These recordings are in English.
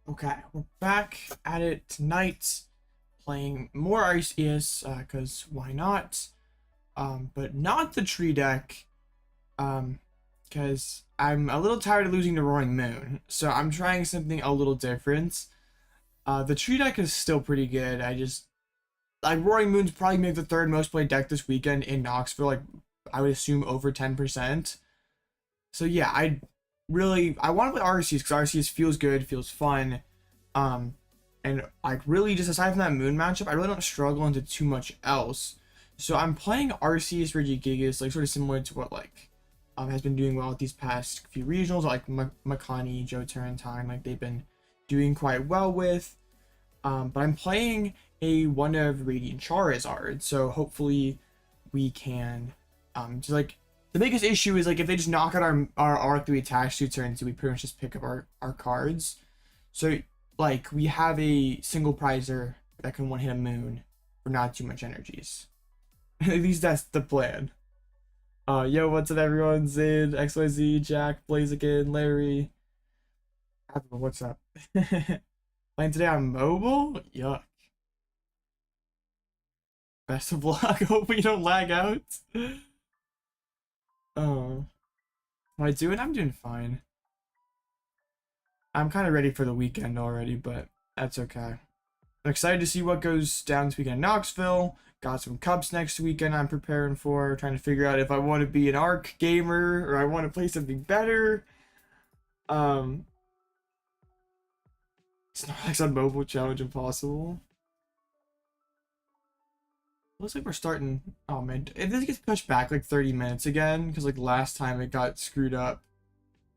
Okay, we're back at it tonight, playing more Arceus, because why not? But not the tree deck, because I'm a little tired of losing to Roaring Moon, so I'm trying something a little different. The tree deck is still pretty good. Like, Roaring Moon's probably maybe the third most played deck this weekend in Knoxville, like, I would assume over 10%. So yeah, I want to play Arceus because Arceus feels good, feels fun. Um, and like really just aside from that moon matchup, I really don't struggle into too much else. So I'm playing Arceus Regigigas, like sort of similar to what like has been doing well with these past few regionals, like Makani, Joe Turrentine, like they've been doing quite well with. But I'm playing a one of Radiant Charizard, so hopefully we can just like the biggest issue is like if they just knock out our R3 attached 2 turns, we pretty much just pick up our cards. So like we have a single prizer that can one hit a moon for not too much energies. At least that's the plan. Yo, what's up everyone? Zid, XYZ, Jack, Blaziken, Larry. What's up? Playing today on mobile? Yuck. Best of luck. Hope we don't lag out. Oh. Am I doing? I'm doing fine. I'm kind of ready for the weekend already, but that's okay. I'm excited to see what goes down this weekend in Knoxville. Got some cups next weekend I'm preparing for. Trying to figure out if I want to be an ARC gamer or I want to play something better. Snorlax on mobile challenge impossible. Looks like we're starting. Oh man, if this gets pushed back like 30 minutes again, because like last time it got screwed up,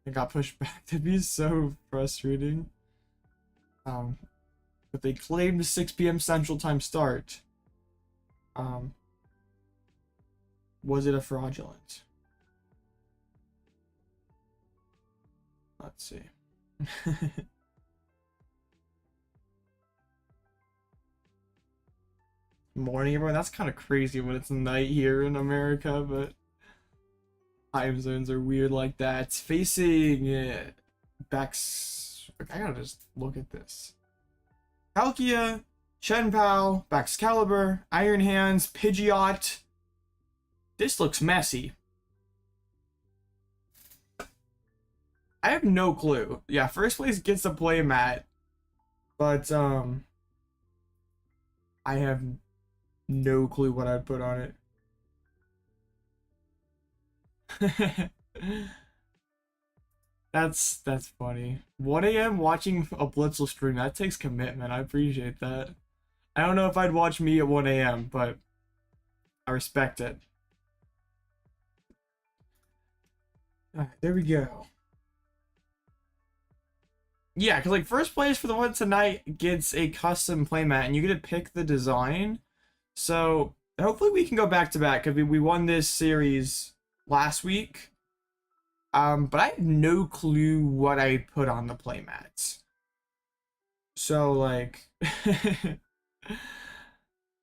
it got pushed back. That'd be so frustrating. But they claimed 6 p.m. Central Time start. Was it a fraudulent? Let's see. Morning, everyone. That's kind of crazy when it's night here in America, but time zones are weird like that. It's facing Bex. I gotta just look at this. Palkia, Shen Pal, Baxcalibur, Iron Hands, Pidgeot. This looks messy. I have no clue. Yeah, first place gets to play Matt, but I have no clue what I'd put on it. That's funny. 1 a.m. watching a Blitzle stream, that takes commitment. I appreciate that. I don't know if I'd watch me at 1 a.m., but I respect it. Alright, there we go. Yeah, because like first place for the one tonight gets a custom playmat, and you get to pick the design. So hopefully we can go back to back because we won this series last week. But I have no clue what I put on the playmats. So like,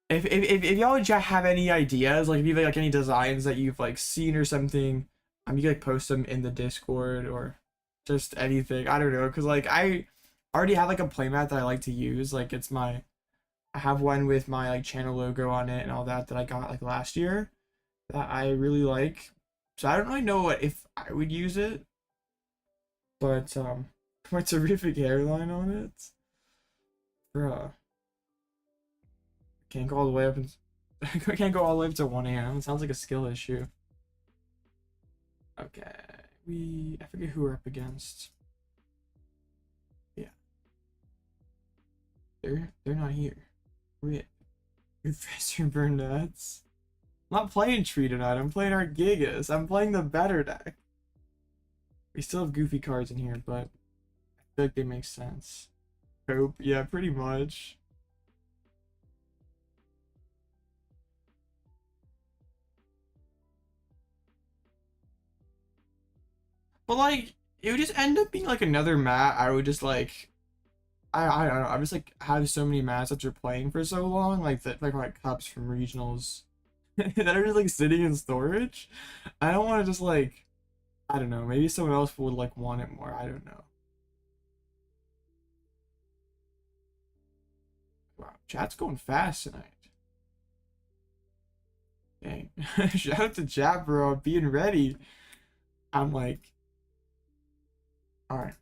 if y'all have any ideas, like if you have like any designs that you've like seen or something, you can like post them in the Discord or just anything. I don't know, cause like I already have like a playmat that I like to use. Like it's my, I have one with my like channel logo on it and all that I got like last year that I really like. So I don't really know what if I would use it, but my terrific hairline on it, bruh. Can't go all the way up and can't go all the way up to 1 a.m. It sounds like a skill issue. Okay, I forget who we're up against. Yeah, they're not here. Rip. Professor Burnett's. I'm not playing Tree tonight. I'm playing Arceus. I'm playing the better deck. We still have goofy cards in here, but I feel like they make sense. Hope, yeah, pretty much. But like, it would just end up being like another mat. I would just like, I don't know. I just like have so many mats after playing for so long, like that, like cups from regionals that are just like sitting in storage. I don't want to just like, I don't know. Maybe someone else would like want it more. I don't know. Chat's going fast tonight. Dang. Shout out to chat, bro. Being ready. I'm like, alright.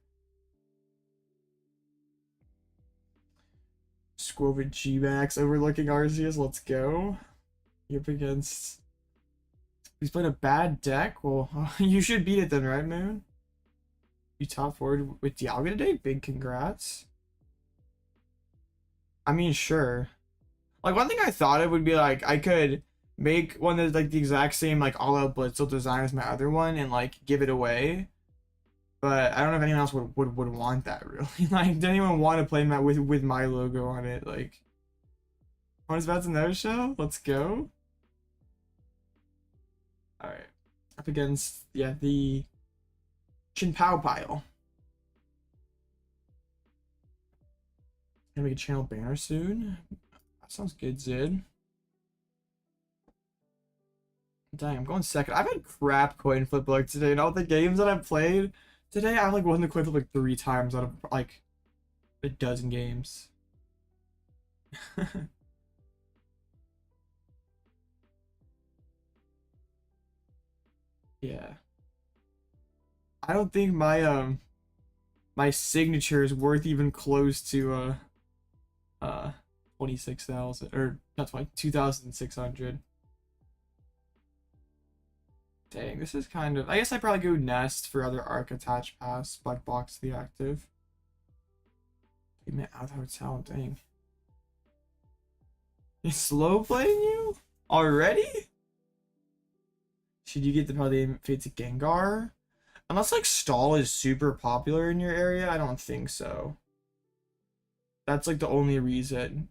Skwovet G-Max overlooking Arceus. Let's go. You're up against... He's playing a bad deck? Well, you should beat it then, right, Moon? You top forward with Dialga today? Big congrats. I mean, sure. Like, one thing I thought it would be like, I could make one that's like the exact same like Alloutblitzle design as my other one and like give it away. But I don't know if anyone else would want that really. Like, did anyone want to play that with my logo on it? Like, want to to no show? Let's go. Alright. Up against, yeah, the Pal pile. Gonna make a channel banner soon. That sounds good, Zid. Dang, I'm going second. I've had crap coin flip luck today. In all the games that I've played today, I've like won the coin flip like 3 times out of like a dozen games. Yeah. I don't think my my signature is worth even close to 26,000 or not 2,600. Dang, this is kind of... I guess I'd probably go Nest for other arc attached pass, Black Box the active. Man, out of talent, dang. He's slow playing you? Already? Should you get the probably fade to Gengar? Unless like Stall is super popular in your area, I don't think so. That's like the only reason.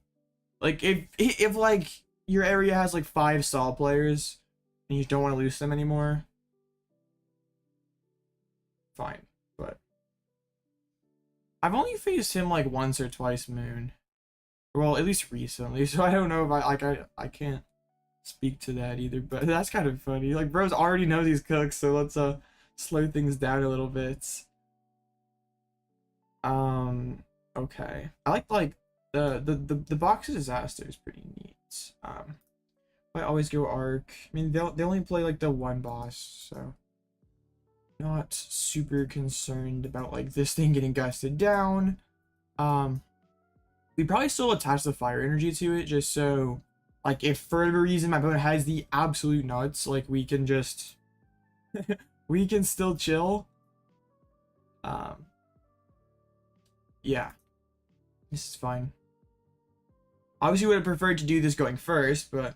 Like if like your area has like 5 Stall players and you don't want to lose them anymore, fine. But I've only faced him like once or twice, Moon. Well, at least recently, so I don't know if I can't speak to that either, but that's kind of funny. Like, bros already know these cooks, so let's slow things down a little bit. Okay. I like the Box of Disaster is pretty neat. I always go arc. I mean, they only play like the one boss, so not super concerned about like this thing getting gusted down. We probably still attach the fire energy to it just so like if for whatever reason my opponent has the absolute nuts, like we can just we can still chill. Yeah, this is fine. Obviously would have preferred to do this going first, but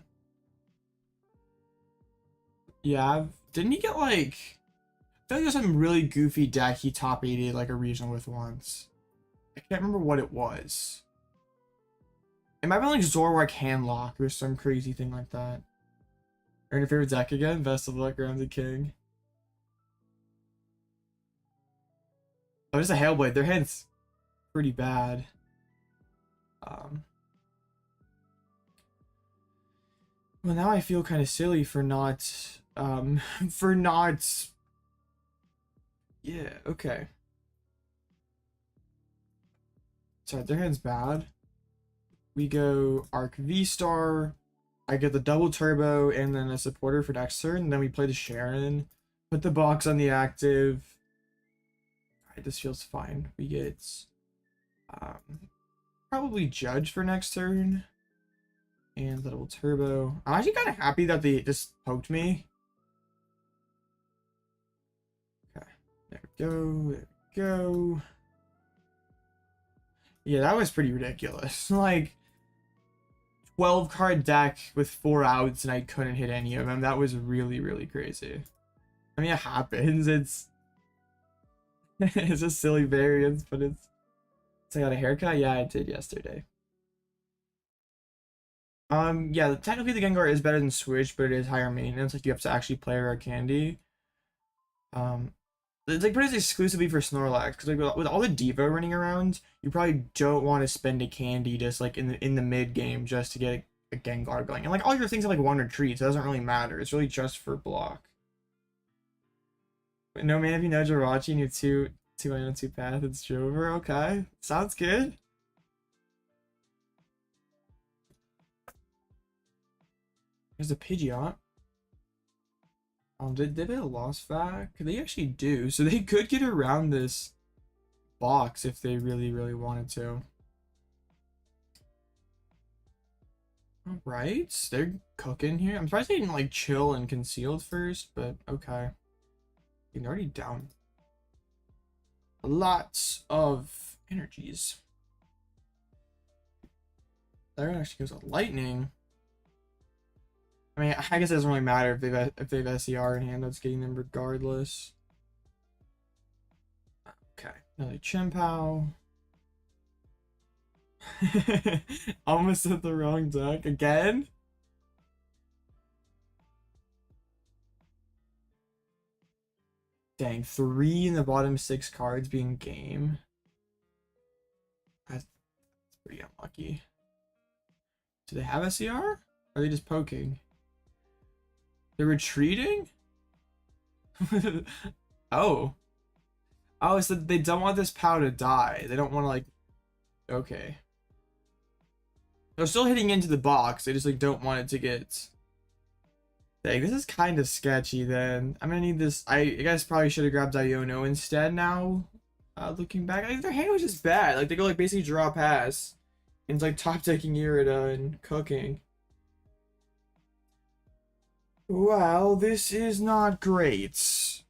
yeah, didn't he get like, I feel like there's some really goofy deck he top 80 like a regional with once. I can't remember what it was. It might be like Zorwak Handlock or some crazy thing like that. Earn your favorite deck again? Best of luck, Round the King. Oh, just a Hailblade. Their hand's pretty bad. Well, now I feel kind of silly for not, yeah, okay. Sorry, their hand's bad. We go Arc V-Star. I get the double turbo and then a supporter for next turn. Then we play the Cheren. Put the box on the active. Alright, this feels fine. We get probably Judge for next turn. And the double turbo. I'm actually kind of happy that they just poked me. Okay, there we go. There we go. Yeah, that was pretty ridiculous. Like 12 card deck with 4 outs and I couldn't hit any of them. That was really, really crazy. I mean, it happens. It's it's a silly variance, but it's I got a haircut. Yeah, I did yesterday. Yeah, technically the Gengar is better than Switch, but it is higher maintenance. Like you have to actually play Rare Candy. It's like pretty much exclusively for Snorlax because like with all the Devo running around, you probably don't want to spend a candy just like in the mid game just to get a Gengar going. And like all your things have like one retreat, so it doesn't really matter. It's really just for block. But no man, if you know Jirachi and you have two Iono 2 path, it's Jover. Okay, sounds good. There's a Pidgeot. Did they have a Lost Vac? They actually do. So they could get around this box if they really, really wanted to. Alright, they're cooking here. I'm surprised they didn't like chill and concealed first, but okay. They're already down lots of energies. There actually goes with lightning. I mean, I guess it doesn't really matter if they have SER in hand. That's getting them regardless. Okay, another Chien-Pao. Almost hit the wrong deck again. Dang, 3 in the bottom 6 cards being game. That's pretty unlucky. Do they have SER? Or are they just poking? They're retreating? Oh. Oh, so they don't want this PAL to die. They don't want to, like... Okay. They're still hitting into the box. They just, like, don't want it to get... Dang, this is kind of sketchy, then. I'm gonna need this... I guess probably should have grabbed Iono instead now. Looking back. Like, their hand was just bad. Like, they go, like, basically draw pass. And it's, like, top-decking Irida and cooking. Well, this is not great.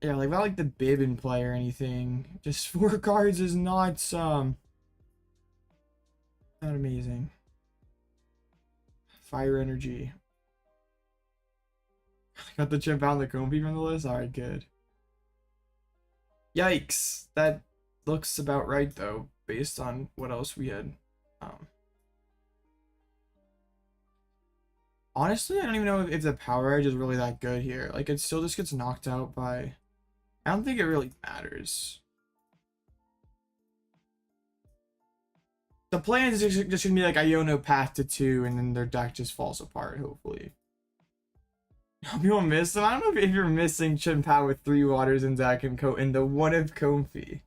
Yeah, like, not like the bib in play or anything. Just 4 cards is not amazing. Fire energy. Got the Chien-Pao and the Comfy from the list? Alright, good. Yikes. That looks about right, though, based on what else we had. Honestly, I don't even know if the power edge is really that good here. Like, it still just gets knocked out by... I don't think it really matters. The plan is just gonna be like Iono PAF to 2, and then their deck just falls apart, hopefully. People miss them? I don't know if you're missing Chien-Pao with 3 waters in deck and the one of Comfy.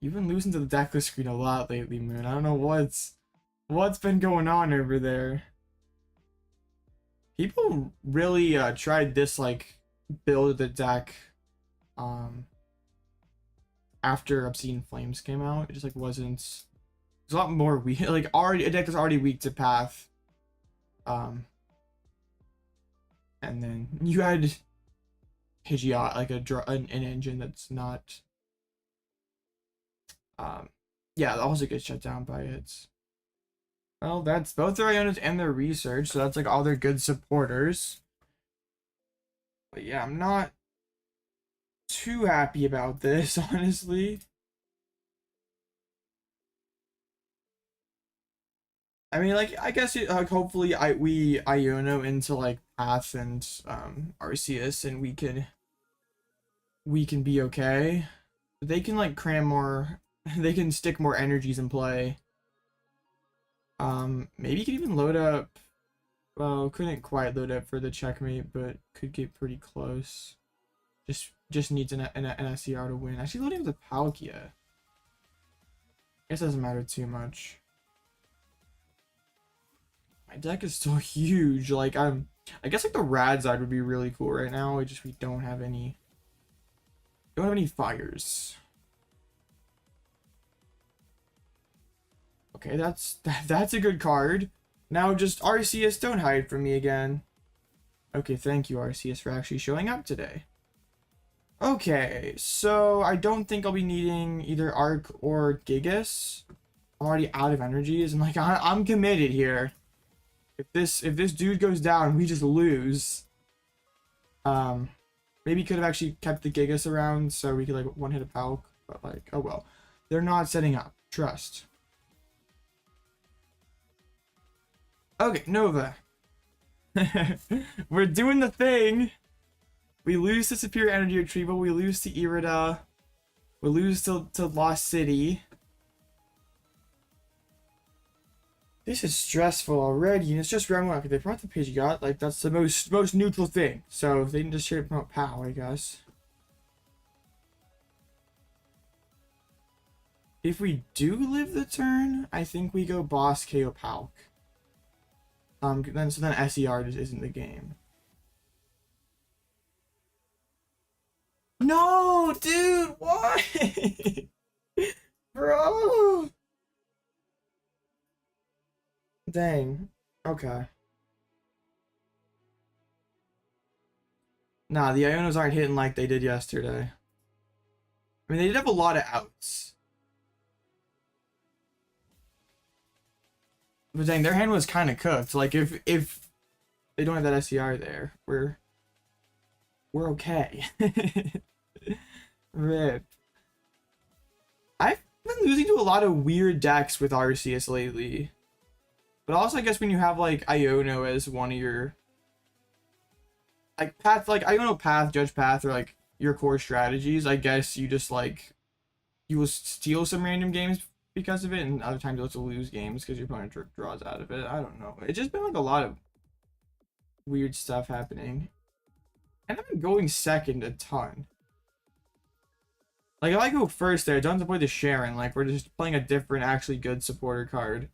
You've been losing to the decklist screen a lot lately, Moon. I don't know what's been going on over there. People really tried this, like, build the deck after Obscene Flames came out. It just, like, wasn't... It's a lot more weak. Like, already a deck that's already weak to PAF. And then you had Pidgeot, like an engine that's not... yeah, that also gets shut down by it. Well, that's both their Ionos and their research, so that's like all their good supporters. But yeah, I'm not too happy about this, honestly. I mean, like, I guess like hopefully we Iono into like PAF and Arceus, and we can be okay. They can like cram more. They can stick more energies in play. Maybe you could even load up. Well, couldn't quite load up for the checkmate, but could get pretty close. Just needs an SCR to win. Actually, loading up the Palkia. Guess it doesn't matter too much. My deck is still huge. Like I guess like the Radzard would be really cool right now. We don't have any fires. Okay, that's a good card. Now just Arceus, don't hide from me again. Okay, thank you Arceus for actually showing up today. Okay, so I don't think I'll be needing either Arc or Gigas. I'm already out of energies, and like I'm committed here. If this dude goes down, we just lose. Maybe could have actually kept the Gigas around so we could like one hit a Palk, but like, oh well. They're not setting up. Trust. Okay, Nova. We're doing the thing. We lose to Superior Energy Retrieval. We lose to Irida. We lose to Lost City. This is stressful already, and it's just round 1. Okay, they brought the Pidgeot. Like, that's the most neutral thing. So they can just straight up promote PAL, I guess. If we do live the turn, I think we go Boss KO Palk. Then SER just isn't the game. No, dude, why? Bro. Dang. Okay. Nah, the Ionos aren't hitting like they did yesterday. I mean, they did have a lot of outs. But dang, their hand was kind of cooked. Like, if they don't have that SCR there, we're okay. RIP. I've been losing to a lot of weird decks with Arceus lately. But also, I guess when you have, like, Iono as one of your... Like, path, like, Iono PAF, Judge PAF are, like, your core strategies. I guess you just, like... You will steal some random games because of it, and other times you'll have to lose games because your opponent draws out of it. I don't know. It's just been, like, a lot of weird stuff happening. And I've been going second a ton. Like, if I go first there, I don't have to play the Cheren. Like, we're just playing a different, actually good supporter card.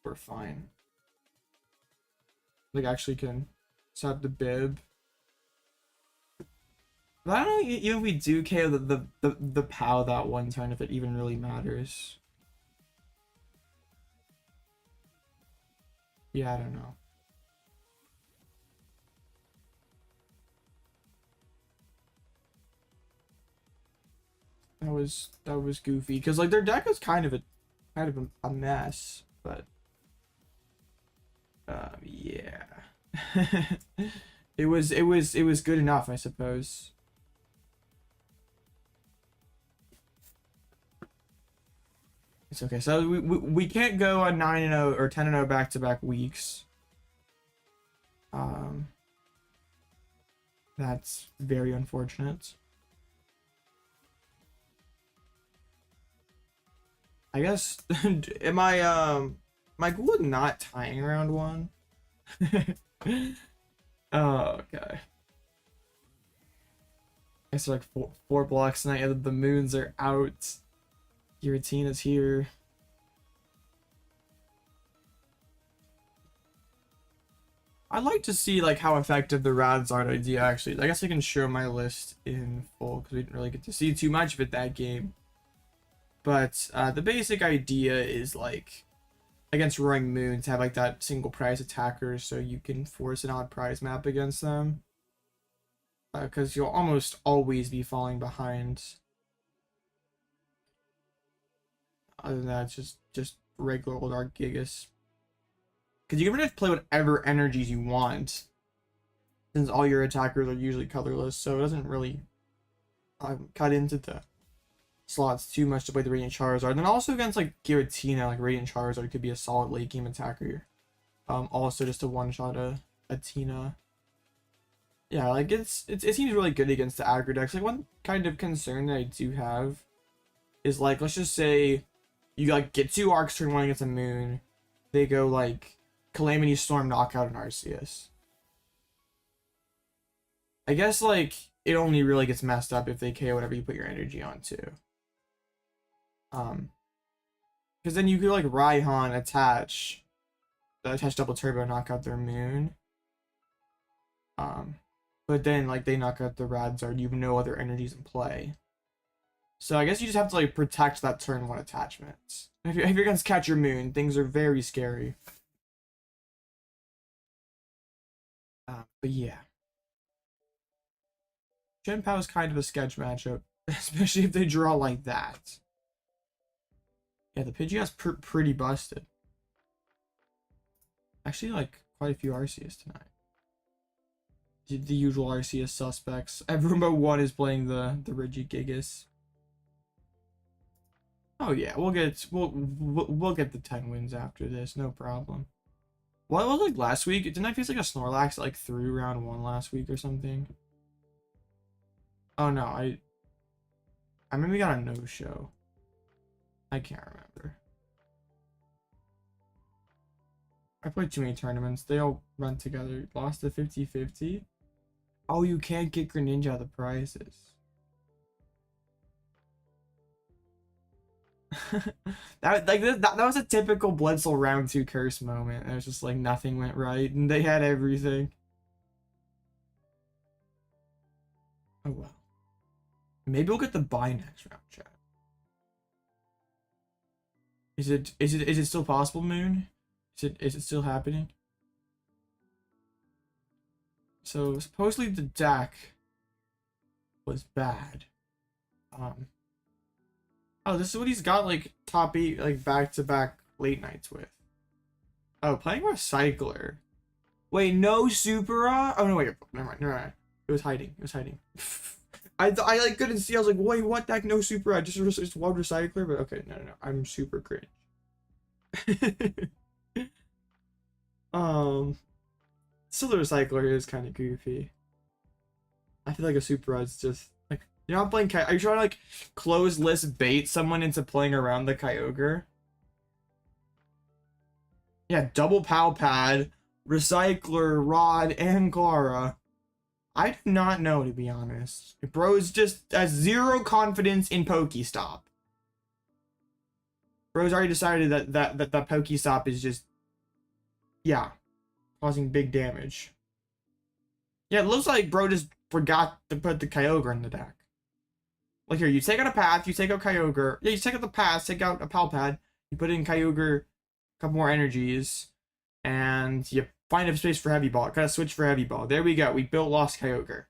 We're fine. Like, actually can set up the bib. But I don't know even if we do KO the PAL that one turn, if it even really matters. Yeah, I don't know. That was goofy because like their deck was kind of a mess, but yeah. it was good enough, I suppose. It's okay. So we can't go on 9-0 or 10-0 back-to-back weeks. That's very unfortunate. I guess am I cool with not tying around one? Oh, okay. It's like four blocks tonight. Yeah, the moons are out. Giratina's here. I'd like to see like how effective the Rads are idea actually. I guess I can show my list in full because we didn't really get to see too much of it that game. But the basic idea is like against Roaring Moon to have like that single prize attacker so you can force an odd prize map against them. Because you'll almost always be falling behind. Other than that, it's just regular old Regigigas. Because you can just play whatever energies you want. Since all your attackers are usually colorless, so it doesn't really cut into the slots too much to play the Radiant Charizard. And then also against like Giratina, like Radiant Charizard could be a solid late game attacker. Also just a one-shot a Tina. Yeah, like it seems really good against the aggro decks. Like one kind of concern that I do have is like, let's just say you like get 2 arcs turn 1 against a moon. They go like Calamity Storm knockout and Arceus. I guess like it only really gets messed up if they KO whatever you put your energy on too. Because then you could like Raihan attach double turbo, knock out their moon. But then like they knock out the Radzard, you have no other energies in play. So I guess you just have to like protect that turn 1 attachment. If you're against Catch Your Moon, things are very scary. But yeah. Cheren PAL is kind of a sketch matchup, especially if they draw like that. Yeah, the Pidgeot's pretty busted. Actually, like quite a few Arceus tonight. The usual Arceus suspects. Everyone but one is playing the Regigigas. Oh yeah, we'll get the 10 wins after this, no problem. What was like last week? Didn't I face like a Snorlax like through round 1 last week or something? Oh no, I maybe got a no-show. I can't remember. I played too many tournaments. They all run together. Lost to 50-50. Oh, you can't get Greninja the prizes. that was a typical Blitzle round 2 curse moment. It was just like nothing went right and they had everything. Oh well. Maybe we'll get the buy next round, chat. Is it still possible, Moon? Is it still happening? So supposedly the deck was bad. Oh, this is what he's got like top 8 like back-to-back late nights with. Oh, playing Recycler. Wait, no Super? Oh no, wait, never mind. It was hiding. I like couldn't see. I was like, wait, what the heck? No Super? Just one Recycler, but okay, no. I'm super cringe. Still the Recycler is kind of goofy. I feel like a Super is just like, you're not playing are you trying to like close list bait someone into playing around the Kyogre? Yeah, double Pal Pad, Recycler, Rod, and Clara. I do not know, to be honest. Bro's just has zero confidence in Pokestop. Bro's already decided that Pokestop is just, yeah, causing big damage. Yeah, it looks like bro just forgot to put the Kyogre in the deck. Like here, you take out a path, you take out Kyogre. Yeah, you take out the path, take out a Pal Pad, you put in Kyogre, a couple more energies, and you find a space for Heavy Ball. Gotta switch for Heavy Ball. There we go. We built Lost Kyogre.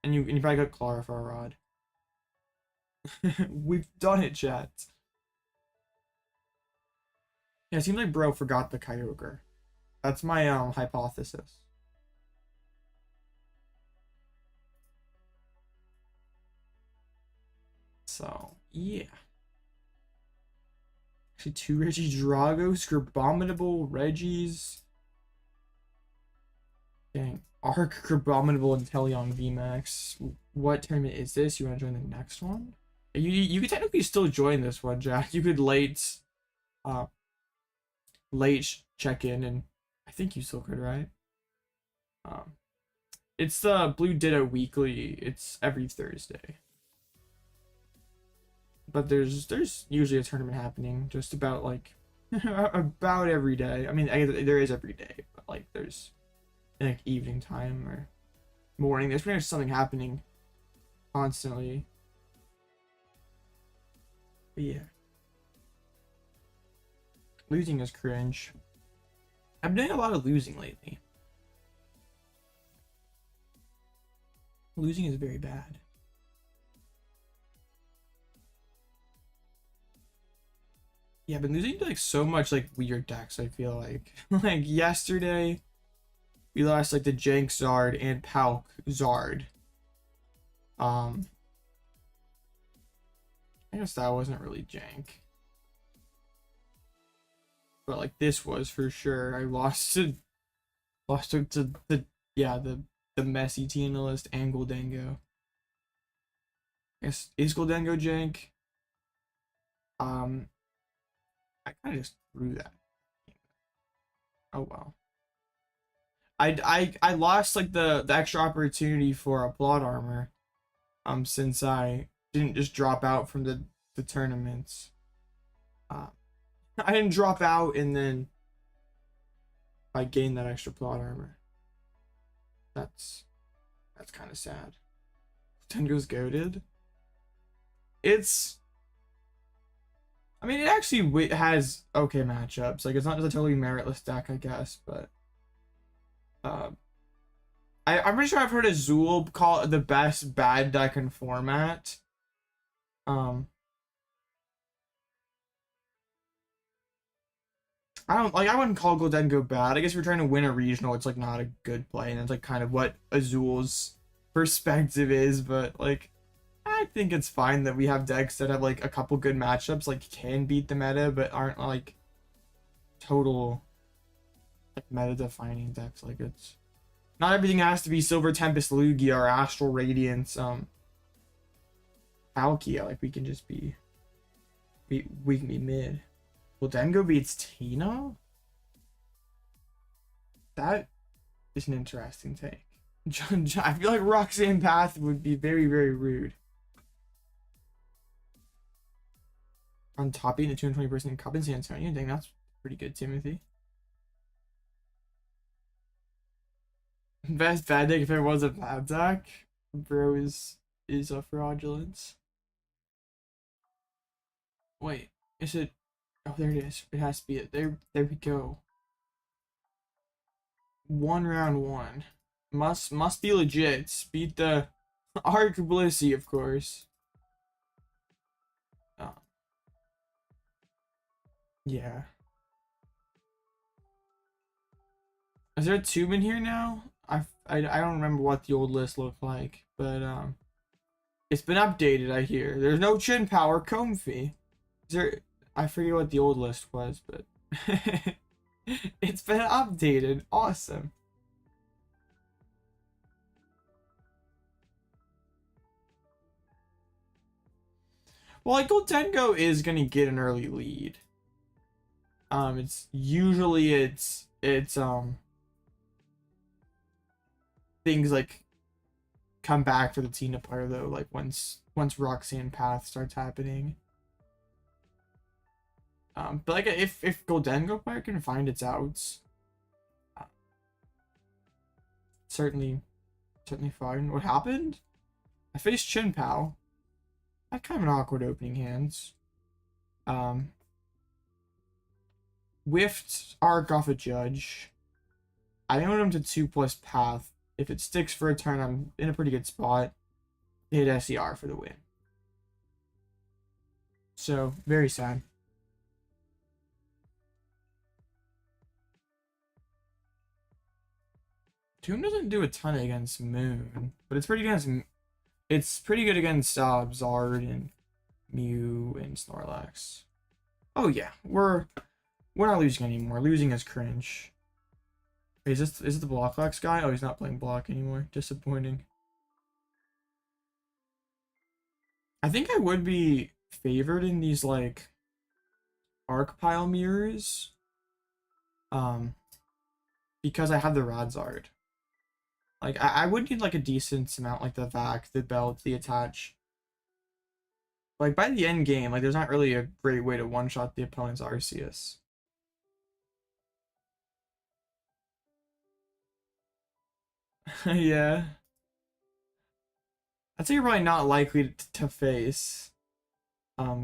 And you probably got Clara for a Rod. We've done it, chat. Yeah, it seems like bro forgot the Kyogre. That's my hypothesis. So, yeah. Actually, 2 Regidragos, Scribominable, Regis. Dang. Arc, Scribominable, and Teleon VMAX. What tournament is this? You want to join the next one? You could technically still join this one, Jack. You could late check in, and I think you still could, right? It's the Blue Ditto weekly. It's every Thursday. But there's usually a tournament happening just about like about every day. I mean, there is every day, but like there's like evening time or morning. There's pretty much something happening constantly. But yeah, losing is cringe. I've been doing a lot of losing lately. Losing is very bad. Yeah, I've been losing to like so much like weird decks, I feel like. Like yesterday, we lost like the Jank Zard and Palk Zard. I guess that wasn't really jank. But like this was for sure. I lost to the messy Tina-list and Goldengo. I guess is Goldengo jank? I kind of just threw that. Oh well. I lost like the extra opportunity for a plot armor. Since I didn't just drop out from the tournaments. I didn't drop out and then I gained that extra plot armor. That's kind of sad. Tengo's goated. I mean, it actually has okay matchups. Like, it's not just a totally meritless deck, I guess, but I'm pretty sure I've heard Azul call it the best bad deck in format. I wouldn't call Goldengo bad. I guess if you're trying to win a regional, it's like not a good play, and that's like kind of what Azul's perspective is, but like I think it's fine that we have decks that have like a couple good matchups, like can beat the meta, but aren't like total like meta defining decks. Like it's not everything has to be Silver Tempest Lugia or Astral Radiance Palkia. Like we can just be we can be mid. Goldengo beats Tina? That is an interesting take. I feel like Roxanne Path would be very, very rude. on top 8 in the 220% Cup in San Antonio. Dang, that's pretty good, Timothy. Best bad deck if it was a bad deck. Bro is a fraudulence. Wait, is it? Oh, there it is. It has to be it. There we go. 1 round 1. Must be legit. Beat the Arc Blissey, of course. Oh. Yeah. Is there a tube in here now? I don't remember what the old list looked like, but it's been updated, I hear. There's no chin power comfy. Is there? I forget what the old list was, but it's been updated. Awesome. Well, like Goldengo is gonna get an early lead. It's usually it's things like come back for the Tina player though, like once Roxanne Path starts happening. But like if Goldengo player can find its outs, certainly fine. What happened? I faced Chin Pal. Had kind of an awkward opening hands. Whiffed Arc off a Judge. I own him to 2+ Path. If it sticks for a turn, I'm in a pretty good spot. Hit SER for the win. So, very sad. Tomb doesn't do a ton against Moon, but it's pretty good against Zard and Mew and Snorlax. Oh yeah, we're not losing anymore. Losing is cringe. Wait, is it the Blocklex guy? Oh, he's not playing block anymore. Disappointing. I think I would be favored in these like arc pile mirrors. Because I have the Radzard. Like I would need like a decent amount, like the Vac, the Belt, the Attach. Like by the end game, like there's not really a great way to one-shot the opponent's Arceus. Yeah. I'd say you're probably not likely to face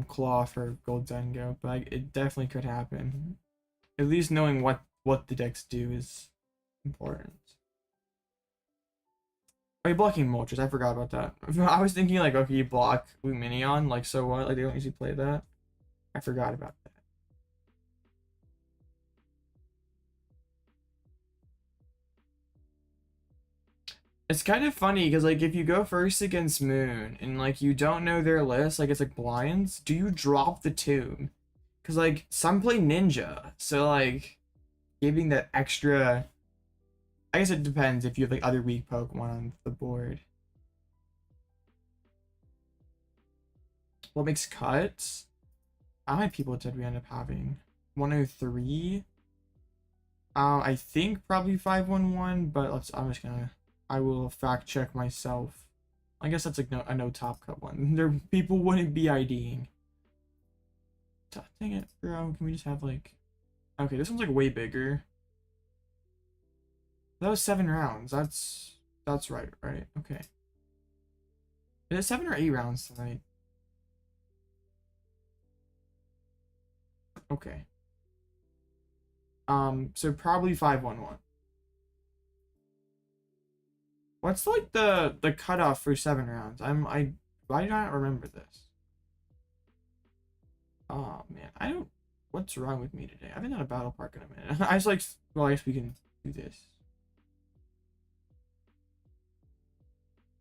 Claw for Goldengo, but it definitely could happen. At least knowing what the decks do is important. Oh, you're blocking Moltres. I forgot about that. I was thinking like, okay, you block Luminion, like so what? Like they don't usually play that. I forgot about that. It's kind of funny because like if you go first against Moon and like you don't know their list, like it's like blinds, do you drop the Tomb? Because like some play Ninja, so like giving that extra. I guess it depends if you have like other weak Pokemon on the board. What makes cuts? How many people did we end up having? 103. I think probably 511, but I will fact check myself. I guess that's like a no top cut one. There people wouldn't be IDing. Dang it, bro. Can we just have like? Okay, this one's like way bigger. That was 7 rounds. That's right? Okay. Is it 7 or 8 rounds tonight? Okay. So probably 511. What's like the cutoff for 7 rounds? Why do I not remember this? Oh man, what's wrong with me today? I haven't done a battle park in a minute. I just like, well, I guess we can do this.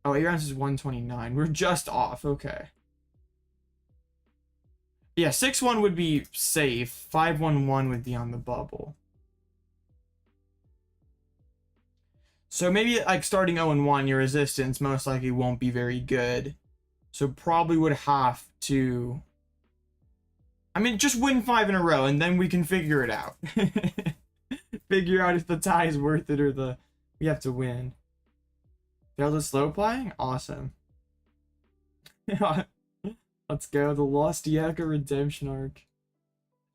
Oh, 8 rounds is 129. We're just off. Okay. Yeah, 6-1 would be safe. 5-1-1 would be on the bubble. So maybe like starting 0-1, your resistance most likely won't be very good. So probably would have to. I mean, just win 5 in a row, and then we can figure it out. Figure out if the tie is worth it or we have to win. Failed a slow playing? Awesome. Let's go, the Lost Vacuum redemption arc.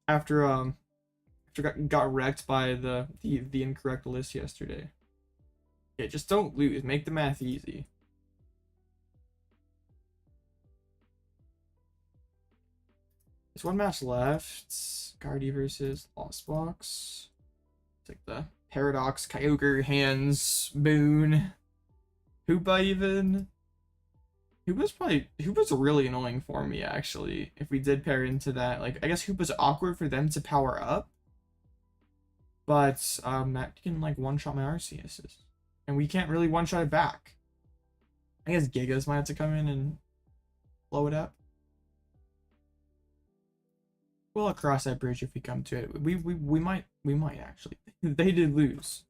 After got wrecked by the incorrect list yesterday. Yeah, just don't lose. Make the math easy. There's one match left. Guardy versus Lost Box. It's like the Paradox, Kyogre, Hands, Boon. Hoopa even. Hoopa's really annoying for me, actually. If we did pair into that. Like, I guess Hoopa's awkward for them to power up. But that can like one-shot my Arceus. And we can't really one-shot it back. I guess Gigas might have to come in and blow it up. We'll cross that bridge if we come to it. We might actually. They did lose.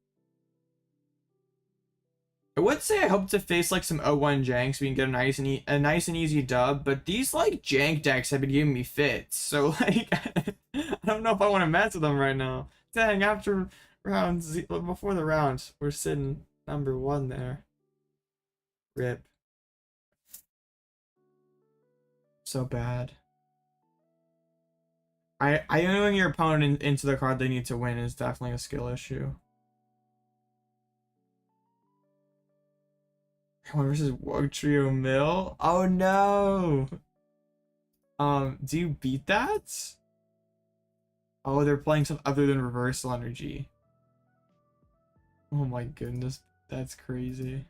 I would say I hope to face like some 0-1 janks so we can get a nice and easy dub, but these like jank decks have been giving me fits. So like I don't know if I want to mess with them right now. Dang, after rounds before the round, we're sitting number 1 there. Rip. So bad. Ionoing your opponent into the card they need to win is definitely a skill issue. Versus Wog Trio Mill? Oh no! Do you beat that? Oh, they're playing something other than Reversal Energy. Oh my goodness, that's crazy.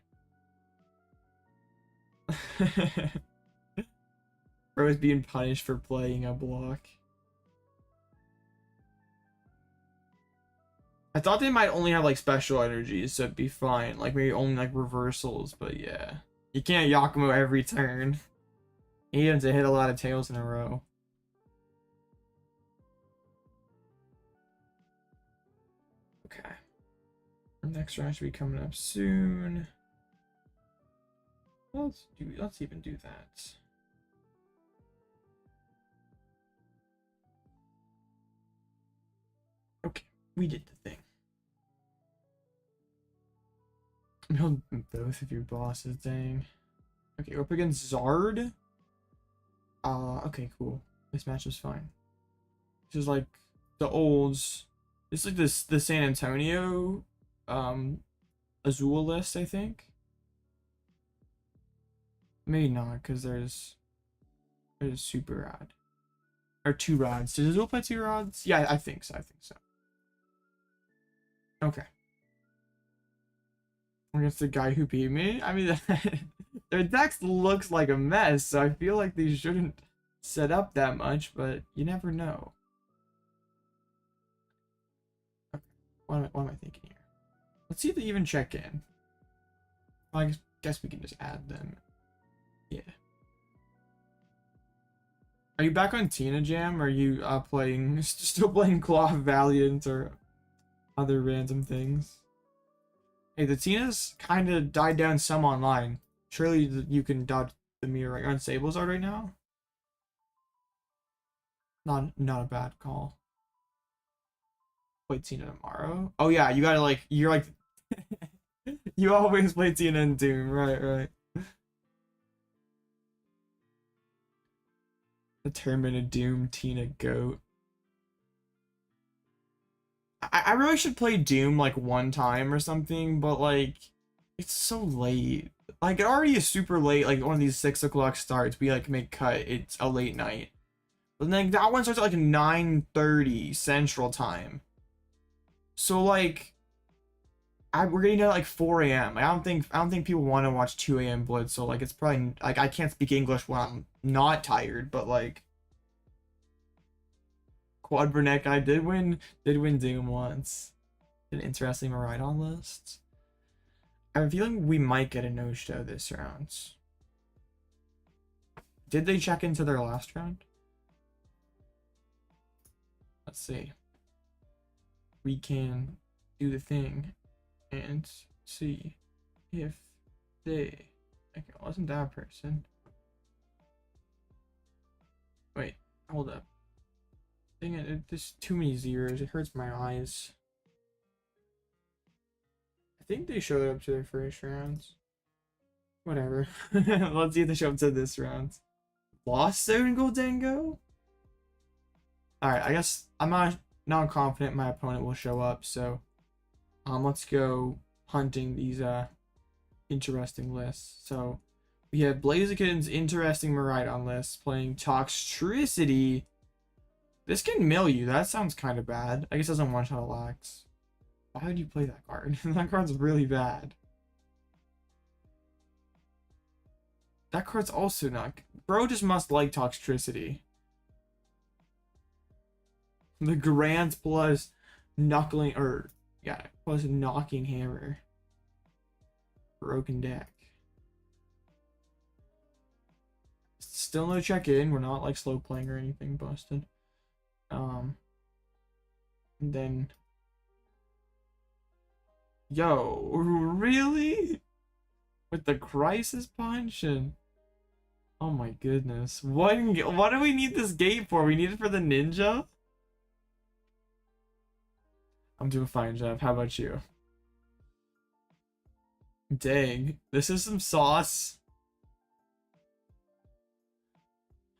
Bro is being punished for playing a block. I thought they might only have like special energies, so it'd be fine. Like maybe only like reversals, but yeah. You can't Yakumo every turn. You need him to hit a lot of tails in a row. Okay. Our next round should be coming up soon. Let's even do that. Okay, we did the thing. Build both of your bosses, dang. Okay, we're up against Zard. Okay, cool. This match is fine. This is like the olds. This is like the San Antonio Azul list, I think. Maybe not, because there's Super Rod. Or 2 rods. Does Azul play 2 rods? Yeah, I think so. Okay. Against the guy who beat me? I mean, their deck looks like a mess, so I feel like they shouldn't set up that much, but you never know. Okay. What am I thinking here? Let's see if they even check in. I guess we can just add them. Yeah. Are you back on Tina Jam? Or are you still playing Claw Valiant or other random things? Hey, the Tina's kind of died down some online. Surely you can dodge the mirror. Right? You're on Sablezard right now? Not a bad call. Play Tina tomorrow? Oh yeah, you gotta like, you're like... you always play Tina and Doom, right. The Terminated Doom, Tina Goat. I really should play Doom like 1 time or something, but like it's so late. Like it already is super late. Like one of these 6 o'clock starts, we like make cut. It's a late night, but then that one starts at like 9:30 Central Time. So like, we're getting out at like 4 a.m. I don't think people want to watch 2 a.m. Blitz. So like it's probably like I can't speak English when I'm not tired, but like. Quadverneck, I did win Doom once. An interesting Maridon list. I have a feeling we might get a no-show this round. Did they check into their last round? Let's see. We can do the thing and see if they... Okay, it wasn't that person. Wait, hold up. Dang it, there's too many zeros. It hurts my eyes. I think they showed up to their first rounds. Whatever. Let's see if they show up to this round. Lost Zone Goldengo? Alright, I guess I'm not confident my opponent will show up, so let's go hunting these interesting lists. So we have Blaziken's interesting Miraidon list playing Toxtricity. This can mill you. That sounds kind of bad. I guess it doesn't one-shot Alax. Why would you play that card? That card's really bad. That card's also not... Bro just must like Toxtricity. The Grant plus Knuckling... Or, yeah, plus Knocking Hammer. Broken deck. Still no check-in. We're not, like, slow playing or anything busted. And then... Yo, really? With the Crisis Punch and... Oh my goodness. What do we need this gate for? We need it for the ninja? I'm doing fine, Jeff. How about you? Dang. This is some sauce.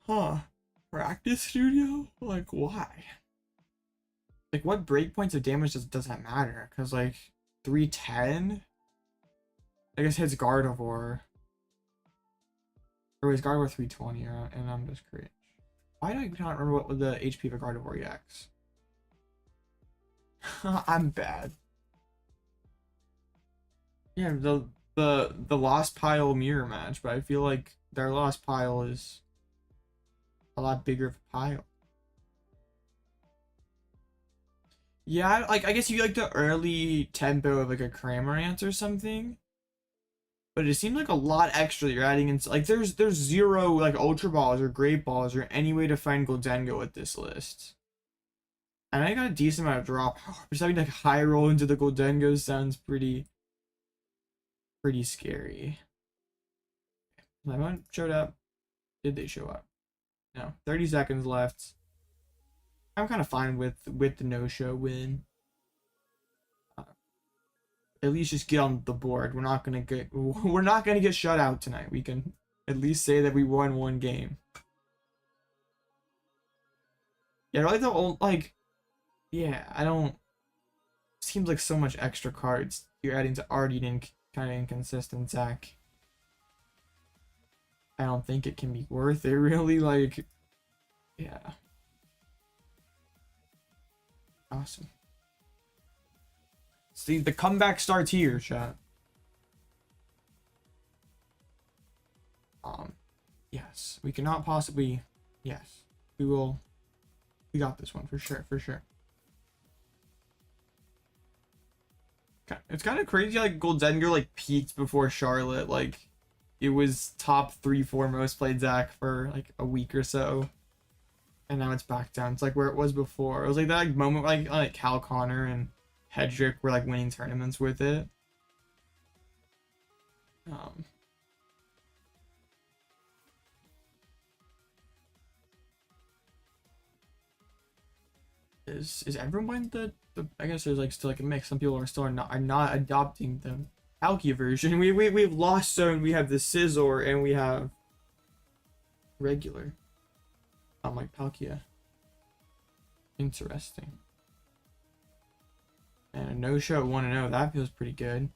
Huh. Practice studio? Like, why? Like, what breakpoints of damage does that matter? Because, like, 310? I guess hits Gardevoir. Or is Gardevoir 320? And I'm just cringe. Why do I not remember what the HP of a Gardevoir EX? I'm bad. Yeah, the Lost Pile mirror match, but I feel like their Lost Pile is a lot bigger of a pile. Yeah, like I guess you like the early tempo of like a Cramorant or something. But it seemed like a lot extra you're adding in. Like there's zero like Ultra Balls or Great Balls or any way to find Goldengo with this list. And I got a decent amount of drop. Just having like high roll into the Goldengo sounds pretty scary. My one showed up. Did they show up? No. 30 seconds left. I'm kind of fine with the no-show win. At least just get on the board. We're not gonna get shut out tonight. We can at least say that we won one game. Yeah, like the old yeah, I don't. Seems like so much extra cards you're adding to already kind of inconsistent Zach. I don't think it can be worth it really. Like, yeah. Awesome. See, the comeback starts here, chat. Yes, we cannot possibly. Yes, we will. We got this one for sure, for sure. It's kind of crazy, like Goldengo like peaked before Charlotte. Like, it was top 3-4 most played Zach for like a week or so, and now it's back down. It's like where it was before. It was like that like moment like Cal Connor and Hedrick were like winning tournaments with it. Is everyone the I guess there's like still like a mix. Some people are still not adopting the Palkia version. We've Lost Zone, we have the Scizor, and we have regular. Like Palkia. Interesting. And a no-show 1-0, that feels pretty good.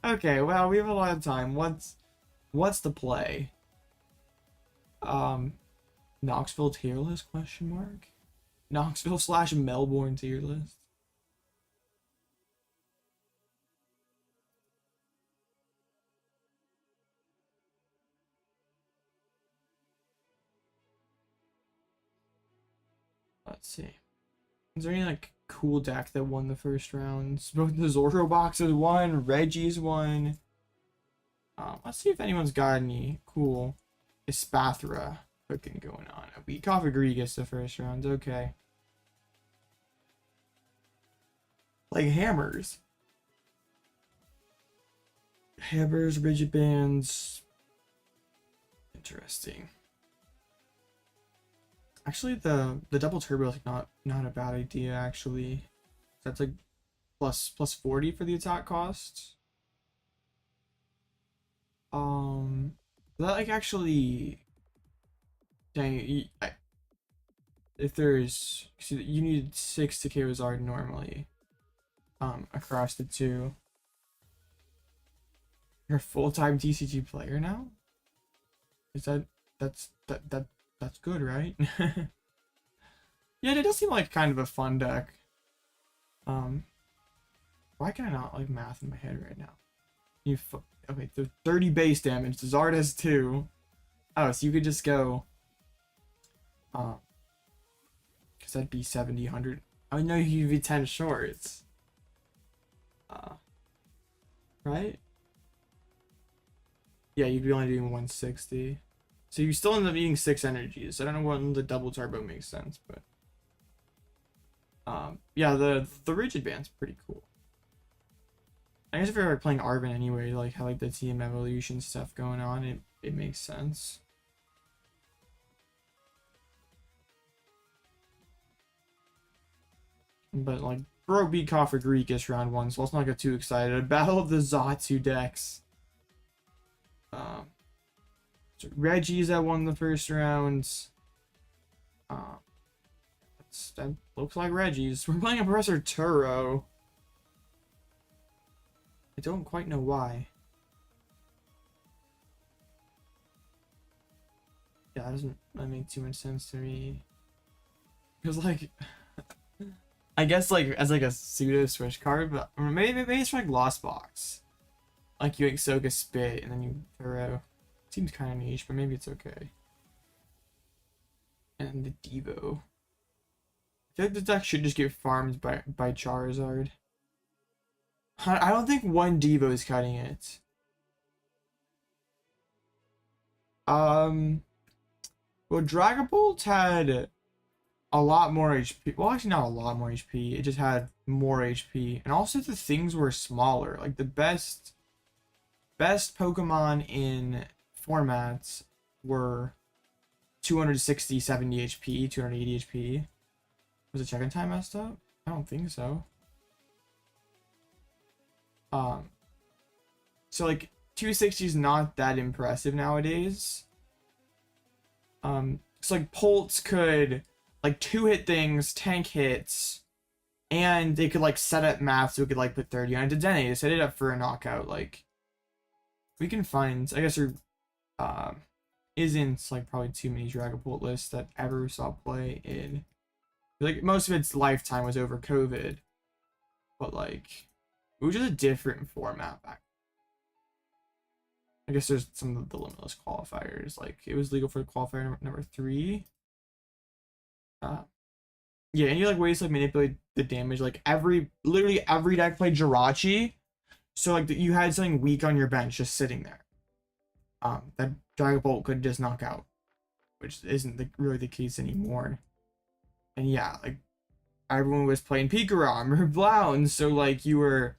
Okay, well, we have a lot of time. What's the play? Knoxville tier list, question mark? Knoxville / Melbourne tier list. Let's see. Is there any like cool deck that won the first rounds? Both the Zorro boxes won, Reggie's won. Let's see if anyone's got any cool Espathra cooking going on. A week off Regigigas the first round, okay. Like hammers. Hammers, rigid bands. Interesting. Actually, the double turbo is like not a bad idea actually. That's like plus 40 for the attack cost. that like actually, dang, if there's, see, you need 6 to KO Zard normally, across the two. You're a full-time TCG player now? Is that's good, right? Yeah, it does seem like kind of a fun deck. Why can I not like math in my head right now? Okay, there's 30 base damage. The Zard has 2. Oh, so you could just go, because that'd be 70, 100. I know you'd be 10 shorts. Right? Yeah, you'd be only doing 160. So you still end up eating 6 energies. I don't know when the double turbo makes sense, but yeah, the rigid band's pretty cool. I guess if you're playing Arven anyway, like how like the team evolution stuff going on, it makes sense. But like Baroque Beakoff for Greekish round 1, so let's not get too excited. Battle of the Xatu decks. So Reggie's that won the first round. That looks like Reggie's. We're playing a Professor Turo. I don't quite know why. Yeah, that doesn't make too much sense to me. Because like, I guess like as like a pseudo switch card, but maybe it's like Lost Box. Like you Soga Spit and then you Turo. Seems kind of niche, but maybe it's okay. And the Devo. I feel like the deck should just get farmed by Charizard. I don't think one Devo is cutting it. Well, Dragapult had a lot more HP. Well, actually not a lot more HP. It just had more HP. And also the things were smaller. Like the best Pokemon in formats were 260, 70 HP, 280 HP. Was the check-in time messed up? I don't think so. So like 260 is not that impressive nowadays. So like Pulse could like 2-hit things, tank hits, and they could like set up math so we could like put 30 on it. Dedenne to set it up for a knockout. Like we can find, I guess there isn't like probably too many Dragapult lists that ever saw play in, like most of its lifetime was over COVID, but like it was just a different format back. I guess there's some of the limitless qualifiers, like it was legal for qualifier number 3. Yeah, and you like ways to like manipulate the damage. Like literally every deck played Jirachi, so like you had something weak on your bench just sitting there. That Dragapult could just knock out, which isn't really the case anymore. And yeah, like everyone was playing Pikarom or Blounce, so like you were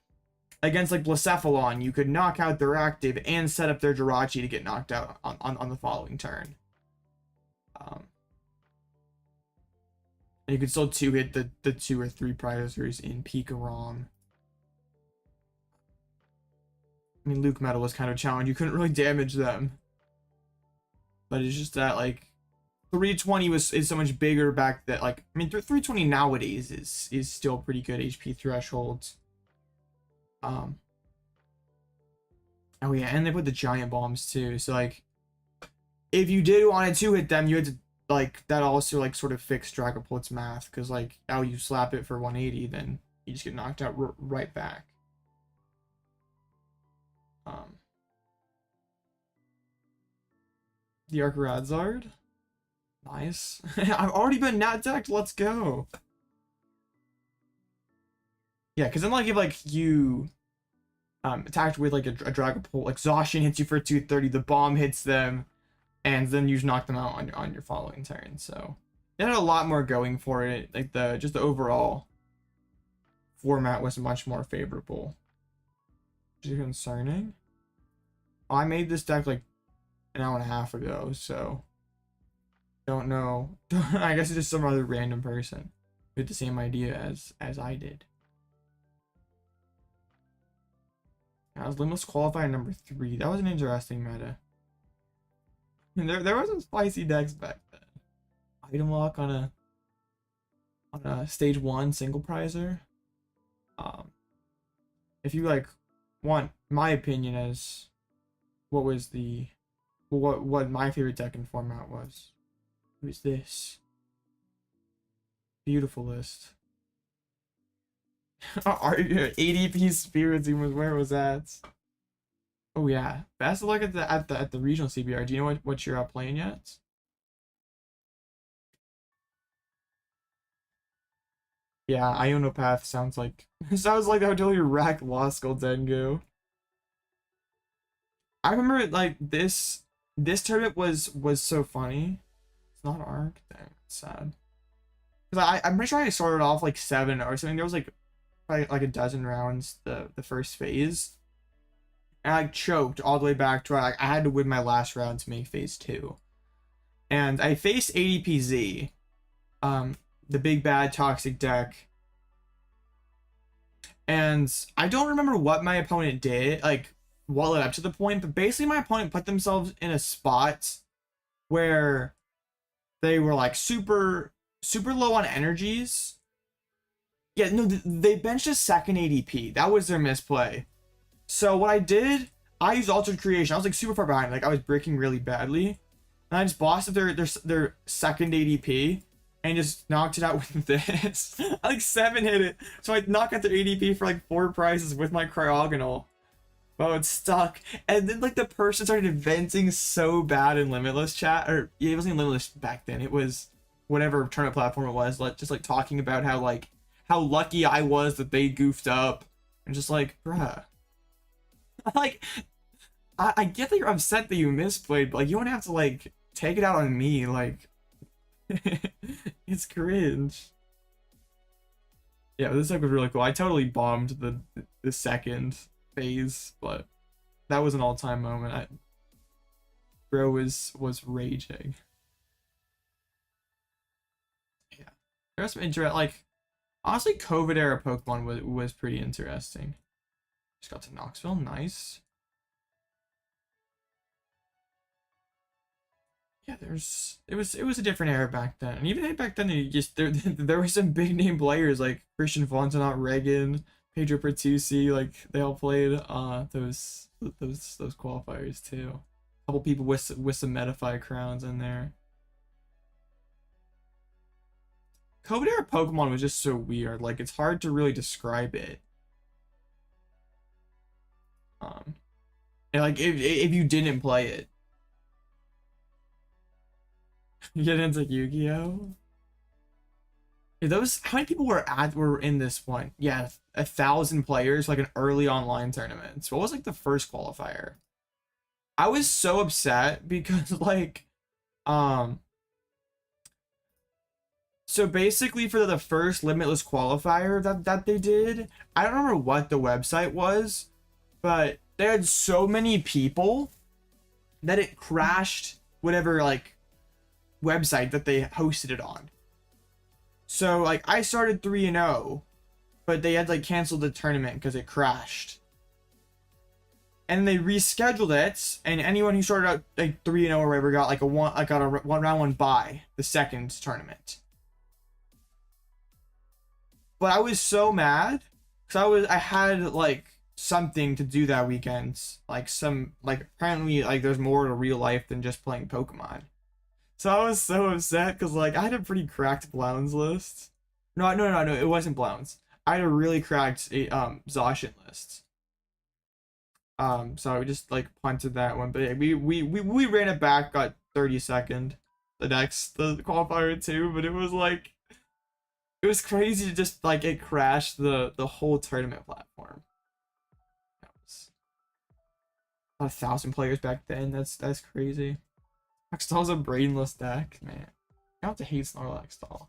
against like Blacephalon, you could knock out their active and set up their Jirachi to get knocked out on the following turn. And you could still 2-hit the 2 or 3 Prizers in Pikarom. I mean, Luke Metal was kind of a challenge. You couldn't really damage them. But it's just that, like, 320 is so much bigger back that, like, I mean, 320 nowadays is still pretty good HP thresholds. Oh yeah, and they put the giant bombs too. So like, if you did want to 2-hit them, you had to like that also like sort of fix Dragapult's math, because like how you slap it for 180, then you just get knocked out right back. The Arceus, nice. I've already been nat decked. Let's go. Yeah, because then like if like you attacked with like a Dragapult, exhaustion hits you for 230, the bomb hits them, and then you knock them out on your following turn. So it had a lot more going for it. Like just the overall format was much more favorable. Which is concerning. Oh, I made this deck like an hour and a half ago, so don't know. I guess it's just some other random person with the same idea as I did. That was Limitless Qualifier number 3. That was an interesting meta. There was some spicy decks back then. Item lock on a stage 1 single prizer. If you like want my opinion as what was the what my favorite deck and format was. Who's this? Beautiful list. Our ADP Spiritomb, where was that? Oh yeah, best of luck at the regional CBR. Do you know what you're playing yet? Yeah, Iono PAF sounds like I would totally wreck Lost Goldengo. I remember like this tournament was so funny. It's not Arc, dang, it's sad. Cause I'm pretty sure I started off like 7 or something. There was like probably like a dozen rounds the first phase. And I choked all the way back to I had to win my last round to make phase 2. And I faced ADPZ, the big bad toxic deck. And I don't remember what my opponent did, like what led up to the point, but basically my opponent put themselves in a spot where they were like super low on energies. Yeah, no, they benched a second ADP. That was their misplay. So what I did, I used Altered Creation. I was like super far behind. Like I was breaking really badly. And I just bossed their second ADP and just knocked it out with this. I like 7 hit it. So I knocked out their ADP for like 4 prizes with my Cryogonal. Oh, it's stuck. And then like the person started venting so bad in Limitless chat. Or yeah, it wasn't even Limitless back then. It was whatever tournament platform it was. Like just like talking about how lucky I was that they goofed up. And just like, bruh. Like, I get that you're upset that you misplayed, but like you don't have to like take it out on me. Like, it's cringe. Yeah, this deck was really cool. I totally bombed the second phase, but that was an all-time moment. Bro was raging. Yeah, there's some like honestly, COVID era Pokemon was pretty interesting. Just got to Knoxville, nice. Yeah, it was a different era back then, and even back then, there were some big name players like Christian Fontenot, Regan, Pedro Pertusi, like they all played those qualifiers too. A couple people with some Metafy crowns in there. COVID era Pokemon was just so weird. Like it's hard to really describe it. And like if you didn't play it, you get into Yu-Gi-Oh. Yeah, those how many people were in this one? Yeah, 1,000 players, like an early online tournament. So what was like the first qualifier? I was so upset because like so basically for the first Limitless qualifier that they did, I don't remember what the website was, but they had so many people that it crashed whatever like website that they hosted it on. So like I started 3-0, but they had like canceled the tournament because it crashed. And they rescheduled it, and anyone who started out like 3-0 or whatever got like a round 1 bye the second tournament. But I was so mad because I had like something to do that weekend, like apparently like there's more to real life than just playing Pokemon. So I was so upset because like I had a pretty cracked Blounds list. No, it wasn't Blounds. I had a really cracked Zacian list. So I just like punted that one, but yeah, we ran it back, got 32nd the qualifier too, but it was like it was crazy to just like it crashed the whole tournament platform. That was 1,000 players back then. That's crazy. Hextall's a brainless deck, man. I have to hate Snorlax Hextall.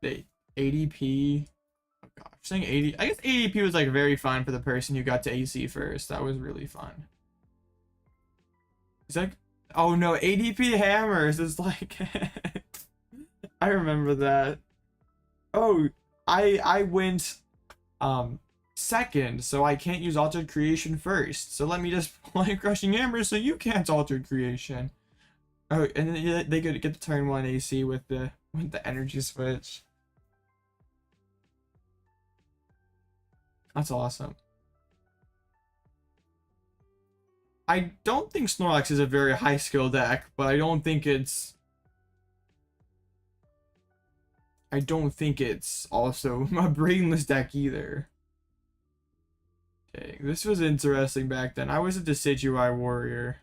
The ADP. Oh gosh, saying 80. I guess ADP was like very fun for the person who got to AC first. That was really fun. Is that? Oh no, ADP Hammers is like. I remember that. Oh, I went second, so I can't use Altered Creation first. So let me just play Crushing Hammer so you can't Altered Creation. Oh, and then they could get the turn 1 AC with the energy switch. That's awesome. I don't think Snorlax is a very high skill deck, but I don't think it's also a brainless deck either. Okay, this was interesting back then. I was a Decidueye warrior.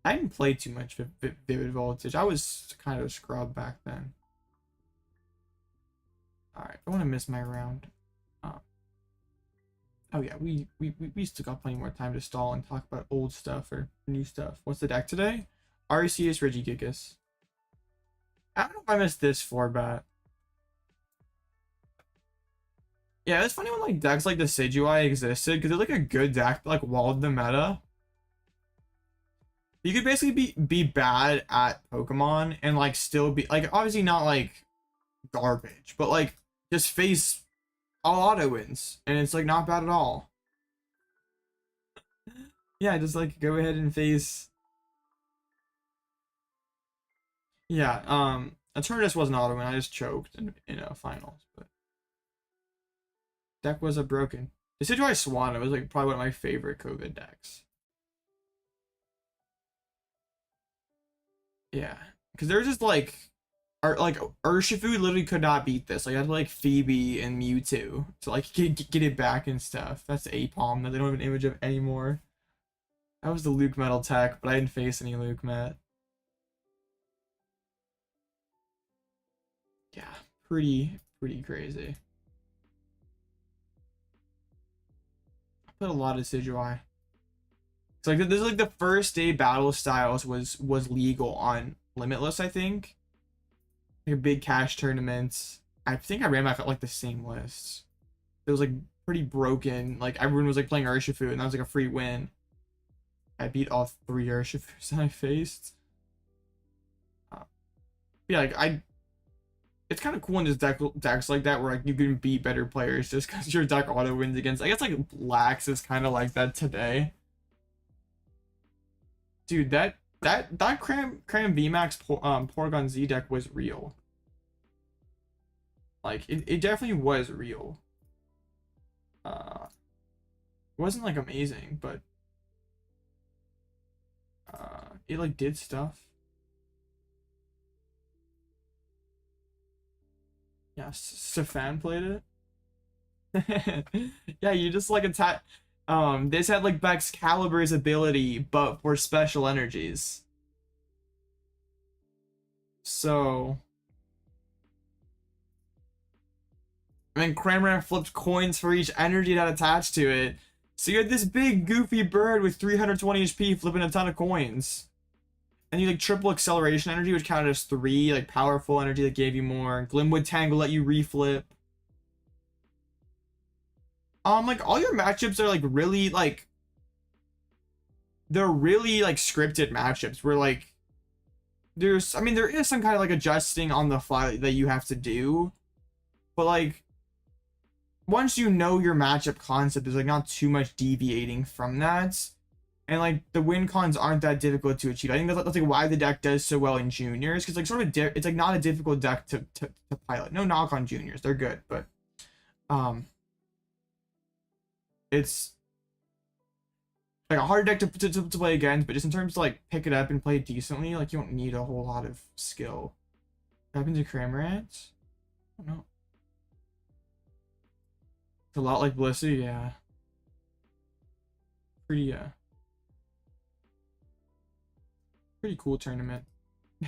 I didn't play too much Vivid Voltage. I was kind of a scrub back then. Alright, I want to miss my round. Oh yeah, we still got plenty more time to stall and talk about old stuff or new stuff. What's the deck today? Arceus Regigigas. I don't know if I missed this 4-bat. Yeah, it's funny when like decks like Decidueye existed because they're like a good deck that like walled the meta. You could basically be bad at Pokemon and like still be like obviously not like garbage, but like just face all auto wins and it's like not bad at all. Yeah, just like go ahead and face. Yeah, Eternatus wasn't auto win. I just choked in finals, but deck was a broken. Decidueye Swan was like probably one of my favorite COVID decks. Yeah, because they're just like Urshifu literally could not beat this. Like I had like Phoebe and Mewtwo to like get it back and stuff. That's Apom that they don't have an image of anymore. That was the Luke Metal tech, but I didn't face any Luke Met. Yeah, pretty crazy. I put a lot of Decidueye. So like this is like the first day Battle Styles was legal on Limitless, I think. Like a big cash tournament. I think I ran back at like the same lists. It was like pretty broken. Like everyone was like playing Urshifu and that was like a free win. I beat all 3 Urshifus that I faced. Yeah, like it's kind of cool in this decks like that where like you can beat better players just because your deck auto wins against. I guess like Lax is kind of like that today. Dude, that Cram VMAX Porygon Z deck was real. Like it definitely was real. It wasn't like amazing, but it like did stuff. Yeah, Safan played it. Yeah, you just like attack. This had like Excalibur's ability, but for special energies. So, and then Cramorant flipped coins for each energy that attached to it. So you had this big goofy bird with 320 HP flipping a ton of coins. And you like triple acceleration energy, which counted as 3, like powerful energy that gave you more. Glimwood Tangle let you reflip. Like all your matchups are like really like they're really like scripted matchups where like there is some kind of like adjusting on the fly that you have to do, but like once you know your matchup concept, there's like not too much deviating from that, and like the win cons aren't that difficult to achieve. I think that's like why the deck does so well in juniors, because like sort of it's like not a difficult deck to pilot. No knock on juniors, they're good, but it's like a hard deck to play against, but just in terms of like pick it up and play it decently, like you don't need a whole lot of skill. What happened to Cramorant? I don't know. It's a lot like Blissey, yeah. Pretty cool tournament.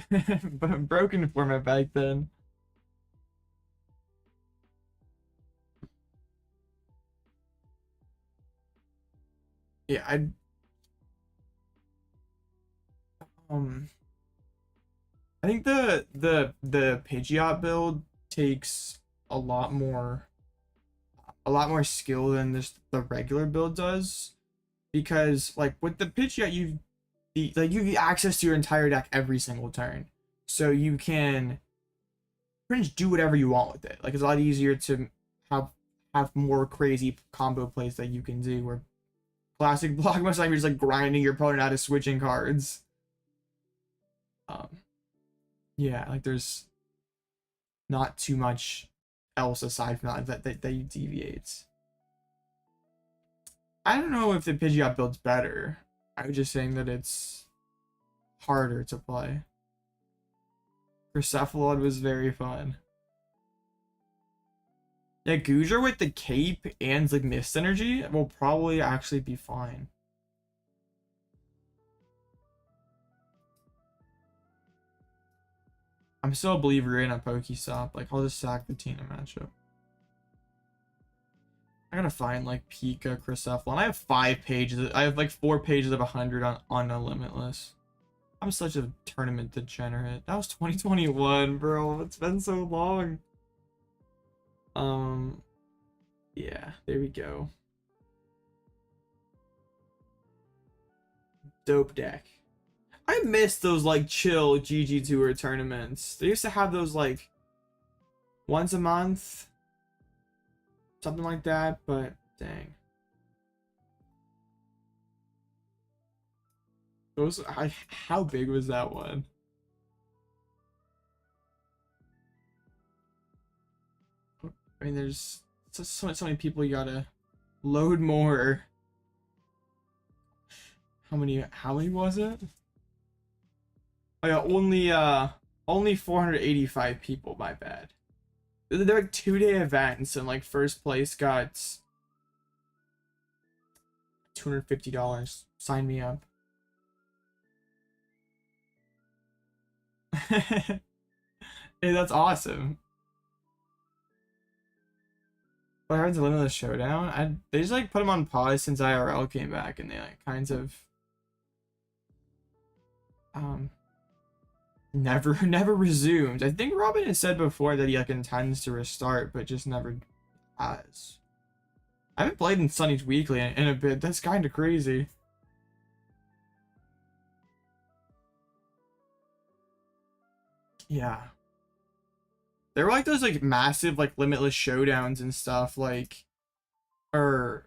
But broken format back then. Yeah, I think the Pidgeot build takes a lot more skill than the regular build does, because like with the Pidgeot you have access to your entire deck every single turn, so you can pretty much do whatever you want with it. Like it's a lot easier to have have more crazy combo plays that you can do, where classic block most likely you're just like grinding your opponent out of switching cards. Yeah, like there's not too much else aside from that deviates. I don't know if the Pidgeot build's better. I was just saying that it's harder to play. Percephalon was very fun. Yeah, Goodra with the cape and like mist energy will probably actually be fine. I'm still a believer in a Pokestop. Like, I'll just sack the Tina matchup. I gotta find like Pika, Cressephilon. I have 5 pages. I have like 4 pages of 100 on a Limitless. I'm such a tournament degenerate. That was 2021, bro. It's been so long. Yeah, there we go. Dope deck. I miss those like chill GG Tour tournaments. They used to have those like once a month, something like that, but dang. Those, how big was that one? I mean, there's so many people. You gotta load more. How many was it? Oh yeah, only 485 people. My bad. They're like 2-day events, and like first place got $250. Sign me up. Hey, that's awesome. What happens to Limitless Showdown? They just like put them on pause since IRL came back, and they like kinds of never resumed. I think Robin had said before that he like intends to restart, but just never has. I haven't played in Sunny's Weekly in a bit. That's kind of crazy. Yeah. There were like those like massive like Limitless Showdowns and stuff, like, or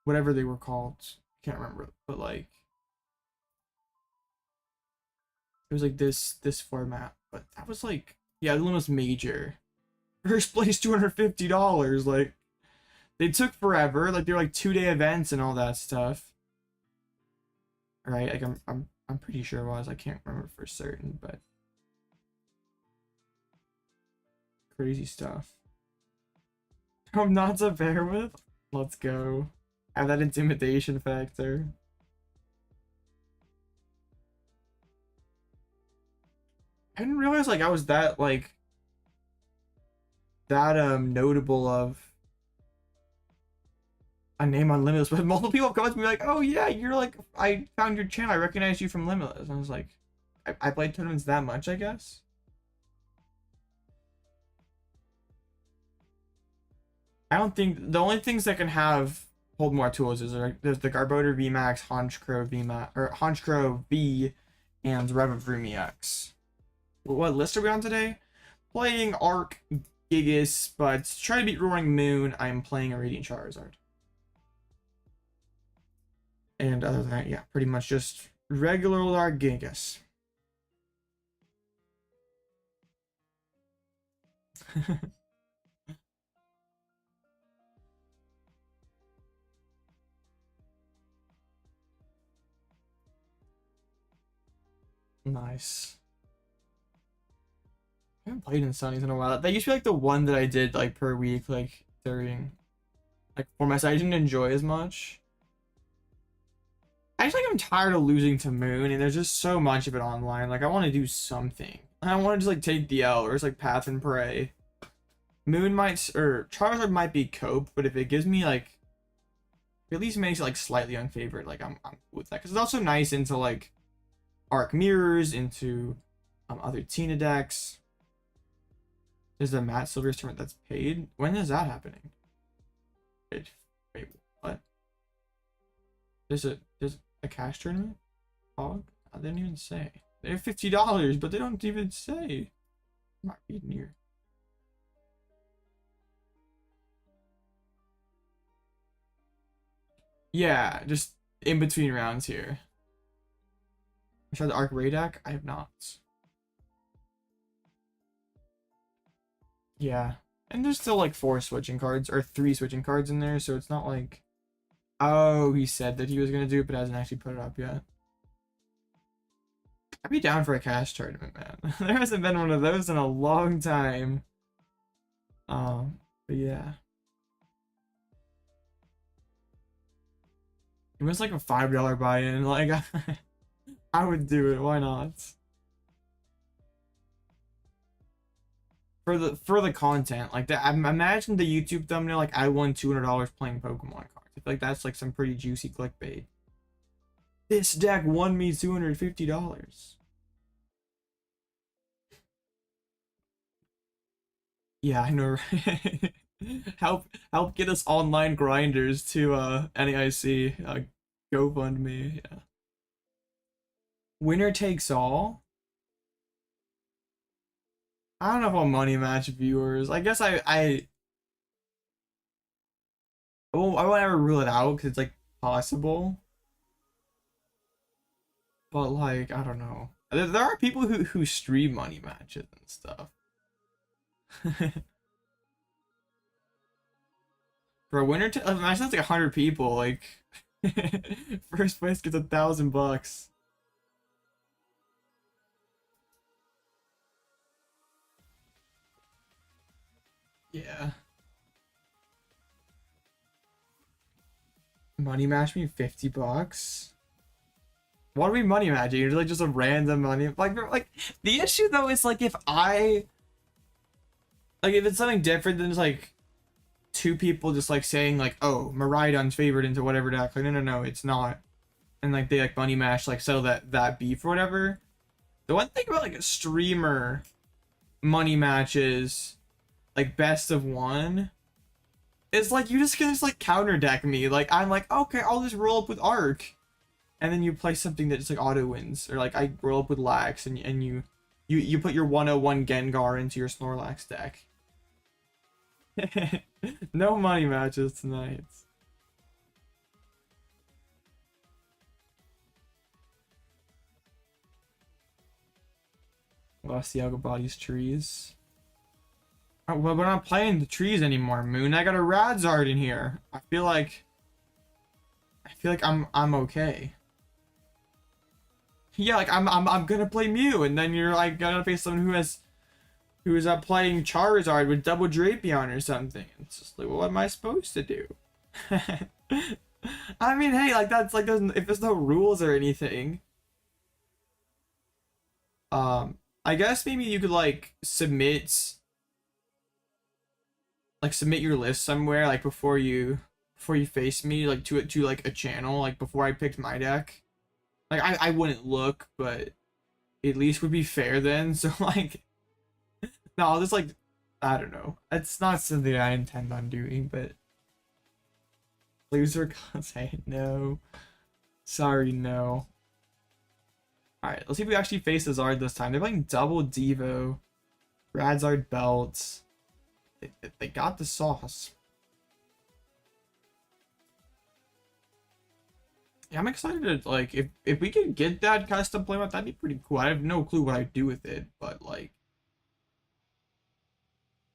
whatever they were called. Can't remember, but like it was like this format, but that was like, yeah, the Limitless Major. First place $250. Like, they took forever. Like, they were like 2-day events and all that stuff. Right? Like I'm pretty sure it was. I can't remember for certain, but crazy stuff. I'm not to bear with. Let's go. Have that intimidation factor. I didn't realize like I was that like that notable of a name on Limitless, but multiple people have come up to me like, oh yeah, you're like, I found your channel, I recognize you from Limitless. And I was like, I played tournaments that much, I guess. I don't think the only things that can hold more tools is there's the Garbodor VMAX, Honchkrow VMAX, or Honchkrow V, and Revavroom EX. What list are we on today? Playing Arc Gigas, but to try to beat Roaring Moon, I'm playing a Radiant Charizard. And other than that, yeah, pretty much just regular old Arc Gigas. Nice. I haven't played in Sunnies in a while. That used to be like the one that I did like per week, like during like formats I didn't enjoy as much. I just like I'm tired of losing to Moon, and there's just so much of it online. Like I want to do something. I want to just like take the L, or it's like Path and Pray. Moon might, or Charizard might be cope, but if it gives me like, at least makes it like slightly unfavored, like I'm with that, because it's also nice into like Arc Mirrors, into other Tina decks. There's the Matt Silver's tournament that's paid. When is that happening? Wait, what? There's a cash tournament? Hog? I didn't even say. They have $50, but they don't even say. I'm not reading here. Yeah, just in between rounds here. I tried the Arc Ray deck. I have not. Yeah. And there's still like 4 switching cards, or 3 switching cards in there, so it's not like... Oh, he said that he was going to do it, but hasn't actually put it up yet. I'd be down for a cash tournament, man. There hasn't been one of those in a long time. But yeah. It was like a $5 buy-in. Like, I would do it. Why not? For the content, like that. Imagine the YouTube thumbnail. Like, I won $200 playing Pokemon cards. I feel like that's like some pretty juicy clickbait. This deck won me $250. Yeah, I know. Right? help get us online grinders to NAIC. GoFundMe. Yeah. Winner takes all. I don't know if I'll money match viewers. I guess I won't ever rule it out because it's like possible. But like, I don't know. There are people who stream money matches and stuff. For a winner, imagine that's like 100 people. Like, first place gets $1,000. Yeah. Money match me $50. What are we money matching? You're like just a random money like the issue though is like if it's something different than just like 2 people just like saying like, oh, Miraidon's favored into whatever deck. Like no, it's not. And like they like money match, like settle that beef or whatever. The one thing about like a streamer money matches, like best of one, it's like you just can just like counter deck me. Like I'm like, okay, I'll just roll up with Arc. And then you play something that just like auto wins. Or like I roll up with Lax and you put your 101 Gengar into your Snorlax deck. No money matches tonight. Lost the Algobody's trees. Oh, well, we're not playing the trees anymore, Moon. I got a Radzard in here. I feel like I'm okay. Yeah, like I'm gonna play Mew, and then you're like gonna face someone who is playing Charizard with double Drapion or something. It's just like, well, what am I supposed to do? I mean, hey, like that's like if there's no rules or anything. I guess maybe you could like submit your list somewhere like before you face me like to like a channel like before I picked my deck. Like I wouldn't look, but at least would be fair then. So like, no, I'll just like, I don't know. It's not something I intend on doing, but loser say no. Sorry, no. Alright, let's see if we actually face the Zard this time. They're playing double Devo. Radzard belts. They got the sauce. Yeah, I'm excited to, like, if we can get that custom playmat, that'd be pretty cool. I have no clue what I'd do with it, but, like,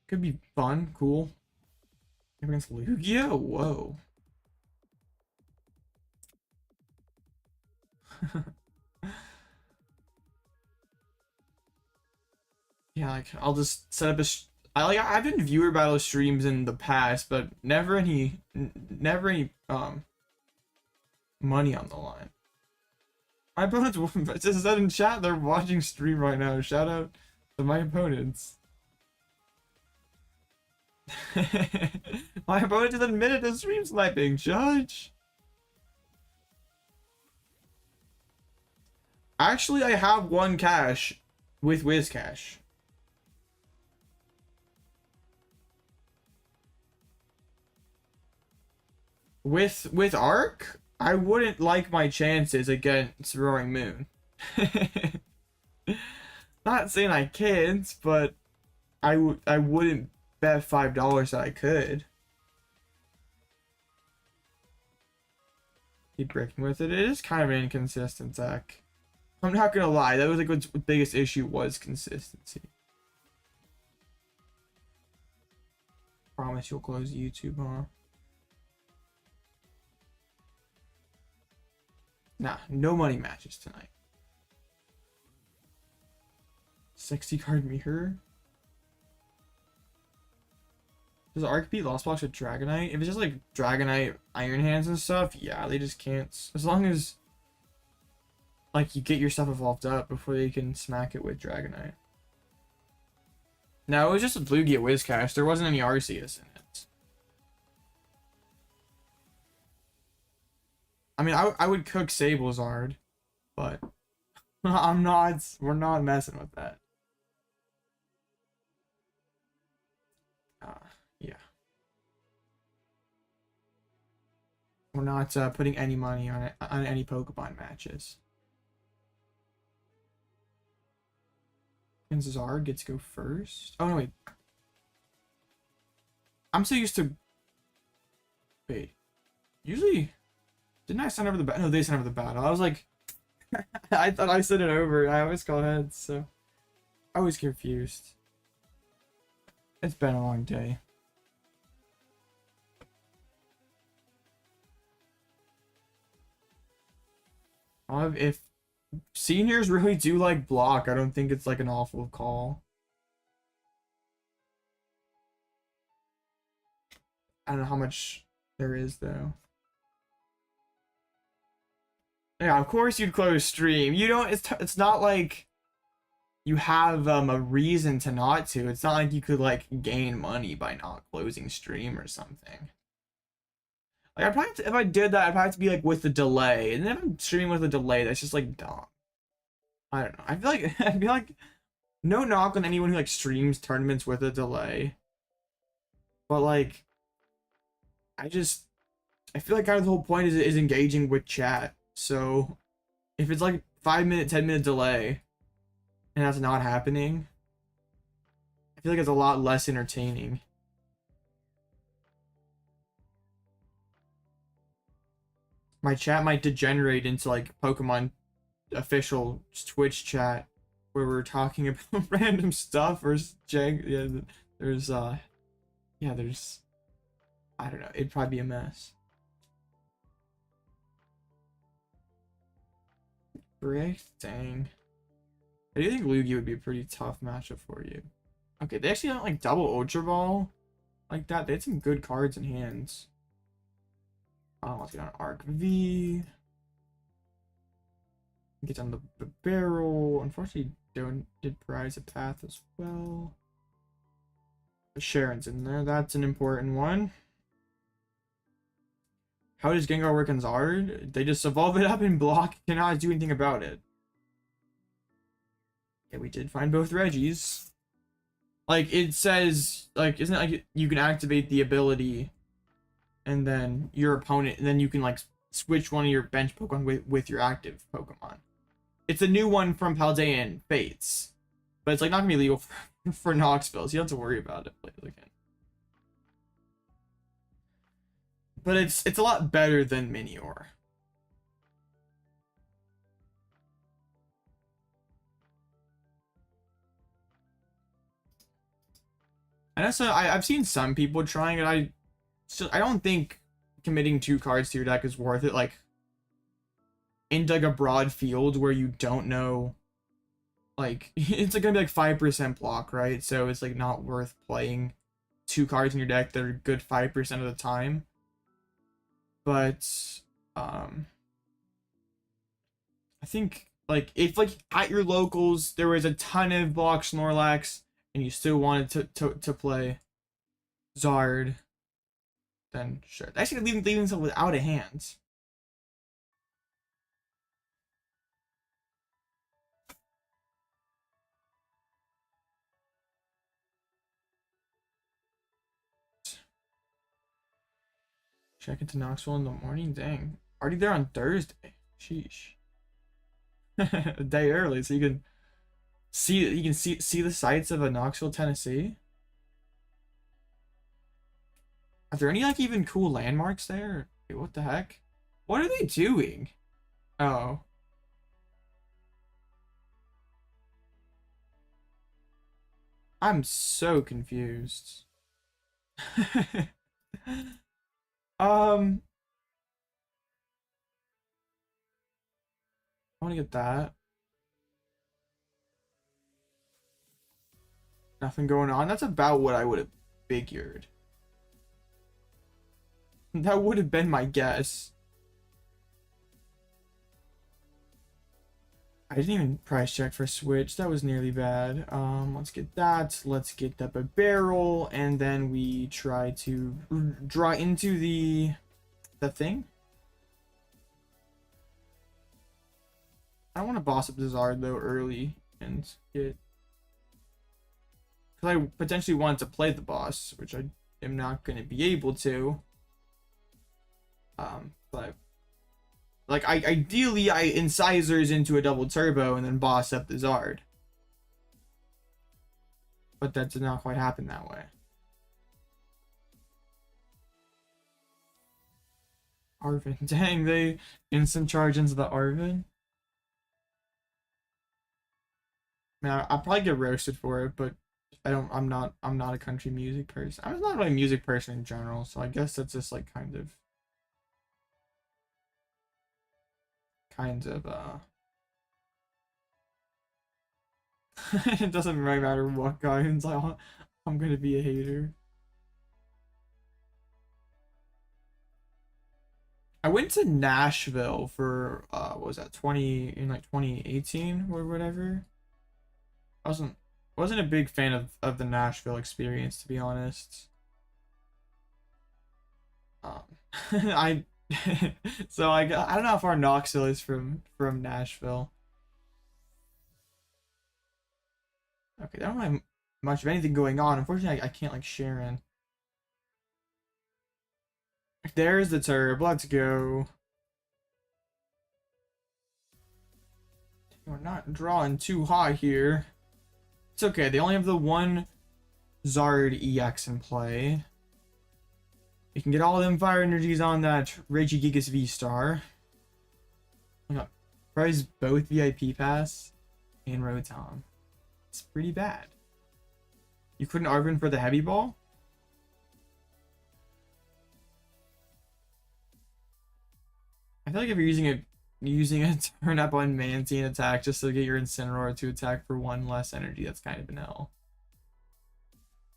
could be fun, cool. Against Lugia? Whoa. Yeah, like, I'll just set up a... I've been viewer battle streams in the past, but never any money on the line. My opponents just said in chat they're watching stream right now. Shout out to my opponents. My opponent just admitted to stream sniping. Judge. Actually, I have 1 cash with Wizcash. With Arc, I wouldn't like my chances against Roaring Moon. Not saying I can't, but I wouldn't bet $5 that I could. keep breaking with it. It is kind of an inconsistent deck. I'm not gonna lie, that was like what's biggest issue was consistency. Promise you'll close YouTube, huh? Nah, no money matches tonight. 60 card mirror. Does Arc beat Lost Box with Dragonite? If it's just like Dragonite, Iron Hands and stuff, yeah, they just can't. As long as like you get your stuff evolved up before they can smack it with Dragonite. No, it was just a Lugia Wizcast. There wasn't any Arceus in it. I mean, I would cook Sablezard, but I'm not. We're not messing with that. Yeah. We're not putting any money on it on any Pokemon matches. And Zard gets to go first. Oh no, wait. I'm so used to. Wait. Usually, didn't I send over the battle? No, they sent over the battle. I was like, I thought I sent it over. I always call heads, so I was confused. It's been a long day. If seniors really do like block, I don't think it's like an awful call. I don't know how much there is though. Yeah, of course you'd close stream. You don't. It's not like you have a reason to not to. It's not like you could like gain money by not closing stream or something. Like I'd probably if I did that, I'd probably have to be like with the delay, and then if I'm streaming with a delay, that's just like dumb. I don't know. I feel like no knock on anyone who like streams tournaments with a delay, but like I feel like kind of the whole point is engaging with chat. So if it's like 5-minute, 10-minute delay, and that's not happening, I feel like it's a lot less entertaining. My chat might degenerate into like Pokemon official Twitch chat where we're talking about random stuff or yeah, there's I don't know, it'd probably be a mess. Frick, dang. I do think Lugia would be a pretty tough matchup for you. Okay, they actually don't like double Ultra Ball like that. They had some good cards in hands. Let's get on Arc V. Get on the barrel. Unfortunately, did prize a path as well. The Cheren's in there. That's an important one. How does Gengar work on Zard? They just evolve it up and block. Cannot do anything about it. Yeah, we did find both Regis. Like, it says, like, isn't it like you can activate the ability and then your opponent, and then you can, like, switch one of your bench Pokemon with your active Pokemon. It's a new one from Paldean Fates. But it's, like, not gonna be legal for Knoxville, so you don't have to worry about it. But it's a lot better than Minior. And also, I've seen some people trying it. I don't think committing 2 cards to your deck is worth it. Like, in like a broad field where you don't know, like, it's like gonna be like 5% block, right? So it's like not worth playing 2 cards in your deck that are good 5% of the time. But I think like if like at your locals there was a ton of block Snorlax and you still wanted to play Zard, then sure. Actually, leaving them without a hand. Check into Knoxville in the morning. Dang, already there on Thursday. Sheesh. A day early, so you can see the sights of Knoxville, Tennessee. Are there any like even cool landmarks there? Wait, what the heck? What are they doing? Oh. I'm so confused. I want to get that. Nothing going on. That's about what I would have figured. That would have been my guess. I didn't even price check for Switch. That was nearly bad. Let's get that. Let's get the Bibarel, and then we try to draw into the thing. I don't want to boss up Zard though early and get, because I potentially wanted to play the boss, which I am not going to be able to. But like ideally I incisors into a double turbo and then boss up the Zard. But that did not quite happen that way. Arven. Dang, they instant charge into the Arven. I mean, I'll probably get roasted for it, but I'm not a country music person. I'm not really a music person in general, so I guess that's just like kind of it doesn't really matter what guidance I'm gonna be a hater. I went to Nashville for what was that, 2018 or whatever. I wasn't a big fan of the Nashville experience, to be honest. I so I don't know how far Knoxville is from Nashville. Okay, they don't have much of anything going on. Unfortunately, I can't like Cheren. There's the turb. Let's go. We're not drawing too high here. It's okay. They only have the one Zard EX in play. You can get all them fire energies on that Regigigas VSTAR. Oh my god. Prize both VIP pass and Rotom. It's pretty bad. You couldn't Arven for the heavy ball? I feel like if you're using a turn up on Mantine attack just to get your Incineroar to attack for one less energy, that's kind of an L.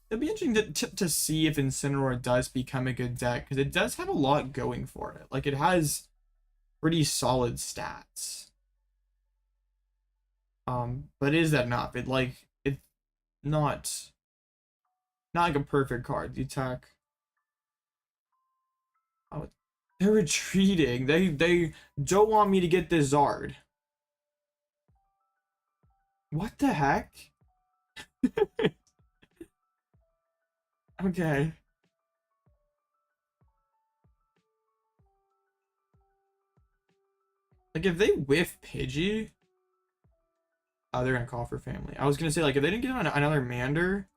It'll be interesting to see if Incineroar does become a good deck, because it does have a lot going for it. Like, it has pretty solid stats. But is that enough? It's not like a perfect card. The attack. Oh, they're retreating. They don't want me to get this Zard. What the heck? Okay. Like, if they whiff Pidgey, oh, they're gonna call for family. I was gonna say, like, if they didn't get another Mander,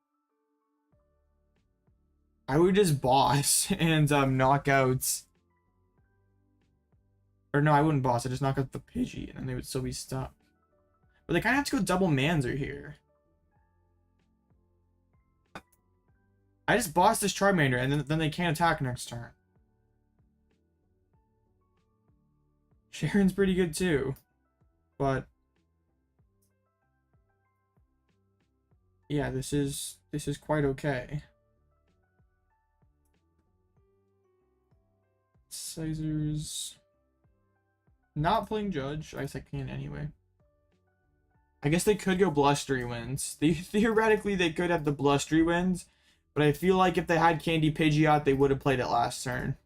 I would just boss and knock out. Or no, I wouldn't boss. I just knock out the Pidgey, and then they would still be stuck. But they kind of have to go double Manzer here. I just bossed this Charmander, and then they can't attack next turn. Cheren's pretty good too, but yeah, this is quite okay. Sizers. Not playing Judge. I guess I can anyway. I guess they could go Blustery Winds. Theoretically, they could have the Blustery Winds, but I feel like if they had Candy Pidgeot, they would have played it last turn.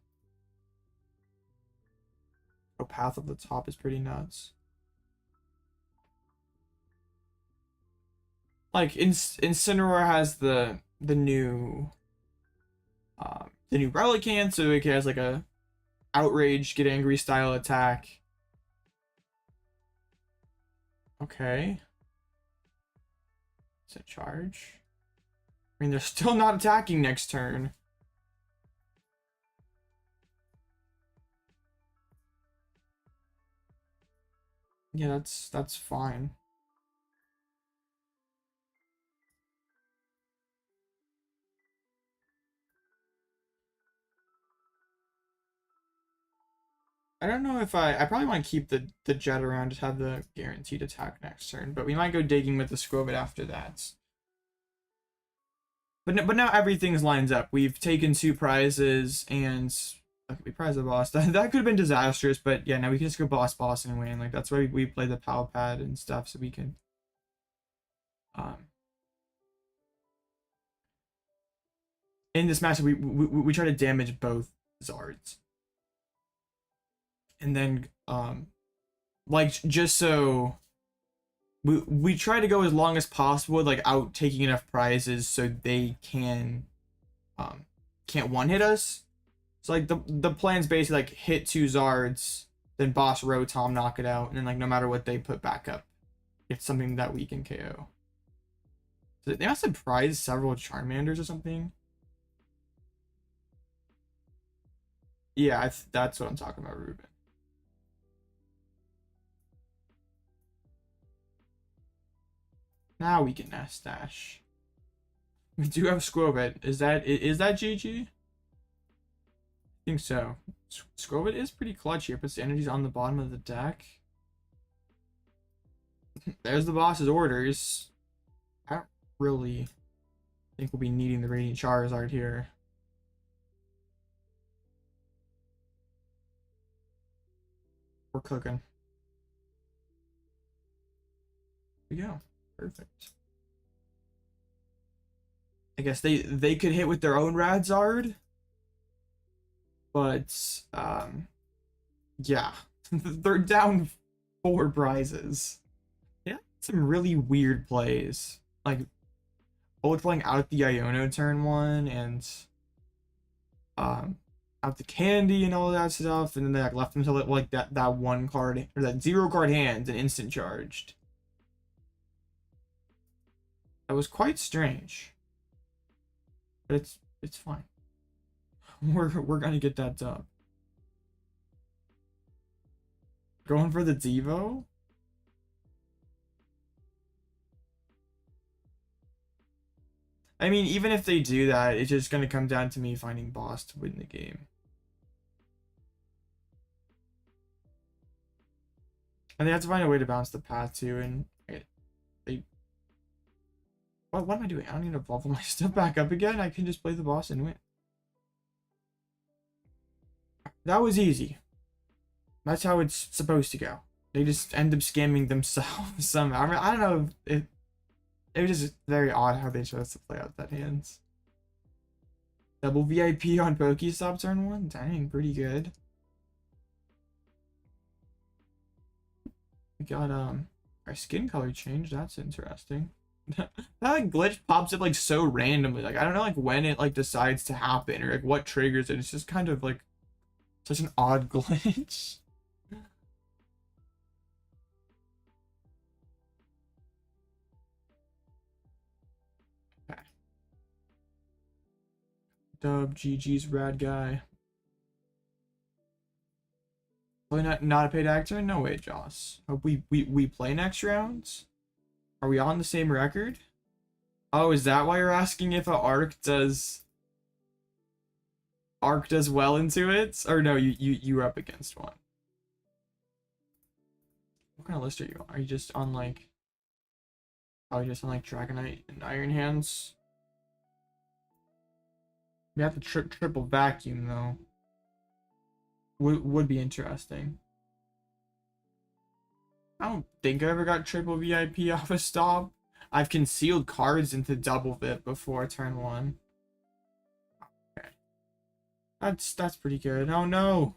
Oh, Path at the top is pretty nuts. Like, Incineroar has the new Relicanth, so it has like a Outrage, Get Angry style attack. Okay. It's a charge. I mean, they're still not attacking next turn. Yeah, that's fine. I don't know if I probably want to keep the jet around to have the guaranteed attack next turn, but we might go digging with the Skwovet after that. But now everything's lines up. We've taken 2 prizes and okay, we prize the boss. That could have been disastrous, but yeah, now we can just go boss and win. Like that's why we play the Pal Pad and stuff, so we can in this match we try to damage both Zards. And then like just so we try to go as long as possible, like out taking enough prizes so they can't one hit us. So like the plan's basically like hit 2 Zards, then boss Rotom, knock it out, and then like no matter what they put back up, it's something that we can KO. So they must have prized several Charmanders or something. Yeah, that's what I'm talking about, Ruben. Now we can Nest Dash. We do have Skwovet. Is that GG? I think so. Skwovet is pretty clutch here. Puts the energies on the bottom of the deck. There's the boss's orders. I don't really think we'll be needing the Radiant Charizard here. We're cooking. Here we go. Perfect. I guess they could hit with their own Radzard, but yeah, they're down 4 prizes. Yeah, some really weird plays, like playing out the Iono turn 1 and out the candy and all that stuff, and then they like left until like that 1 card or that 0 card hand and instant charged. That was quite strange, but it's fine. We're gonna get that dub. Going for the Devo. I mean, even if they do that, it's just gonna come down to me finding boss to win the game. And they have to find a way to bounce the path too, and they what am I doing? I don't need to evolve my stuff back up again. I can just play the boss and win. That was easy. That's how it's supposed to go. They just end up scamming themselves somehow. I mean, I don't know. It was just very odd how they chose to play out that hands. Double VIP on Pokestop turn 1? Dang, pretty good. We got our skin color changed. That's interesting. That like glitch pops up like so randomly. Like I don't know like when it like decides to happen or like what triggers it. It's just kind of like such an odd glitch. Okay. Dub GG's rad guy. Probably not a paid actor? No way, Joss. Hope we play next rounds? Are we on the same record? Oh, is that why you're asking if a Arc does well into it? Or no, you're up against one. What kind of list are you on? Are you just on like Dragonite and Iron Hands? We have to triple vacuum though. Would be interesting. I don't think I ever got triple VIP off a stop. I've concealed cards into double VIP before turn 1. Okay. That's pretty good. Oh no.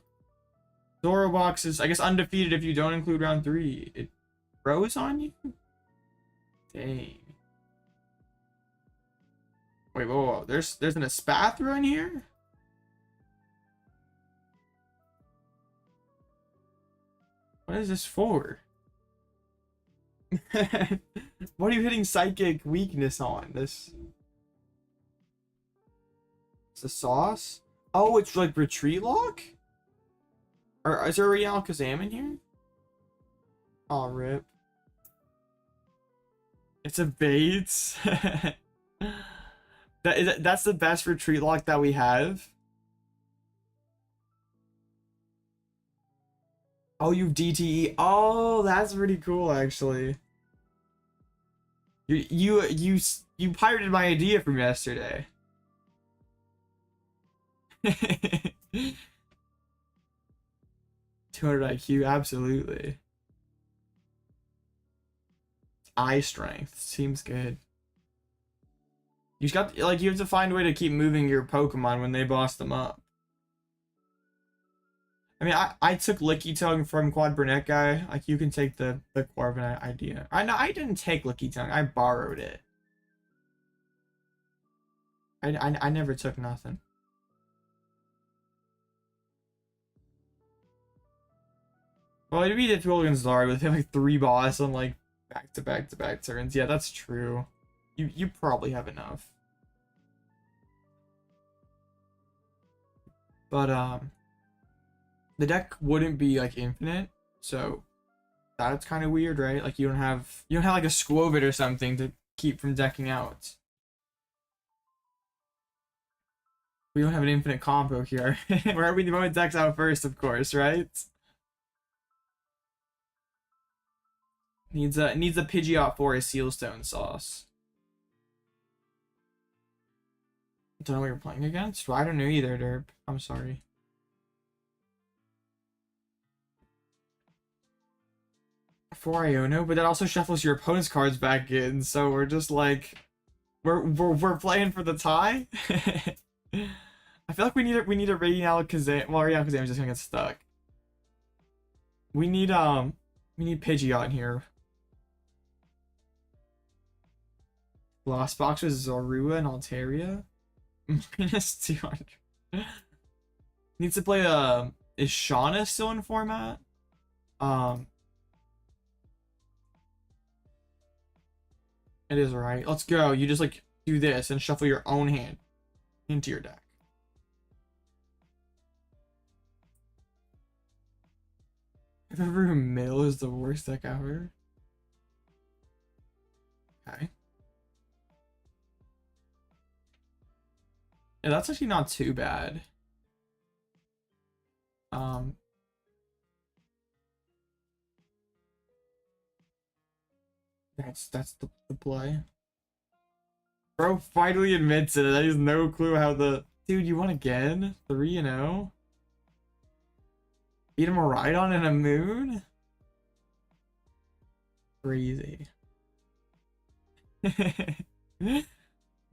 Zoro box is, I guess, undefeated if you don't include round 3. It froze on you? Dang. Wait, whoa. There's an Espathra in here? What is this for? What are you hitting psychic weakness on? This. It's a sauce? Oh, it's like retreat lock? Or is there a Real Kazam in here? Aw, rip. It's a bait. That's the best retreat lock that we have. Oh, you've DTE. Oh, that's pretty cool, actually. You pirated my idea from yesterday. 200 IQ, absolutely. Eye strength seems good. You just got, like, you have to find a way to keep moving your Pokemon when they boss them up. I mean, I took Licky Tongue from Quad Burnett guy. Like, you can take the Corviknight idea. I didn't take Licky Tongue. I borrowed it. I never took nothing. Well, it'd be difficult against Zari with him like 3 boss on like back to back turns. Yeah, that's true. You probably have enough. But the deck wouldn't be like infinite, so that's kind of weird, right? Like you don't have like a Skwovet or something to keep from decking out. We don't have an infinite combo here. We're hoping the moment decks out first, of course, right? Needs a Pidgeot for his Sealstone sauce. Don't know what you're playing against? Well, I don't know either, Derp. I'm sorry. For Iono, but that also shuffles your opponent's cards back in, so we're just like we're playing for the tie. I feel like we need a Radiant Alakazam. Well, Radiant Alakazam is just gonna get stuck. We need Pidgeot in here. Lost Box with Zorua and Altaria. Minus 200. Needs to play is Shauna still in format? It is, right. Let's go. You just like do this and shuffle your own hand into your deck. If ever Mill is the worst deck ever. Okay. Yeah, that's actually not too bad. That's the play. Bro finally admits it. I have no clue how the dude. You won again? 3-0. Beat him a Rhydon and a Moon. Crazy.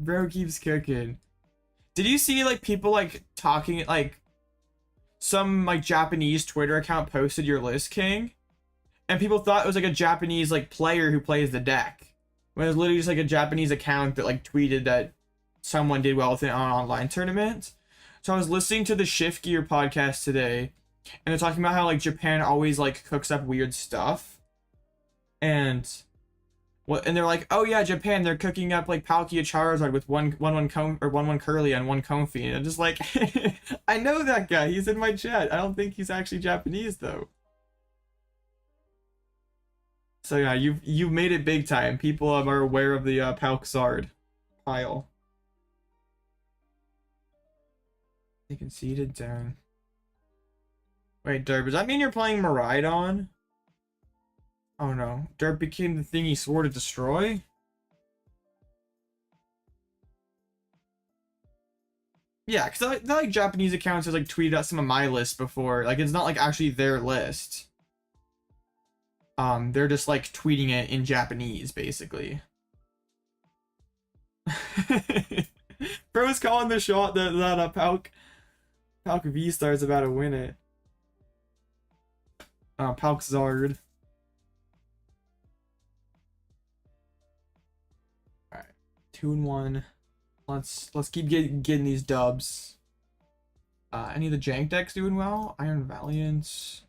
Bro keeps cooking. Did you see like people like talking like some like Japanese Twitter account posted your list, King? And people thought it was like a Japanese like player who plays the deck. When it was literally just like a Japanese account that like tweeted that someone did well with it on an online tournament. So I was listening to the Shift Gear podcast today, and they're talking about how like Japan always like cooks up weird stuff. And they're like, oh yeah, Japan, they're cooking up like Palkia Charizard with one Curly and one Comfy. And I'm just like, I know that guy. He's in my chat. I don't think he's actually Japanese though. So yeah, you've made it big time. People are aware of the Palxard pile. They conceded down. Wait, Derp, does that mean you're playing Miraidon? Oh no, Derp became the thing he swore to destroy? Yeah, because I like Japanese accounts have like tweeted out some of my lists before. Like it's not like actually their list. They're just like tweeting it in Japanese, basically. Bro's calling the shot that Palk V-STAR is about to win it. Palxard. Alright. 2-1. Let's keep getting these dubs. Any of the jank decks doing well? Iron Valiant.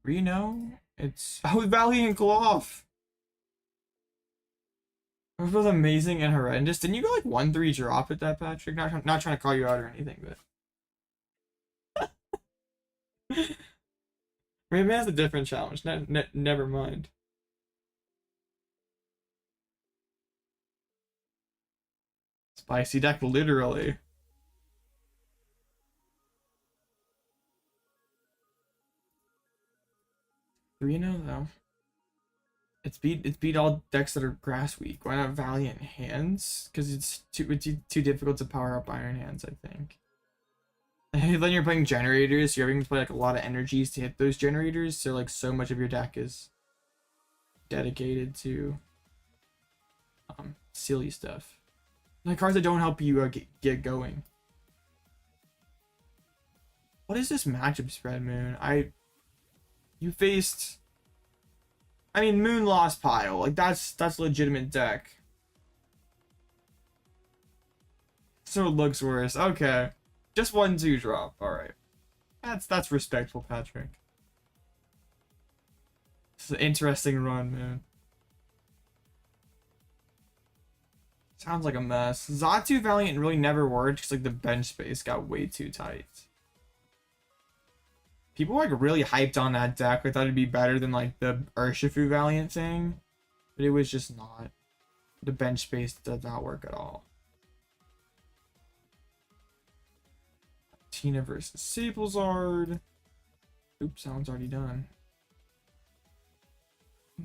Reno? It's Valiant Cloth. It was both amazing and horrendous. Didn't you go like 1-3 drop at that, Patrick? Not trying to call you out or anything, but Maybe that's a different challenge. Never mind. Spicy deck, literally. 3-0 though. It's beat all decks that are grass weak. Why not Valiant Hands? Because it's too difficult to power up Iron Hands, I think. And then you're playing generators, you're having to play like a lot of energies to hit those generators, so like so much of your deck is dedicated to silly stuff. Like cards that don't help you get going. What is this matchup spread, Moon? You faced, I mean, Moon lost Pile. Like that's legitimate deck. So it looks worse. Okay. Just 1-2 drop. Alright. That's respectful, Patrick. It's an interesting run, man. Sounds like a mess. Xatu Valiant really never worked because like the bench space got way too tight. People were like really hyped on that deck. I thought it'd be better than like the Urshifu Valiant thing. But it was just not. The bench space did not work at all. Tina versus Sablezard. Oops, that one's already done.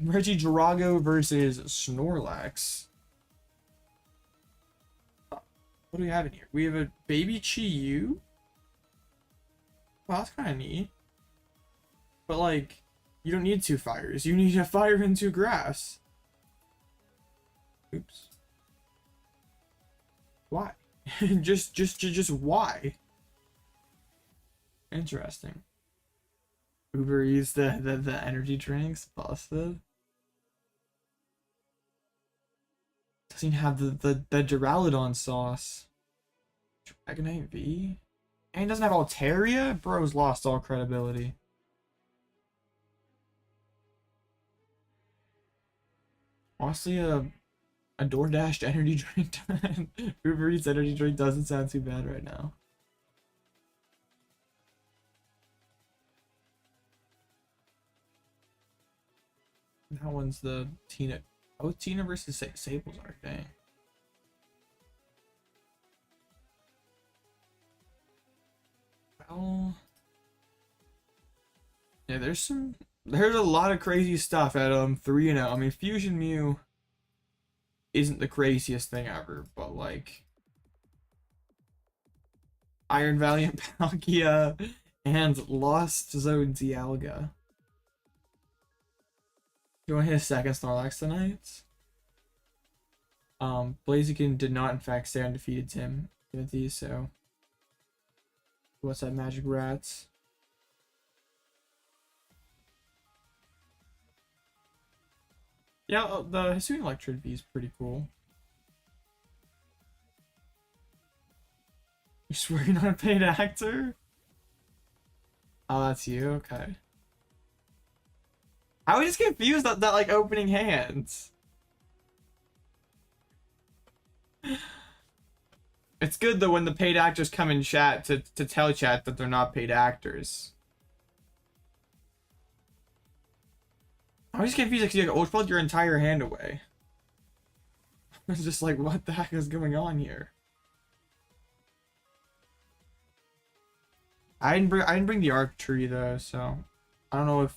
Regigigas versus Snorlax. What do we have in here? We have a baby Chi-Yu. Well, that's kind of neat. But like, you don't need 2 fires. You need a fire and 2 grass. Oops. Why? just why? Interesting. Uber Eats the energy drinks. Busted. Doesn't have the Duraludon sauce. Dragonite V? And he doesn't have Altaria? Bro's lost all credibility. Honestly, a DoorDash energy drink. Uber Eats energy drink doesn't sound too bad right now. That one's the Tina. Oh, Tina versus Sablezard. Dang. Well, yeah, there's a lot of crazy stuff at 3-0. I mean, Fusion Mew isn't the craziest thing ever, but like Iron Valiant Palkia and Lost Zone Dialga. You want to hit a second Snorlax tonight? Blaziken did not in fact stay undefeated, Timothy, so what's that, Magic Rats? Yeah, the Hisuian Electrode V is pretty cool. You swear you're not a paid actor? Oh, that's you? Okay. I was just confused that like opening hands. It's good though when the paid actors come in chat to tell chat that they're not paid actors. I was just confused because you like ultra your entire hand away. I was just like, what the heck is going on here? I didn't bring the Arc Tree though, so I don't know if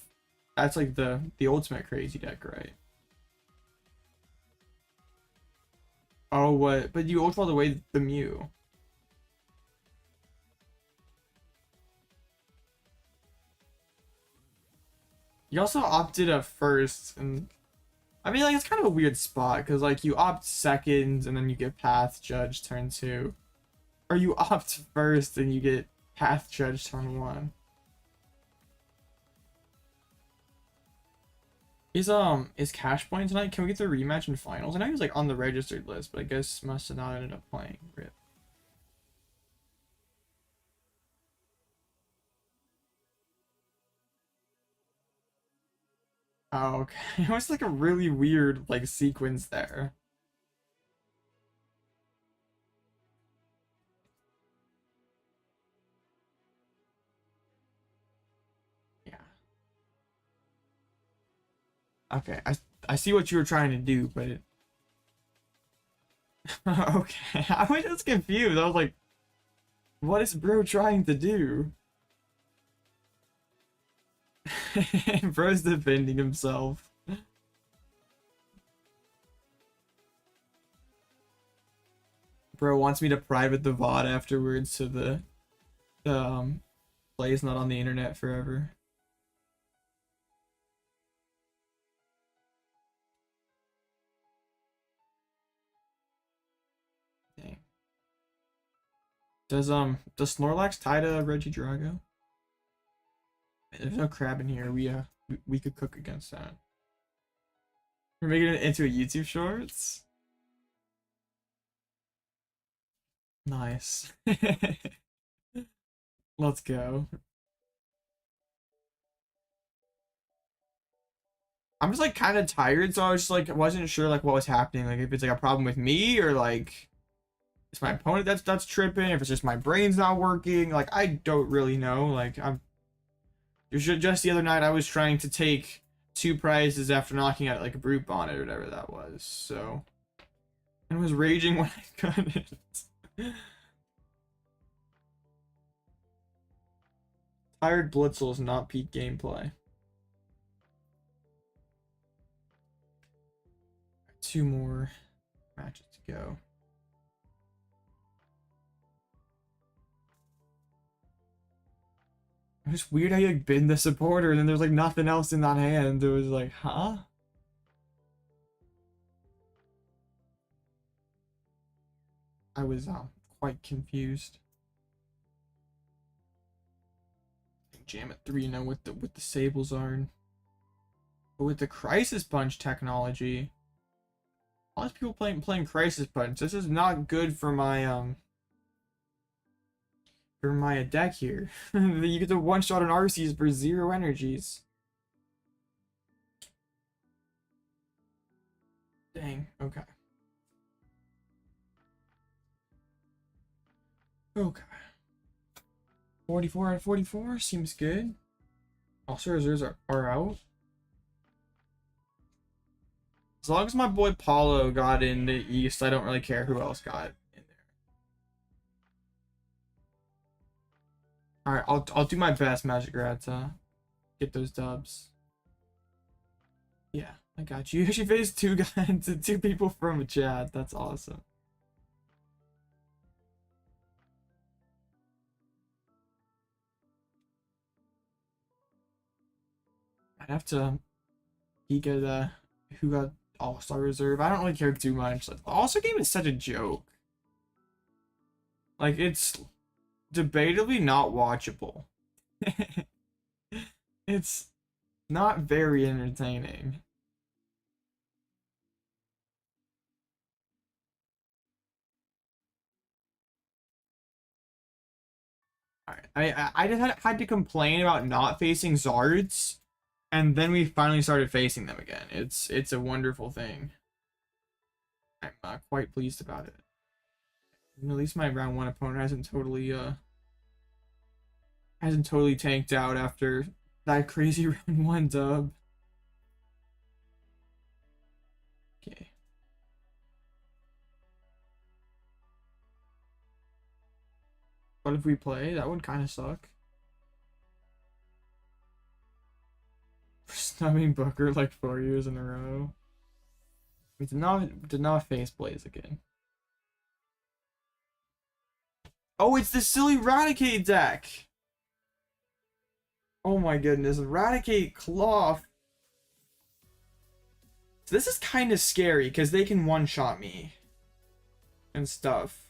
that's like the ultimate crazy deck, right? Oh, what? But you ultra away the Mew. You also opted up first, and I mean, like, it's kind of a weird spot because like you opt second and then you get Path Judge turn 2, or you opt first and you get Path Judge turn 1. Is Cash playing tonight? Can we get the rematch in finals? I know he was like on the registered list, but I guess must have not ended up playing. Rip. Oh, okay. It was like a really weird like sequence there. Yeah. Okay, I see what you were trying to do, but it... Okay, I was just confused. I was like, what is bro trying to do? Bro's defending himself. Bro wants me to private the VOD afterwards so the play is not on the internet forever. Dang. Does Snorlax tie to Regigigas? There's no crab in here. We could cook against that. We're making it into a YouTube shorts. Nice. Let's go. I'm just like kind of tired, so I was just like wasn't sure like what was happening. Like if it's like a problem with me or like it's my opponent that's tripping. If it's just my brain's not working, like I don't really know. Like just the other night I was trying to take 2 prizes after knocking out like a brute bonnet or whatever that was. So I was raging when I couldn't. Tired Blitzel is not peak gameplay. 2 more matches to go. It was weird how you like bend the supporter and then there's like nothing else in that hand. It was like, huh? I was quite confused. Jam at 3 now with the Sablezard. But with the Crisis Punch technology, a lot of people playing Crisis Punch. This is not good for my deck here. You get to one-shot an Arceus for 0 energies. Dang, okay. Okay. 44 out of 44 seems good. Also, reserves are out. As long as my boy Paulo got in the East, I don't really care who else got in there. Alright, I'll do my best, Magic Rat, to get those dubs. Yeah, I got you. She faced 2 guys, 2 people from a chat. That's awesome. I'd have to peek at who got All-Star Reserve. I don't really care too much. Like, the All-Star game is such a joke. Like, it's debatably not watchable. It's not very entertaining. Alright, I just had to complain about not facing Zards, and then we finally started facing them again. It's a wonderful thing. I'm quite pleased about it. And at least my round 1 opponent hasn't totally tanked out after that crazy round 1 dub. Okay. What if we play? That would kind of suck. For snubbing Booker like 4 years in a row. We did not face Blaziken. Oh, it's the silly Raticate deck! Oh my goodness, Raticate Cloth. So this is kind of scary because they can one-shot me and stuff.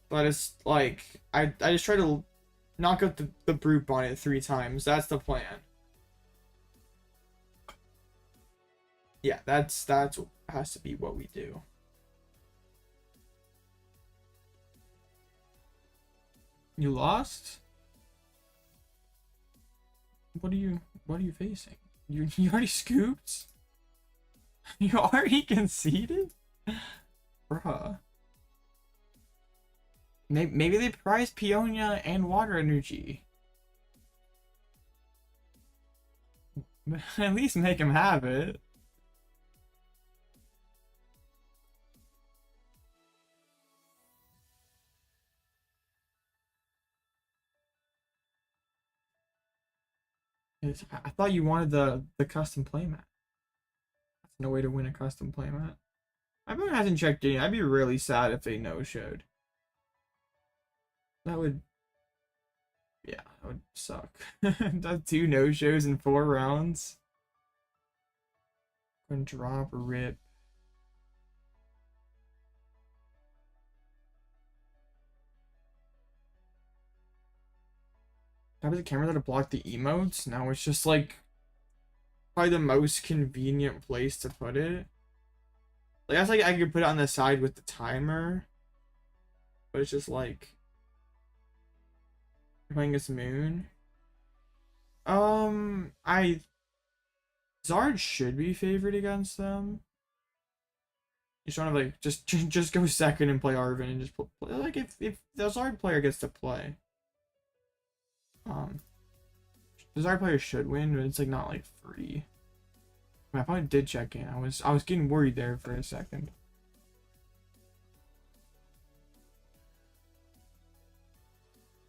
But it's like I just try to knock out the brute bonnet 3 times. That's the plan. Yeah, that's has to be what we do. You lost? What are you facing? You already scooped? You already conceded? Bruh. Maybe they prize Peonia and Water Energy. At least make him have it. I thought you wanted the custom playmat. That's no way to win a custom playmat. Everyone hasn't checked in. I'd be really sad if they no-showed. That would, yeah, that would suck. That's 2 no-shows in 4 rounds. Gonna drop or rip. Have the camera that block the emotes? No, it's just like probably the most convenient place to put it. Like that's like I could put it on the side with the timer, but it's just like playing this moon. Zard should be favored against them. You just want to like just go second and play Arvin and just play, like if the Zard player gets to play. The Zard player should win, but it's like not like free. I mean, I probably did check in. I was getting worried there for a second.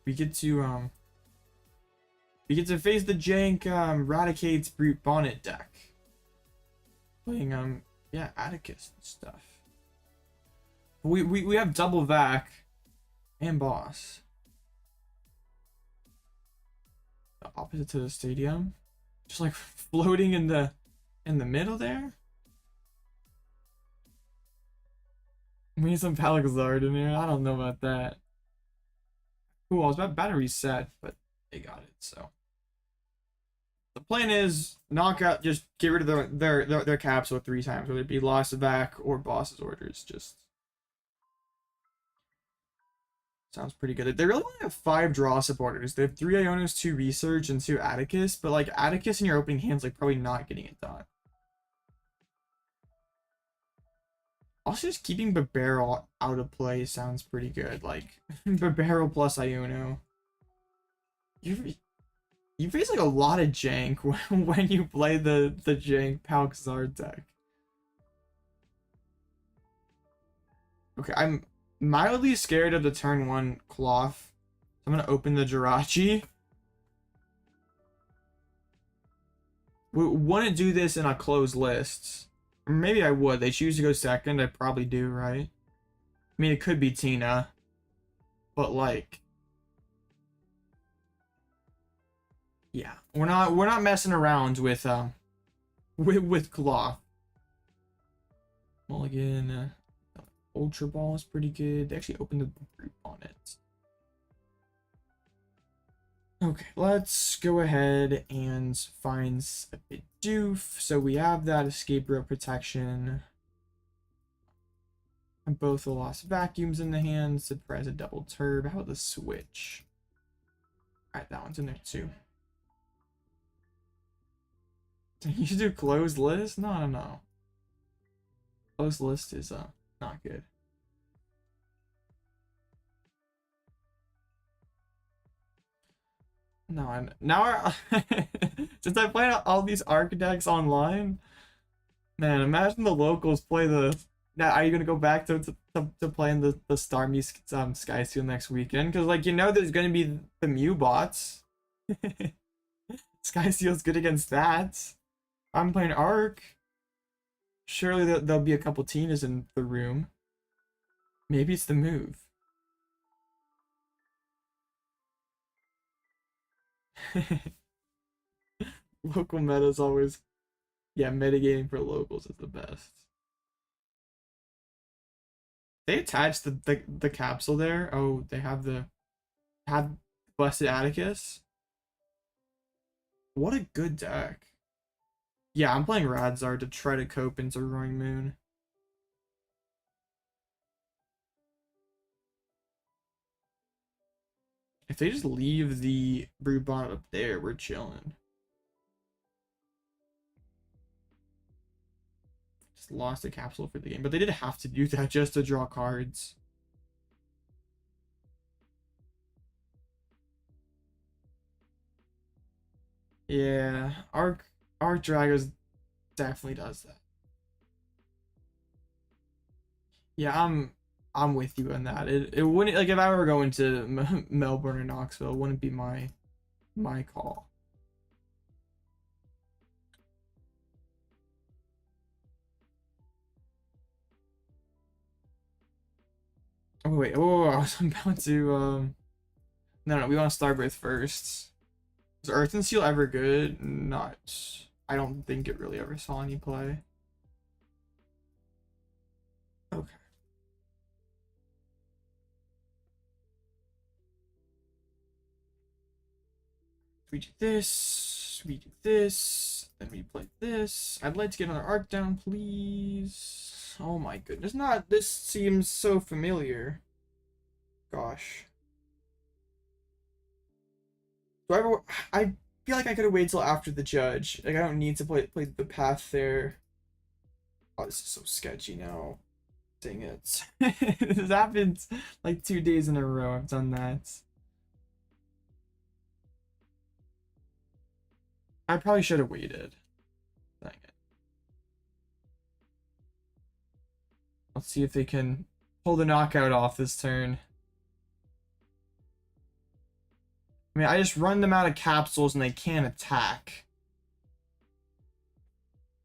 We get to face the jank Radicate's Brute Bonnet deck. Playing yeah, Atticus and stuff. We have double vac and boss. The opposite to the stadium. Just like floating in the middle there. We need some Palazard in here. I don't know about that. Cool, I was about to reset, but they got it, so. The plan is knock out, just get rid of their capsule 3 times, whether it be Lost Vac or Boss's Orders. Just sounds pretty good. They really only have 5 draw supporters. They have 3 Ionos, 2 Research, and 2 Atticus, but like Atticus in your opening hand's like probably not getting it done. Also, just keeping Bibarel out of play sounds pretty good. Like Bibarel plus Iono. You face like a lot of jank when you play the jank Palazard deck. Okay, I'm mildly scared of the turn 1 cloth. I'm gonna open the Jirachi. We wouldn't do this in a closed list. Or maybe I would. They choose to go second. I probably do, right? I mean, it could be Tina, but like, yeah, we're not messing around with cloth. Mulligan, Ultra Ball is pretty good. They actually opened the group on it. Okay, let's go ahead and find a Bidoof. So we have that escape rope protection. And both the Lost Vacuums in the hand. Surprise a double turb. How about the switch? Alright, that one's in there too. You should do closed list? No. Closed list is not good. No, now since I play all these architects online, man, imagine the locals play the. Now, are you gonna go back to playing the Starmie Sky Seal next weekend? Because like there's gonna be the Mew bots. Sky Seal's good against that. I'm playing Arc. Surely there'll be a couple Tinas in the room. Maybe it's the move. Local meta is always, yeah, metagaming for locals is the best. They attached the capsule there. Oh, they have busted Atticus. What a good deck. Yeah, I'm playing Radzar to try to cope into Roaring Moon. If they just leave the Brood Bonnet up there, we're chilling. Just lost a capsule for the game, but they did have to do that just to draw cards. Yeah, Arc Arc Dragos definitely does that. Yeah, I'm with you on that. It wouldn't, like, if I were going to Melbourne or Knoxville, it wouldn't be my call. Oh wait, oh, I was about to no, we want to Starbreath first. Is Earth and Seal ever good? Not. I don't think it really ever saw any play. Okay. We do this, we do this, then we play this. I'd like to get another arc down, please. Oh my goodness, this seems so familiar. Gosh. I feel like I could have waited till after the judge. Like, I don't need to play the path there. Oh, this is so sketchy now. Dang it. This happened like 2 days in a row. I've done that. I probably should have waited. Dang it. Let's see if they can pull the knockout off this turn. I mean, I just run them out of capsules and they can't attack.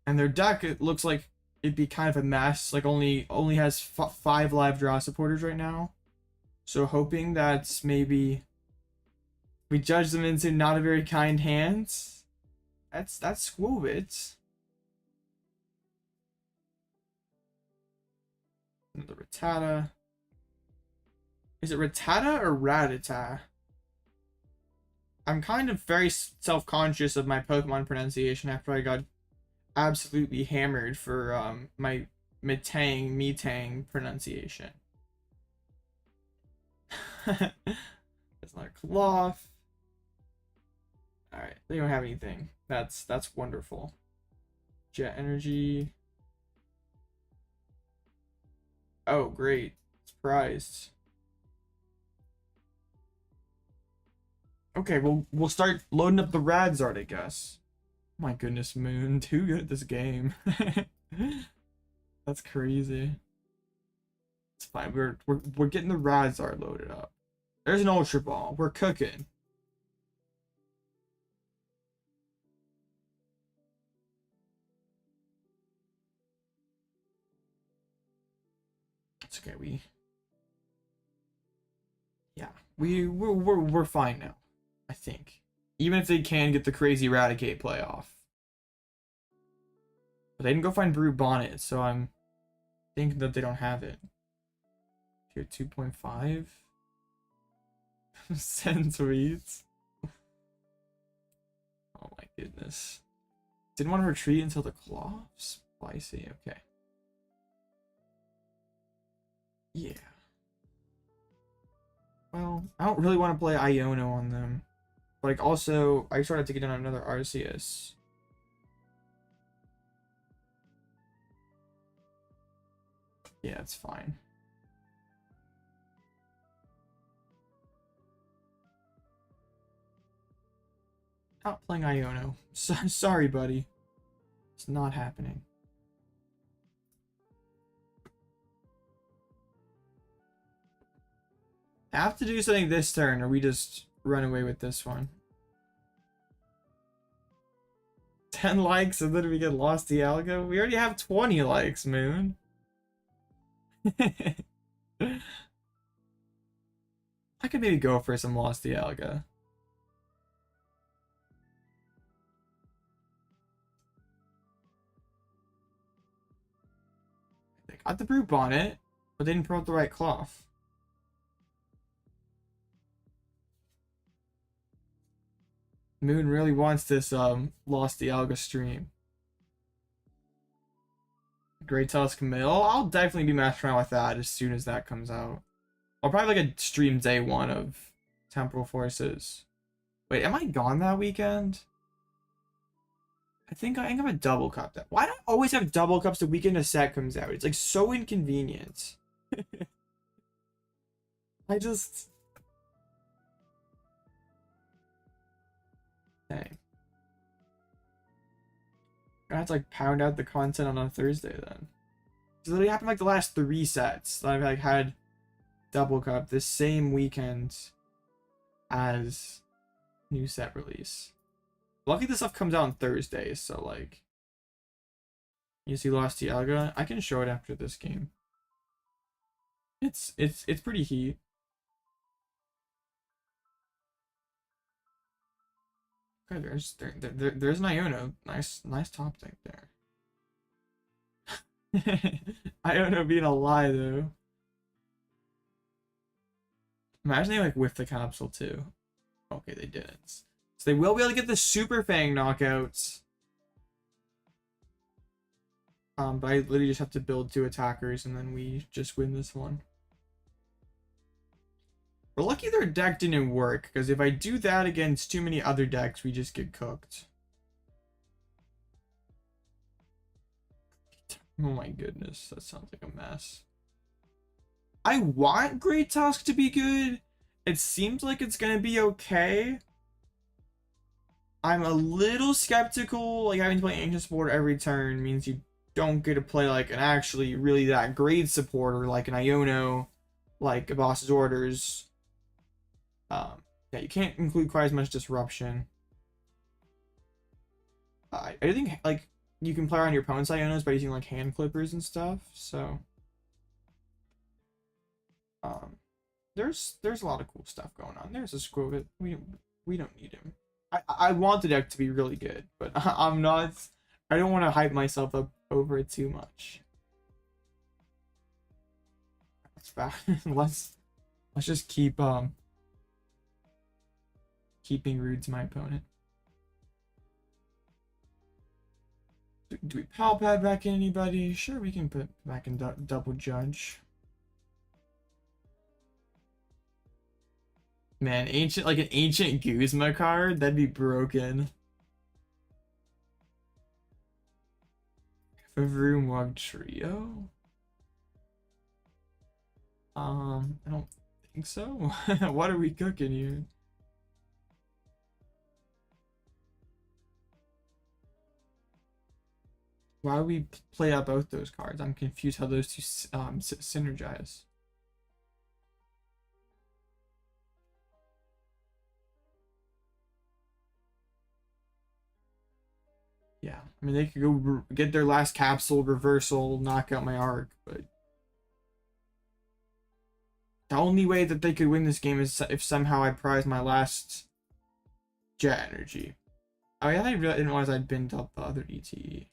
And their deck, it looks like it'd be kind of a mess. Like, only has 5 live draw supporters right now. So hoping that maybe we judge them into not a very kind hands. That's Skwovet. Another Rattata. Is it Rattata or Rattata? I'm kind of very self-conscious of my Pokemon pronunciation after I got absolutely hammered for my Metang pronunciation. That's not a cloth. Alright, they don't have anything. That's wonderful. Jet Energy. Oh, great. Surprised. Okay, we'll start loading up the Radzard, I guess. My goodness, Moon, too good at this game. That's crazy. It's fine. We're getting the Radzard loaded up. There's an Ultra Ball. We're cooking. It's okay. We're fine now, I think. Even if they can get the crazy Eradicate playoff. But they didn't go find Brew Bonnet, so I'm thinking that they don't have it. Tier 2.5? Send tweets. Oh my goodness. Didn't want to retreat until the claw? Spicy, okay. Yeah. Well, I don't really want to play Iono on them. But, like, also, I started to get in on another Arceus. Yeah, it's fine. Not playing Iono. Sorry, buddy. It's not happening. I have to do something this turn, or we just run away with this one. 10 likes and then we get Lost Dialga? We already have 20 likes, Moon. I could maybe go for some Lost Dialga. They got the Brew Bonnet, but they didn't promote the right cloth. Moon really wants this Lost Dialga stream. Great Tusk Mill. I'll definitely be messing around with that as soon as that comes out. I'll probably like a stream day 1 of Temporal Forces. Wait, am I gone that weekend? I think I have a double cup. Why do I always have double cups the weekend a set comes out? It's like so inconvenient. I just... Dang. I have to like pound out the content on a Thursday then. It literally happened like the last 3 sets that I've like had double cup the same weekend as new set release. Lucky this stuff comes out on Thursdays, so like you see Lost Vacuum. I can show it after this game. It's pretty heat. Okay, there's an Iono. Nice top deck there. Iono being a lie though. Imagine they like whiff the capsule too. Okay, they didn't. So they will be able to get the Super Fang knockouts. But I literally just have to build 2 attackers and then we just win this one. We're lucky their deck didn't work, because if I do that against too many other decks, we just get cooked. Oh my goodness, that sounds like a mess. I want Great Tusk to be good. It seems like it's gonna be okay. I'm a little skeptical, like having to play Ancient Support every turn means you don't get to play like an actually really that great supporter like an Iono, like a Boss's Orders. Yeah, you can't include quite as much disruption. I think like you can play around your opponent's Ionos by using like hand clippers and stuff. So there's a lot of cool stuff going on. There's a Skwovet. We don't need him. I want the deck to be really good, but I'm not. I don't want to hype myself up over it too much. That's bad. let's just keep keeping rude to my opponent. Do we Pal Pad back in anybody? Sure, we can put back in double Judge. Man, like an ancient Guzma card, that'd be broken. Vroomwog Trio? I don't think so. What are we cooking here? Why do we play out both those cards? I'm confused how those two synergize. Yeah, I mean, they could go get their last capsule, reversal, knock out my arc, but the only way that they could win this game is if somehow I prize my last jet energy. Oh yeah, I didn't realize I'd binned up the other ETE.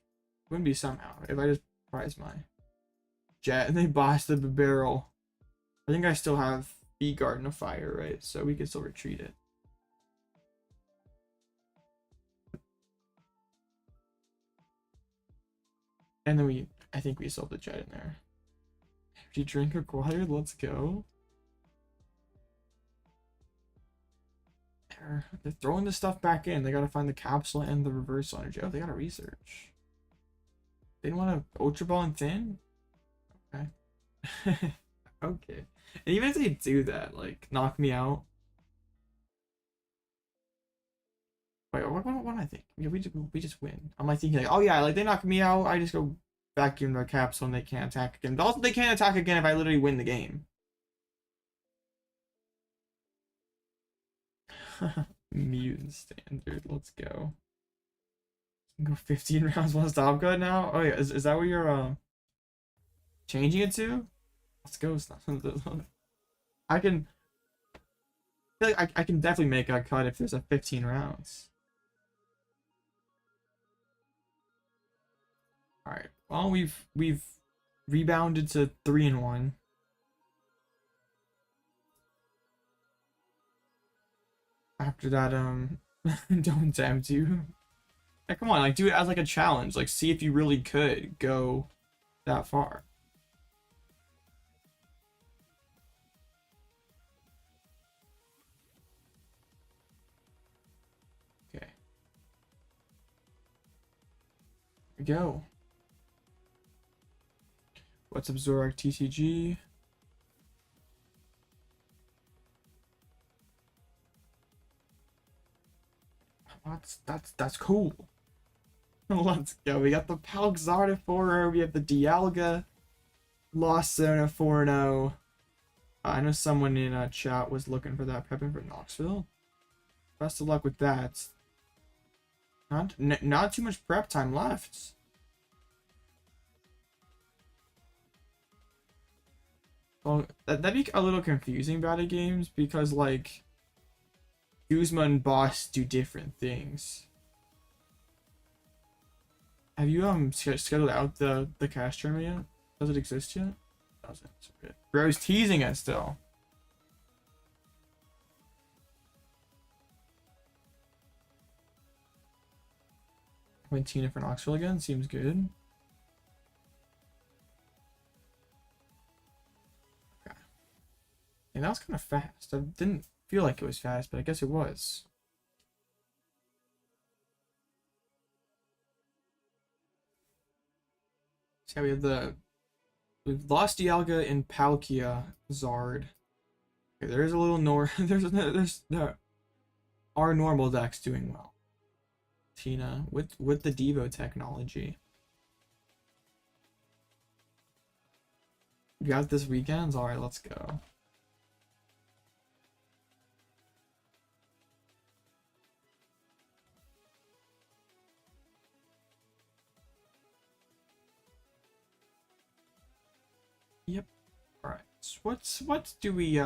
Wouldn't be somehow if I just prize my jet and they boss the Bibarel. I think I still have Garden of Fire, right? So we can still retreat it. And then I think we still have the jet in there. If you drink required, let's go. They're throwing the stuff back in. They gotta find the capsule and the reversal energy. Oh, they gotta research. They didn't want to Ultra Ball and Thin? Okay. Okay. And even if they do that, like, knock me out. Wait, what am I thinking? Yeah, we just win. I'm like thinking like, oh yeah, like they knock me out, I just go vacuum their capsule and they can't attack again. But also they can't attack again if I literally win the game. Mutant standard, let's go. Go 15 rounds one stop cut now? Oh yeah, is that what you're changing it to? Let's go. I can I feel like I can definitely make a cut if there's a 15 rounds. Alright. Well, we've rebounded to 3-1. After that, don't tempt you. Yeah, come on, like do it as like a challenge. Like see if you really could go that far. Okay. Here we go. What's up, Zorak TCG? That's cool. Let's go. We got the Palxar at 4-0. We have the Dialga Lost Zone at 4-0. I know someone in chat was looking for that, prepping for Knoxville. Best of luck with that. Not too much prep time left. Well, that'd be a little confusing about the games because, like, Guzma and Boss do different things. Have you scheduled out the cash tournament yet? Does it exist yet? Doesn't. Okay. Bro's teasing us still. Went Tina for Knoxville again. Seems good. Okay. And that was kind of fast. I didn't feel like it was fast, but I guess it was. So we have we've lost Dialga in Palkia Zard. Okay, there's a little there's our normal deck's doing well. Tina with the Devo technology. You got this weekend? Alright, let's go. Yep. Alright. So what do we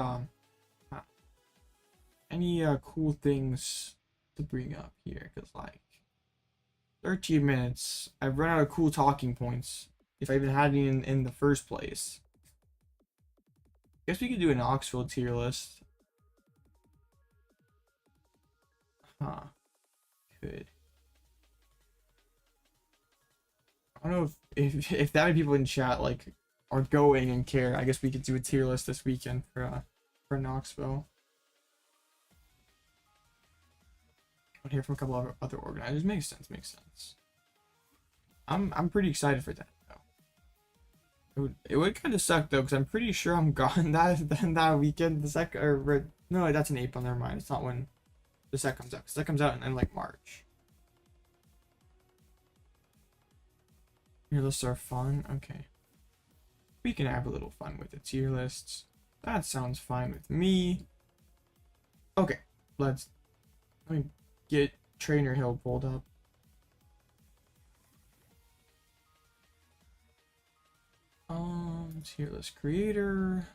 any cool things to bring up here? Cause like 13 minutes. I've run out of cool talking points. If I even had any in the first place. Guess we could do an Knoxville tier list. Huh. Could. I don't know if that many people in chat like are going and care. I guess we could do a tier list this weekend for Knoxville. I'll hear from a couple of other organizers. Makes sense. I'm pretty excited for that though. It would kind of suck though, because I'm pretty sure I'm gone that weekend. The second, or no, that's in April. Never mind. It's not when the set comes out. Because that comes out in like March. Tier lists are fun. Okay. We can have a little fun with the tier lists. That sounds fine with me. Okay, let me get Trainer Hill pulled up. Tier list creator.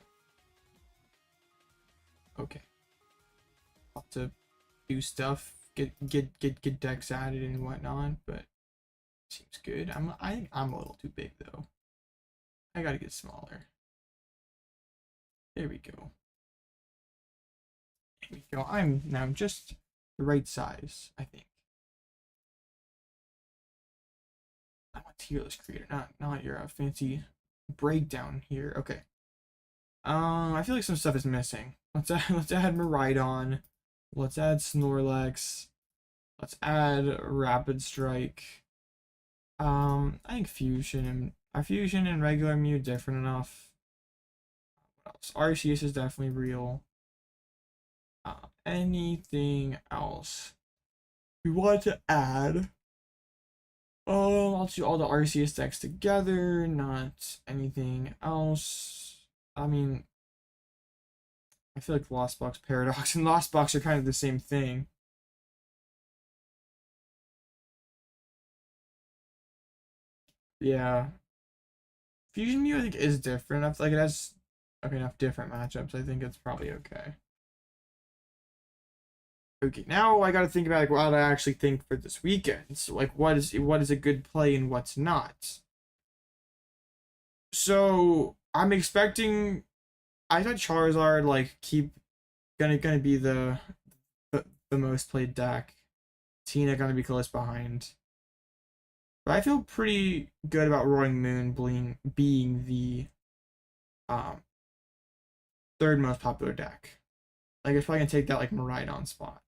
Okay. Have to do stuff, get decks added and whatnot, but seems good. I think I'm a little too big though. I gotta get smaller. There we go. There we go. I'm now just the right size, I think. I'm a tier list creator, not your fancy breakdown here. Okay. I feel like some stuff is missing. Let's add Miraidon. Let's add Snorlax. Let's add Rapid Strike. I think Fusion and regular Mew different enough. What else? Arceus is definitely real. Anything else we want to add? I'll do all the Arceus decks together, not anything else. I mean, I feel like Lost Box Paradox and Lost Box are kind of the same thing. Yeah. Fusion Mew, I think, is different. I feel like it has enough different matchups. I think it's probably okay. Okay, now I gotta think about like what I actually think for this weekend. So like what is a good play and what's not. So I'm expecting I thought Charizard like gonna be the most played deck. Tina gonna be close behind. But I feel pretty good about Roaring Moon being the third most popular deck. Like it's probably gonna take that like Miraidon spot.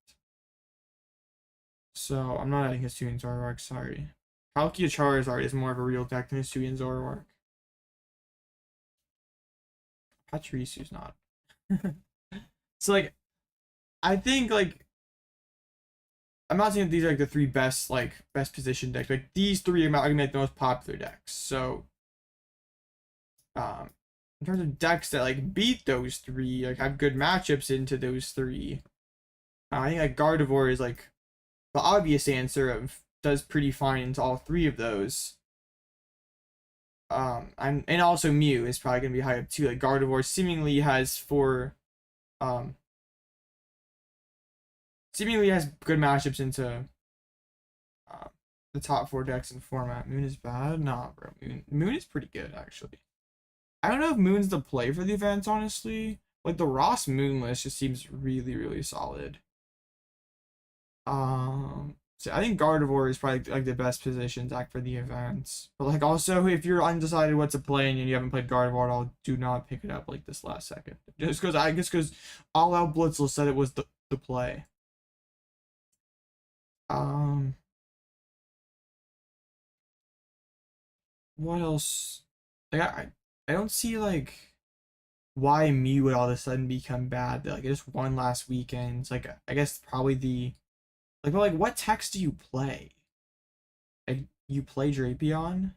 So I'm not adding Hisuian Zoroark, sorry. Palkia Charizard is more of a real deck than Hisuian Zoroark. Pachirisu's not. So like I think like I'm not saying that these are like the three best position decks. Like these three are gonna make the most popular decks. So in terms of decks that like beat those three, like have good matchups into those three, I think like Gardevoir is like the obvious answer of does pretty fine into all three of those. And also Mew is probably gonna be high up too. Like Gardevoir seemingly has good matchups into the top four decks in format. Moon is bad? Nah, bro. Moon is pretty good actually. I don't know if Moon's the play for the event, honestly. Like the Ross Moon list just seems really, really solid. So I think Gardevoir is probably like the best position deck for the events. But like also if you're undecided what to play and you haven't played Gardevoir at all, do not pick it up like this last second. Just because Alloutblitzle said it was the play. What else? Like I don't see like why Mew would all of a sudden become bad. Like it just won last weekend. It's like I guess probably the like, but like what text do you play? Like you play Drapion?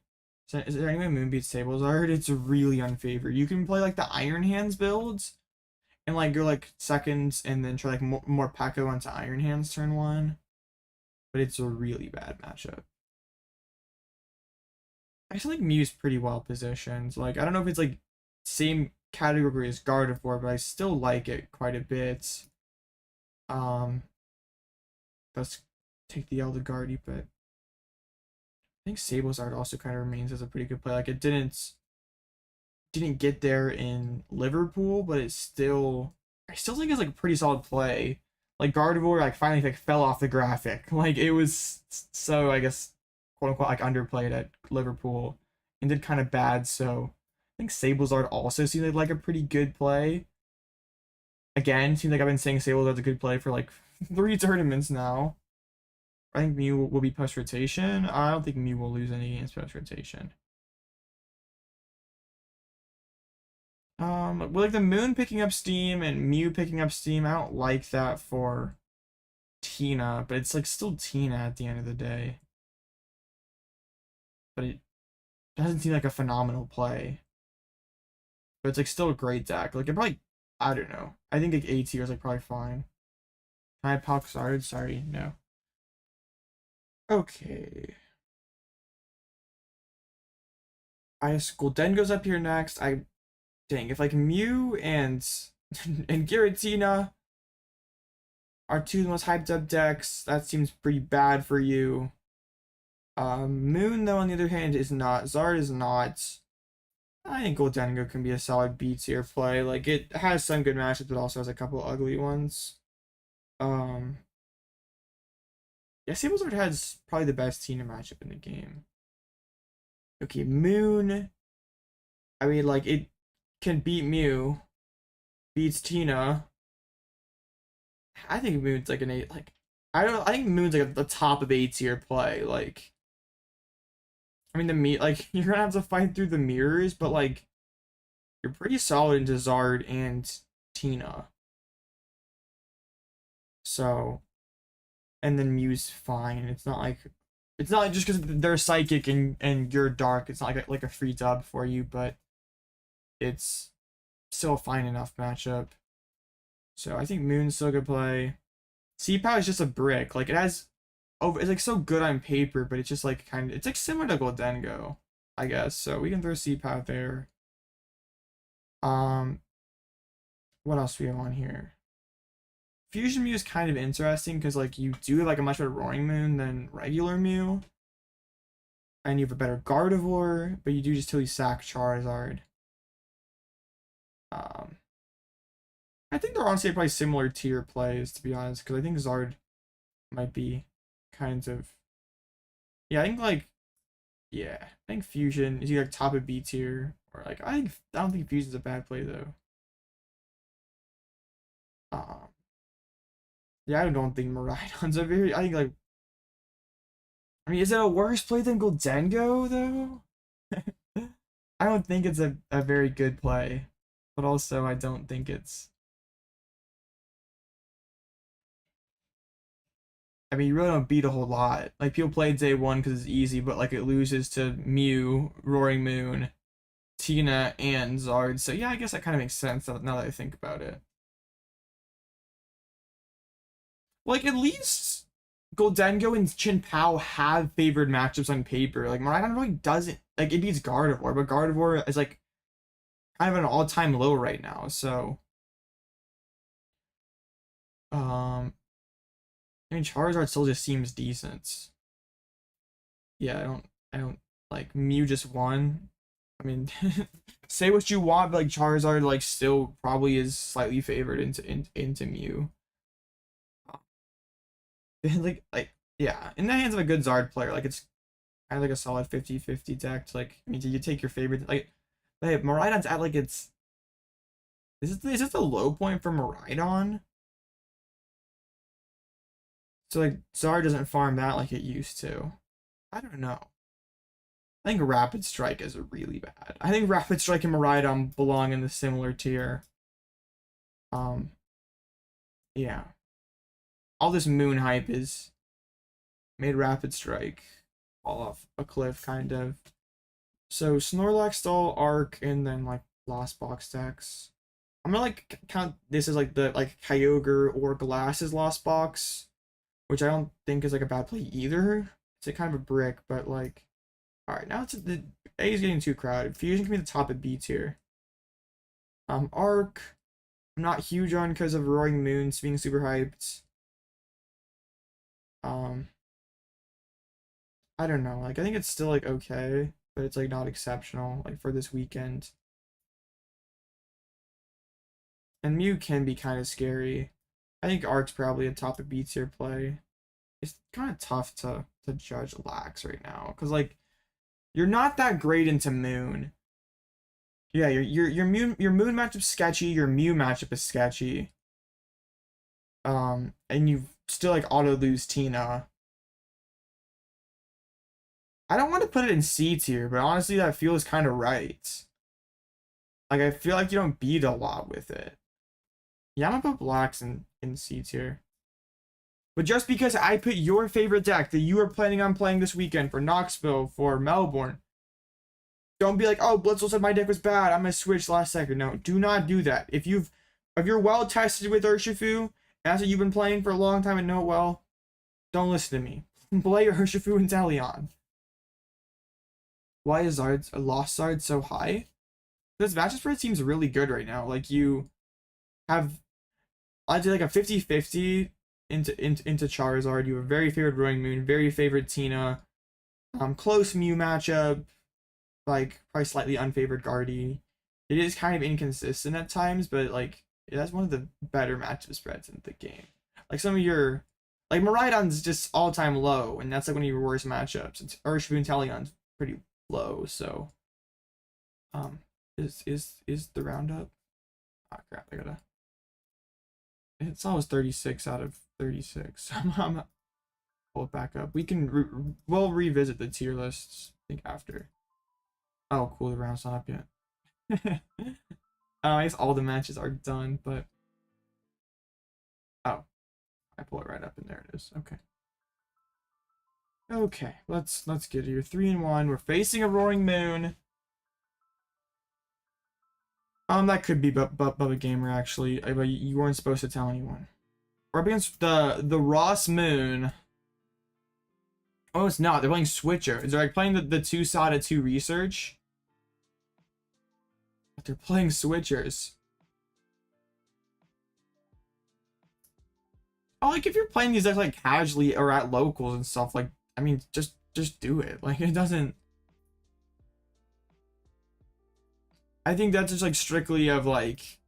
Is there any way Moon beats Sablezard? It's really unfavored. You can play like the Iron Hands builds and like go like seconds and then try like more Pekka onto Iron Hands turn one. But it's a really bad matchup. I feel like Mew's pretty well positioned. Like I don't know if it's like same category as Gardevoir, but I still like it quite a bit. Let's take the Eldegardy, but I think Sablezard also kind of remains as a pretty good play. Like it didn't get there in Liverpool, but I still think it's like a pretty solid play. Like Gardevoir like finally like fell off the graphic. Like it was so I guess quote unquote like underplayed at Liverpool and did kind of bad. So I think Sablezard also seemed like a pretty good play. Again, seems like I've been saying Sablezard's a good play for like 3 tournaments now. I think Mew will be post rotation. I don't think Mew will lose any games post rotation. With like the Moon picking up steam and Mew picking up steam, I don't like that for Tina, but it's like still Tina at the end of the day. But it doesn't seem like a phenomenal play. But it's like still a great deck. Like it probably, I don't know. I think like A tier is like probably fine. Can I pop Xard? Sorry, no. Okay. Golden goes up here next. Dang, if like Mew and and Giratina are two of the most hyped up decks, that seems pretty bad for you. Moon though on the other hand is not. Zard is not. I think Goldengo can be a solid B tier play. Like it has some good matchups, but also has a couple ugly ones. Yeah, Sablezard has probably the best Tina matchup in the game. Okay, Moon. I mean, like it can beat Mew, beats Tina. I think Moon's like an 8. Like I think Moon's like the top of A tier play. Like I mean like you're gonna have to fight through the mirrors, but like you're pretty solid into Zard and Tina. So and then Mew's fine. It's not like just because they're psychic and you're dark. It's not like a free dub for you, but it's still a fine enough matchup. So I think Moon's still a good play. C-PAF is just a brick. Like it has, it's like so good on paper, but it's just like it's like similar to Goldengo, I guess. So we can throw C-PAF there. What else do we have on here? Fusion Mew is kind of interesting because like you do have like a much better Roaring Moon than regular Mew. And you have a better Gardevoir, but you do just totally sack Charizard. I think they're honestly probably similar tier plays, to be honest, because I think Zard might be kind of. Yeah, I think like. Yeah, I think Fusion is either like top of B tier or like I don't think Fusion's a bad play though. Yeah, I don't think Miraidon's a very. I think like. I mean, is it a worse play than Goldengo though? I don't think it's a very good play, but also I don't think it's. I mean, you really don't beat a whole lot. Like, people play day one because it's easy, but like it loses to Mew, Roaring Moon, Tina, and Zard. So yeah, I guess that kind of makes sense now that I think about it. Like, at least Goldengo and Chin Pao have favored matchups on paper. Like, Miraidon really doesn't. Like, it beats Gardevoir, but Gardevoir is like kind of an all-time low right now. So, I mean, Charizard still just seems decent. Yeah, I don't like Mew just won. I mean, say what you want, but like Charizard like still probably is slightly favored into Mew. Like yeah, in the hands of a good Zard player, like it's kind of like a solid 50-50 deck. Like, I mean, you take your favorite, like, hey, Miraidon's at like its. Is this the low point for Miraidon? So like Zard doesn't farm that like it used to. I don't know. I think Rapid Strike is really bad. I think Rapid Strike and Miraidon belong in the similar tier. Yeah. All this moon hype is made Rapid Strike fall off a cliff, kind of. So Snorlax, Stall, Arc, and then like Lost Box decks. I'm gonna like count this as like the like Kyogre or Glass's Lost Box, which I don't think is like a bad play either. It's a kind of a brick, but like, all right, now the A is getting too crowded. Fusion can be the top of B tier. Arc, I'm not huge on because of Roaring Moons being super hyped. I don't know. Like, I think it's still like okay, but it's like not exceptional. Like for this weekend. And Mew can be kind of scary. I think Arc's probably a top of B tier play. It's kind of tough to judge Lax right now because like you're not that great into Moon. Yeah, your Moon matchup sketchy. Your Mew matchup is sketchy. And you still like auto lose Tina. I don't want to put it in C tier, but honestly, that feels kind of right. Like I feel like you don't beat a lot with it. Yeah, I'm gonna put Blacks in C tier. But just because I put your favorite deck that you are planning on playing this weekend for Knoxville, for Melbourne, don't be like, oh, Blitzel said my deck was bad, I'm gonna switch last second. No, do not do that. If you're well tested with Urshifu, and that's what you've been playing for a long time and know it well, don't listen to me. Play Urshifu and Teleon. Why is Lost Zard so high? This matchup spread seems really good right now. Like you have, I'd say like a 50-50 into Charizard. You have a very favorite Roaring Moon, very favorite Tina, close Mew matchup, like probably slightly unfavored Guardy. It is kind of inconsistent at times, but like that's one of the better matchup spreads in the game. Like some of your, like Miraidon's just all-time low, and that's like one of your worst matchups. It's Urshifu and Teleon's pretty low, so is the roundup? Oh crap, I gotta. It's always 36 out of 36. I'm pull it back up. We can we'll revisit the tier lists, I think, after. Oh, cool, the round's not up yet. I guess all the matches are done, but oh, I pull it right up and there it is. Okay. Okay, let's get here. 3-1. We're facing a Roaring Moon. That could be Bubba Gamer actually, but you weren't supposed to tell anyone. We're up against the Ross Moon. Oh, it's not. They're playing Switcher. Is they're like playing the 2 SATA 2 research? But they're playing Switchers. Oh, like if you're playing these like casually or at locals and stuff, like I mean, just do it. Like it doesn't. I think that's just like strictly of like,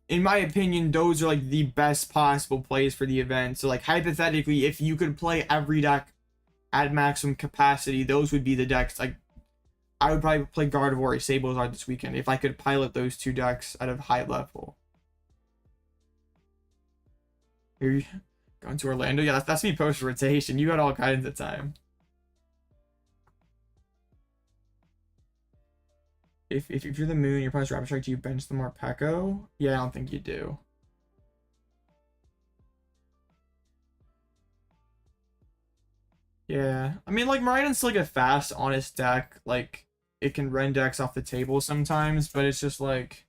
in my opinion, those are like the best possible plays for the event. So like hypothetically, if you could play every deck at maximum capacity, those would be the decks. Like I would probably play Gardevoir or Sablezard this weekend if I could pilot those 2 decks at a high level. You're going to Orlando? Yeah, that's me post rotation. You got all kinds of time. If you're the Moon, your opponent's Rapid Strike, do you bench the Morpeko? Yeah, I don't think you do. Yeah, I mean, like, Miraidon's like a fast, honest deck. Like, it can run decks off the table sometimes, but it's just like,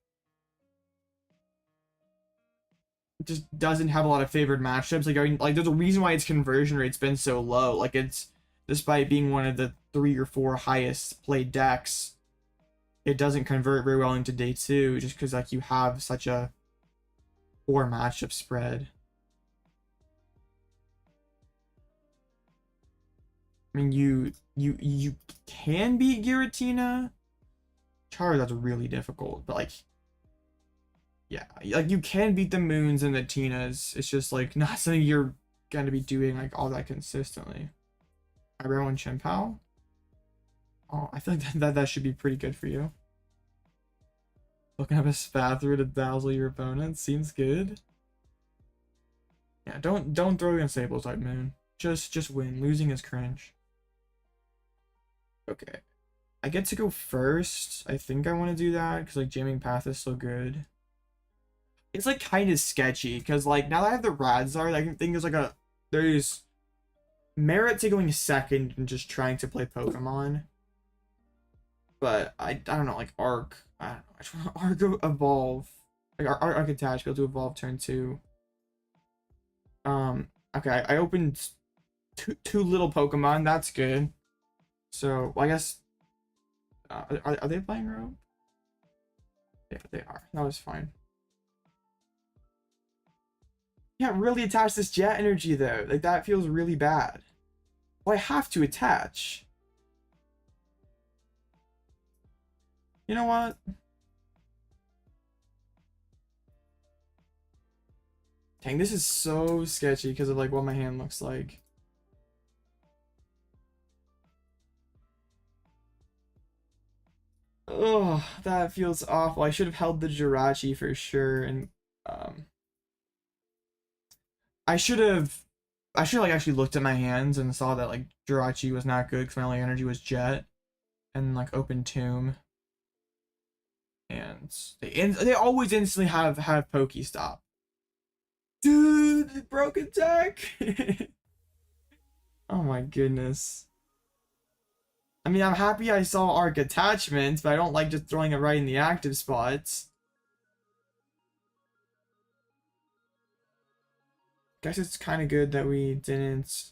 it just doesn't have a lot of favored matchups. Like, I mean, like, there's a reason why its conversion rate's been so low. Like, it's, despite being one of the 3 or 4 highest played decks, it doesn't convert very well into day 2, just because, like, you have such a poor matchup spread. I mean, you can beat Giratina. Charizard's really difficult, but like, yeah, like you can beat the Moons and the Tinas. It's just like not something you're gonna be doing like all that consistently. Everyone Pal. Oh, I feel like that should be pretty good for you. Looking up a Spathru to dazzle your opponent seems good. Yeah, don't throw against Sable type Moon. Just win. Losing is cringe. Okay. I get to go first. I think I want to do that because like jamming path is so good. It's like kind of sketchy because like now that I have the Radzard, I think there's merit to going second and just trying to play Pokemon. But I don't know, like Arc. I don't know. I just want Arc evolve. Like Arc attach, be able to evolve turn 2. Okay, I opened two little Pokemon. That's good. So well, I guess are they playing Rogue? Yeah, they are. That was fine. Yeah, really attach this Jet energy though. Like that feels really bad. Well, I have to attach. You know what? Dang, this is so sketchy because of like what my hand looks like. Oh, that feels awful. I should have held the Jirachi for sure, and I should have like actually looked at my hands and saw that like Jirachi was not good because my only energy was Jet, and like open Tomb, and they always instantly have Pokestop. Dude, broken deck. Oh my goodness. I mean, I'm happy I saw Arc attachment, but I don't like just throwing it right in the active spots. Guess it's kind of good that we didn't,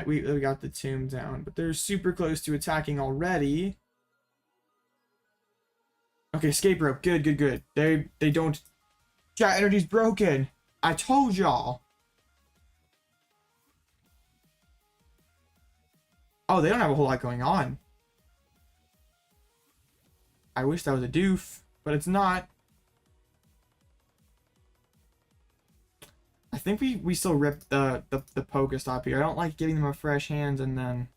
we got the Tomb down, but they're super close to attacking already. Okay, escape rope, good. They don't. Chat energy's broken. I told y'all. Oh, they don't have a whole lot going on. I wish that was a doof, but it's not. I think we still ripped the Pokestop here. I don't like giving them a fresh hand and then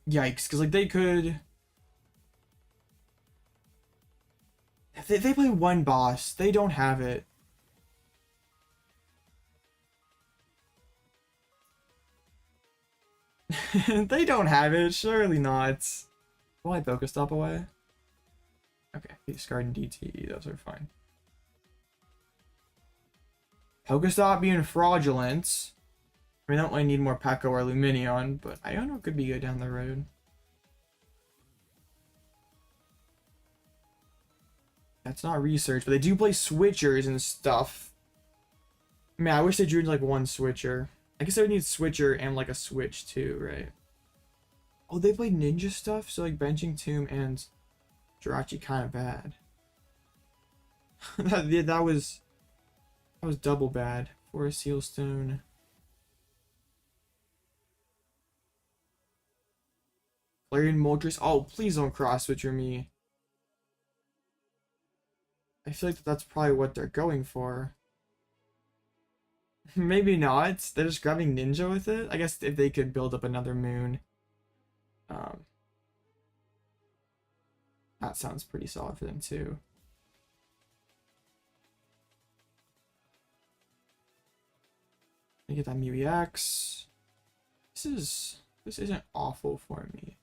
yikes, because like they could if they play one boss, they don't have it. They don't have it, surely not. Will I Pokestop away? Okay, discard and DT, those are fine. Pokestop being fraudulent. I mean, I don't really need more Pekka or Luminion, but Iono could be good down the road. That's not research, but they do play switchers and stuff. I mean, I wish they drew like one switcher. I guess I would need switcher and like a switch too, right? Oh, they played ninja stuff, so like benching Tomb and Jirachi kind of bad. that was double bad for a Sealstone. Clarion Moltres. Oh, please don't cross switcher me. I feel like that's probably what they're going for. Maybe not. They're just grabbing Ninja with it. I guess if they could build up another moon. That sounds pretty solid for them too. I get that Mew EX. This isn't awful for me.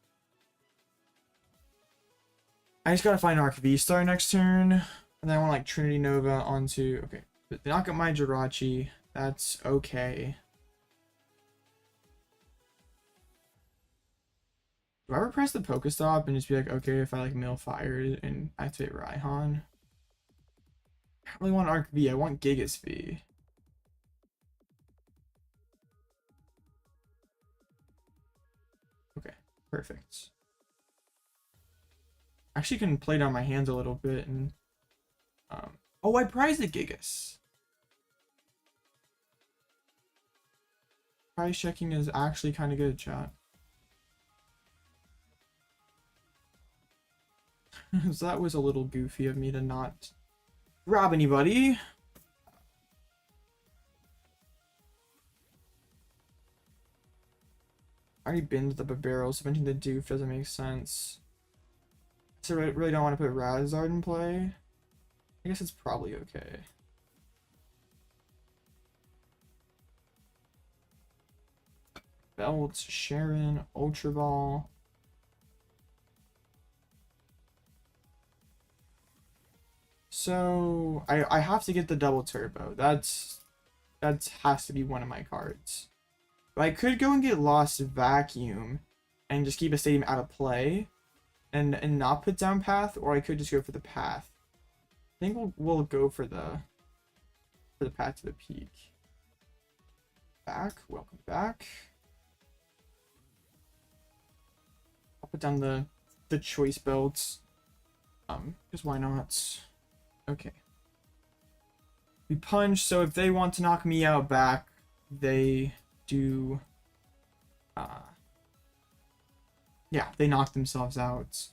I just gotta find Arc V-STAR next turn. And then I want like Trinity Nova onto, okay. But they knock out my Jirachi. That's okay. Do I ever press the Pokestop and just be like, okay, if I like Mill Fire and activate Raihan? I don't really want Arc V, I want Gigas V. Okay, perfect. Actually can play down my hands a little bit and oh, I prize the Gigas. Prize checking is actually kind of good, chat. So that was a little goofy of me to not grab anybody. I already been to the Bibarel, so mentioning the Doof doesn't make sense. So I really don't want to put Razard in play. I guess it's probably okay. Belt, Cheren, Ultra Ball. So I have to get the double turbo. That has to be one of my cards. But I could go and get Lost Vacuum and just keep a stadium out of play and not put down Path, or I could just go for the Path. I think we'll go for the Path to the Peak. Back, welcome back. I'll put down the choice belts. Because why not? Okay. We punch, so if they want to knock me out back, they do yeah, they knock themselves out.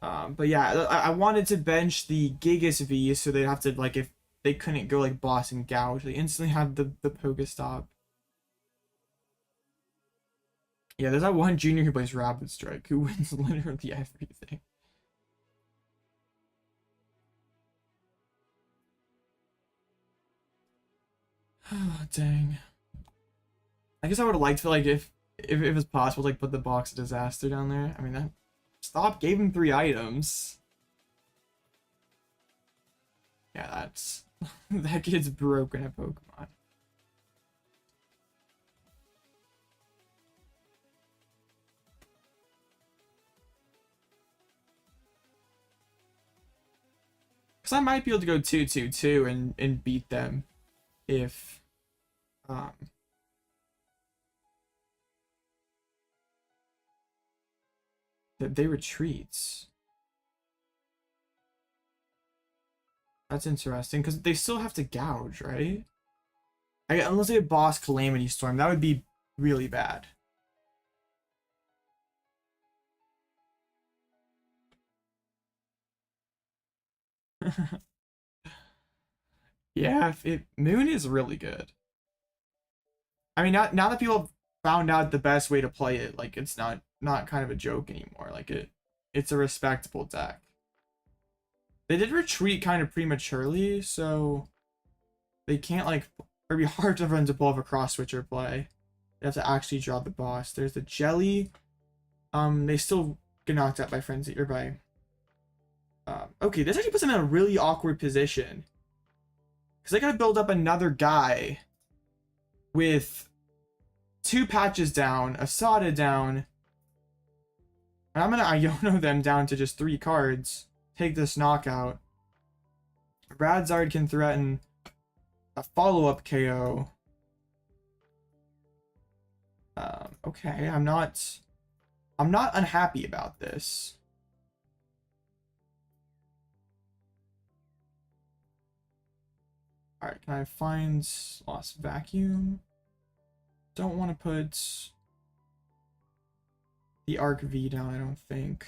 But yeah, I wanted to bench the Gigas V so they'd have to, like, if they couldn't go like boss and gouge, they instantly have the Pokestop. Yeah, there's that one junior who plays Rapid Strike who wins literally everything. Oh, dang. I guess I would have liked to, like, if it was possible to, like, put the Box of Disaster down there. I mean, that Stop gave him 3 items. Yeah, that's that kid's broken at Pokemon. Because I might be able to go 2-2-2 and beat them if they retreats. That's interesting because they still have to gouge, right? Unless they have boss Calamity Storm, that would be really bad. Yeah, Moon is really good. I mean, now that people have found out the best way to play it, like, it's not kind of a joke anymore. Like, it's a respectable deck. They did retreat kind of prematurely, so they can't, like, it'd be hard for everyone to pull off a cross switcher play. They have to actually draw the boss. There's the Jelly. They still get knocked out by Frenzy, or by okay, this actually puts them in a really awkward position. Because they gotta build up another guy with 2 patches down, a Sada down. And I'm gonna Iono them down to just 3 cards. Take this knockout. Radzard can threaten a follow-up KO. Okay, I'm not unhappy about this. Alright, can I find Lost Vacuum? Don't want to put the Arc V down, I don't think.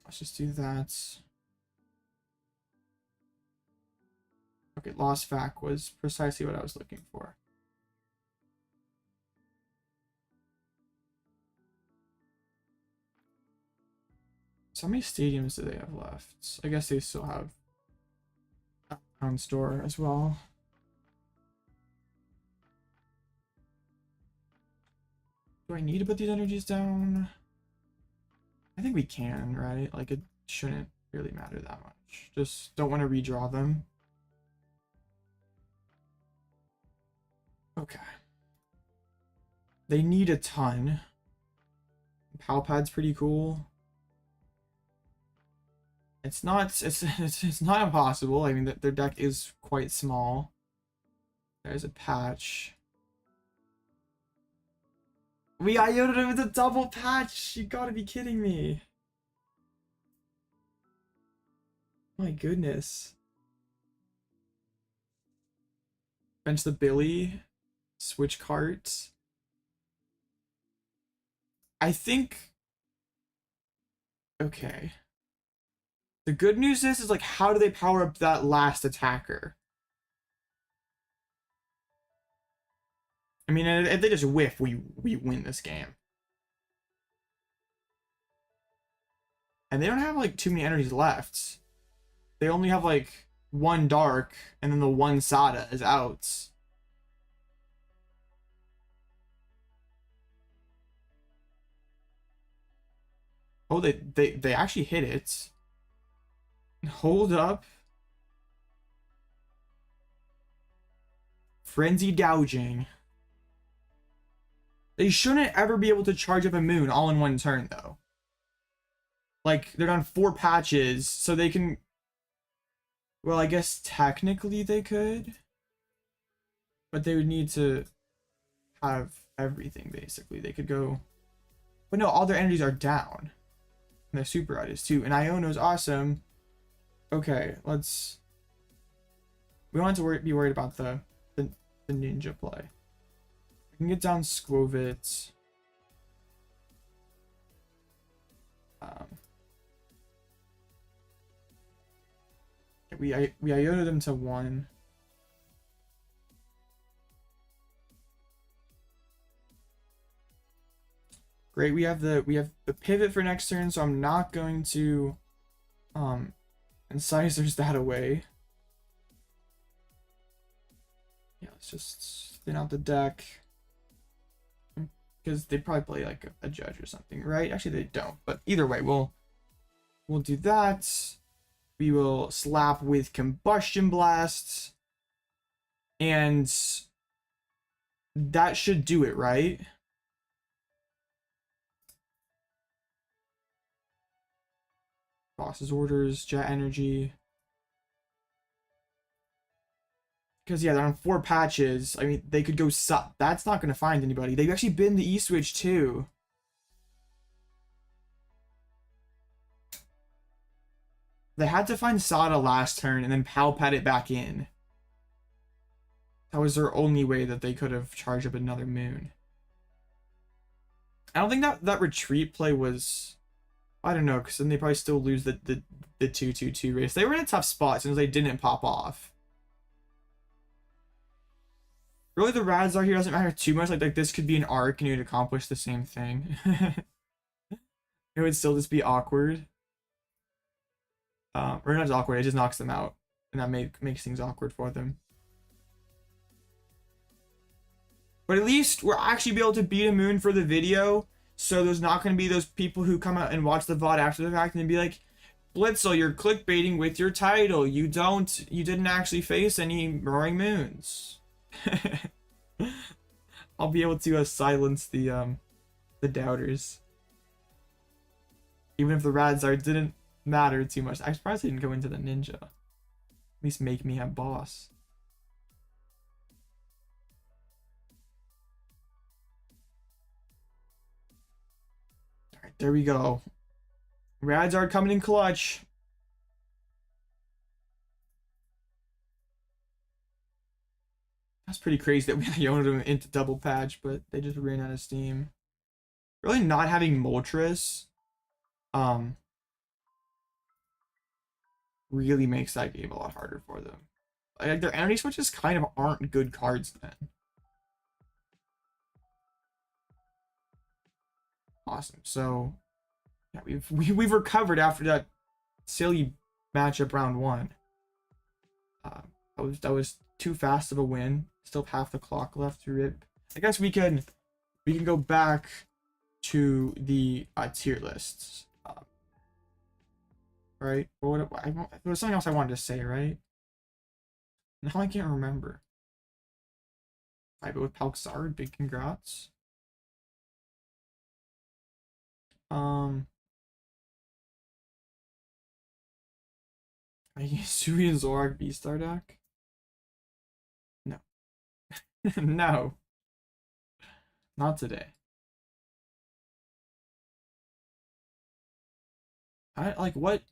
Let's just do that. Okay, Lost Vac was precisely what I was looking for. So how many stadiums do they have left? I guess they still have Pound Store as well. Do I need to put these energies down? I think we can, right? Like, it shouldn't really matter that much. Just don't want to redraw them. Okay. They need a ton. Pal Pad's pretty cool. It's not impossible. I mean, their deck is quite small. There's a patch. We Iono'd him with a double patch. You gotta be kidding me. My goodness. Bench the Billy. Switch carts. I think. Okay. The good news is like, how do they power up that last attacker? I mean, if they just whiff, we win this game. And they don't have like too many energies left. They only have like one dark, and then the one Sada is out. Oh, they actually hit it. Hold up. Frenzy Gouging. They shouldn't ever be able to charge up a moon all in one turn, though. Like, they're on 4 patches, so they can... Well, I guess technically they could. But they would need to have everything, basically. They could go... But no, all their energies are down. And their super art is too. And Iono's awesome. Okay, let's... We don't have to be worried about the ninja play. I can get down Skwovet. We Iono them to 1. Great, we have the pivot for next turn, so I'm not going to incisors that away. Yeah, let's just thin out the deck. Because they probably play like a judge or something, right? Actually, they don't. But either way, we'll do that. We will slap with Combustion Blast. And that should do it, right? Boss's orders, Jet Energy. Because, yeah, they're on 4 patches. I mean, they could go... That's not going to find anybody. They've actually been the E-Switch, too. They had to find Sada last turn and then Pal Pad it back in. That was their only way that they could have charged up another moon. I don't think that retreat play was... I don't know, because then they probably still lose the 2-2-2 race. They were in a tough spot since they didn't pop off. Really, the Radzar here doesn't matter too much. Like this could be an arc and you'd accomplish the same thing. It would still just be awkward. Or not just awkward, it just knocks them out. And that makes things awkward for them. But at least we're actually be able to beat a moon for the video. So there's not going to be those people who come out and watch the VOD after the fact and be like, Blitzle, you're clickbaiting with your title. You didn't actually face any roaring moons. I'll be able to silence the doubters. Even if the Radzar didn't matter too much. I'm surprised they didn't go into the ninja. At least make me a boss. Alright, there we go. Radzar coming in clutch. That's pretty crazy that we Iono'd them into double patch, but they just ran out of steam. Really not having Moltres really makes that game a lot harder for them. Like their energy switches kind of aren't good cards then. Awesome. So yeah, we've recovered after that silly matchup round 1. That was too fast of a win. Still half the clock left to rip. I guess we can go back to the tier lists. right? There was something else I wanted to say, right? Now I can't remember. But with Palxard, big congrats. I use Sui and Zorak V-Star deck? No. No. Not today. I like what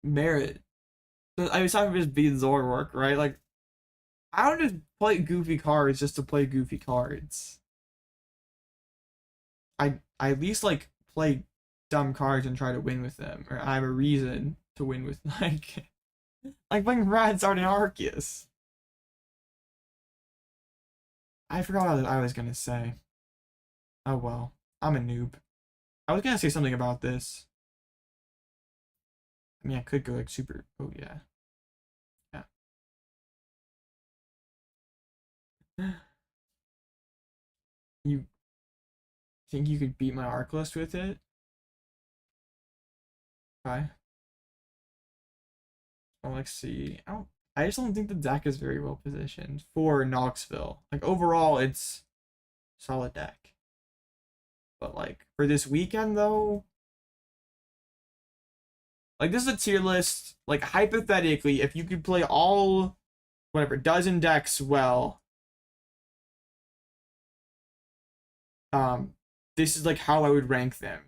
merit? I was talking about just being Zoroark, right? Like I don't just play goofy cards just to play goofy cards. I at least like play dumb cards and try to win with them, or I have a reason to win with like playing Radzard and Arceus. I forgot what I was gonna say. Oh well, I'm a noob. I was gonna say something about this. I mean, I could go like super. Oh yeah, yeah. You think you could beat my arc list with it? Okay. Well, let's see. I just don't think the deck is very well positioned for Knoxville. Like overall, it's solid deck. But like for this weekend though, like this is a tier list. Like hypothetically, if you could play all whatever dozen decks well, this is like how I would rank them.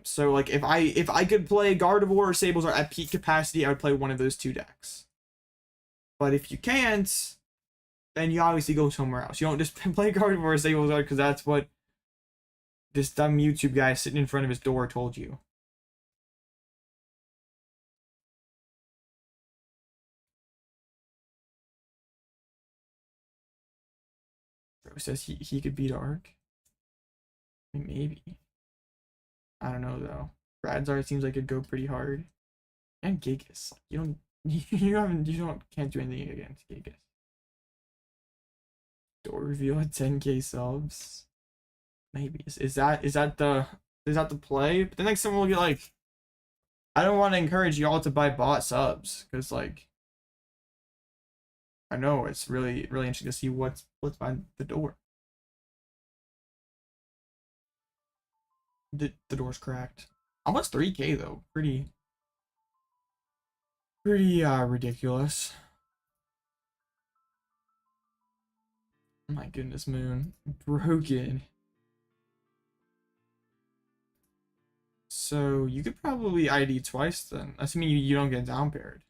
So like if I could play Gardevoir or Sablezard at peak capacity, I would play one of those two decks. But if you can't, then you obviously go somewhere else. You don't just play Gardevoir or Sablezard because that's what this dumb YouTube guy sitting in front of his door told you. Bro says he could beat Arc. Maybe. I don't know though. Radzard seems like it'd go pretty hard. And Gigas. You don't can't do anything against Gigas. Door reveal at 10k subs. Maybe. Is that the play? But then like someone will get like I don't want to encourage y'all to buy bot subs because like I know it's really interesting to see what's behind the door. The door's cracked. Almost 3k though. Pretty ridiculous. Oh my goodness, Moon. Broken. So you could probably ID twice then. Assuming you don't get down paired.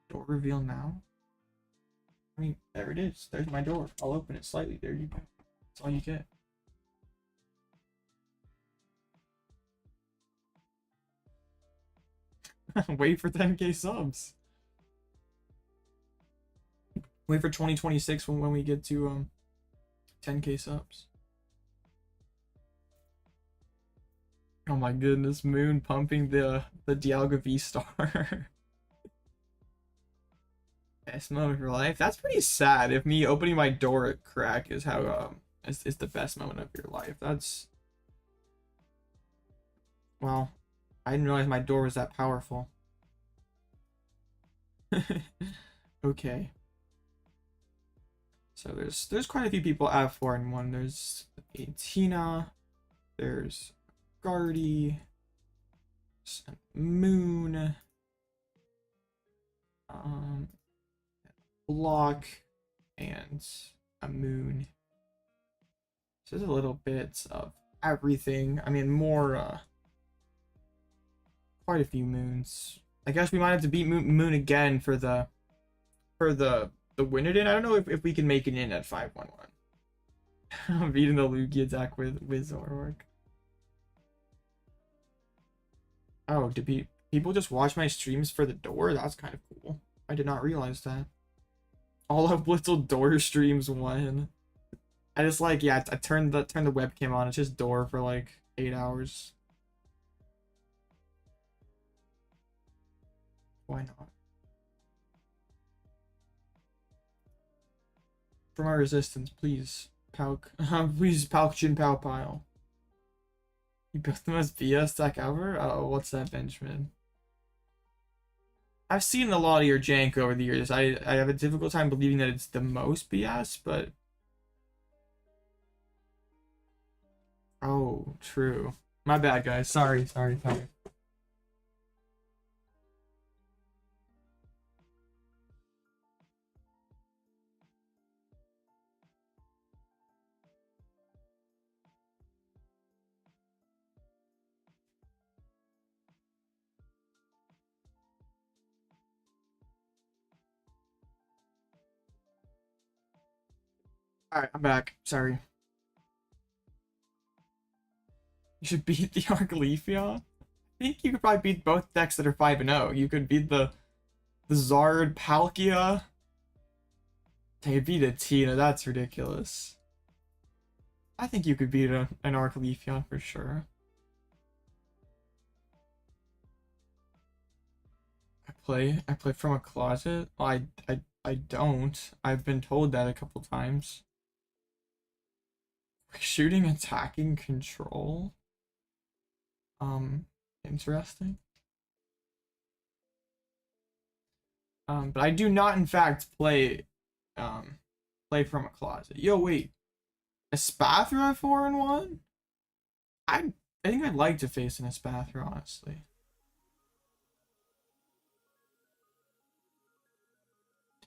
Door reveal now. I mean, there it is. There's my door. I'll open it slightly. There you go. That's all you get. Wait for 10k subs. Wait for 2026 when we get to 10k subs. Oh my goodness, Moon pumping the Dialga V-Star. Best moment of your life? That's pretty sad if me opening my door at crack is how is the best moment of your life. That's well, I didn't realize my door was that powerful. Okay. So there's quite a few people at 4-1. There's Tina, there's Guardy, Moon, Block, and a Moon. So there's a little bit of everything. I mean, more quite a few Moons. I guess we might have to beat Moon again for the win it in. I don't know if we can make it in at 5-1-1. Beating the Lugia deck with Zoroark. Oh, did people just watch my streams for the door? That's kind of cool. I did not realize that. Alloutblitzle door streams when I just like I turned the webcam on. It's just door for like 8 hours. Why not? For my resistance, please, Palk. Please, Palk Jin Pal Pile. You built the most BS deck ever? Oh, what's that, Benjamin? I've seen a lot of your jank over the years. I have a difficult time believing that it's the most BS, but... Oh, true. My bad, guys. Sorry. Alright, I'm back. Sorry. You should beat the Arcleafeon? I think you could probably beat both decks that are 5-0. You could beat the Zard Palkia. You beat a Tina, that's ridiculous. I think you could beat an Arcleafeon for sure. I play from a closet? Well, I don't. I've been told that a couple times. Shooting, attacking, control. Interesting. But I do not in fact play from a closet. Yo, wait. A Spathra 4-1? I think I'd like to face an Espathra, honestly.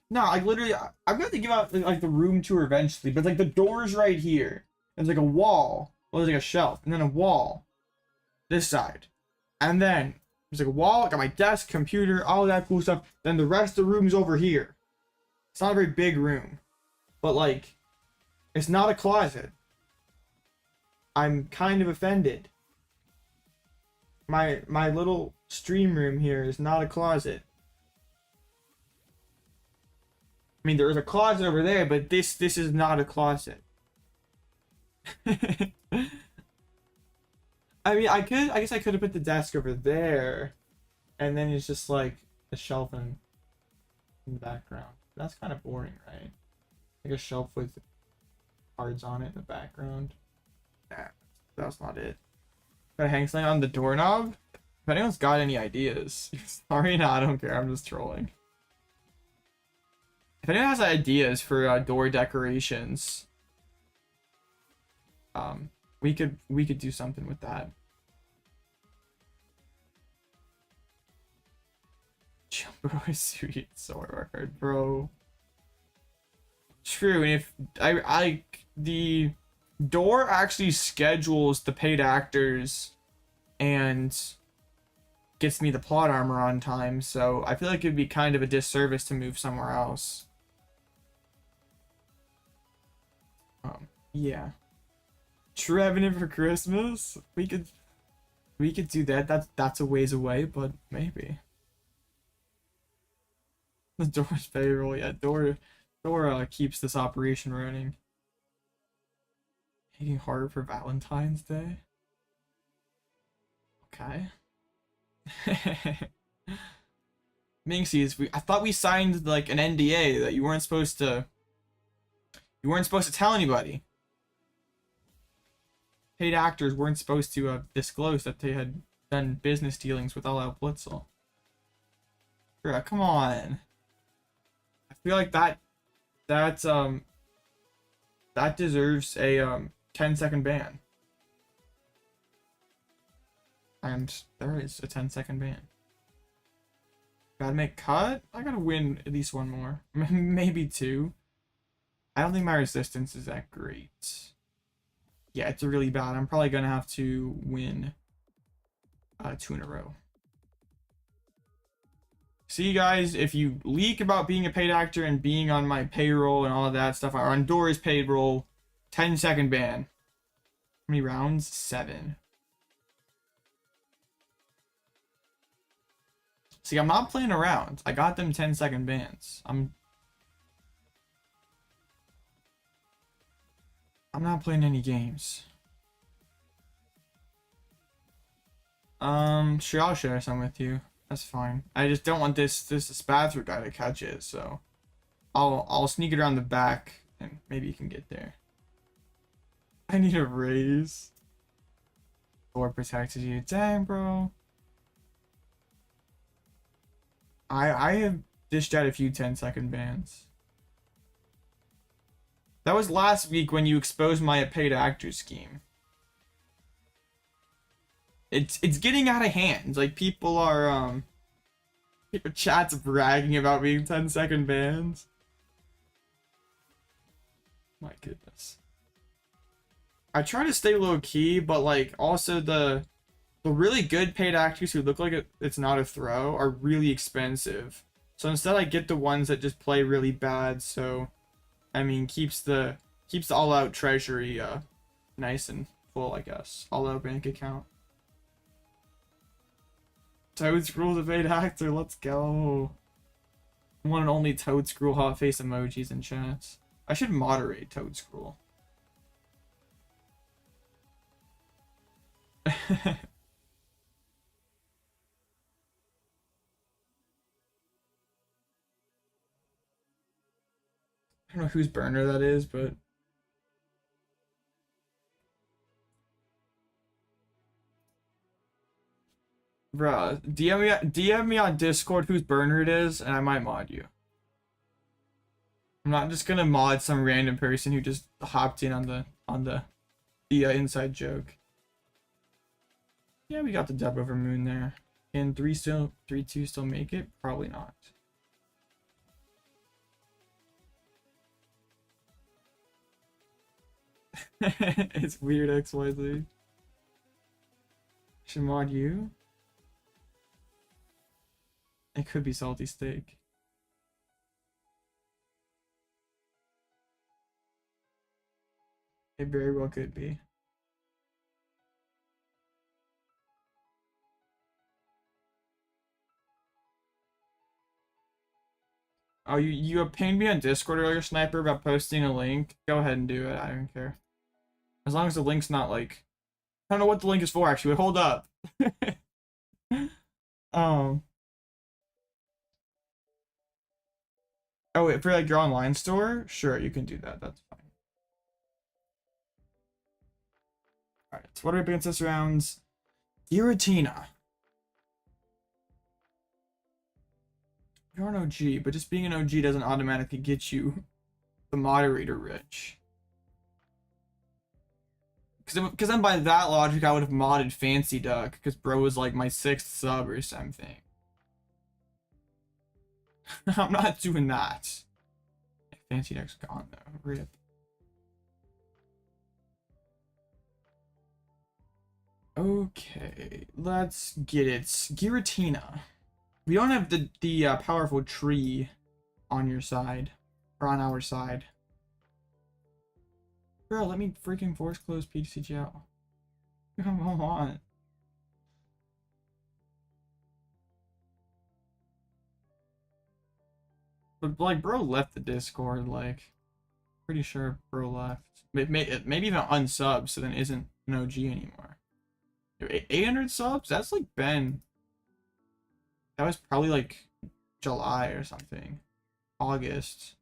No, like literally, I've got to give out like the room tour eventually, but like the door's right here. There's like a wall. Well, there's like a shelf, and then a wall. This side. And then there's like a wall, I got my desk, computer, all that cool stuff. Then the rest of the room's over here. It's not a very big room. But like, it's not a closet. I'm kind of offended. My little stream room here is not a closet. I mean, there is a closet over there, but this is not a closet. I mean, I guess I could have put the desk over there, and then it's just like a shelf in the background. That's kind of boring, right? Like a shelf with cards on it in the background. Nah, that's not it. Got a hang something on the doorknob? If anyone's got any ideas, sorry, no, I don't care. I'm just trolling. If anyone has ideas for door decorations, we could do something with that. Jumbo is sweet, so hard, bro. True, and if the door actually schedules the paid actors and gets me the plot armor on time, so I feel like it'd be kind of a disservice to move somewhere else. Yeah. Trevenant for Christmas? We could do that. That's a ways away, but maybe. The door's payroll, yeah. Door keeps this operation running. Making harder for Valentine's Day. Okay. Minxies, I thought we signed like an NDA that you weren't supposed to tell anybody. Paid actors weren't supposed to disclose that they had done business dealings with Alloutblitzle. Bro, come on. I feel like that deserves a 10-second ban. And there is a 10-second ban. Gotta make cut? I gotta win at least one more. Maybe two. I don't think my resistance is that great. Yeah, it's really bad. I'm probably gonna have to win 2 in a row. See, guys, if you leak about being a paid actor and being on my payroll and all of that stuff, or on Dora's payroll, 10-second ban. How many rounds? 7. See, I'm not playing around. I got them 10-second bans. I'm not playing any games. Sure, I'll share some with you. That's fine. I just don't want this Spathra guy to catch it, so I'll sneak it around the back and maybe you can get there. I need a raise. Or protected you. Dang, bro. I have dished out a few 10-second bans. That was last week when you exposed my paid actor scheme. It's getting out of hand. Like people are people chat's bragging about being 10-second bans. My goodness. I try to stay low key, but like also the really good paid actors who look like it's not a throw are really expensive. So instead I get the ones that just play really bad, so I mean keeps the all out treasury nice and full, I guess. All out bank account. Toad Scroll the paid actor, let's go. One and only Toad Scroll hot face emojis in chats. I should moderate Toad Scroll. I don't know whose burner that is, but bruh, DM me on Discord whose burner it is, and I might mod you. I'm not just gonna mod some random person who just hopped in on the inside joke. Yeah, we got the dub over Moon there. Can 3-2 still make it? Probably not. It's weird XYZ. Should mod you? It could be Salty Steak. It very well could be. Oh, you pinged me on Discord earlier, Sniper, about posting a link. Go ahead and do it. I don't care. As long as the link's not like... I don't know what the link is for, actually. Wait, hold up. Oh, wait, for like your online store? Sure, you can do that. That's fine. Alright, so what are we against this rounds? Giratina. You're an OG, but just being an OG doesn't automatically get you the moderator rich. Because then by that logic, I would have modded Fancy Duck, because bro was like my 6th sub or something. I'm not doing that. Fancy Duck's gone though. Rip. Okay, let's get it. Giratina. We don't have the powerful tree on your side, or on our side. Bro, let me freaking force close PCG out. Come on. But like, bro left the Discord. Like, pretty sure bro left. Maybe even unsub, so then isn't an OG anymore. 800 subs? That's like been... That was probably like July or something. August.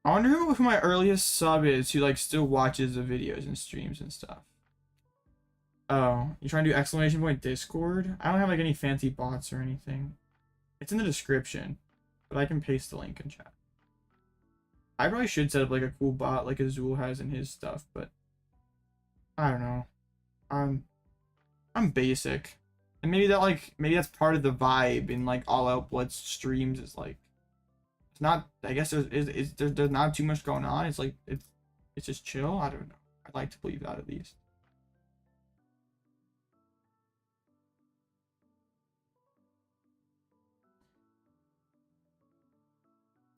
I wonder who my earliest sub is who like still watches the videos and streams and stuff. Oh, you trying to do exclamation point Discord? I don't have like any fancy bots or anything. It's in the description, but I can paste the link in chat. I probably should set up like a cool bot like Azul has in his stuff, but I don't know. I'm basic, and maybe that's part of the vibe in like Alloutblitzle streams is like it's not. I guess there's not too much going on. It's like it's just chill. I don't know. I'd like to believe that at least.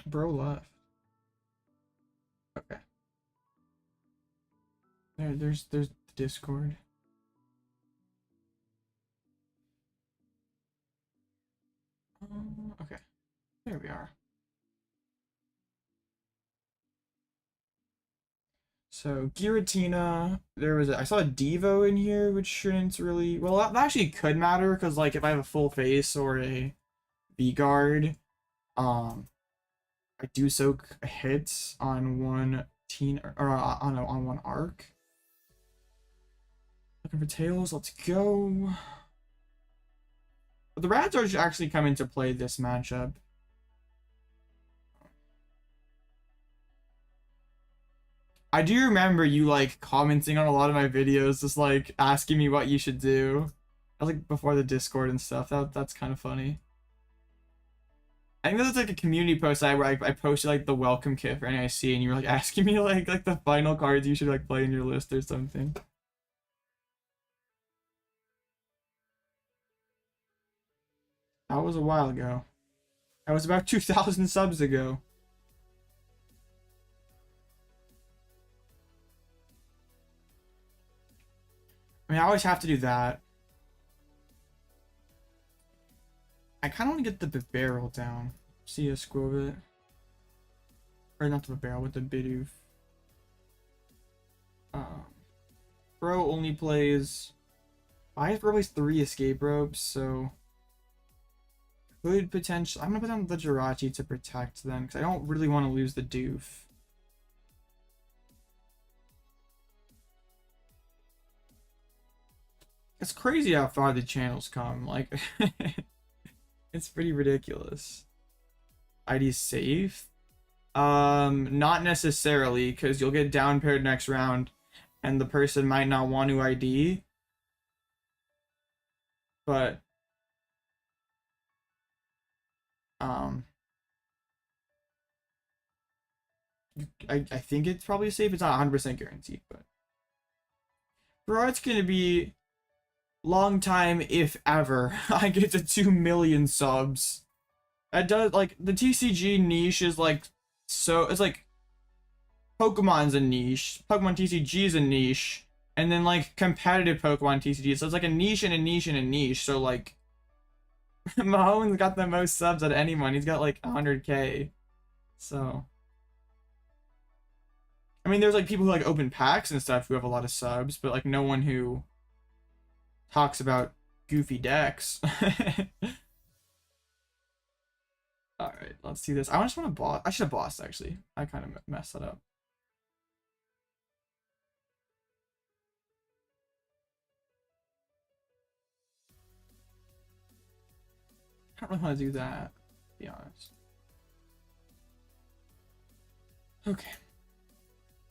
Bro left. Okay. There's the Discord. Okay. There we are. So Giratina, I saw a Devo in here, which shouldn't really, well, that actually could matter because like if I have a full face or a V-Guard, I do soak hits on one teen or on one arc. Looking for tails. Let's go. But the Rads are actually come into play this matchup. I do remember you like commenting on a lot of my videos, just like asking me what you should do. I was like before the Discord and stuff. That's kind of funny. I think that was like a community post where I posted like the welcome kit for NIC, and you were like asking me like the final cards you should like play in your list or something. That was a while ago. That was about 2,000 subs ago. I mean, I always have to do that. I kind of want to get the Bibarel down. See a Skwovet. Or not the Bibarel, with the Bidoof. Bro only plays... I have plays 3 escape ropes, so... Could potentially... I'm going to put down the Jirachi to protect them, because I don't really want to lose the Doof. It's crazy how far the channels come, like... It's pretty ridiculous. ID safe? Not necessarily, because you'll get down paired next round, and the person might not want to ID. But I think it's probably safe. It's not 100% guaranteed, but bro, it's gonna be long time if ever I get to 2 million subs. It does, like, the TCG niche is like, so it's like Pokemon's a niche, Pokemon TCG is a niche, and then like competitive Pokemon TCG, so it's like a niche and a niche and a niche. So like Mahomes got the most subs out of anyone. He's got like 100k. So I mean, there's like people who like open packs and stuff who have a lot of subs, but like no one who talks about goofy decks. All right, let's see this. I just want to boss. I should have bossed, actually. I kind of messed that up. I don't really want to do that, to be honest. Okay.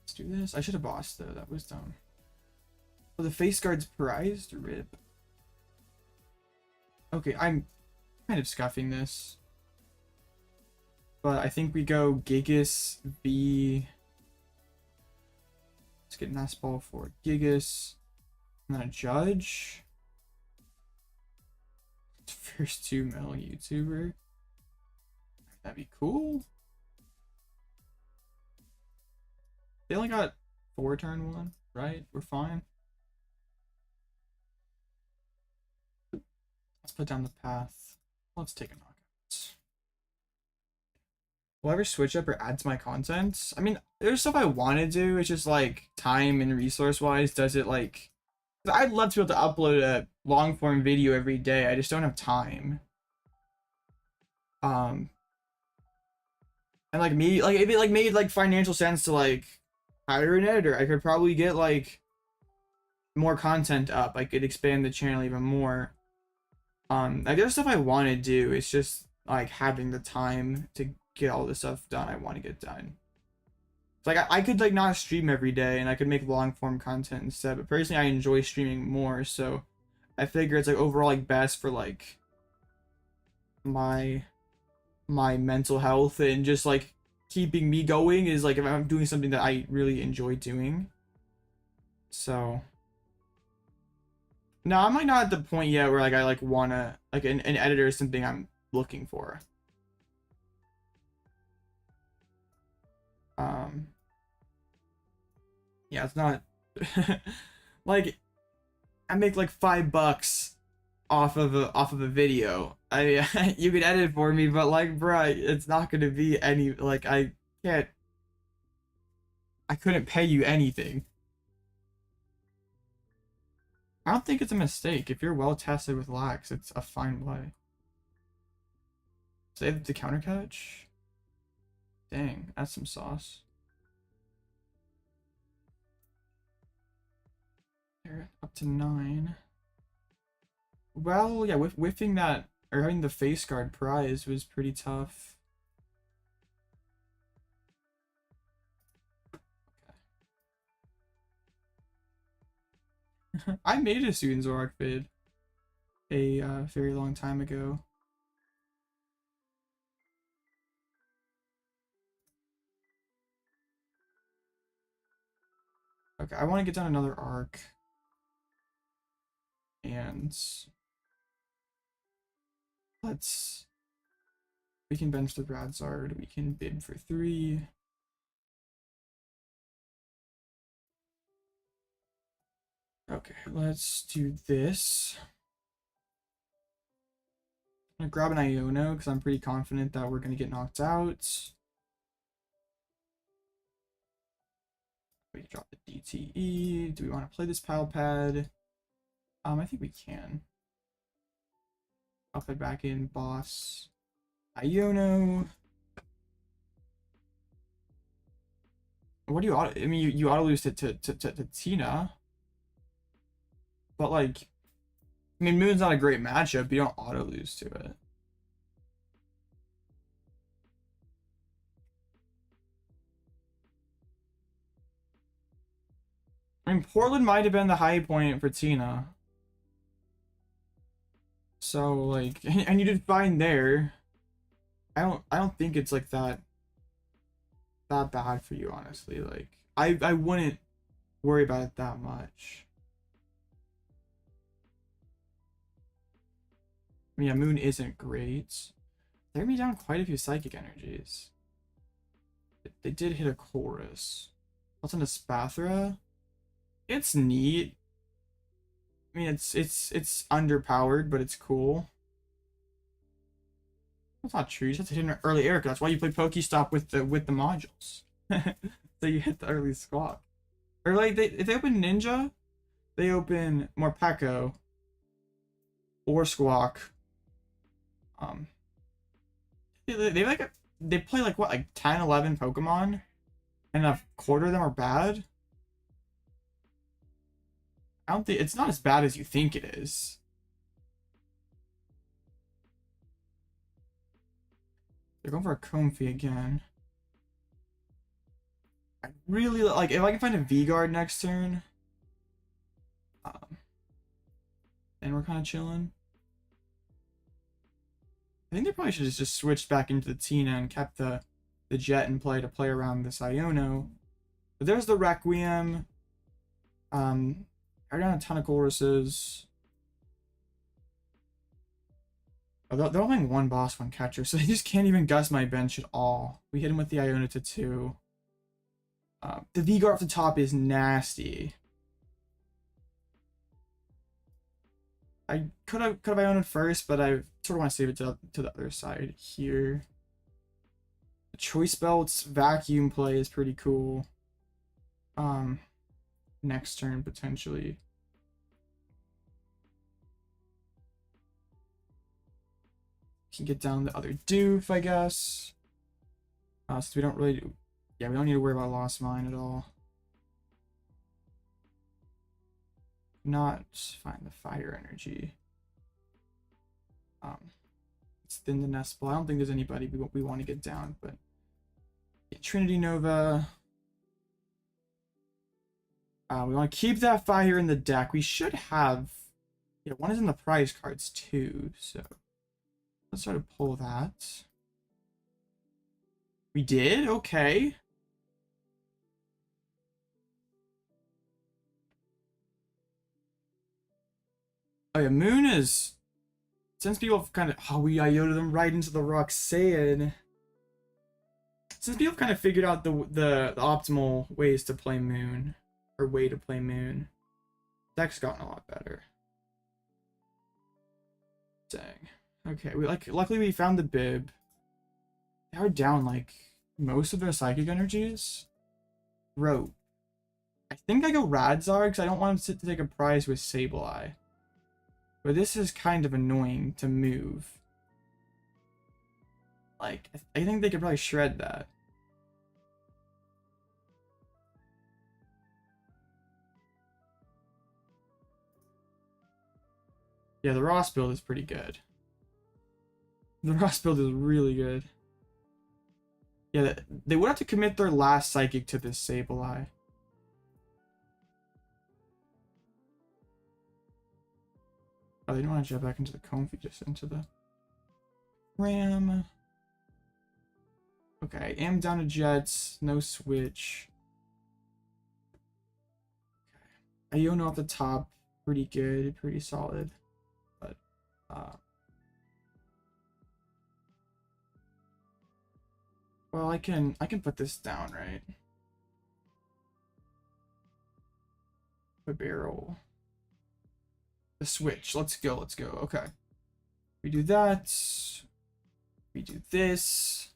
Let's do this. I should have bossed, though. That was dumb. Oh, the face guard's prized? Rip. Okay, I'm kind of scuffing this. But I think we go Gigas V. Let's get Nest Ball for Gigas. And then a Judge. First 2 mil YouTuber. That'd be cool. They only got 4 turn 1, right? We're fine. Let's put down the path. Let's take a knockout. Will I ever switch up or add to my content? I mean, there's stuff I want to do. It's just like time and resource wise. Does it like... I'd love to be able to upload a long form video every day. I just don't have time. And like me, like if it like made like financial sense to like hire an editor, I could probably get like more content up. I could expand the channel even more. Like there's stuff I want to do. It's just like having the time to get all this stuff done I want to get done. It's like I could like not stream every day and I could make long form content instead, but personally I enjoy streaming more, so I figure it's like overall like best for like my mental health and just like keeping me going is like if I'm doing something that I really enjoy doing. So no, I'm like not at the point yet where like I like wanna like an editor is something I'm looking for. Yeah, it's not like I make like $5 off of a video. I you could edit for me, but like bruh, it's not gonna be any like I couldn't pay you anything. I don't think it's a mistake. If you're well tested with lax, it's a fine play. Save the counter catch. Dang, that's some sauce. They're up to 9. Well, yeah, whiffing that, or having the face guard prize was pretty tough. Okay. I made a Student Zoroark vid a very long time ago. Okay, I want to get down another arc. And we can bench the Radzard, we can bid for 3. Okay, let's do this. I'm gonna grab an Iono because I'm pretty confident that we're gonna get knocked out. We can drop the DTE. Do we want to play this Pal Pad? I think we can. I'll put back in boss. Iono. What do you auto? I mean, you auto lose to Tina, but like, I mean, Moon's not a great matchup. You don't auto lose to it. I mean, Portland might have been the high point for Tina. So like, and you did fine there. I don't think it's like that bad for you, honestly. Like, I wouldn't worry about it that much. I mean, yeah, Moon isn't great. They threw me down quite a few psychic energies. They did hit a chorus. What's on a Spathra? It's neat. I mean, it's underpowered, but it's cool. That's not true. You just have to hit an early Erica. That's why you play Pokestop with the modules. So you hit the early Squawk. Or like if they open Ninja, they open Morpeko or Squawk. They play like what, like 10, 11 Pokemon, and a quarter of them are bad. I don't think it's not as bad as you think it is. They're going for a Comfey again. I really like if I can find a V-Guard next turn. Then we're kind of chilling. I think they probably should have just switched back into the Tina and kept the Jet in play to play around this Iono. But there's the Requiem. I got a ton of choruses. Oh, they're only one boss, one catcher, so they just can't even gust my bench at all. We hit him with the Iono to 2. The V-Guard off the top is nasty. I could have Iono'd first, but I sort of want to save it to the other side here. The Choice Belt's vacuum play is pretty cool. Next turn potentially. Can get down the other Doof, I guess. So we don't really do, yeah, we don't need to worry about Lost Mine at all. Not find the fire energy. It's thin the nest ball. I don't think there's anybody we want to get down, but yeah, Trinity Nova. We want to keep that fire in the deck. We should have, yeah, one is in the prize cards too, so let's try to pull that. We did? Okay. Oh yeah, Moon is, since people have kind of, oh, we Iono'd them right into the Roxanne. Since people have kind of figured out the optimal ways to play Moon, or way to play Moon, deck's gotten a lot better. Dang. Okay, luckily we found the Bib. They are down like most of their psychic energies. Rope. I think I go Radzard because I don't want him to take a prize with Sableye. But this is kind of annoying to move. Like, I think they could probably shred that. Yeah, the Ross build is pretty good. The Ross build is really good. Yeah, they would have to commit their last Psychic to this Sableye. Oh, they don't want to jet back into the Comfy, just into the Ram. Okay, I am down to Jets. No switch. Okay. Iono off the top. Pretty good. Pretty solid. But, well, I can put this down, right? Bibarel. The switch. Let's go. Let's go. Okay. We do that. We do this.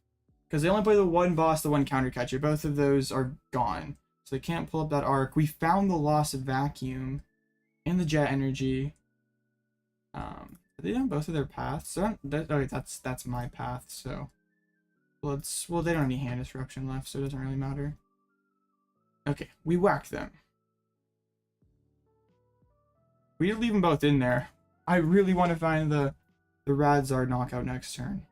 Because they only play the one boss, the one counter catcher. Both of those are gone. So they can't pull up that arc. We found the Lost Vacuum and the Jet Energy. Are they on both of their paths? So okay, that's my path, so let's, well, they don't have any hand disruption left, so it doesn't really matter. Okay, we whack them. We just leave them both in there. I really want to find the Radzard knockout next turn.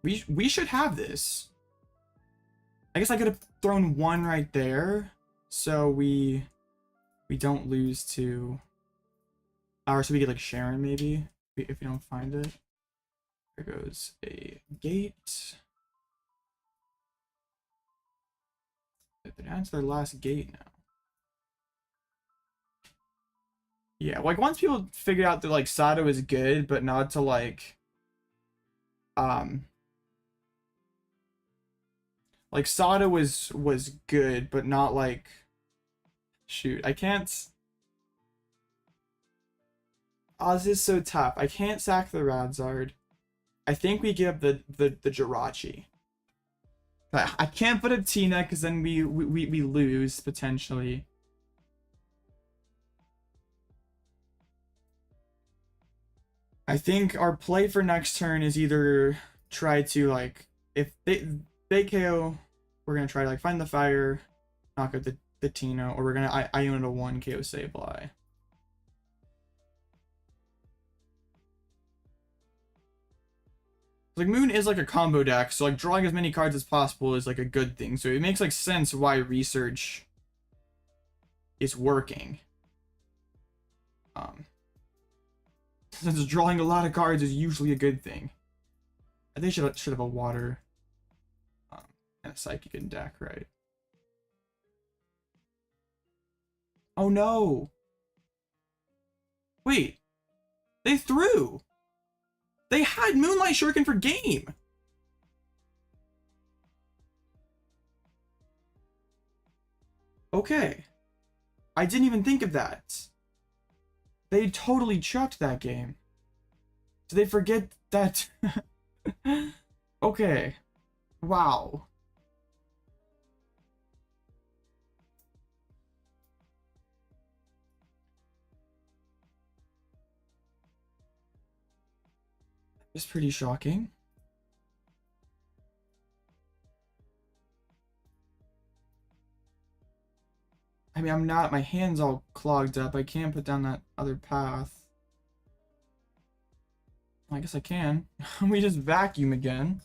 We should have this. I guess I could have thrown one right there, so we don't lose to, or so we get like Cheren maybe if we don't find it. There goes a gate. They're down to their last gate now. Yeah, like once people figured out that like Sato is good, but not to like Sato was good, but not like, shoot, I can't. Oz is so tough. I can't sack the Radzard. I think we give the Jirachi. I can't put up Tina because then we lose potentially. I think our play for next turn is either try to like, if they KO, we're gonna try to like find the fire, knock out the Tina, or we're gonna Iono to 1 KO Sableye. Like Moon is like a combo deck, so like drawing as many cards as possible is like a good thing. So it makes like sense why research is working. Since drawing a lot of cards is usually a good thing. I think should have a water and a psychic in deck, right? Oh no! Wait, they threw. They had Moonlight Shuriken for game. Okay, I didn't even think of that. They totally chucked that game. Did they forget that? Okay. Wow. It's pretty shocking. I mean, I'm not, my hand's all clogged up. I can't put down that other path. I guess I can. We just vacuum again.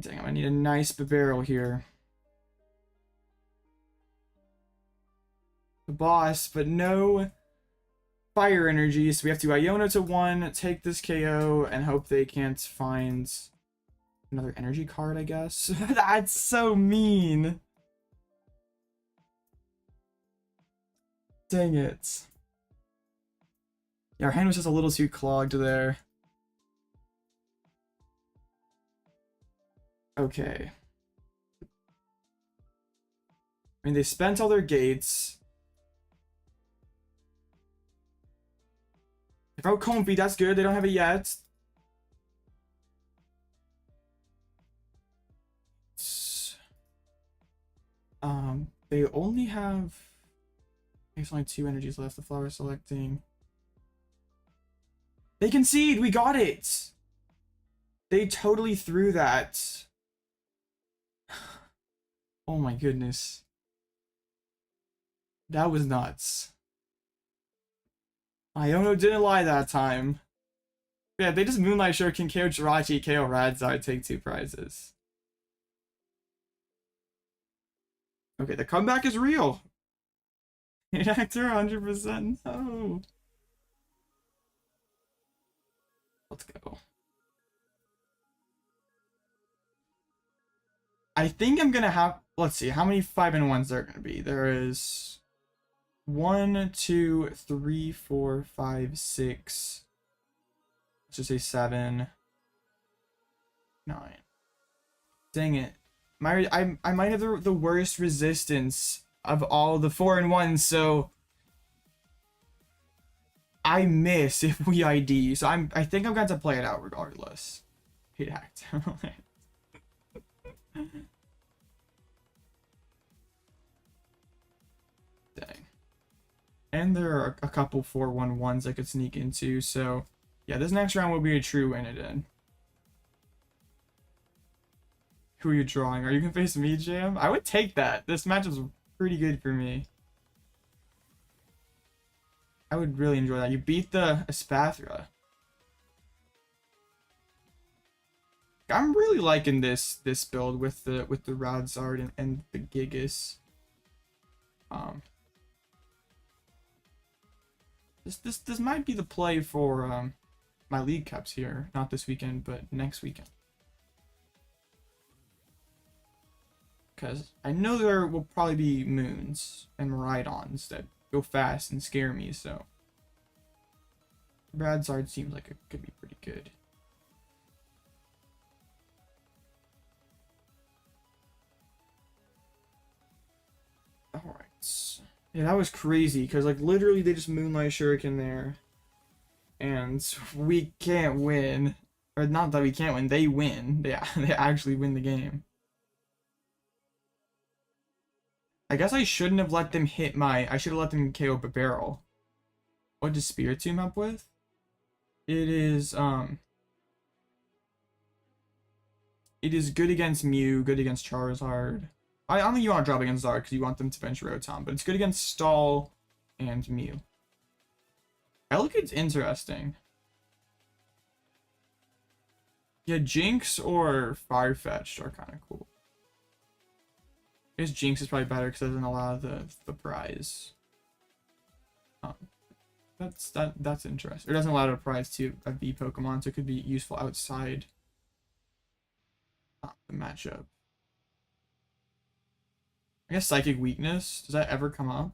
Dang, I need a nice Bibarel here. The boss, but no fire energy, so we have to Iono to 1, take this KO, and hope they can't find another energy card, I guess. That's so mean. Dang it. Yeah, our hand was just a little too clogged there. Okay. I mean, they spent all their gates. If I Comfy, that's good. They don't have it yet. They only have, there's only 2 energies left. The flower selecting. They concede. We got it. They totally threw that. Oh my goodness. That was nuts. Iono didn't lie that time. Yeah, they just Moonlight Shuriken KO Jirachi, KO Radzar, take 2 prizes. Okay, the comeback is real. Hit actor 100%. No. Let's go. I think I'm gonna have. Let's see, how many 5-in-1s there are gonna be? There is 1, 2, 3, 4, 5, 6. Let's just say 7, 9. Dang it. I might have the worst resistance of all the 4-in-1s, so I miss if we ID. So I think I'm going to play it out regardless. Hit hacked. Dang. And there are a couple 4-1-1s I could sneak into, so yeah, this next round will be a true win it in. Who are you drawing? Are you gonna face me, Jam? I would take that. This match is pretty good for me. I would really enjoy that. You beat the Espathra. I'm really liking this build with the Radzard and the Gigas. This might be the play for my League Cups here. Not this weekend, but next weekend. Because I know there will probably be Moons and Miraidons that go fast and scare me, so Radzard seems like it could be pretty good. Alright. Yeah, that was crazy, because like literally they just Moonlight Shuriken there. And we can't win. Or not that we can't win, they win. They actually win the game. I guess I shouldn't have let them hit my... I should have let them KO Bibarel. What does Spiritomb up with? It is good against Mew, good against Charizard. I don't think you want to drop against Zard because you want them to bench Rotom, but it's good against Stall and Mew. Elekid's interesting. Yeah, Jinx or Firefetch'd are kind of cool. I guess Jinx is probably better because it doesn't allow the prize. That's interesting. It doesn't allow a prize to a V Pokemon, so it could be useful outside the matchup. I guess Psychic Weakness. Does that ever come up?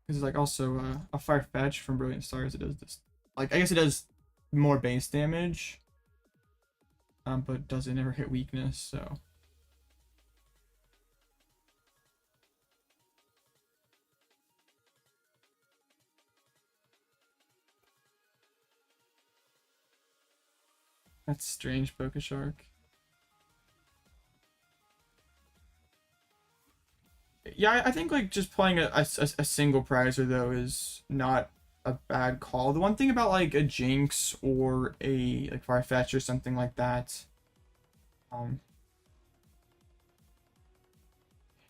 Because it's like also a Firefetch from Brilliant Stars. It does this. Like I guess it does more base damage, but does it never hit weakness? So. That's strange, Pokeshark. Yeah, I think like just playing a single prizer though is not a bad call. The one thing about like a Jinx or a like Farfetch or something like that,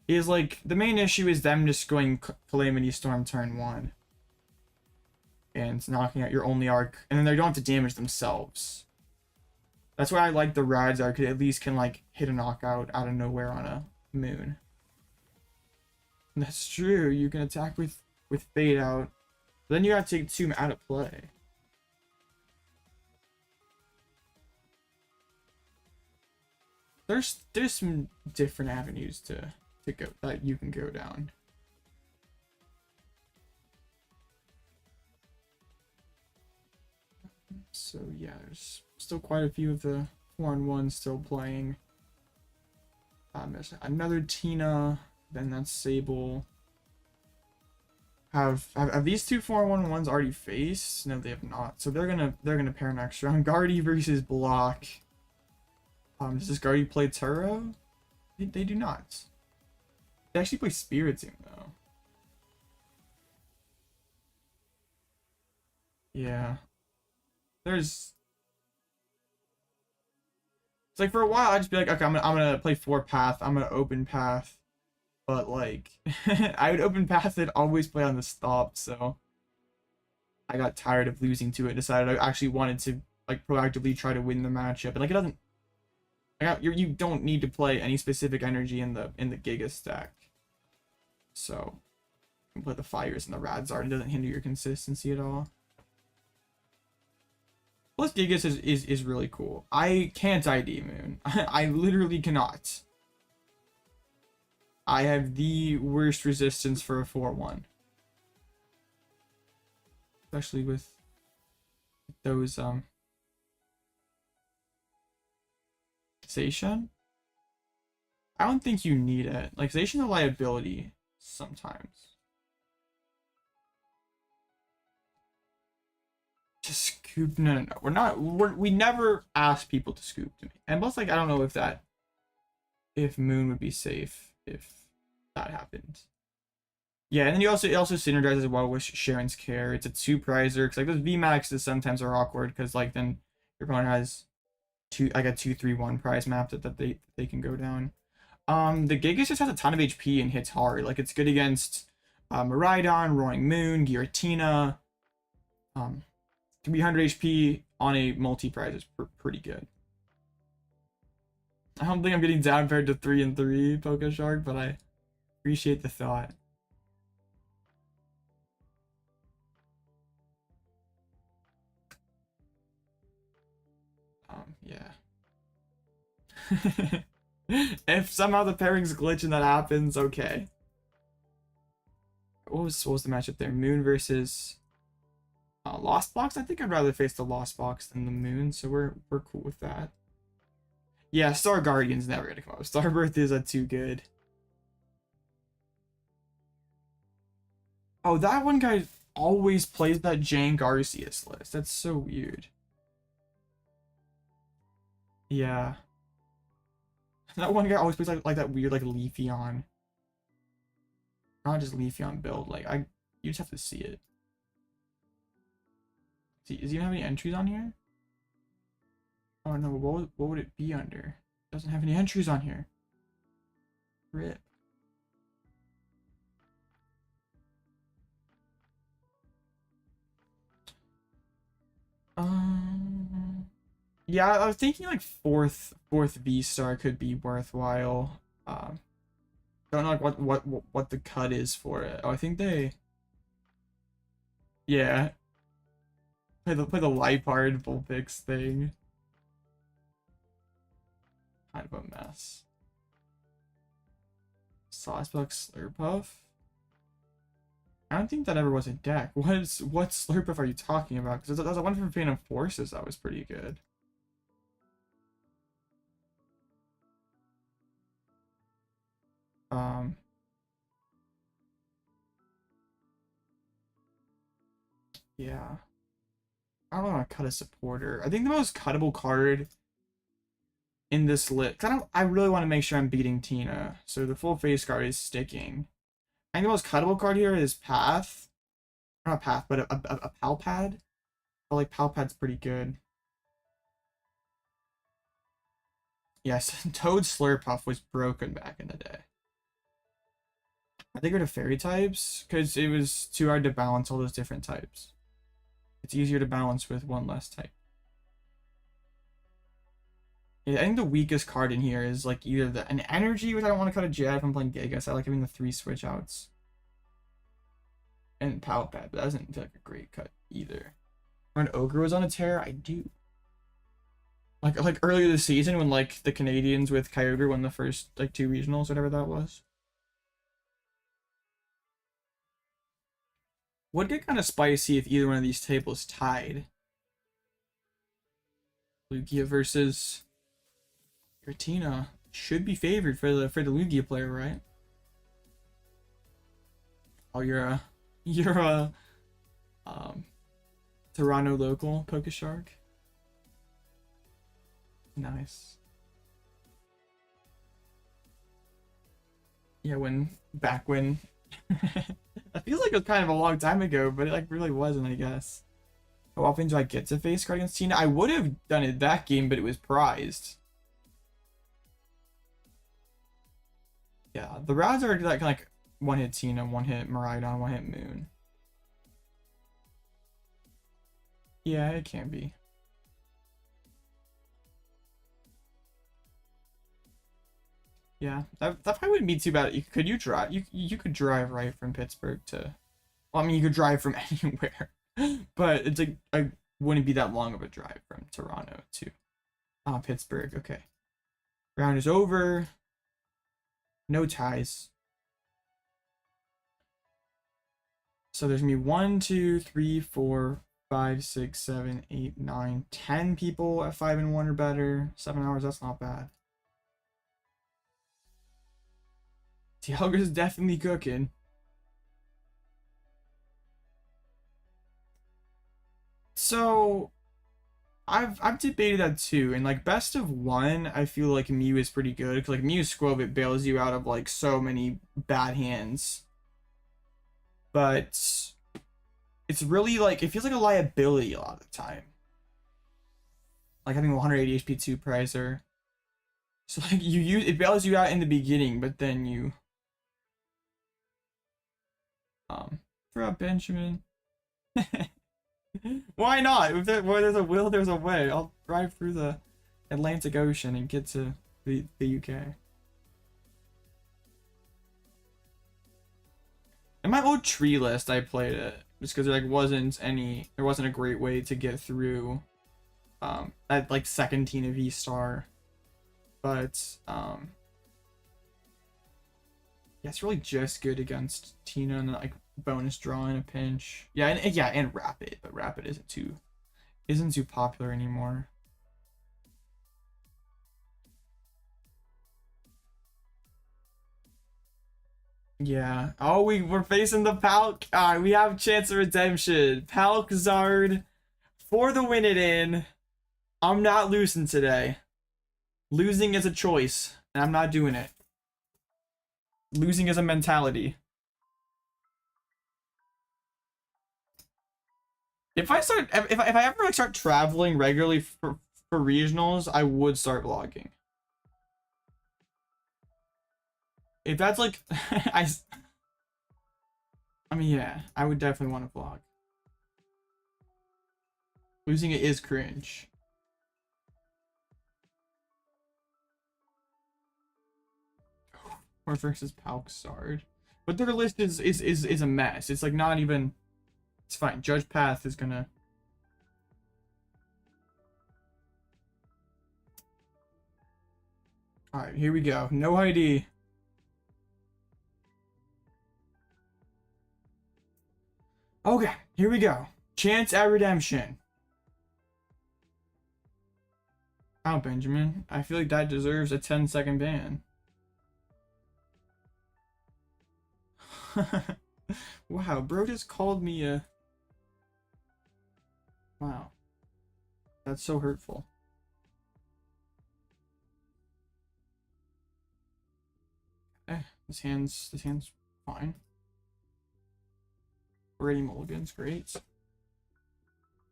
is like the main issue is them just going Calamity Storm turn 1 and knocking out your only arc, and then they don't have to damage themselves. That's why I like the Radzard, because at least can like hit a knockout out of nowhere on a Moon. That's true. You can attack with Fade Out. But then you gotta take Tomb out of play. There's some different avenues to go that you can go down. So yeah, there's still quite a few of the 4-on-1 still playing. There's another Tina. Then that's Sable. Have these two 4-on-1s already faced? No, they have not. So they're gonna pair next round. Guardy versus Block. Does this Guardy play Turo? They do not. They actually play Spiritomb though. Yeah. There's It's like for a while I'd just be like, okay, I'm gonna play 4 path, I'm gonna open path. But like I would open path and always play on the stop, so I got tired of losing to it, decided I actually wanted to like proactively try to win the matchup. And like it doesn't you don't need to play any specific energy in the Giga stack. So you can play the fires and the Radzard and it doesn't hinder your consistency at all. Plus Gigas is really cool. I can't ID Moon. I literally cannot. I have the worst resistance for a 4-1. Especially with those Zacian. I don't think you need it. Like Zacian's a liability sometimes. Just scoop. No. We're not. We never ask people to scoop to me. And plus, like, I don't know if Moon would be safe if that happened. Yeah, and then it also synergizes well with Cheren's care. It's a 2-prizer because like those VMAXs sometimes are awkward because like then your opponent has a 2-3-1 prize map that they can go down. The Gigas just has a ton of HP and hits hard. Like it's good against Miraidon, Roaring Moon, Giratina. 300 HP on a multi-prize is pretty good. I don't think I'm getting down paired to 3-3 PokeShark, but I appreciate the thought. Yeah. If somehow the pairings glitch and that happens, okay. What was the matchup there? Moon versus Lost Box? I think I'd rather face the Lost Box than the Moon, so we're cool with that. Yeah, Star Guardian's never gonna come up. Starbirth is too good. Oh, that one guy always plays that jank Arceus list. That's so weird. Yeah. That one guy always plays like that weird like Leafeon. Not just Leafeon build. Like you just have to see it. See, does he even have any entries on here? Oh no, what would it be under? It doesn't have any entries on here. Rip. Yeah, I was thinking like fourth V-Star could be worthwhile. Don't know like what the cut is for it. Oh, I think they. Yeah. Play the Lipard Bullpix thing. Kind of a mess. Sawsbuck Slurpuff. I don't think that ever was a deck. What Slurpuff are you talking about? Because there's a one from Phantom Forces that was pretty good. Yeah. I don't want to cut a supporter. I think the most cuttable card in this list. I really want to make sure I'm beating Tina. So the full face card is sticking. I think the most cuttable card here is Path. Not Path, but a Pal Pad. I like Pal Pad's pretty good. Yes, Toad Slurpuff was broken back in the day. I think we're to fairy types because it was too hard to balance all those different types. It's easier to balance with one less type. Yeah, I think the weakest card in here is like either an energy, which I don't want to cut a jet if I'm playing Gigas. I like having the 3 switch outs. And Pal Pad, but that doesn't feel like a great cut either. When Ogre was on a tear, I do. Like earlier this season when like the Canadians with Kyogre won the first like 2 regionals, whatever that was. Would get kind of spicy if either one of these tables tied. Lugia versus Giratina should be favored for the Lugia player, right? Oh, you're a Toronto local PokeShark. Nice. Yeah, back when I feel like it was kind of a long time ago, but it like really wasn't, I guess. How often do I get to face card against Tina? I would have done it that game, but it was prized. Yeah, the routes are like one hit Tina, one hit Miraidon, one hit Moon. Yeah, it can be. Yeah, that probably wouldn't be too bad. Could you drive? You could drive right from Pittsburgh to. Well, I mean, you could drive from anywhere, but it's like I wouldn't be that long of a drive from Toronto to Pittsburgh. Okay, round is over. No ties. So there's gonna be 1, 2, 3, 4, 5, 6, 7, 8, 9, 10 people at 5 and 1 or better. 7 hours. That's not bad. Tielga's definitely cooking. So I've debated that too, and like best of one, I feel like Mew is pretty good because like Mew Skwovet bails you out of like so many bad hands, but it's really like it feels like a liability a lot of the time. Like having 180 HP 2 pricer, so like you use it bails you out in the beginning, but then you throw out Benjamin. Why not? If where there's a will, there's a way. I'll drive through the Atlantic Ocean and get to the UK. In my old tree list, I played it just because there wasn't a great way to get through at like second Tina V-Star, but yeah, it's really just good against Tina and like bonus draw in a pinch. Yeah, and Rapid, but Rapid isn't too popular anymore. Yeah. Oh, we're facing the Pal. We have chance of redemption. Palkzard for the win it in. I'm not losing today. Losing is a choice, and I'm not doing it. Losing is a mentality. If I ever like start traveling regularly for regionals, I would start vlogging. If that's like I mean, yeah, I would definitely want to vlog. Losing it is cringe. Or versus Palkzard. But their list is a mess. It's like not even. It's fine. Judge PAF is gonna. All right, here we go. No ID. Okay, here we go. Chance at redemption. Oh, Benjamin. I feel like that deserves a 10-second ban. Wow, bro just called me a... Wow. That's so hurtful. This hand's fine. Already mulligans, great.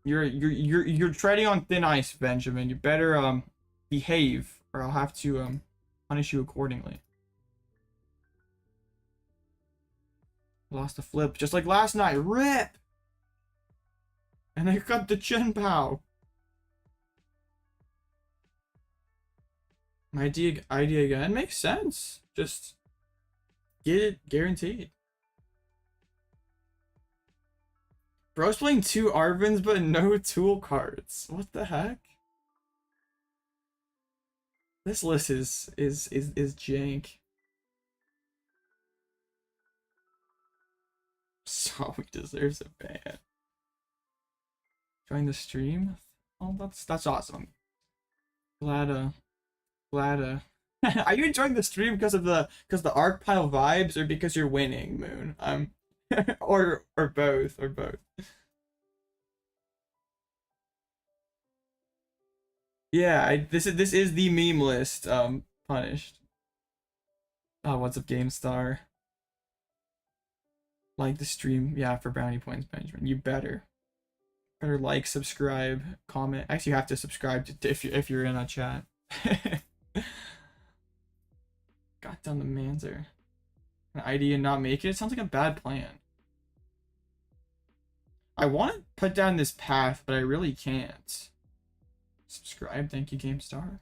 You're treading on thin ice, Benjamin. You better behave, or I'll have to punish you accordingly. Lost a flip, just like last night. Rip! And I got the Chen Pao. My idea again makes sense. Just get it guaranteed. Bro's playing 2 Arvins but no tool cards. What the heck? This list is jank. So he deserves a ban. Join the stream? Oh, that's awesome. Glad are you enjoying the stream because the arc pile vibes or because you're winning, Moon? or both. Yeah, this is the meme list punished. Oh, what's up, GameStar? Like the stream, yeah, for brownie points, Benjamin. You better like, subscribe, comment. Actually, you have to subscribe to if you're in a chat. God, down the Manzer. An ID and not make it? It sounds like a bad plan. I want to put down this path, but I really can't. Subscribe, thank you, GameStar.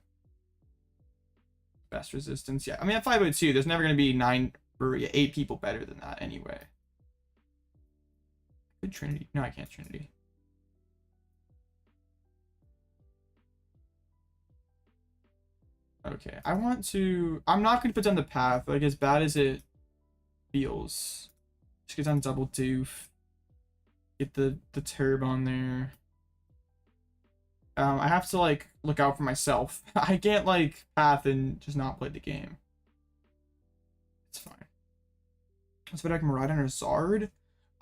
Best resistance, yeah. I mean, at 502, there's never going to be 9 or 8 people better than that anyway. Good Trinity. No, I can't Trinity. Okay, I'm not going to put down the path, like as bad as it feels. Just get down double doof. Get the turb on there. I have to like look out for myself. I can't like path and just not play the game. It's fine. Let's put Ride on or Zard.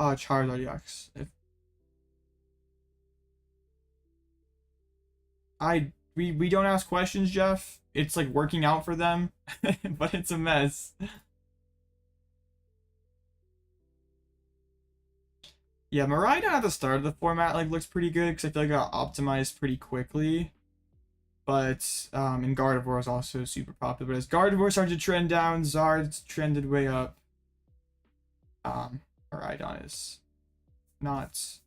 Charizard EX. We don't ask questions, Jeff. It's like working out for them, but it's a mess. Yeah, Miraidon at the start of the format like looks pretty good because I feel like it got optimized pretty quickly. But and Gardevoir is also super popular. But as Gardevoir started to trend down, Zard's trended way up. Miraidon is not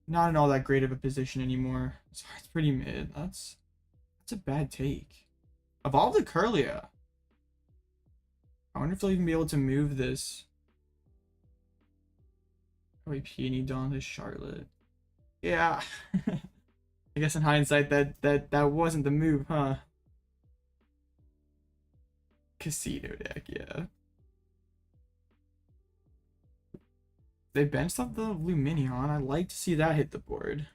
in all that great of a position anymore. Zard's pretty mid. That's a bad take. Evolve the Curlia. I wonder if they'll even be able to move this. Probably Peony Dawn to Charlotte. Yeah. I guess in hindsight that wasn't the move, huh? Casino deck, yeah. They benched up the Luminion. I'd like to see that hit the board.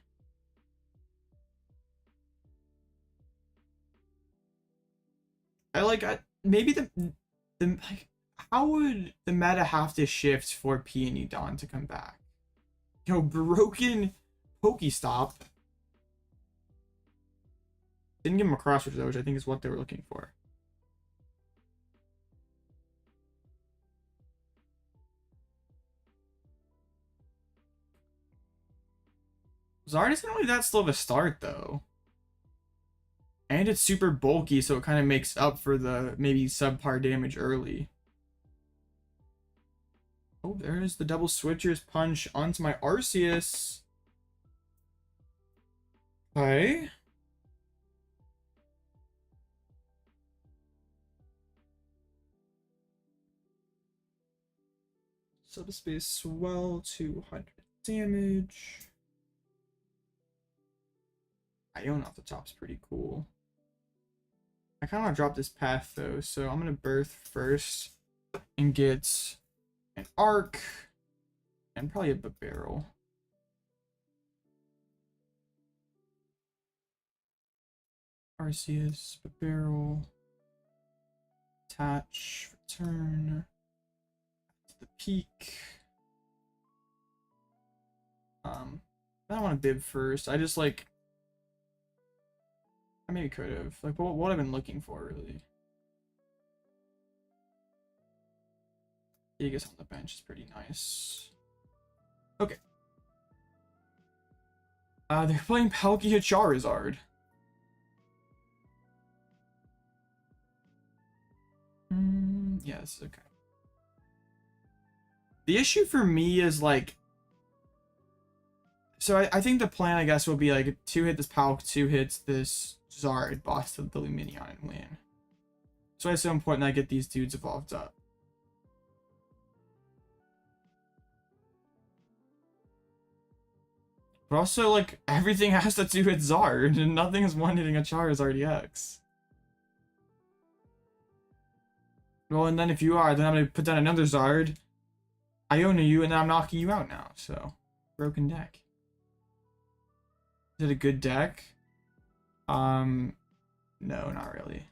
Maybe like, how would the meta have to shift for Peony Dawn to come back? Yo, broken Pokestop. Didn't give him a cross switch though, which I think is what they were looking for. Zard isn't really that slow of a start though. And it's super bulky, so it kind of makes up for the maybe subpar damage early. Oh, there's the double switcher's punch onto my Arceus. Okay. Subspace Swell, 200 damage. Iono off the top's pretty cool. I kind of want to drop this path though, so I'm going to birth first and get an Arc and probably a Bibarel. Arceus, Bibarel, attach, return to the peak. I don't want to bib first. I just like, I maybe could have. Like, what I've been looking for, really. Gigas on the bench is pretty nice. Okay. They're playing Palkia Charizard. Yes, okay. The issue for me is, like... So I think the plan, I guess, will be, like, 2 hit this Palkia, 2 hits this Zard, boss the Luminion, and win. So it's so important that I get these dudes evolved up. But also, like, everything has to do with Zard, and nothing is one-hitting a Charizard EX. Well, and then if you are, then I'm going to put down another Zard, Iono you, and then I'm knocking you out now, so... Broken deck. Is it a good deck? No, not really.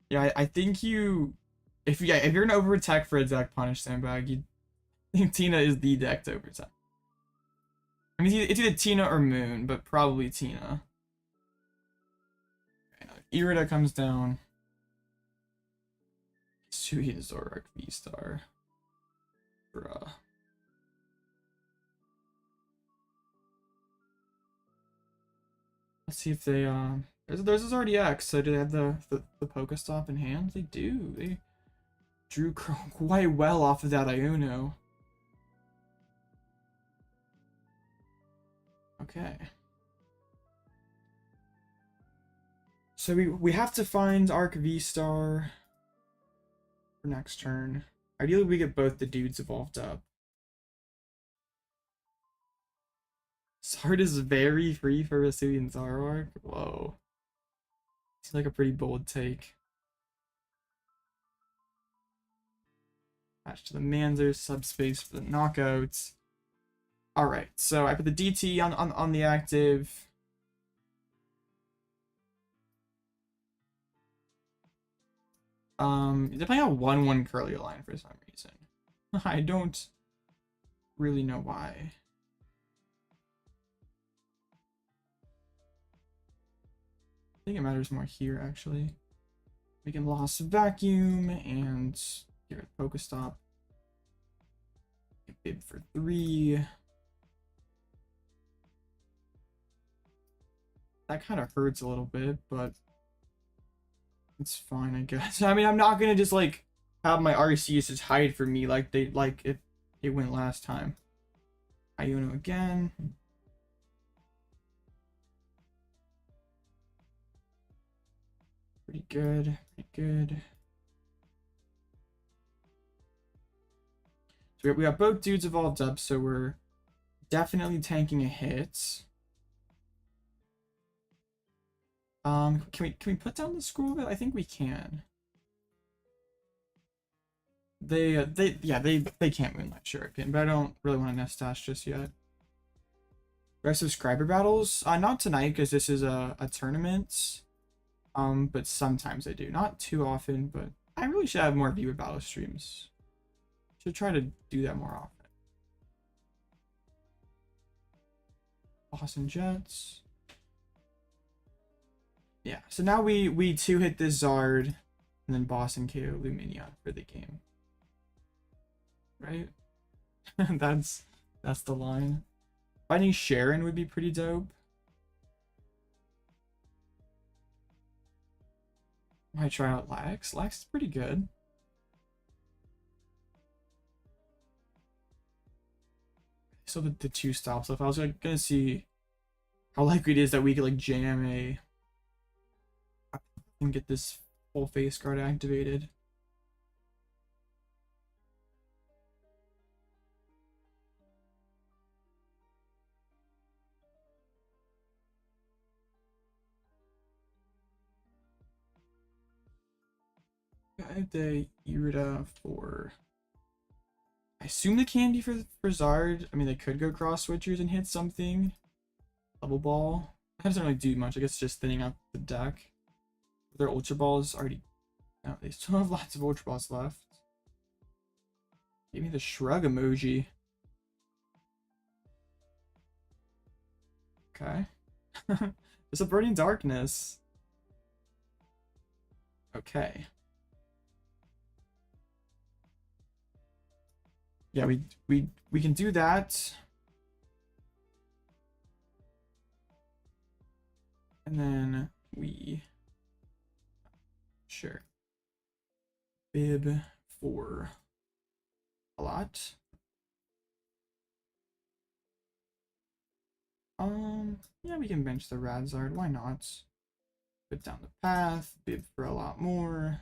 Yeah, I think you... If you're gonna overtech for a deck punish sandbag, you think Tina is the deck to overtech. I mean, it's either Tina or Moon, but probably Tina. Okay, Irida comes down. Sui the Zoroark V-Star. Bruh. Let's see if they theirs is already X, so do they have the Pokestop in hand? They do. They drew quite well off of that Iono. Okay. So we have to find Arc V-Star for next turn. Ideally we get both the dudes evolved up. Sard is very free for Vesuvian Zoroark. Whoa. Seems like a pretty bold take. Attached to the Manzer, subspace for the knockouts. Alright, so I put the DT on the active. They're playing a 1-1 Curly line for some reason. I don't really know why. I think it matters more here, actually. We can Lost Vacuum and get rid of Pokestop. Bib for 3. That kind of hurts a little bit, but it's fine, I guess. I mean, I'm not gonna just like have my Arceus just hide from me like it went last time. Iono again. Pretty good, pretty good. So we got both dudes evolved up, so we're definitely tanking a hit. Can we put down the Skwovet? I think we can. They can't win that Shuriken, but I don't really want to nest stash just yet. Rest subscriber battles? Not tonight because this is a tournament. But sometimes I do. Not too often, but I really should have more viewer battle streams. Should try to do that more often. Boston Jets. Yeah, so now we 2-hit this Zard, and then Boston KO Lumineon for the game. Right? that's the line. Finding Cheren would be pretty dope. Might try out Lax. Lax is pretty good. So the 2 stops. If I was gonna see how likely it is that we could like jam a and get this full face guard activated. The Irida for I assume the candy for Zard. I mean, they could go cross switchers and hit something. Double ball. That doesn't really do much. I guess just thinning out the deck. Their Ultra Balls already. No, they still have lots of Ultra Balls left. Give me the shrug emoji. Okay. There's a Burning Darkness. Okay. Yeah, we can do that. And then sure. Bib for a lot. Yeah, we can bench the Radzard, why not? Put down the path, bib for a lot more.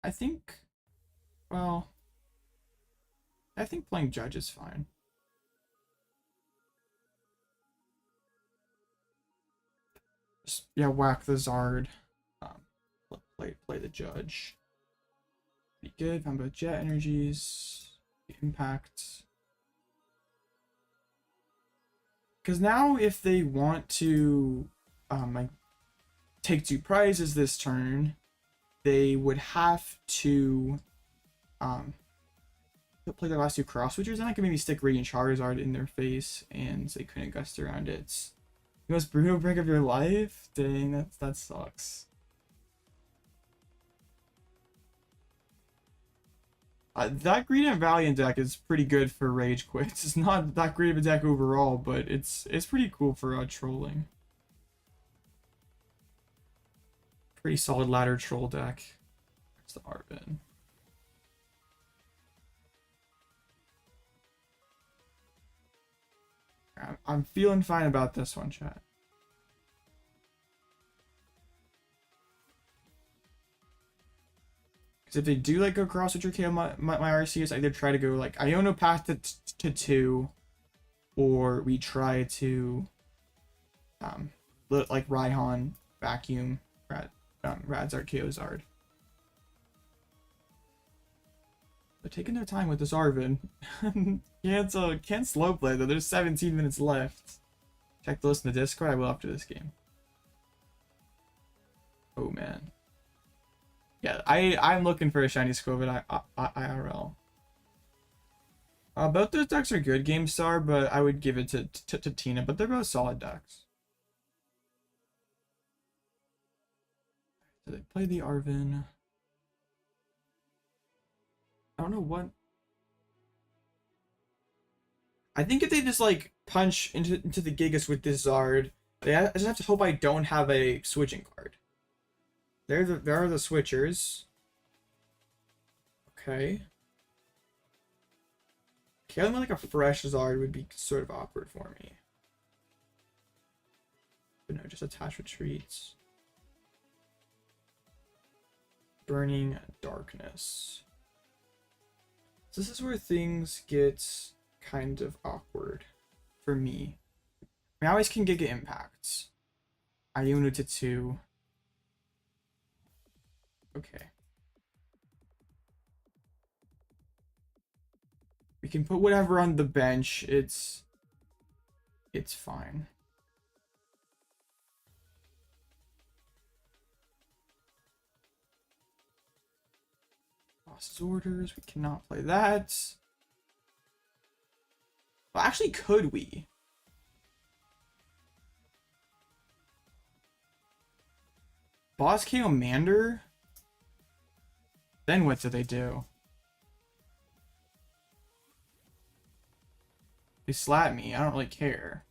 I think, well, I think playing Judge is fine. Just, yeah, whack the Zard. Play the Judge. Pretty good. Found both Jet Energies. Impact. Because now if they want to like take 2 prizes this turn, they would have to play their last 2 cross switchers, and I could maybe stick Radiant Charizard in their face and they couldn't gust around it. The most brutal break of your life? Dang, that sucks. That Green and Valiant deck is pretty good for Rage Quits. It's not that great of a deck overall, but it's pretty cool for trolling. Pretty solid ladder troll deck. There's the Arvin. I'm feeling fine about this one, chat. Because if they do like go cross with your KO my Arceus, I either try to go like Iono PAF to 2, or we try to like Raihan Vacuum Radzard KO Zard. They're taking their time with this Arvin. Can't slow play though. There's 17 minutes left. Check the list in the Discord. I will after this game. Oh man. Yeah, I'm looking for a shiny Skwovet IRL. Both those decks are good, GameStar, but I would give it to Tina. But they're both solid decks. So they play the Arvin. I don't know what. I think if they just like punch into the Gigas with this Zard, I just have to hope I don't have a switching card. There are the switchers. Okay. Killing like a fresh Zard would be sort of awkward for me. But no, just attach retreats. Burning Darkness. So this is where things get kind of awkward for me. I always can Giga Impacts. Iono to 2. Okay. We can put whatever on the bench. It's fine. Boss's Orders. We cannot play that. Well, actually, could we? Boss KO Mander? Then what do they do? They slap me. I don't really care.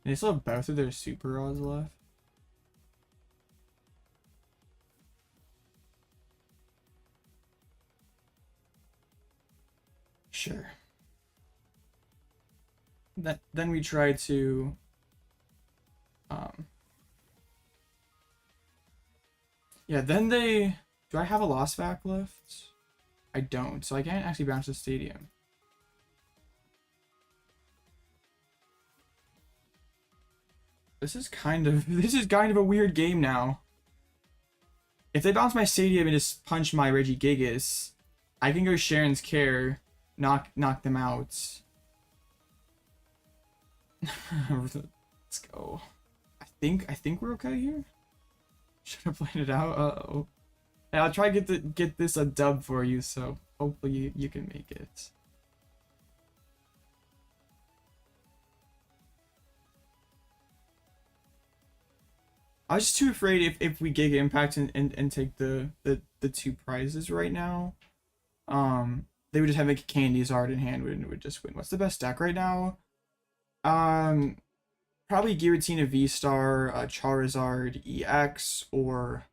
They still have both of their super rods left. Sure. Then we try to yeah, then they do I have a Lost Vac left? I don't, so I can't actually bounce the stadium. This is kind of a weird game now. If they bounce my stadium and just punch my Regigigas, I can go Cheren's Care, knock them out. Let's go. I think we're okay here. Should have played it out. Uh-oh. Hey, I'll try to get this a dub for you, so hopefully you can make it. I was just too afraid if we Giga Impact and take the 2 prizes right now. They would just have like a Candy Zard in hand and it would just win. What's the best deck right now? Probably Giratina V-Star, Charizard EX, or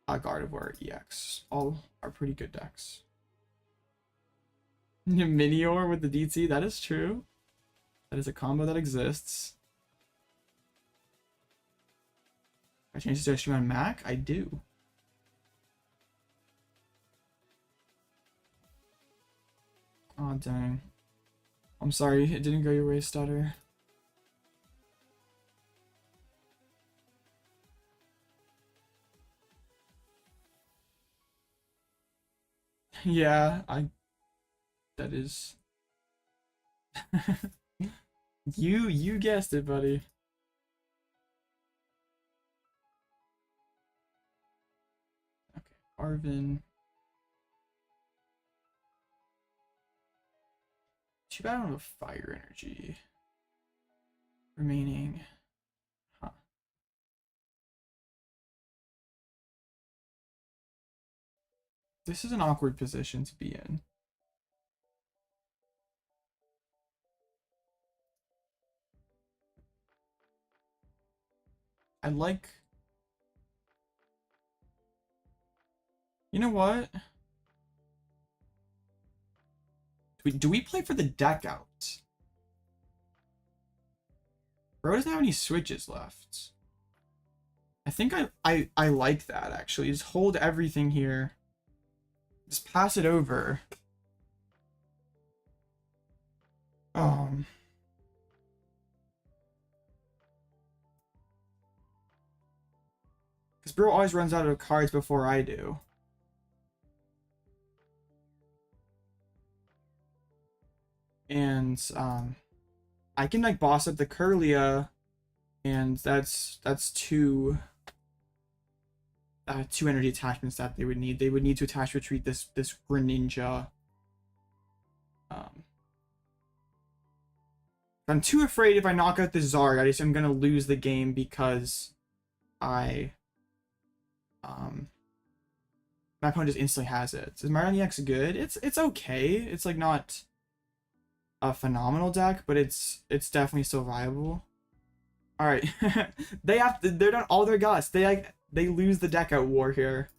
Gardevoir EX. All are pretty good decks. Minior with the DT, that is true. That is a combo that exists. I changed to stream on Mac? I do. Oh dang. I'm sorry, it didn't go your way, Stutter. Yeah, that is you guessed it, buddy. Okay, Arvin. Too bad I don't have fire energy remaining. Huh. This is an awkward position to be in. I like... You know what? Do we play for the deck out? Bro doesn't have any switches left. I think I like that, actually. Just hold everything here. Just pass it over. Because bro always runs out of cards before I do. And I can like boss up the Kirlia, and that's two energy attachments that they would need. They would need to attach retreat this Greninja. I'm too afraid if I knock out the Zarya, I'm gonna lose the game because my opponent just instantly has it. Is Radiant EX good? It's okay. It's like not a phenomenal deck, but it's definitely still viable. All right, they're done all their guts. They lose the deck out war here.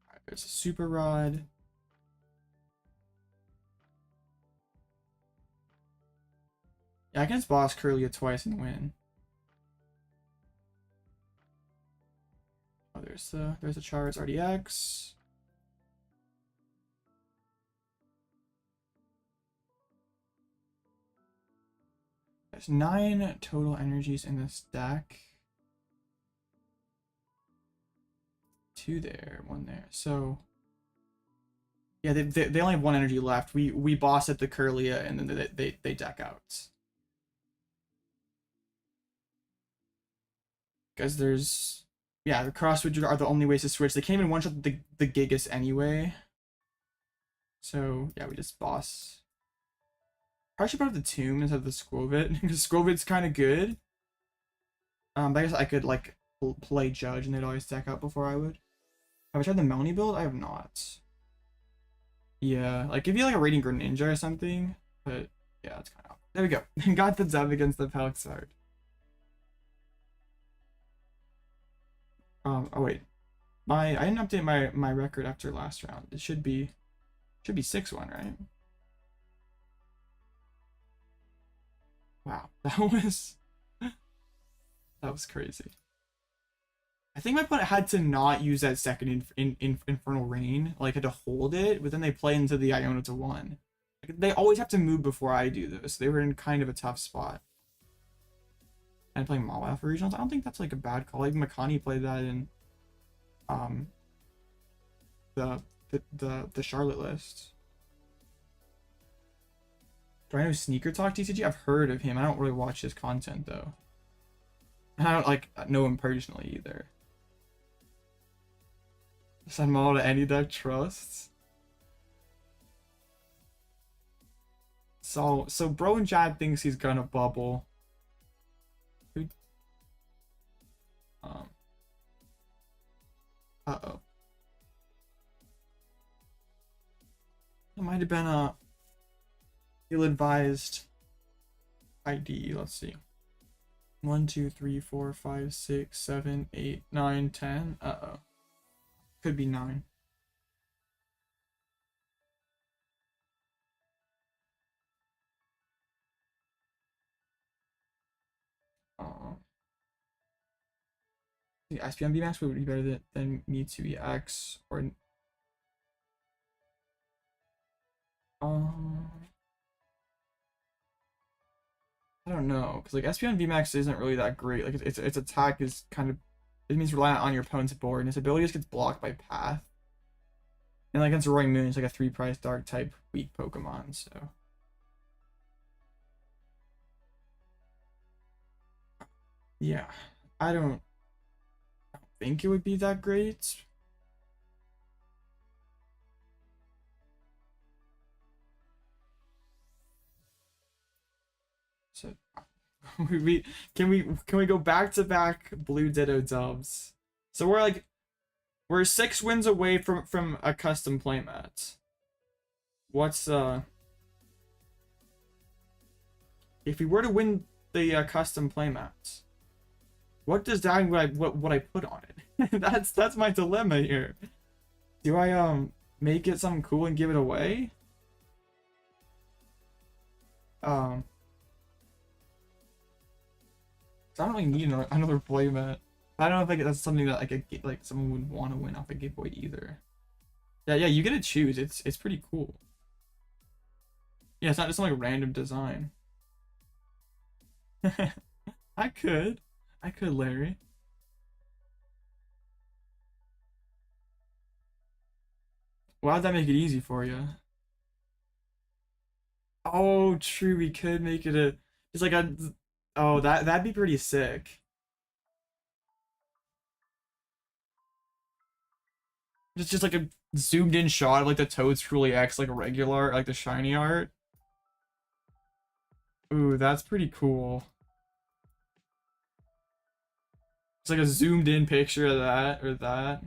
All right, there's a Super Rod. Yeah, I can just boss Kirlia twice and win. Oh, there's the Charizard EX. There's 9 total energies in this deck. 2 there, 1 there. So yeah, they only have 1 energy left. We boss at the Kirlia and then they deck out. Because there's, yeah, the cross switches are the only ways to switch. They can't even one-shot the Gigas anyway. So yeah, we just boss. Probably should put up the Tomb instead of the Skwovet, because Skwovet's kind of good. But I guess I could like play Judge and they'd always deck out before I would. Have I tried the Melony build? I have not. Yeah, like if you like a Radiant Greninja or something, but yeah, it's kind of, there we go. Got the dub against the Pal Pad. Oh wait, I didn't update my record after last round. It should be 6-1, right? Wow, that was crazy. I think my opponent had to not use that second Infernal Rain, like had to hold it, but then they play into the Iono to 1. Like, they always have to move before I do this. They were in kind of a tough spot. And playing Mawa for regionals, I don't think that's like a bad call. Like Makani played that in the Charlotte list. Do I know Sneaker Talk TCG? I've heard of him. I don't really watch his content though. And I don't like know him personally either. Send Mawa to any deck trusts. So bro and Chad thinks he's gonna bubble. Uh-oh. It might have been a ill-advised ID. Let's see. 1, 2, 3, 4, 5, 6, 7, 8, 9, 10. Uh-oh. Could be 9. The SPM VMAX would be better than Mewtwo EX or I don't know, because like SPM VMAX isn't really that great. Like its attack is kind of, it means reliant on your opponent's board, and its ability just gets blocked by Path. And like against Roaring Moon, it's like a 3-price dark type weak Pokemon, so. Yeah, I don't think it would be that great. So we can we go back to back blue Ditto dubs? So we're 6 wins away from a custom playmat. What's if we were to win the custom playmats, what design would I put on it? that's my dilemma here. Do I make it something cool and give it away? I don't really need another playmat. I don't know if that's something that like someone would want to win off a giveaway either. Yeah, you get to choose. It's pretty cool. Yeah, it's not just like a random design. I could, Larry. Why would that make it easy for you? Oh, true. We could make it a just like a. Oh, that'd be pretty sick. Just like a zoomed in shot of like the Toad Truly X, like a regular, like the shiny art. Ooh, that's pretty cool. It's like a zoomed in picture of that or that.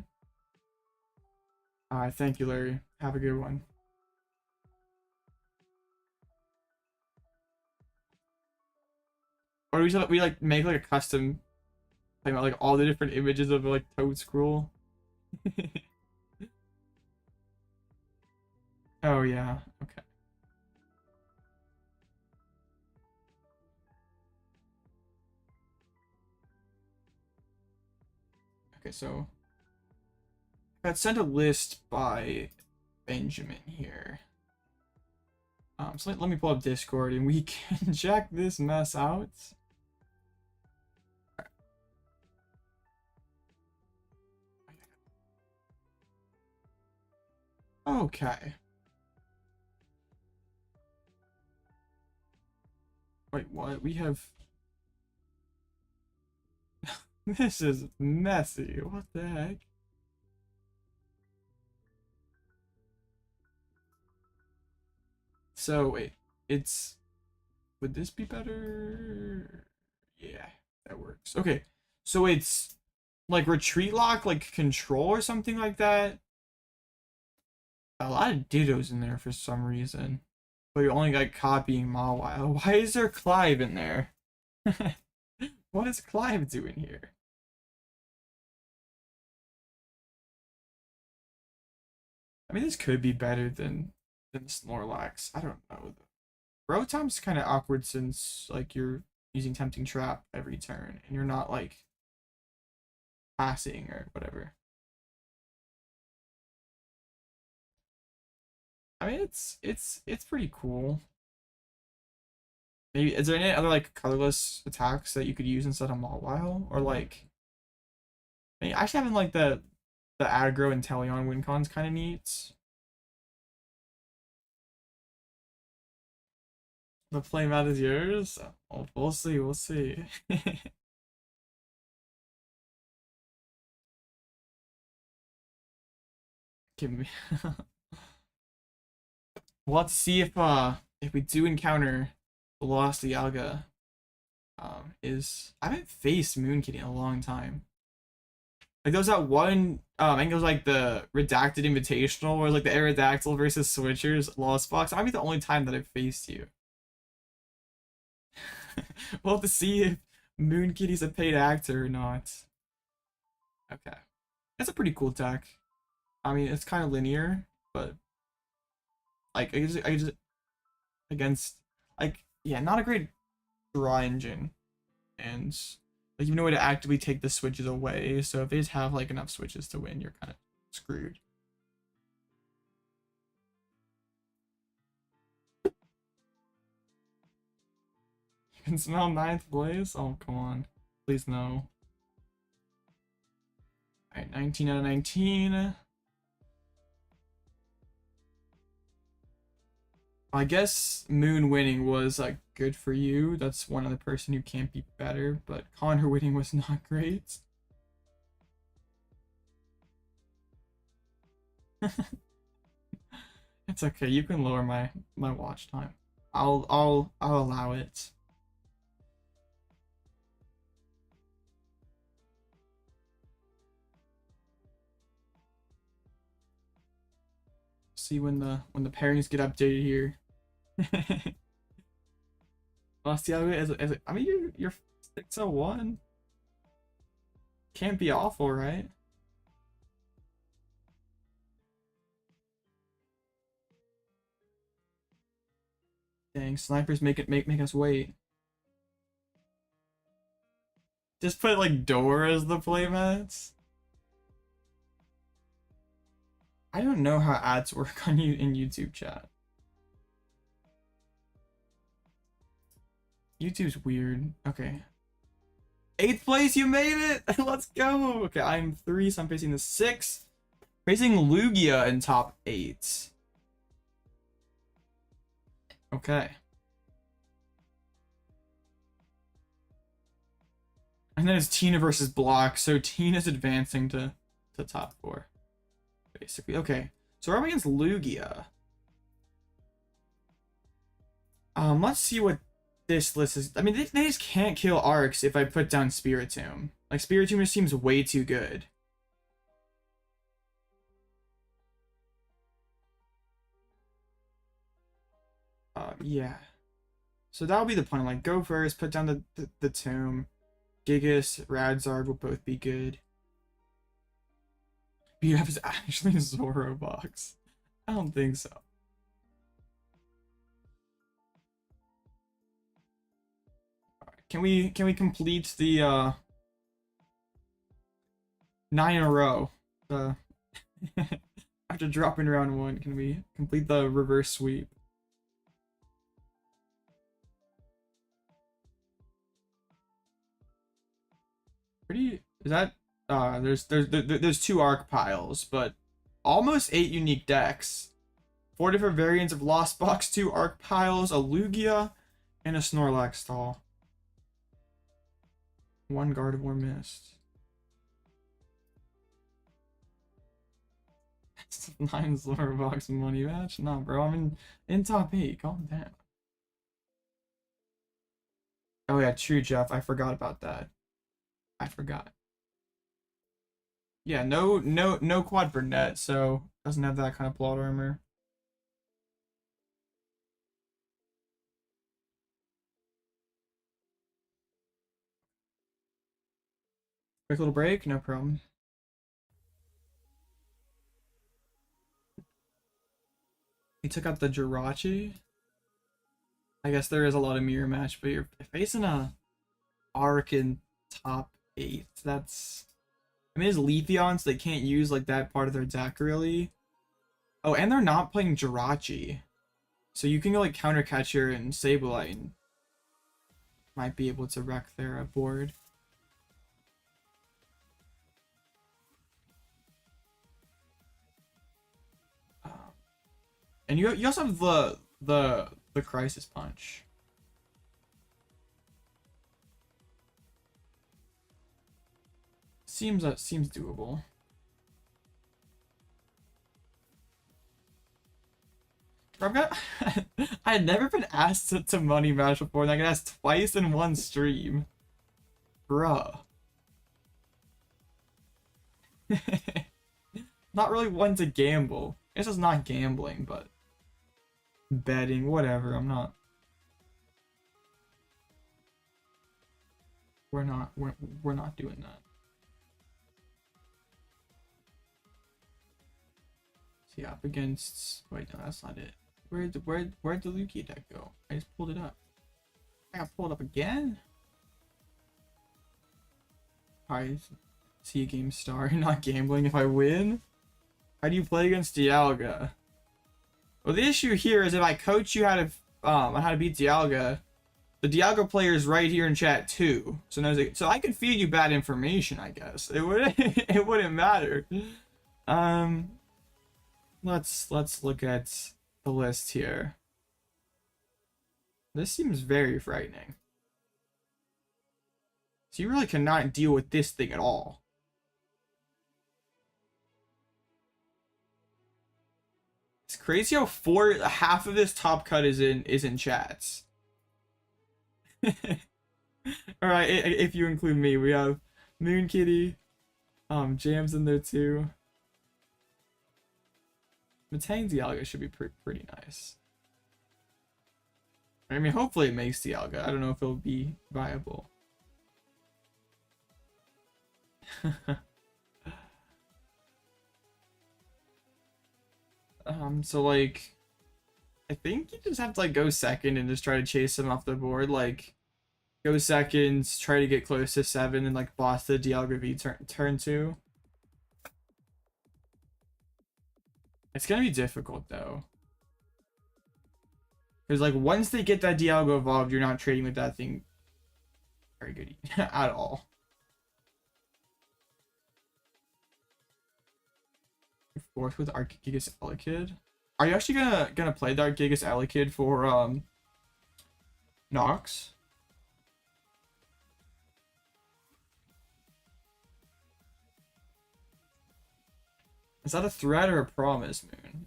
Alright, thank you, Larry. Have a good one. Or we like make like a custom thing about like all the different images of like Toad Scroll. Oh yeah, okay. Okay, so I got sent a list by Benjamin here. So let me pull up Discord and we can check this mess out. Okay. Wait, what? We have... This is messy. What the heck? So, wait. It's... Would this be better? Yeah, that works. Okay. So it's... Like retreat lock, like control or something like that? A lot of dittos in there for some reason. But you're only like copying Mawile. Why is there Clive in there? What is Clive doing here? I mean, this could be better than Snorlax. I don't know. Rotom's kind of awkward since like you're using Tempting Trap every turn and you're not like passing or whatever. I mean, it's pretty cool. Maybe is there any other like colorless attacks that you could use instead of Mawile or like? I mean, actually having like the aggro and Teleon win con's kind of neat. The playmat is yours. Oh, we'll see. We'll see. Give me. We'll have to see if we do encounter the Lost Dialga. I haven't faced Moonkitty in a long time. Like there was that one, I think it was like the Redacted Invitational, where it was like the Aerodactyl versus Switchers Lost Box. That might be the only time that I've faced you. We'll have to see if Moonkitty's a paid actor or not. Okay. That's a pretty cool deck. I mean, it's kind of linear, but like I just against like yeah, not a great draw engine, and like you have no way to actively take the switches away. So if they just have like enough switches to win, you're kind of screwed. You can smell 9th place. Oh come on, please no. All right, 19 out of 19. I guess Moon winning was like good for you. That's one other person who can't be better, but Connor winning was not great. It's okay. You can lower my watch time. I'll allow it. see when the pairings get updated here. Lost Vacuum, I mean, you're 601. Can't be awful, right? Dang, snipers make us wait. Just put like Door as the playmats. I don't know how ads work on you in YouTube chat. YouTube's weird. Okay. 8th place, you made it! Let's go! Okay, I'm 3, so I'm facing the 6. Facing Lugia in top 8. Okay. And then it's Tina versus Block, so Tina's advancing to top 4. Basically. Okay. So we're up against Lugia. Let's see what this list is. I mean, they just can't kill Arcs if I put down Spiritomb. Like, Spiritomb just seems way too good. Yeah. So that'll be the plan. Like, go first, put down the tomb. Gigas, Radzard will both be good. Bidoof is actually a Zoro box. I don't think so. Can we complete the 9 in a row? After dropping round 1, can we complete the reverse sweep? Pretty is that there's 2 arc piles, but almost 8 unique decks. 4 different variants of Lost Box, 2 arc piles, a Lugia, and a Snorlax stall. 1 Gardevoir Mist. 9 Zora box money match? Nah, bro, I'm in top 8. Calm down. Oh yeah, true, Jeff. I forgot about that. I forgot. Yeah, no quad for net, so doesn't have that kind of plot armor. Quick little break, no problem. He took out the Jirachi. I guess there is a lot of mirror match, but you're facing a Arc in top 8. That's, I mean, it's Leafeon, so they can't use like that part of their deck really. Oh, and they're not playing Jirachi, so you can go like Counter Catcher and Sableye and might be able to wreck their board. And you also have the Crisis Punch. Seems doable. I've got I had never been asked to money match before, and I got asked twice in one stream. Bruh. Not really one to gamble. I guess it's not gambling, but betting, whatever. I'm not. We're not doing that. See, up against. Wait, no, that's not it. Where'd the Lugia deck go? I just pulled it up. I got pulled up again. Alright, see a game star. Not gambling if I win. How do you play against Dialga? Well, the issue here is if I coach you how to on how to beat Dialga, the Dialga player is right here in chat too. So I could feed you bad information, I guess. It would it wouldn't matter. Let's look at the list here. This seems very frightening. So you really cannot deal with this thing at all. It's crazy how half of this top cut is in chats. All right, if you include me, we have Moon Kitty, Jam's in there too. Metang Dialga should be pretty nice. I mean, hopefully it makes Dialga. I don't know if it'll be viable. So like, I think you just have to like go second and just try to chase him off the board. Like, go seconds, try to get close to 7, and like boss the Dialga V turn 2. It's gonna be difficult though, because like once they get that Dialga evolved, you're not trading with that thing very good at all. Fourth with Regigigas Elekid. Are you actually gonna play the Regigigas Elekid for Nox? Is that a threat or a promise, Moon?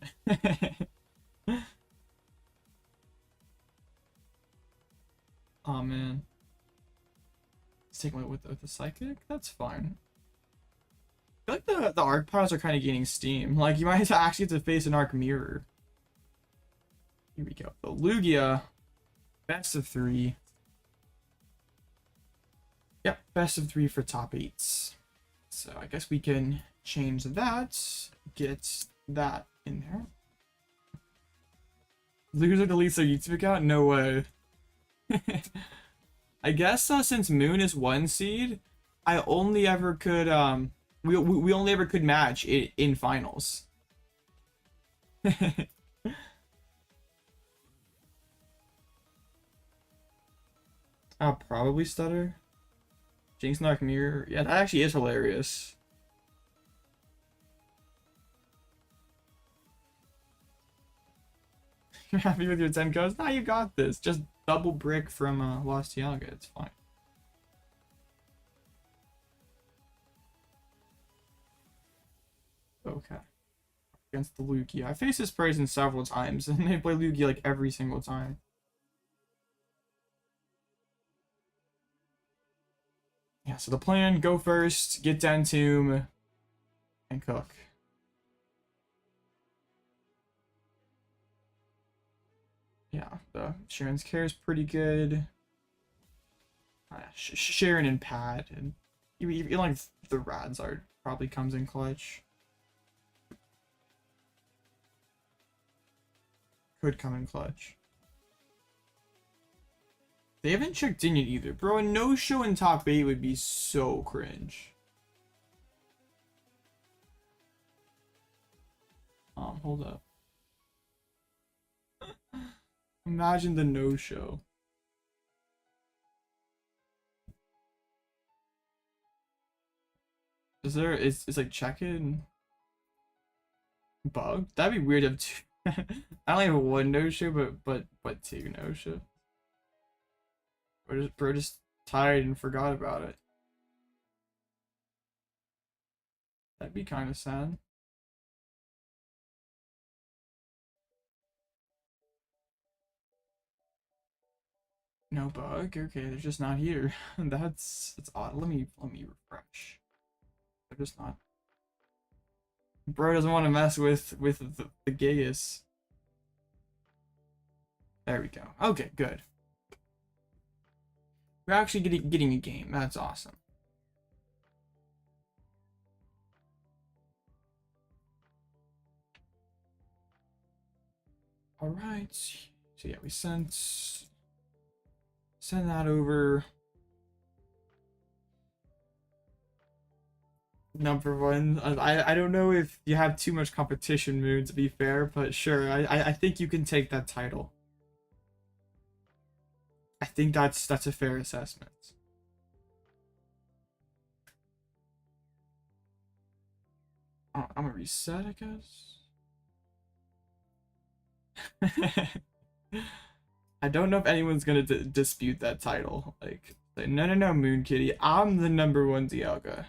Oh man. Let's take one with the Psychic? That's fine. I feel like the Arc Piles are kind of gaining steam. Like, you might actually have to face an Arc Mirror. Here we go. The Lugia. Best of 3. Yep, best of 3 for top 8s. So I guess we can change that. Get that in there. Loser deletes their YouTube account? No way. I guess since Moon is 1 seed, I only ever could we only ever could match it in finals. I'll probably stutter. Jinx Knock Mirror. Yeah, that actually is hilarious. You're happy with your 10 codes? Nah, you got this. Just double brick from Lost Dialga. It's fine. Okay. Against the Lugia. I faced this person several times, and they play Lugia like every single time. Yeah, so the plan, go first, get Dentomb, and cook. Yeah, the Cheren's care is pretty good. Cheren and Pad, and even like the Radzard probably comes in clutch. Could come in clutch. They haven't checked in yet either. Bro, a no-show in top 8 would be so cringe. Hold up. Imagine the no-show. Is like check-in bug? That'd be weird if two. I only have 1 no-show, but 2 no-show. Bro just tired and forgot about it. That'd be kind of sad. No bug. Okay, they're just not here. That's odd. Let me refresh. They're just not. Bro doesn't want to mess with the Gaius. There we go. Okay, good. We're actually getting a game. That's awesome. All right. So yeah, we send that over. Number 1. I don't know if you have too much competition, Moon, to be fair, but sure. I think you can take that title. I think that's a fair assessment. I'm gonna reset, I guess. I don't know if anyone's gonna dispute that title. Like, no, Moon Kitty, I'm the number 1 Dialga.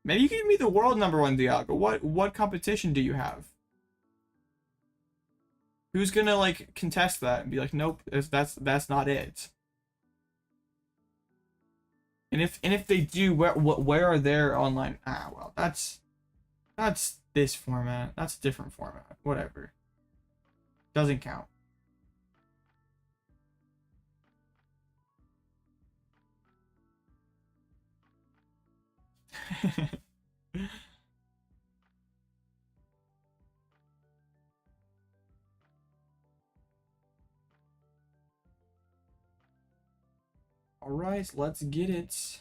Maybe you can be the world number 1 Dialga. What competition do you have? Who's gonna like contest that and be like, nope, that's not it? And if they do, where are their online? Ah, well, that's this format. That's a different format. Whatever. Doesn't count. All right, let's get it.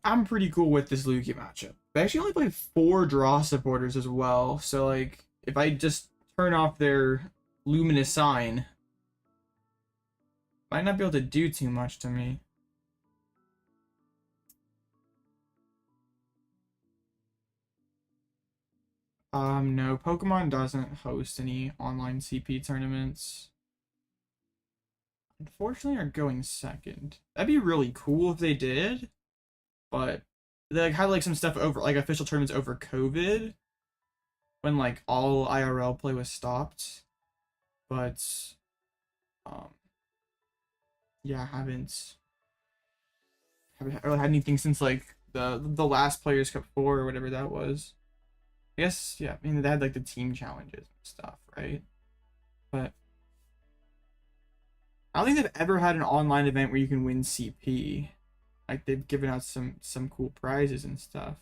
I'm pretty cool with this Lugia matchup. I actually only played 4 draw supporters as well, so like if I just turn off their luminous sign, might not be able to do too much to me. No, Pokemon doesn't host any online CP tournaments. Unfortunately, are going second. That'd be really cool if they did, but they like had like some stuff over like official tournaments over COVID when like all IRL play was stopped. But yeah, haven't really had anything since like the last Players Cup 4 or whatever that was. I guess, yeah, I mean they had like the team challenges and stuff, right? But I don't think they've ever had an online event where you can win CP. Like they've given out some cool prizes and stuff.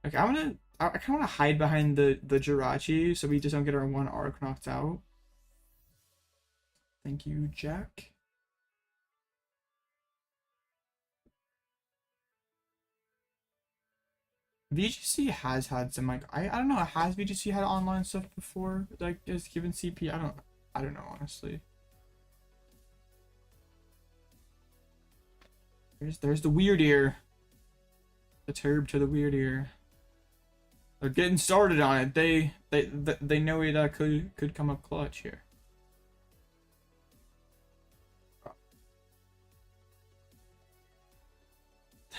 Like I kind of want to hide behind the Jirachi so we just don't get our one arc knocked out. Thank you, Jack. VGC has had some like I don't know, has VGC had online stuff before like is given CP? I don't know honestly. There's the weird ear. The turb to the weird ear. They're getting started on it. They know it could come up clutch here.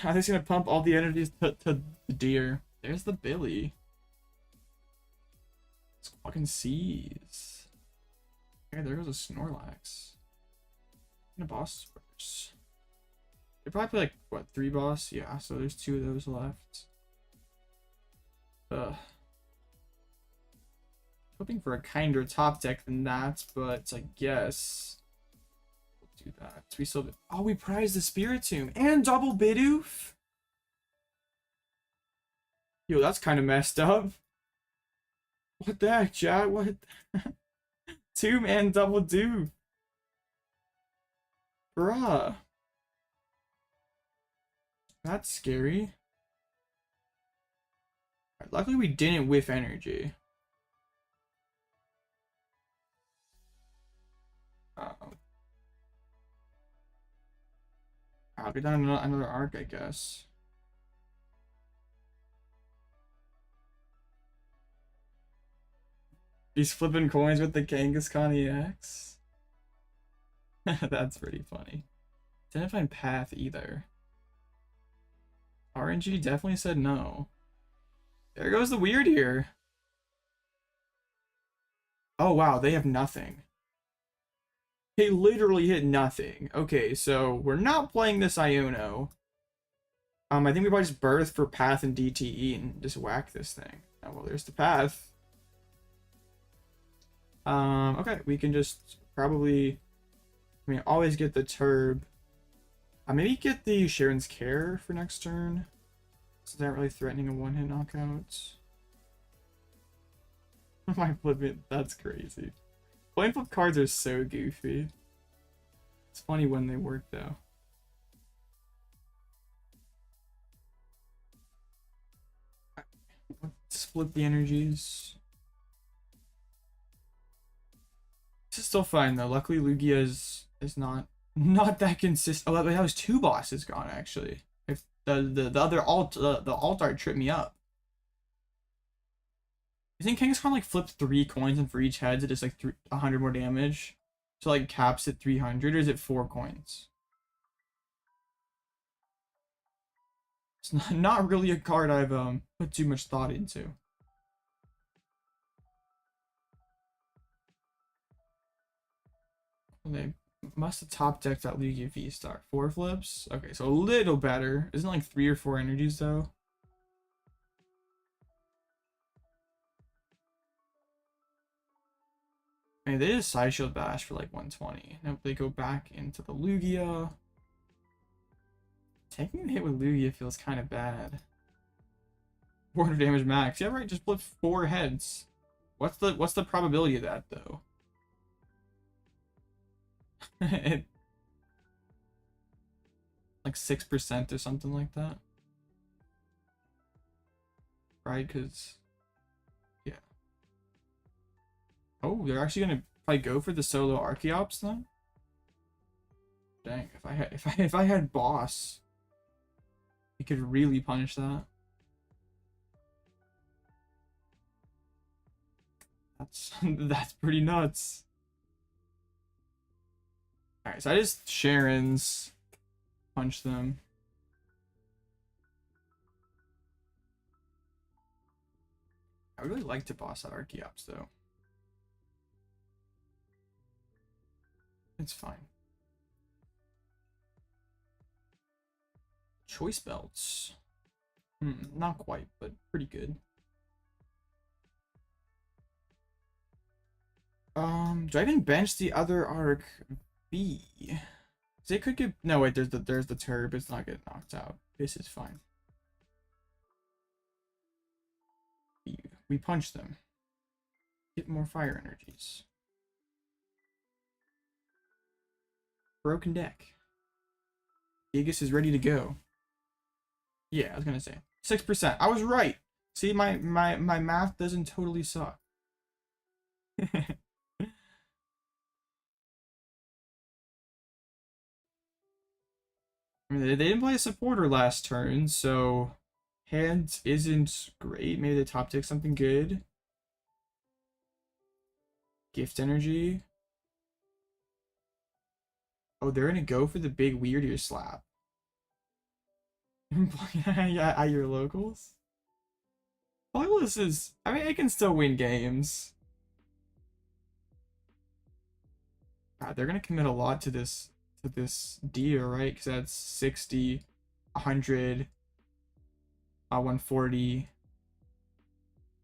Are they gonna pump all the energies to the deer? There's the Billy. Let's fucking seize. Okay, there goes a Snorlax. And a boss first. They probably play like what, 3 boss? Yeah, so there's 2 of those left. Hoping for a kinder top deck than that, but I guess we'll do that. We still oh, we prize the Spiritomb and double Bidoof. Yo, that's kind of messed up. What the heck, chat? What? 2-man double Doof. Bruh. That's scary. Right, luckily we didn't whiff energy. Uh-oh. I'll get down another arc, I guess. He's flipping coins with the Kangaskhan EX. That's pretty funny. Didn't find path either. RNG definitely said no. There goes the weird ear. Oh wow, they have nothing. They literally hit nothing. Okay, so we're not playing this Iono. I think we probably just birth for path and DTE and just whack this thing. Oh well, there's the path. Okay, we can just probably, I mean, always get the turb. Maybe get the Cheren's Care for next turn. It's not really threatening a one-hit knockout. My flipping, that's crazy. Flame flip cards are so goofy. It's funny when they work though. Let's flip the energies. This is still fine though. Luckily Lugia is not that consistent. Oh, that was 2 bosses gone actually. If the other alt the alt art tripped me up. I think Kangaskhan like flipped 3 coins and for each head it does like 100 more damage. So like caps at 300, or is it 4 coins? It's not really a card I've put too much thought into. Okay, Must have top decked that Lugia V-Star. 4 flips? Okay, so a little better. Isn't it like 3 or 4 energies though? I mean, they just Side Shield Bash for like 120. Now they go back into the Lugia. Taking a hit with Lugia feels kind of bad. 400 damage max. Yeah, right, just flip 4 heads. What's the probability of that though? Like 6% or something like that. Right, because yeah. Oh, they're actually gonna probably go for the solo Archeops then? Dang, if I had boss, he could really punish that. That's pretty nuts. Alright, so I just Cheren's punch them. I would really like to boss out Archeops though. It's fine. Choice belts. Not quite, but pretty good. Do I even bench the other Arc B? So it could get no wait, there's the turb, it's not getting knocked out. This is fine. We punch them. Get more fire energies. Broken deck. Gigas is ready to go. Yeah, I was gonna say 6%. I was right. See, my math doesn't totally suck. I mean, they didn't play a supporter last turn, so hand isn't great. Maybe they top deck something good. Gift energy. Oh, they're gonna go for the big weird ear slap. Yeah, at your locals. Pointless is. I mean, it can still win games. God, they're gonna commit a lot to this deer, right? Because that's 60, 100, 140.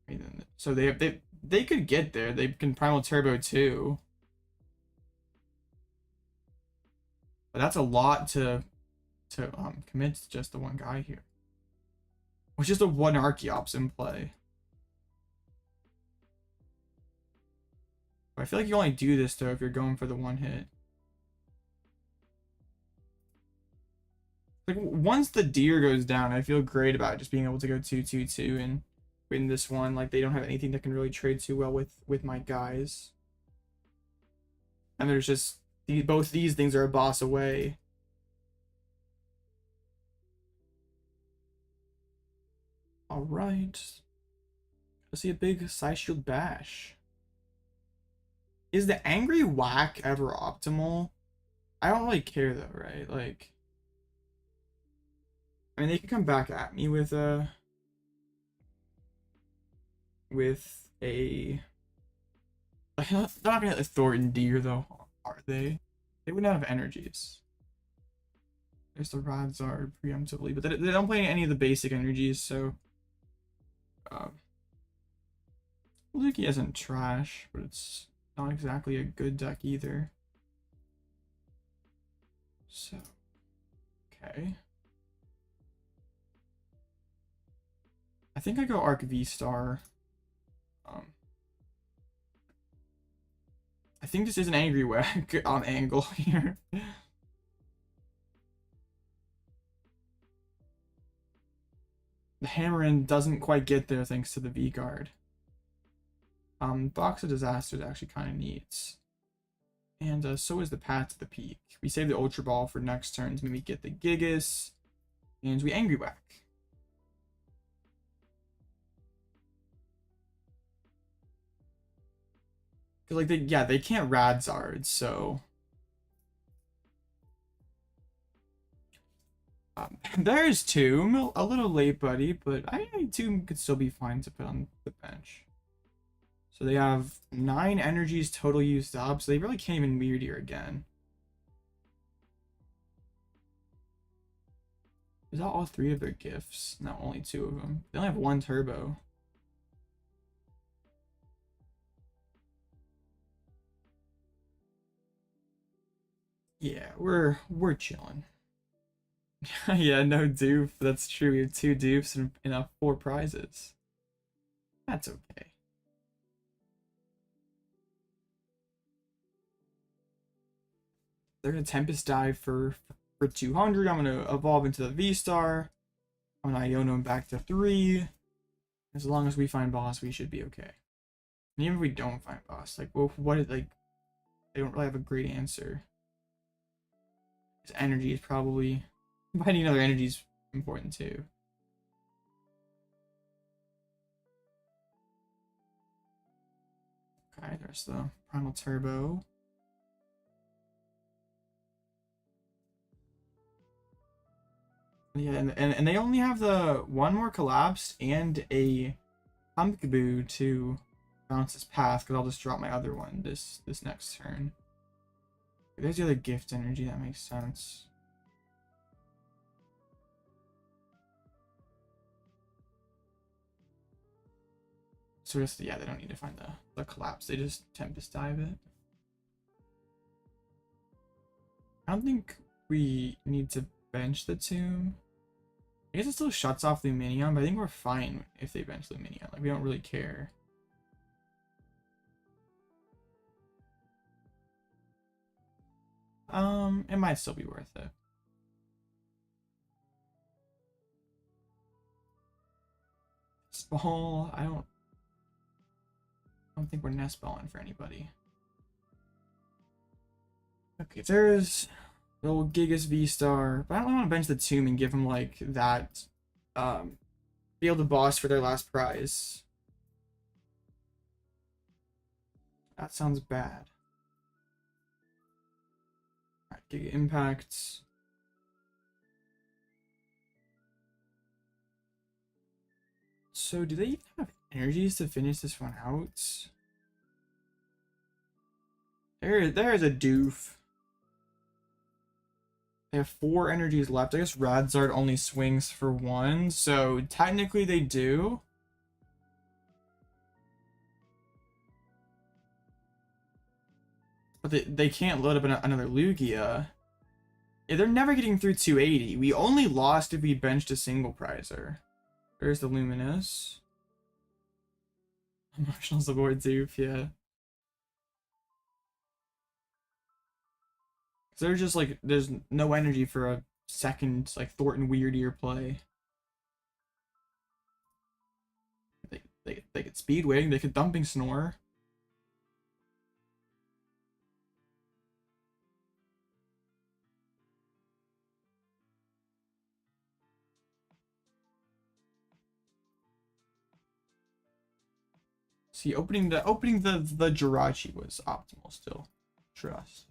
I mean, so they could get there. They can primal turbo too. But that's a lot to commit to just the one guy here. Which is the one Archeops in play. But I feel like you only do this though if you're going for the one hit. Like once the deer goes down, I feel great about just being able to go 2-2-2 and win this one. Like they don't have anything that can really trade too well with my guys. And there's just both these things are a boss away. All right. Let's see a big Side Shield Bash. Is the Angry Whack ever optimal? I don't really care though, right? Like, I mean, they could come back at me with a they're not gonna hit a Thornton Deer though, are they? They wouldn't have energies. There's the Radzard preemptively, but they don't play any of the basic energies, so Lugia isn't trash, but it's not exactly a good deck either. So, okay. I think I go Arc V-Star. I think this is an Angry Whack on angle here. The Hammerin doesn't quite get there thanks to the V-Guard. Box of Disaster is actually kind of neat. And so is the Path to the Peak. We save the Ultra Ball for next turn to maybe get the Gigas. And we Angry Whack. Cause like they can't Radzard, so there's Tomb, a little late, buddy, but I think Tomb could still be fine to put on the bench. So they have 9 energies total used up, so they really can't even Weird Ear again. Is that all 3 of their gifts? No, only 2 of them. They only have 1 turbo. Yeah, we're chilling. Yeah, no doof. That's true. We have 2 doofs and 4 prizes. That's okay. They're gonna Tempest dive for 200. I'm gonna evolve into the V-Star. I'm gonna Iono him back to 3. As long as we find boss, we should be okay. And even if we don't find boss, like, well, what is, like, they don't really have a great answer. His energy is probably, finding another energy is important too. Okay, there's the Primal Turbo. Yeah, and they only have the 1 more collapsed and a Pumpkaboo to bounce his path, because I'll just drop my other one this next turn. There's the other gift energy, that makes sense. So just, yeah, they don't need to find the collapse, they just Tempest dive it. I don't think we need to bench the tomb. I guess it still shuts off Luminion, but I think we're fine if they bench Luminion. Like, we don't really care. It might still be worth it. Ball, I don't think we're nest balling for anybody. Okay, there's the old Gigas V-Star, but I don't want to bench the tomb and give him like that, be able to boss for their last prize. That sounds bad. Alright, Giga Impacts. So do they even have energies to finish this one out? There's a doof. They have 4 energies left. I guess Radzard only swings for 1, so technically they do. But they can't load up another Lugia. Yeah, they're never getting through 280. We only lost if we benched a single prizer. There's the Luminous. Emotional support doof, yeah. There's just like, there's no energy for a second, like, Thornton Weird Ear play. They could Speedwing, they could Dumping Snore. See, opening the Jirachi was optimal still. Trust.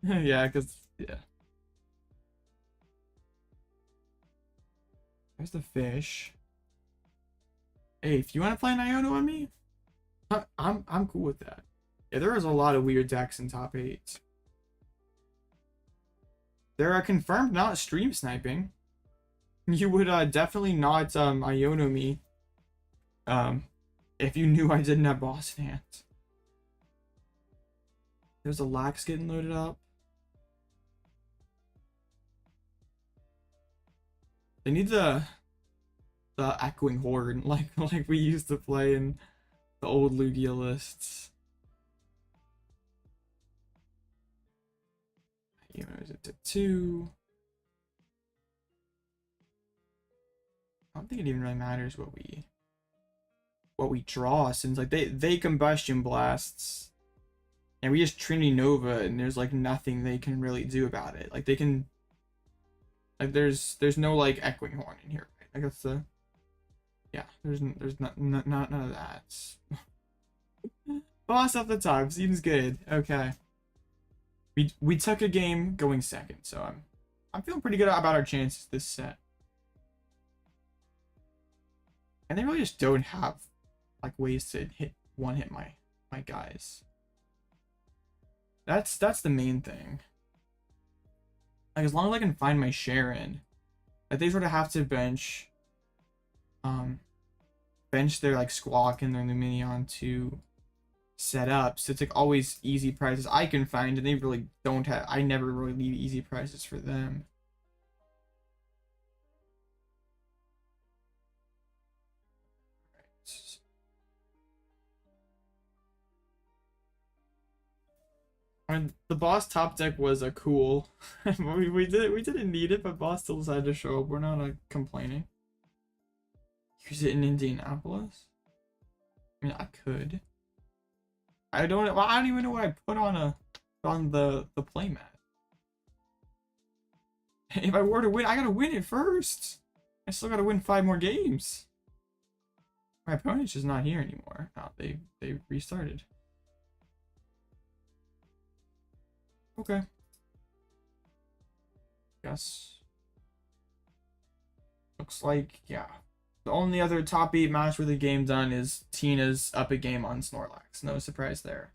Yeah, because, yeah. There's the fish. Hey, if you want to play an Iono on me, I'm cool with that. Yeah, there is a lot of weird decks in top 8. There are confirmed not stream sniping. You would definitely not Iono me if you knew I didn't have boss in hand. There's a Lax getting loaded up. They need the Echoing Horde like we used to play in the old Lugia lists. You know, is it to 2? I don't think it even really matters what we draw, since like they Combustion Blasts and we just Trinity Nova, and there's like nothing they can really do about it. Like they can, like there's no like Echoing Horn in here, right? Like that's the, yeah, there's none of that. Boss off the top seems good. Okay, we took a game going second, so I'm feeling pretty good about our chances this set. And they really just don't have like ways to one-hit my guys. That's the main thing. Like, as long as I can find my Cheren. Like, they sort of have to bench their like Squawk and their Lumineon to set up, so it's like always easy prizes I can find, and they really don't have. I never really leave easy prizes for them. And the boss top deck was a cool. we didn't need it, but boss still decided to show up. We're not complaining. Use it in Indianapolis. I mean, I could. I don't even know what I put on the playmat. If I were to win, I gotta win it first. I still gotta win 5 more games. My opponent's just not here anymore. Oh, they restarted. Okay. Guess. Looks like, yeah. The only other top 8 match for the game done is Tina's up a game on Snorlax. No surprise there.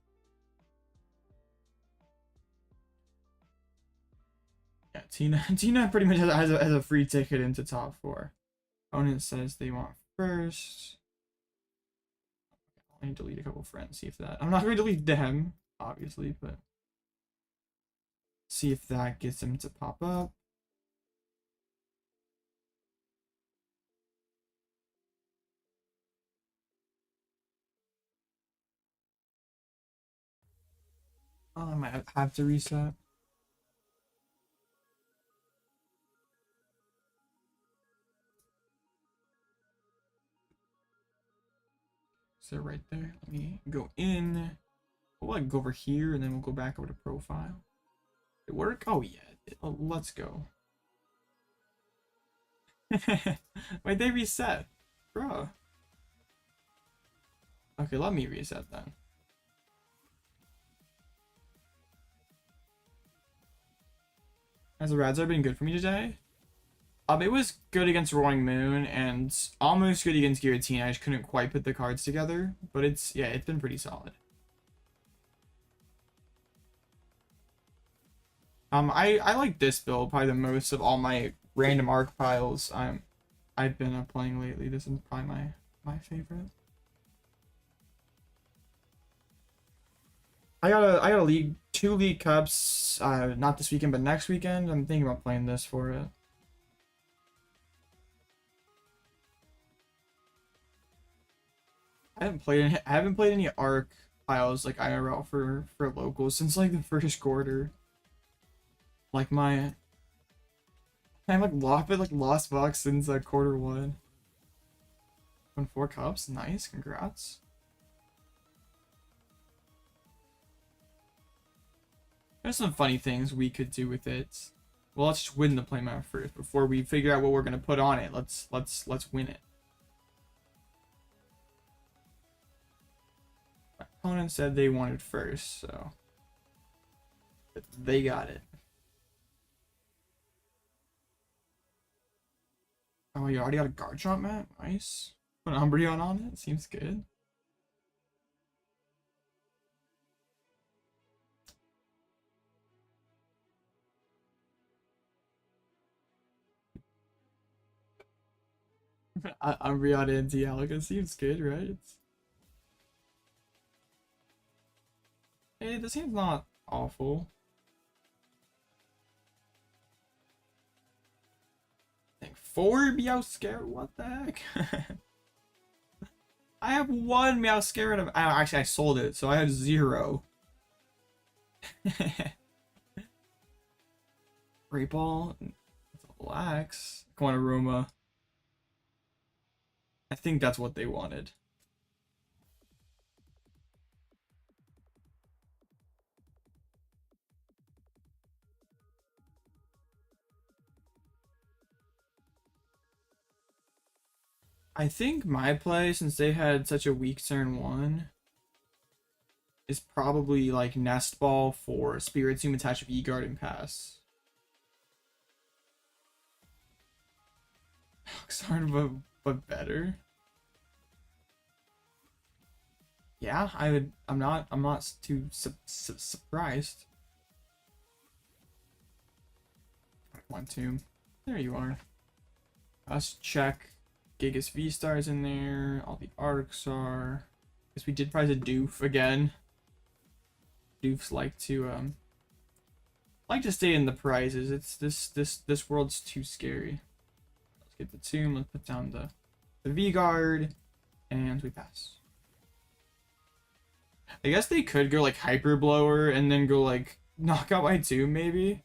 Yeah, Tina pretty much has a free ticket into top 4. Opponent says they want first. I need to delete a couple friends, see if that. I'm not going to delete them, obviously, but see if that gets them to pop up. Oh, I might have to reset. So right there, let me go in. We'll like go over here and then we'll go back over to profile. Did it work? Oh yeah, oh, let's go. Wait, they reset, bro. Okay, let me reset then. Has the Radzar been good for me today? It was good against Roaring Moon and almost good against Giratina. I just couldn't quite put the cards together, but it's been pretty solid. I like this build probably the most of all my random arc piles I've been playing lately. This is probably my favorite. I got a league, 2 league cups, not this weekend but next weekend. I'm thinking about playing this for it. I haven't played any arc piles like IRL for locals since like the first quarter. Like I'm like lost box since quarter 1. Won 4 cups, nice, congrats. There's some funny things we could do with it. Well, let's just win the playmat first before we figure out what we're gonna put on it. Let's win it. My opponent said they wanted first, so they got it. Oh, you already got a Garchomp mat? Nice. Put an Umbreon on it? Seems good. Umbreon and Dialga seems good, right? Hey, this seems not awful. I think 4 Meowscarada? What the heck? I have 1 Meowscarada. Actually, I sold it, so I have 0. Great Ball. Relax. Quantaruma. I think that's what they wanted. I think my play, since they had such a weak turn 1, is probably like Nest Ball for Spiritomb attached with E-Guard and Pass. Hard, but better. Yeah, I'm not too surprised. Come on, Tomb. There you are. Let's check. Gigas V-Star's in there. All the arcs are. Guess we did prize a Doof again. Doofs like to stay in the prizes. It's this world's too scary. Let's get the Tomb. Let's put down the V-Guard, and we pass. I guess they could go like Hyper Blower and then go like knock out my Tomb maybe,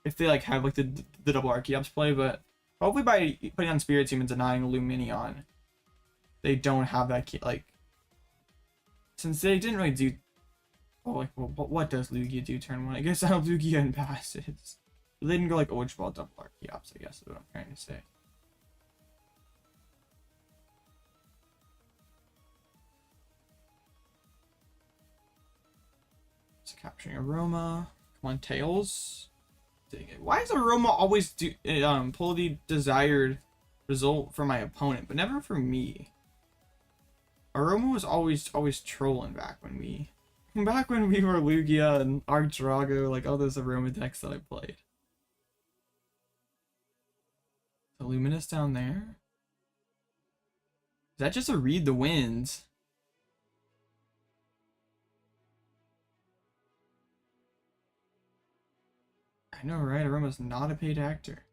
if they like have like the double Archeops play, but hopefully by putting on Spiritomb and denying Luminion, they don't have that like, since they didn't really do. Oh, like, well, what does Lugia do turn 1? I guess I'll Lugia and passes. They didn't go like Ultra Ball double Archeops, I guess is what I'm trying to say. So capturing Aroma. Come on, Tails. Dang it. Why does Aroma always pull the desired result for my opponent, but never for me? Aroma was always trolling back when we were Lugia and Archdrago, like all those Aroma decks that I played. The Luminous down there. Is that just a read the winds? I know, right? Aroma's not a paid actor.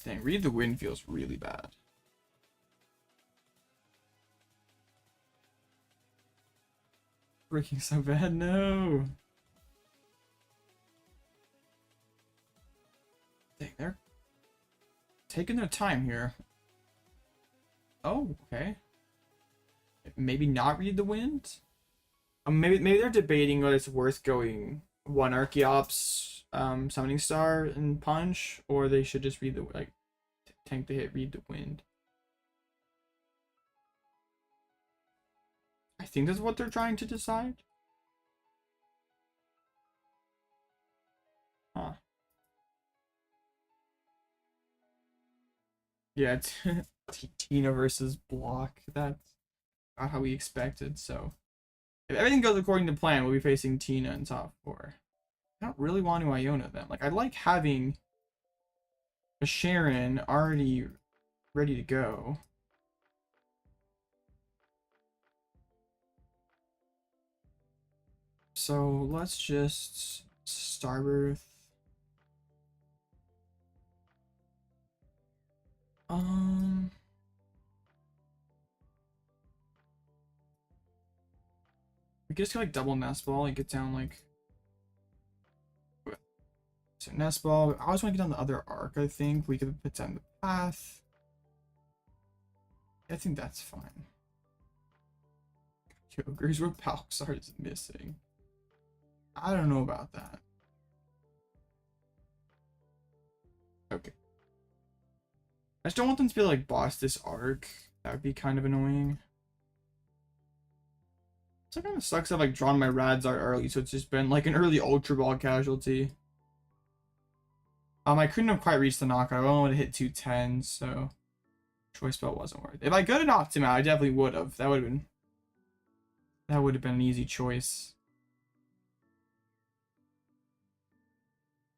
Dang, read the wind feels really bad. Breaking so bad, no. Dang, they're taking their time here. Oh, okay. Maybe not read the wind? Maybe they're debating whether it's worth going one Archeops, Summoning Star and Punch, or they should just read the like tank the hit, read the wind. I think that's what they're trying to decide. Huh. Yeah, Tina versus Block. That's not how we expected, so. If everything goes according to plan, we'll be facing Tina in top 4. I don't really want to Iono them. Like, I like having a Cheren already ready to go. So let's just Starbirth. We could just go like double Nest Ball and get down like. So Nest Ball. I always want to get down the other arc. I think we could put down the path. I think that's fine. Here's where Pal Pad is missing. I don't know about that. Okay. I just don't want them to be like boss this arc. That would be kind of annoying. So it kind of sucks I've like drawn my Radzar early, so it's just been like an early Ultra Ball casualty. I couldn't have quite reached the knockout. I only would have hit 210, so Choice Belt wasn't worth it. If I could have knocked him out, I definitely would have. That would have been an easy choice.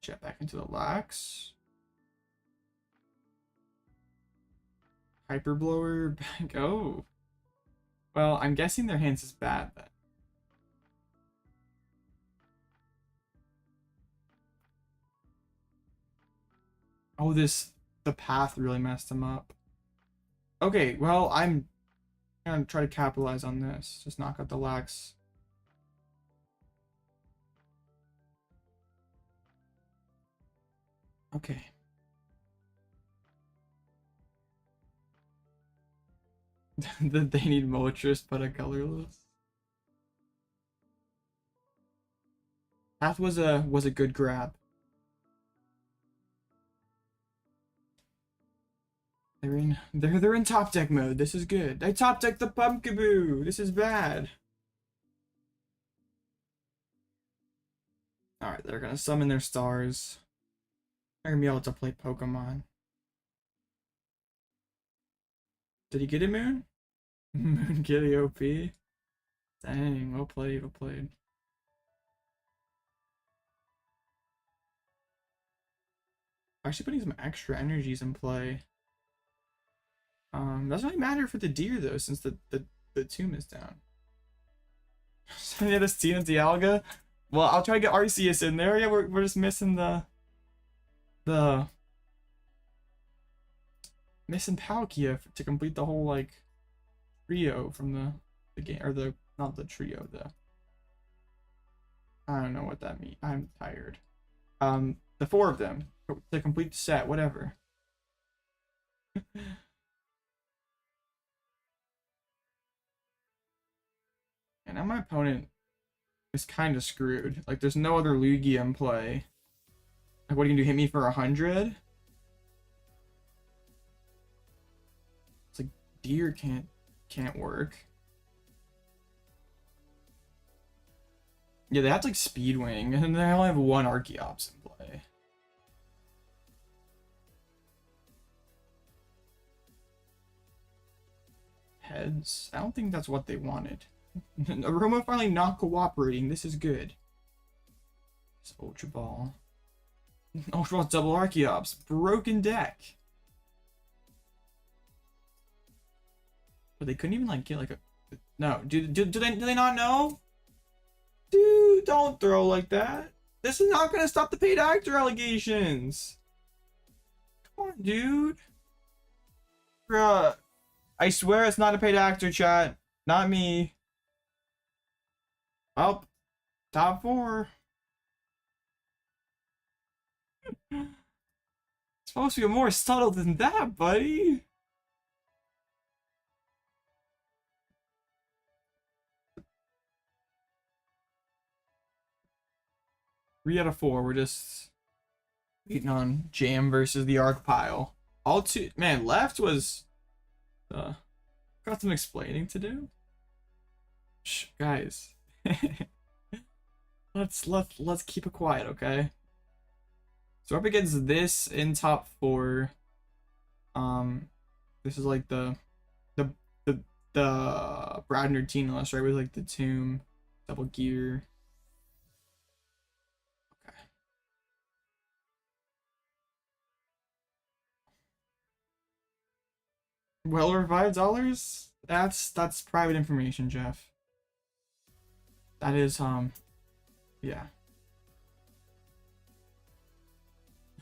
Jet back into the Lax. Hyper Blower back. Oh. Well, I'm guessing their hands is bad then. Oh, the path really messed them up. Okay, well, I'm gonna try to capitalize on this. Just knock out the Lax. Okay. That they need Moltres but a colorless. Path was a good grab. They're in top deck mode. This is good. They top deck the Pumpkaboo. This is bad. Alright, they're gonna summon their stars. They're gonna be able to play Pokemon. Did he get a Moon? Moon Kitty OP? Dang, well played, well played. Actually putting some extra energies in play. Doesn't really matter for the deer though, since the tomb is down. So yeah, this Tina Dialga. Well, I'll try to get Arceus in there. Yeah, we're just missing the missing Palkia to complete the whole like trio from the game, or the not the trio, I don't know what that means. I'm tired. The 4 of them to complete the set, whatever. And now my opponent is kind of screwed. Like, there's no other Lugia in play. Like, what are you gonna do? Hit me for 100? It's like deer can't work. Yeah, they have to like speed wing, and they only have 1 Archeops in play. Heads? I don't think that's what they wanted. Aroma finally not cooperating. This is good. It's Ultra Ball. Ultra Ball double Archeops. Broken deck. But they couldn't even like get like a. No, do they not know? Dude, don't throw like that. This is not gonna stop the paid actor allegations. Come on, dude. Bruh. I swear it's not a paid actor, chat. Not me. Well, top 4. It's supposed to be more subtle than that, buddy. Three out of 4. We're just waiting on Jam versus the Arc Pile. All 2. Man, left was got some explaining to do. Shh, guys. let's keep it quiet, okay? So up against this in top 4. This is like the Bradner Tina-less, right? With like the tomb, double gear. Okay. Well over $5? That's private information, Jeff. That is yeah.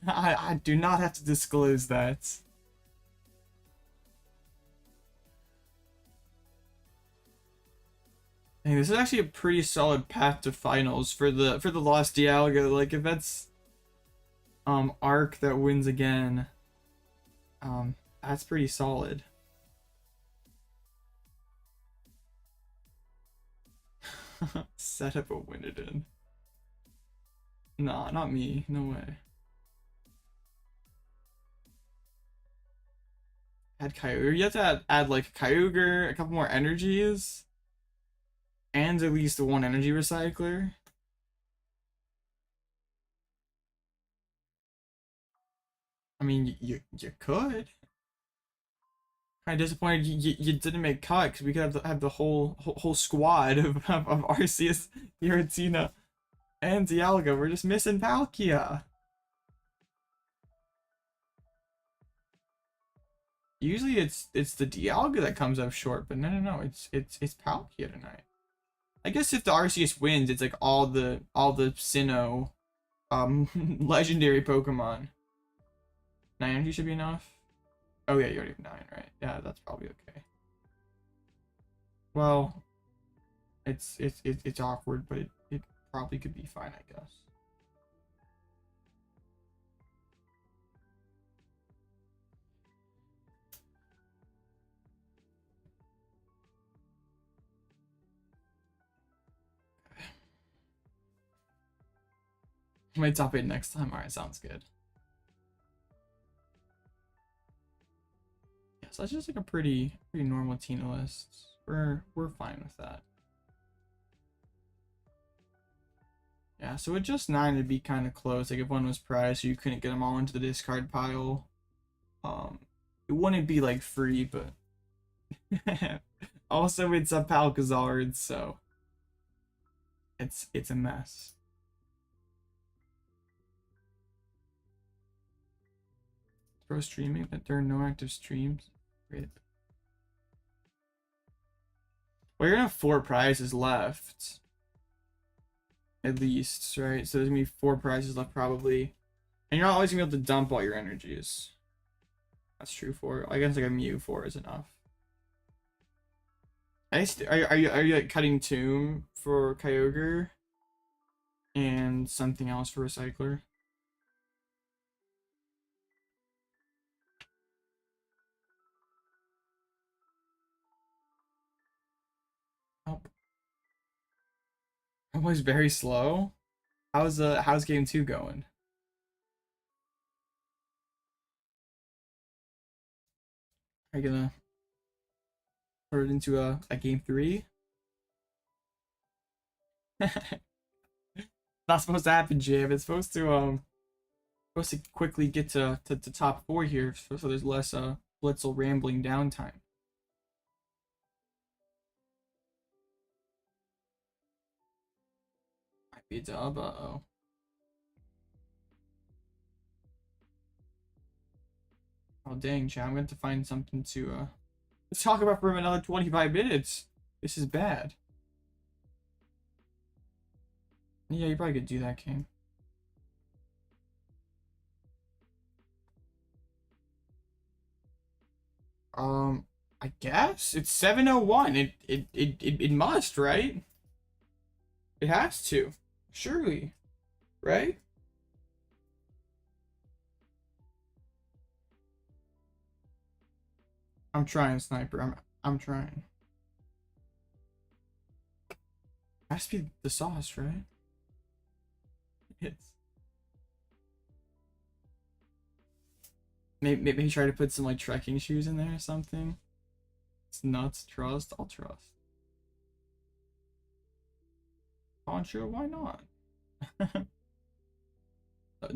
I do not have to disclose that. Hey, this is actually a pretty solid path to finals for the Lost Dialga. Like, if that's Arc that wins again, that's pretty solid. Set up a win it in. Nah, not me. No way. Add Kyogre. You have to add like Kyogre, a couple more energies, and at least 1 energy recycler. I mean, you could. Kind of disappointed you didn't make cut, because we could have the whole squad of Arceus, Giratina, and Dialga. We're just missing Palkia. Usually it's the Dialga that comes up short, but no, it's Palkia tonight. I guess if the Arceus wins, it's like all the Sinnoh legendary Pokemon. 9 energy should be enough. Oh yeah, you already have 9, right? Yeah, that's probably okay. Well, it's awkward, but it probably could be fine, I guess. I might top 8 next time. Alright, sounds good. Yeah, so that's just like a pretty normal Tina list. We're fine with that. Yeah, so with just 9 it'd be kind of close. Like if one was prized, so you couldn't get them all into the discard pile. It wouldn't be like free, but also it's a Palkazard, so it's a mess. Pro streaming that there are no active streams. Great. Well, you're gonna have 4 prizes left. At least, right? So there's gonna be 4 prizes left probably. And you're not always gonna be able to dump all your energies. That's true for, I guess like a Mew 4 is enough. Are you like cutting Tomb for Kyogre? And something else for Recycler? Oh. It was very slow. How's game 2 going? Are you gonna put it into a game 3? Not supposed to happen, Jim. It's supposed to quickly get to top 4 here, so there's less Blitzle rambling downtime. Might be a dub. Uh-oh. Oh dang, chat. I'm going to find something to let's talk about for another 25 minutes. This is bad. Yeah, you probably could do that, King. I guess it's 7:01. It must, right? It has to, surely, right? I'm trying, Sniper. I'm trying. Has to be the sauce, right? It's maybe try to put some like trekking shoes in there or something. It's nuts. Trust. I'll trust. Poncho, why not?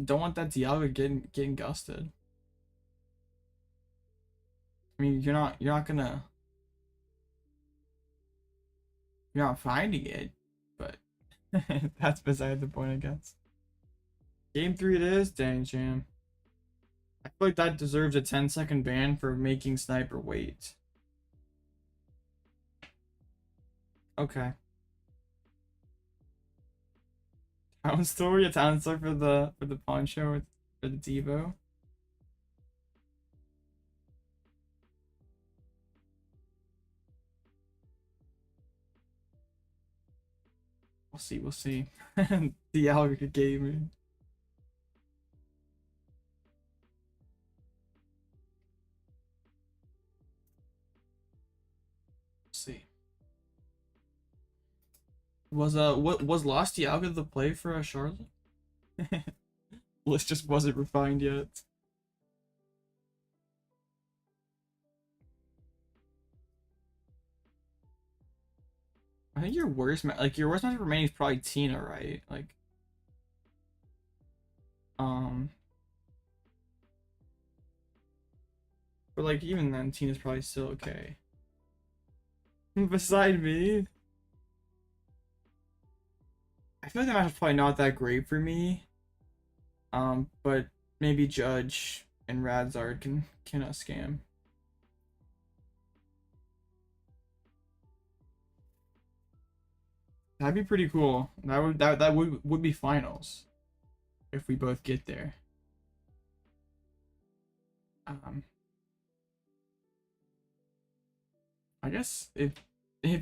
Don't want that Dialga getting gusted. I mean, you're not finding it, but that's beside the point, I guess. Game 3 it is. Dang, Jam. I feel like that deserves a 10-second ban for making Sniper wait. Okay. Town story, a town story for the poncho for the Devo. We'll see. The Alga Gaming. See. What was Lost Dialga the play for a Charlotte? List just wasn't refined yet. I think your worst match for remaining is probably Tina, right? Like but like even then Tina's probably still okay. Beside me. I feel like that match is probably not that great for me. But maybe Judge and Radzard can scam. That'd be pretty cool. That would be finals if we both get there. I guess if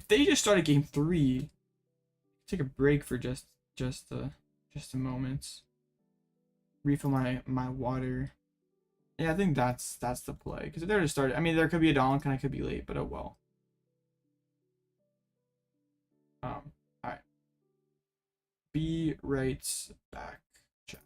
they just started game 3, take a break for just a moment. Refill my water. Yeah, I think that's the play. Because if they're just started, I mean, there could be a donk and I could be late, but oh well. All right. Be right back. Check.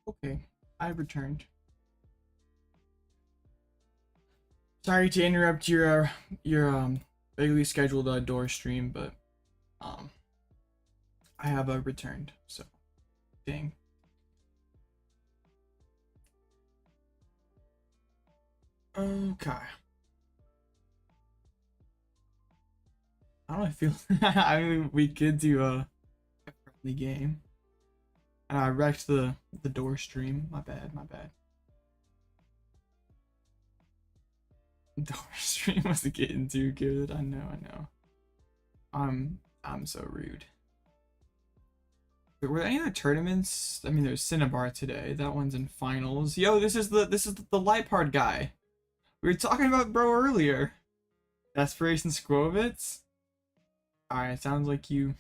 Okay, I returned. Sorry to interrupt your regularly scheduled door stream, but I have returned. So, dang. Okay. I don't feel. I mean, we could do a friendly game. And I wrecked the door stream. My bad. My bad. Door stream wasn't getting too good. I know. I know. I'm so rude. Were there any other tournaments? I mean, there's Cinnabar today. That one's in finals. Yo, this is the Liepard guy. We were talking about bro earlier. Desperation Skwovet. Alright, sounds like you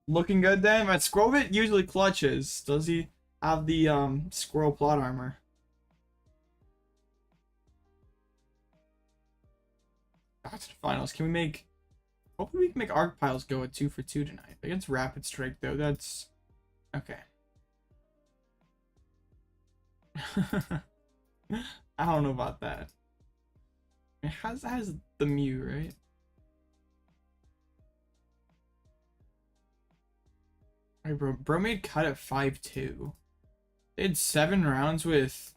looking good then. But Skwovet usually clutches. Does he have the squirrel plot armor? Back to the finals. Can we make... Hopefully we can make Arc Piles go at 2 for 2 tonight. Against Rapid Strike though, that's... Okay. I don't know about that. It has the Mew, right? Alright, bro made cut at 5-2. They had 7 rounds with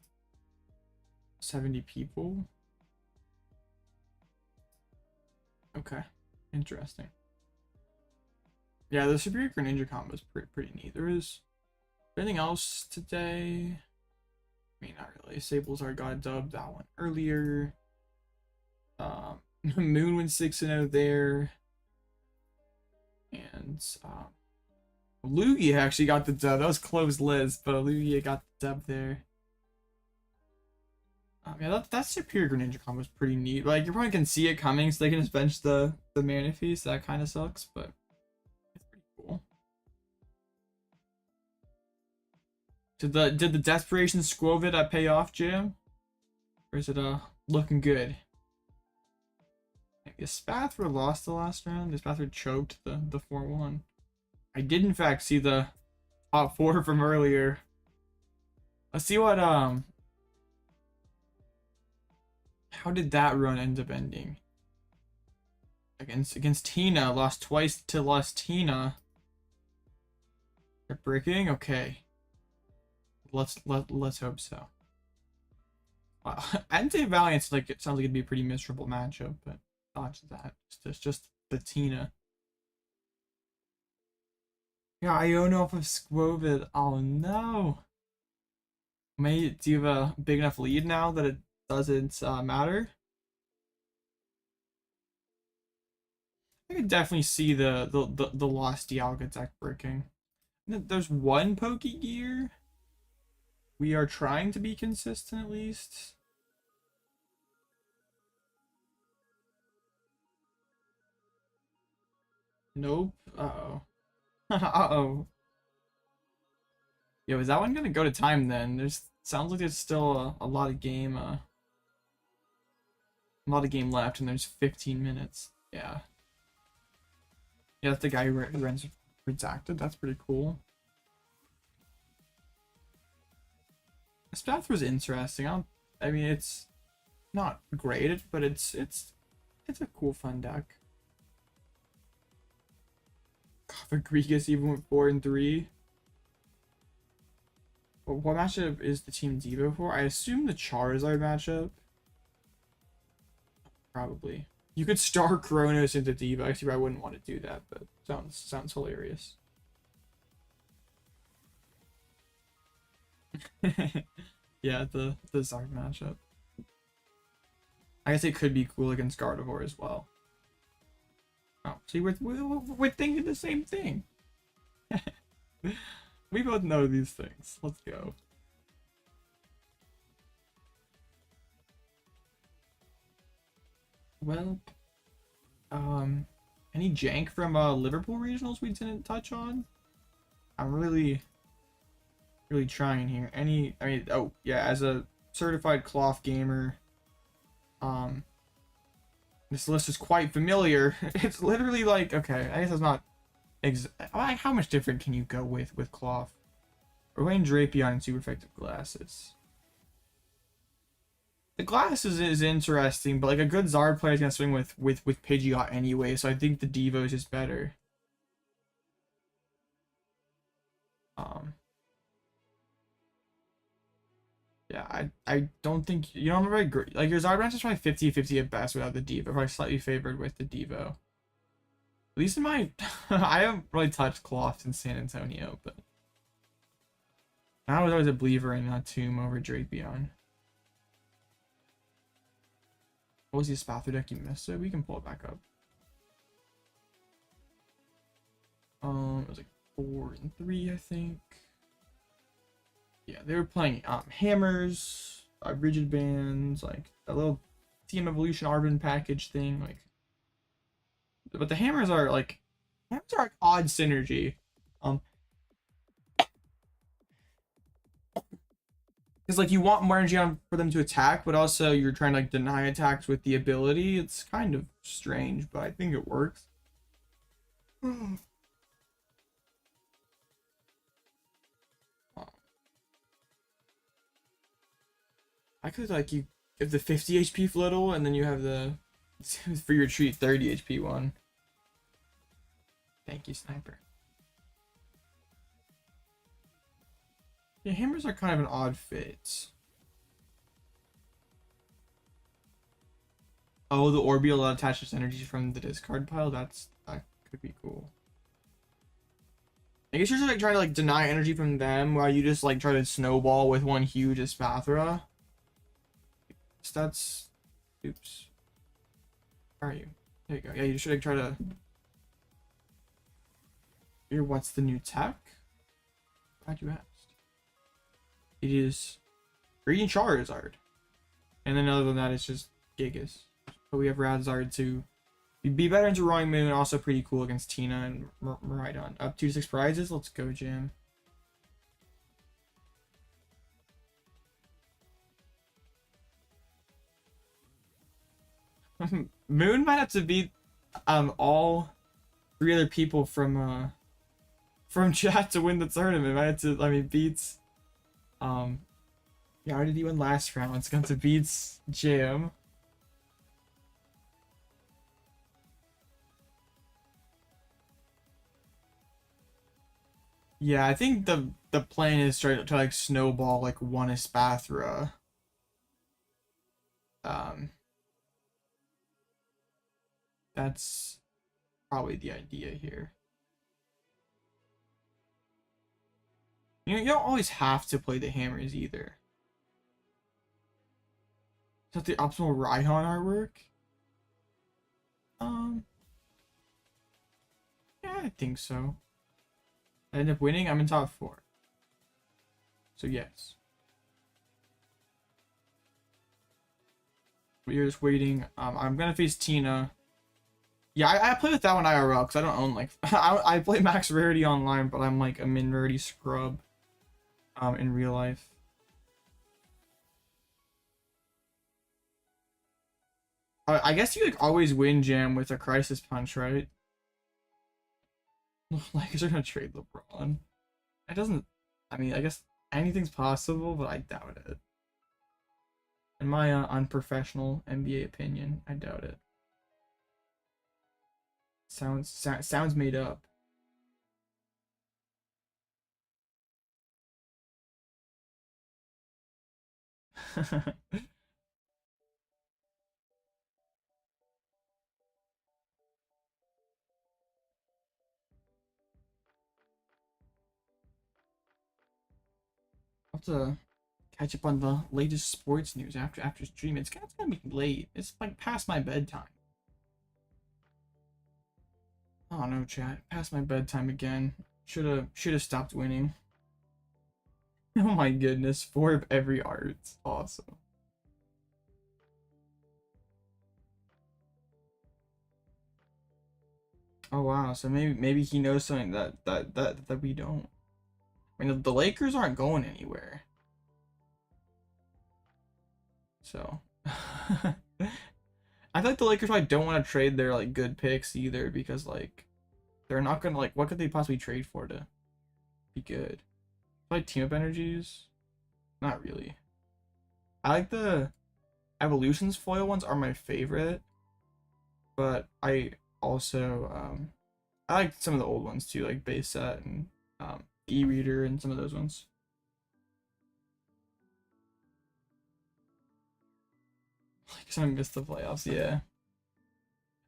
70 people. Okay, interesting. Yeah, the Superior Greninja combo is pretty neat. There is anything else today? I mean, not really. Sablezard got a dub that one earlier. Moon went 6-0 there. And Lugia actually got the dub. That was close list, but Lugia got the dub there. Yeah, that Superior Greninja combo is pretty neat. Like, you probably can see it coming, so they can just bench the Manaphy, so that kind of sucks, but it's pretty cool. Did the Desperation Skwovet pay off, Jim? Or is it looking good? Is Spathra lost the last round? Is Spathra choked the 4-1? I did in fact see the top 4 from earlier. Let's see what how did that run end up ending? Against Tina, lost twice to Lost Tina. They're breaking? Okay. Let's hope so. Wow. Anti-Valiant's like, it sounds like it'd be a pretty miserable matchup, but dodge that. It's just the Tina. Yeah, Iono off of Skwovet. Oh no. Do you have a big enough lead now that it doesn't matter? I could definitely see the Lost Dialga deck breaking. There's one Pokegear. We are trying to be consistent at least. Nope. Uh-oh. Uh-oh. Yo, is that one gonna go to time then? Sounds like there's still a lot of game left, and there's 15 minutes. Yeah. Yeah, that's the guy who runs Redacted. That's pretty cool. Spath was interesting. I mean, it's not great, but it's a cool, fun deck. God, Regigigas even went 4-3. What matchup is the Team Devo for? I assume the Charizard matchup. Probably. You could star Kronos into Devo. Actually, I wouldn't want to do that, but sounds hilarious. Yeah, the Zard matchup. I guess it could be cool against Gardevoir as well. Oh, see, we're thinking the same thing. We both know these things. Let's go. Well, any jank from Liverpool regionals we didn't touch on? I'm really trying here. Oh yeah, as a certified cloth gamer, this list is quite familiar. It's literally like, okay, I guess it's not how much different can you go with cloth? We're playing Drapion and super effective glasses. The glasses is interesting, but like a good Zard player is gonna swing with Pidgeot anyway, so I think the Devo is just better. Yeah, I don't think you don't remember like your Zard branch is probably 50-50 at best without the Devo, probably slightly favored with the Devo. At least in my I haven't really touched Cloth in San Antonio, but I was always a believer in Tomb over Drapion. What was the Spathra deck you missed? So we can pull it back up. It was like 4 and 3, I think. Yeah, they were playing hammers, rigid bands, like a little Team Evolution Arvin package thing, like. But the hammers are like odd synergy. Because like you want more energy on for them to attack, but also you're trying to like deny attacks with the ability. It's kind of strange, but I think it works. I could like you give the 50 HP Flittle and then you have the for your treat 30 HP one. Thank you, Sniper. Yeah, hammers are kind of an odd fit. Oh, the Orbeal attaches energy from the discard pile. That could be cool. I guess you're just like trying to like deny energy from them while you just like try to snowball with one huge Espathra. So that's oops. Where are you? There you go. Yeah, you should like try to. Here, what's the new tech? Glad you asked. It is Radiant Charizard. And then other than that, it's just Gigas. But we have Radzard to be better into Roaring Moon, also pretty cool against Tina and Miraidon. Up 2-6 prizes. Let's go, Jam. Moon might have to beat all 3 other people from chat to win the tournament. Might have to, I mean, beats yeah, how did he win last round? It's going to beats Jam. Yeah, I think the plan is to like snowball like one Espathra. That's probably the idea here. You know, you don't always have to play the hammers either. Is that the optimal Raihan artwork? Yeah, I think so. I end up winning. I'm in top 4. So yes. But you're just waiting. I'm gonna face Tina. Yeah, I play with that one IRL because I don't own like I play max rarity online, but I'm like a min rarity scrub. In real life. I guess you like always win Jam with a Crisis Punch, right? Like, they're gonna trade LeBron. It doesn't. I mean, I guess anything's possible, but I doubt it. In my unprofessional NBA opinion, I doubt it. Sounds made up. I'll have to catch up on the latest sports news after stream. It's gonna be late. It's like past my bedtime. Oh no, chat. Past my bedtime again. Shoulda stopped winning. Oh my goodness, 4 of every art. Awesome. Oh wow, so maybe he knows something that we don't. I mean, the Lakers aren't going anywhere. So I feel like the Lakers probably don't want to trade their like good picks either, because like they're not gonna like, what could they possibly trade for to be good? Like team up energies? Not really. I like the evolutions foil ones are my favorite, but I also I like some of the old ones too, like base set and e-reader and some of those ones. Like some missed the playoffs, yeah.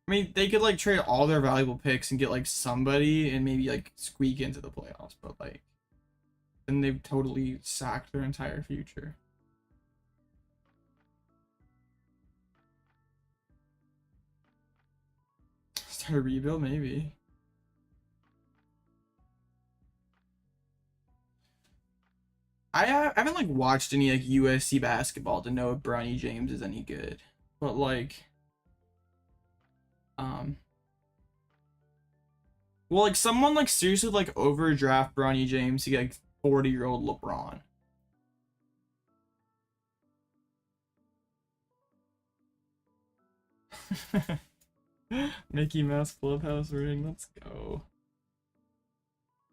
I mean, they could like trade all their valuable picks and get like somebody and maybe like squeak into the playoffs, but like then they've totally sacked their entire future. Start a rebuild, maybe. I haven't like watched any like USC basketball to know if Bronny James is any good, but like, well, like someone like seriously like overdraft Bronny James to get like 40-year-old LeBron. Mickey Mouse Clubhouse ring, let's go.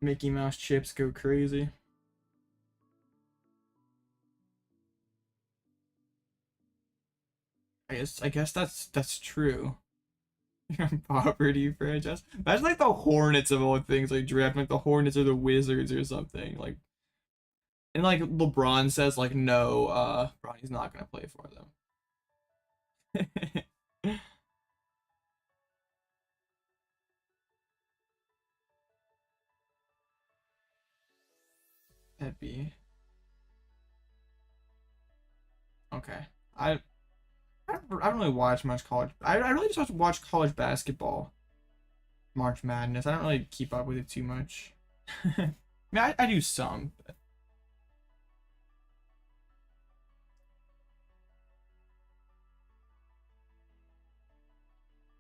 Mickey Mouse chips go crazy. I guess that's true. Poverty franchise. Imagine like the Hornets of all things, like drafting like the Hornets or the Wizards or something. Like and like LeBron says like no, Bronny's not gonna play for them. That'd be okay. I don't really watch much college. I really just watch college basketball, March Madness. I don't really keep up with it too much. I mean, I do some. But...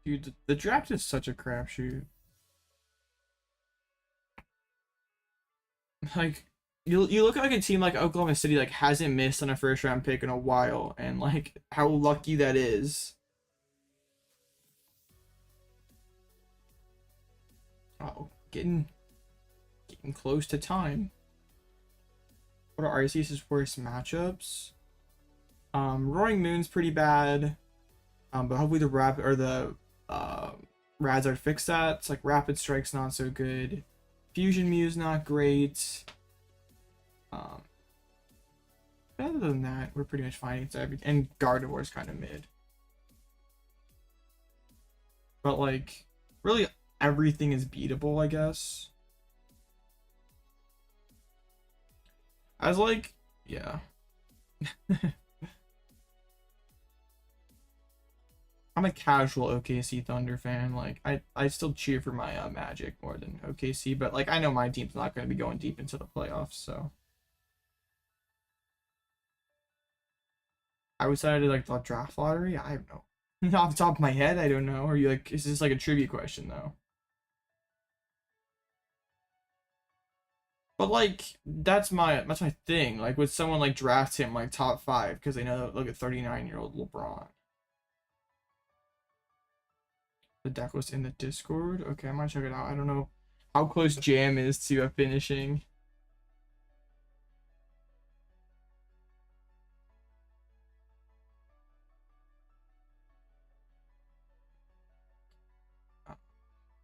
Dude, the draft is such a crapshoot. Like, you look at like a team like Oklahoma City like hasn't missed on a first round pick in a while, and like how lucky that is. Oh, getting close to time. What are Arceus' worst matchups? Roaring Moon's pretty bad. But hopefully the Rads are fixed that. It's like Rapid Strike's not so good. Fusion Mew's not great. Um, other than that, we're pretty much fine against everything. And Gardevoir's kind of mid. But like, really, everything is beatable, I guess. I was like, yeah. I'm a casual OKC Thunder fan. Like I still cheer for my Magic more than OKC, but like I know my team's not going to be going deep into the playoffs, so I decided like the draft lottery. I have no off the top of my head. I don't know. Are you like is this like a trivia question though? But like that's my thing. Like would someone like draft him like top five because they know look at 39-year-old LeBron. The deck was in the Discord. Okay, I might check it out. I don't know how close Jam is to finishing.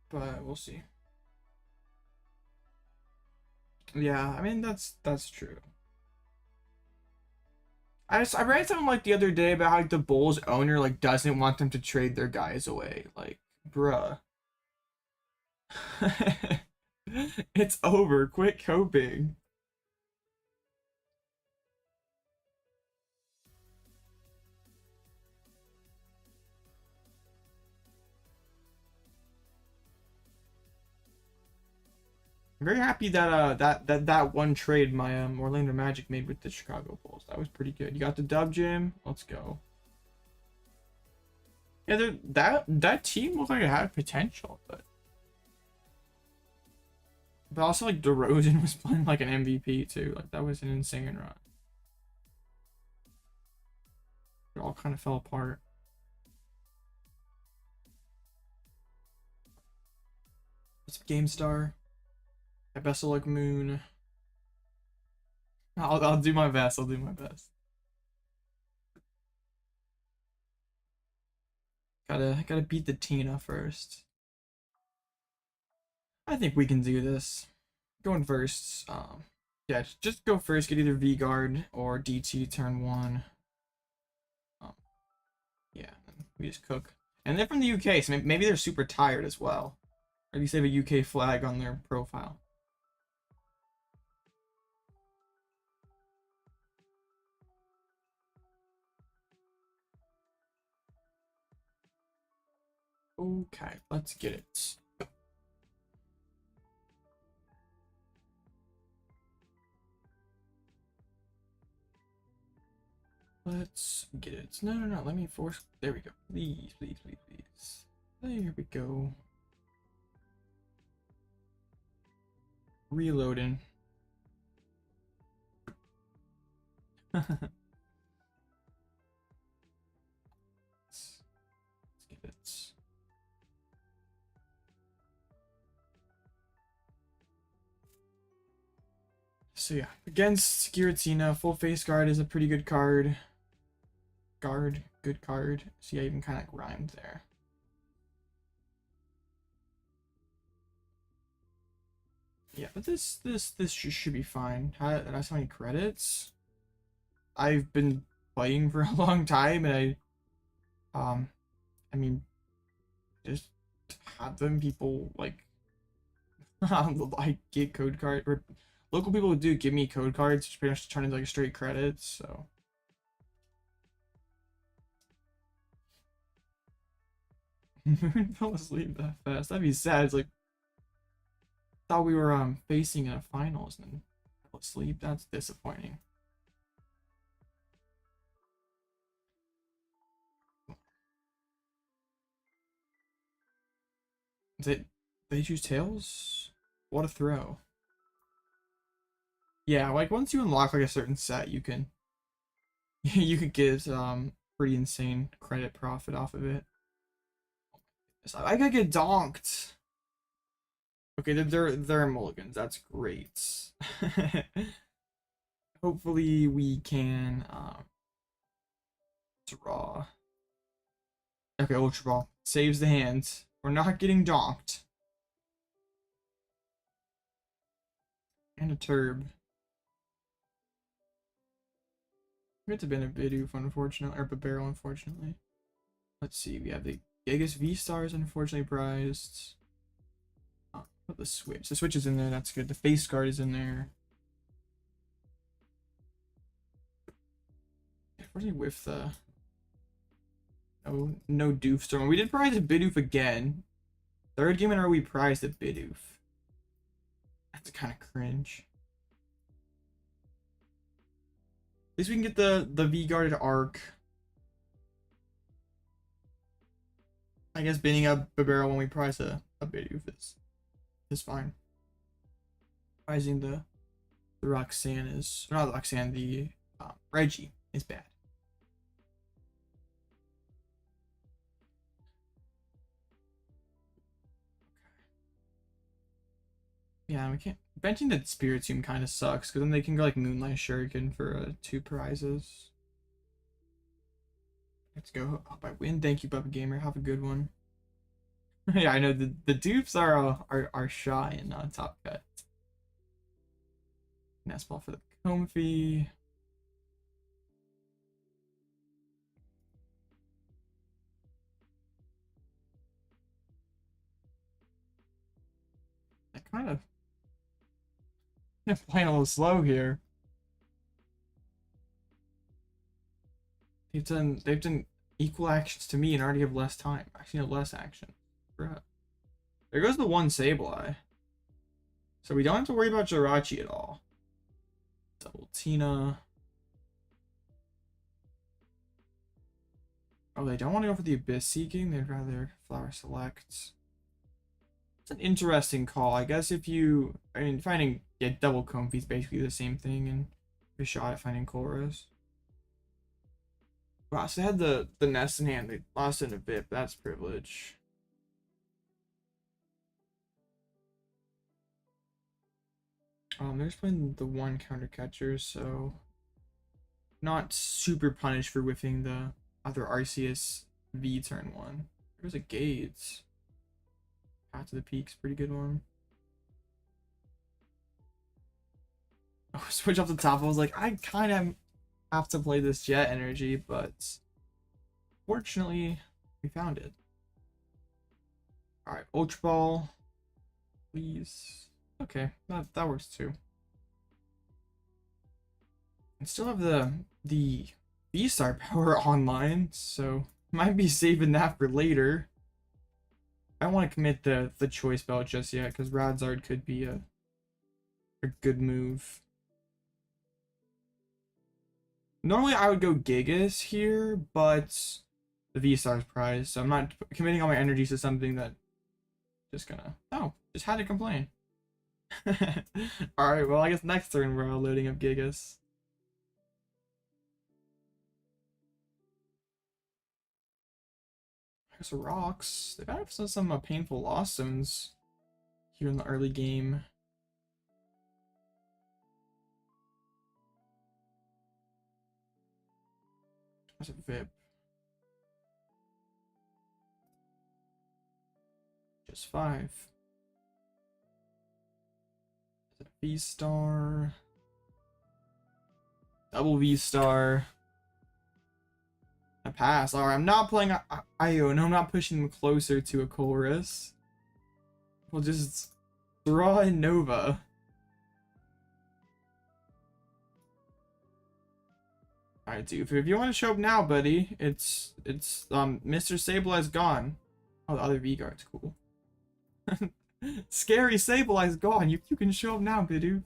But we'll see. Yeah, I mean that's true. I read something like the other day about how like the Bulls owner like doesn't want them to trade their guys away. Like, bruh. It's over. Quit coping. I'm very happy that that one trade my Orlando Magic made with the Chicago Bulls. That was pretty good. You got the dub, Jim. Let's go. Yeah, that team looked like it had potential, but also like DeRozan was playing like an MVP too. Like that was an insane run. It all kind of fell apart. What's up, GameStar? Best of luck, Moon. I'll do my best. I'll do my best. Gotta beat the Tina first. I think we can do this. Going first. Yeah, just go first. Get either V guard or DT turn 1. Yeah, we just cook. And they're from the UK, so maybe they're super tired as well. Or at least they have a UK flag on their profile. Okay, let's get it. Let's get it. No, let me force. There we go. Please. There we go. Reloading. Let's get it. So yeah, against Giratina, full face guard is a pretty good card. Good card. See, I even kind of rhymed there. Yeah, but this should be fine. That's how many credits? I've been playing for a long time, and I mean, just have them people like, I get code card or local people do give me code cards, just pretty much turn into like straight credits. So. Moon fell asleep that fast. That'd be sad. It's like thought we were facing in a finals and then fell asleep. That's disappointing. They choose tails? What a throw. Yeah, like once you unlock like a certain set, you can you could get pretty insane credit profit off of it. I gotta get donked. Okay, they're mulligans. That's great. Hopefully we can draw. Okay, Ultra Ball saves the hands. We're not getting donked. And a Turb. It's been a Bidoof, unfortunately, or Bibarel, unfortunately. Let's see, we have the Regigigas V-STAR unfortunately prized. Put the Switch. The Switch is in there, that's good. The face guard is in there. Unfortunately with the... No Doof Storm. We did prize a Bidoof again. Third game in a row we prized a Bidoof. That's kind of cringe. At least we can get the V-guarded arc. I guess beating up Bibarel when we prize a Bidoof is fine. Prizing the Roxanne is... Not the Roxanne, the Reggie is bad. Yeah, we can't... Benching the Spiritomb kind of sucks, because then they can go like Moonlight Shuriken for 2 prizes. Let's go. Hope I win. Thank you, Bubba Gamer. Have a good one. Yeah, I know the dupes are shy and not top cut. Nest ball for the Comfy. I kind of... They're playing a little slow here. They've done equal actions to me and already have less time. Actually, have less action. Bruh. There goes the one Sableye. So we don't have to worry about Jirachi at all. Double Tina. Oh, they don't want to go for the Abyss Seeking. They'd rather Flower Select. It's an interesting call. I guess if you... I mean, finding... Yeah, double Comfy is basically the same thing, and a shot at finding Koros. Wow, so they had the nest in hand. They lost in a bit, but that's privilege. They're just playing the one counter catcher, so not super punished for whiffing the other Arceus V turn 1. There's a Gades. Path to the Peak's pretty good one. Oh, switch off the top. I was like, I kind of have to play this Jet Energy, but fortunately, we found it. Alright, Ultra Ball. Please. Okay, that works too. I still have the V-Star power online, so might be saving that for later. I don't want to commit the Choice Belt just yet, because Radzard could be a good move. Normally I would go Gigas here, but the V-Star's prize, so I'm not committing all my energies to something that just had to complain. Alright, well I guess next turn we're loading up Gigas. There's rocks. They've had some painful lost zones here in the early game. There's a VIP. Just 5. V-Star. Double V-Star. A pass. Alright, I'm not playing Iono. I'm not pushing them closer to a chorus. We'll just draw in Nova. Alright, dude. If you want to show up now, buddy, it's Mr. Sableye gone. Oh, the other V-Guard's cool. Scary Sableye's gone. You can show up now, Bidoof. You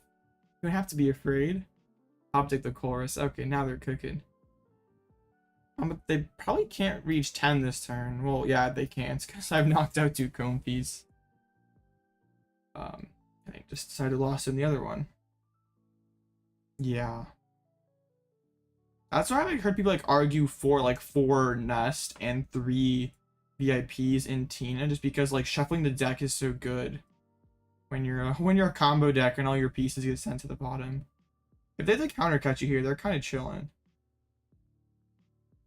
don't have to be afraid. Optic the chorus. Okay, now they're cooking. But they probably can't reach 10 this turn. Well, yeah, they can't, because I've knocked out 2 Comfies. I think just decided to lost in the other one. Yeah. That's why I heard people like argue for like 4 Nest and 3 VIPs in Tina, just because like shuffling the deck is so good when you're a combo deck and all your pieces get sent to the bottom. If they counter cut you here, they're kind of chilling.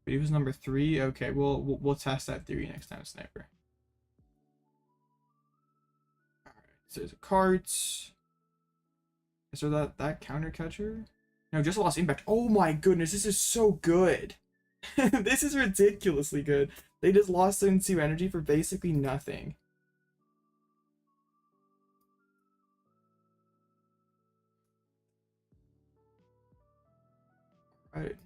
But he was number 3. Okay, we'll test that theory next time, Sniper. Alright, so there's a cart. Is there that counter catcher? No, just lost impact. Oh my goodness, this is so good. This is ridiculously good. They just lost into energy for basically nothing. Alright.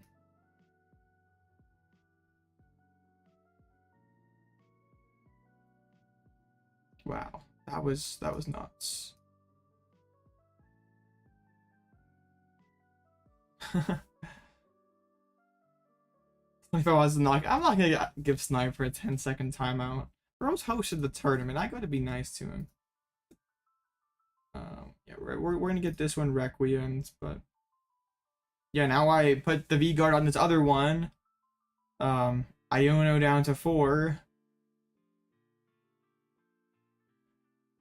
Wow, that was nuts. If I was not, I'm not gonna give Sniper a 10-second timeout. Bro's hosted the tournament. I gotta be nice to him. Yeah, we're gonna get this one Requiemed, but yeah, now I put the V guard on this other one. Iono down to 4.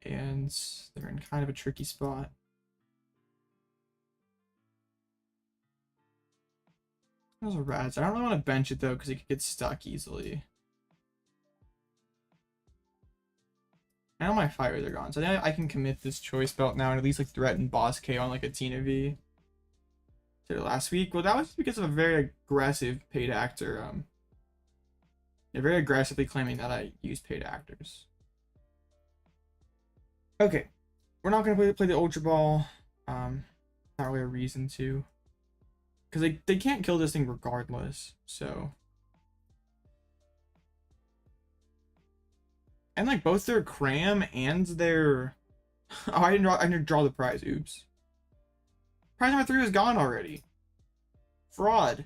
And they're in kind of a tricky spot. Those are rats. I don't really want to bench it though, because it could get stuck easily. And all my fires are gone, so I think I can commit this Choice Belt now and at least like threaten Boss K on like a Tina V. Did it last week? Well, that was because of a very aggressive paid actor. They're very aggressively claiming that I use paid actors. Okay, we're not gonna play the Ultra Ball. Not really a reason to, because they can't kill this thing regardless. So, and like both their cram and their oh, I didn't draw the prize. Oops. Prize number 3 was gone already. Fraud.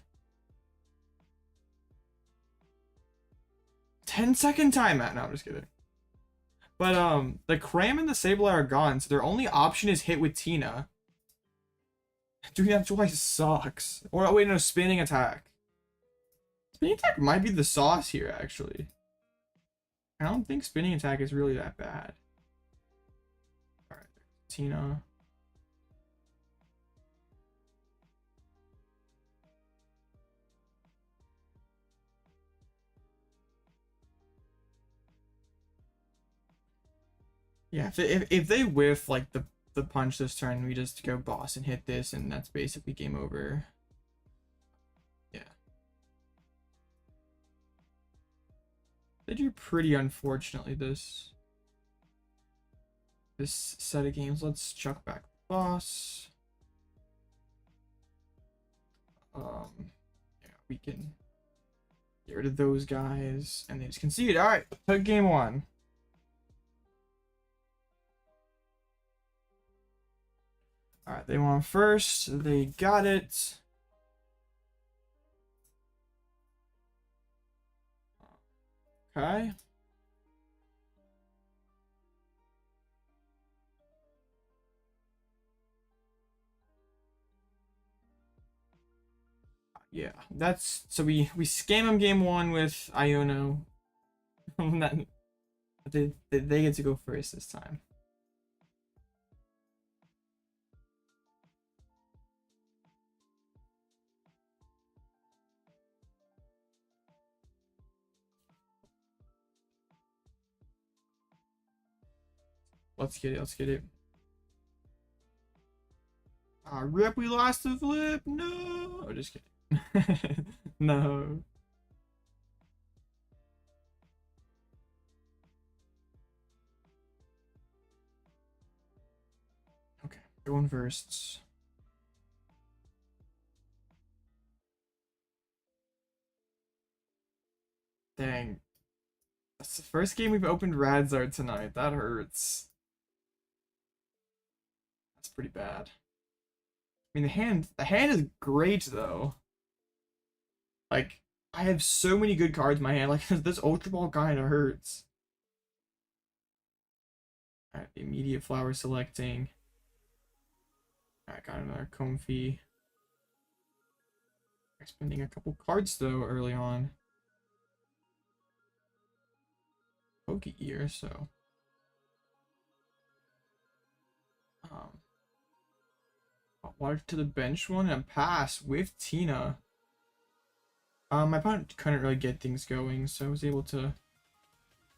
10-second timeout. No, I'm just kidding. But the Cram and the Sableye are gone, so their only option is hit with Tina. Doing that twice sucks. Or oh, wait, no, spinning attack. Spinning attack might be the sauce here, actually. I don't think spinning attack is really that bad. Alright, Tina. Yeah, if they whiff like the punch this turn, we just go boss and hit this, and that's basically game over. Yeah. They drew pretty unfortunately this set of games. Let's chuck back the boss. Yeah, we can get rid of those guys, and they just concede. All right, took game one. All right, they won first. They got it. Okay. Yeah, that's so we scam them game one with Iono. They get to go first this time. Let's get it. Let's get it. Rip, we lost the flip. No, oh, just kidding. No. Okay, going first. Dang. That's the first game we've opened Radzard tonight. That hurts. That's pretty bad. I mean, the hand is great though. Like, I have so many good cards in my hand. Like, this Ultra Ball kind of hurts. Alright, immediate flower selecting. Alright, got another Comfy. Spending a couple cards though early on. Pokegear, so. Water to the bench one and pass with Tina. My opponent couldn't really get things going, so I was able to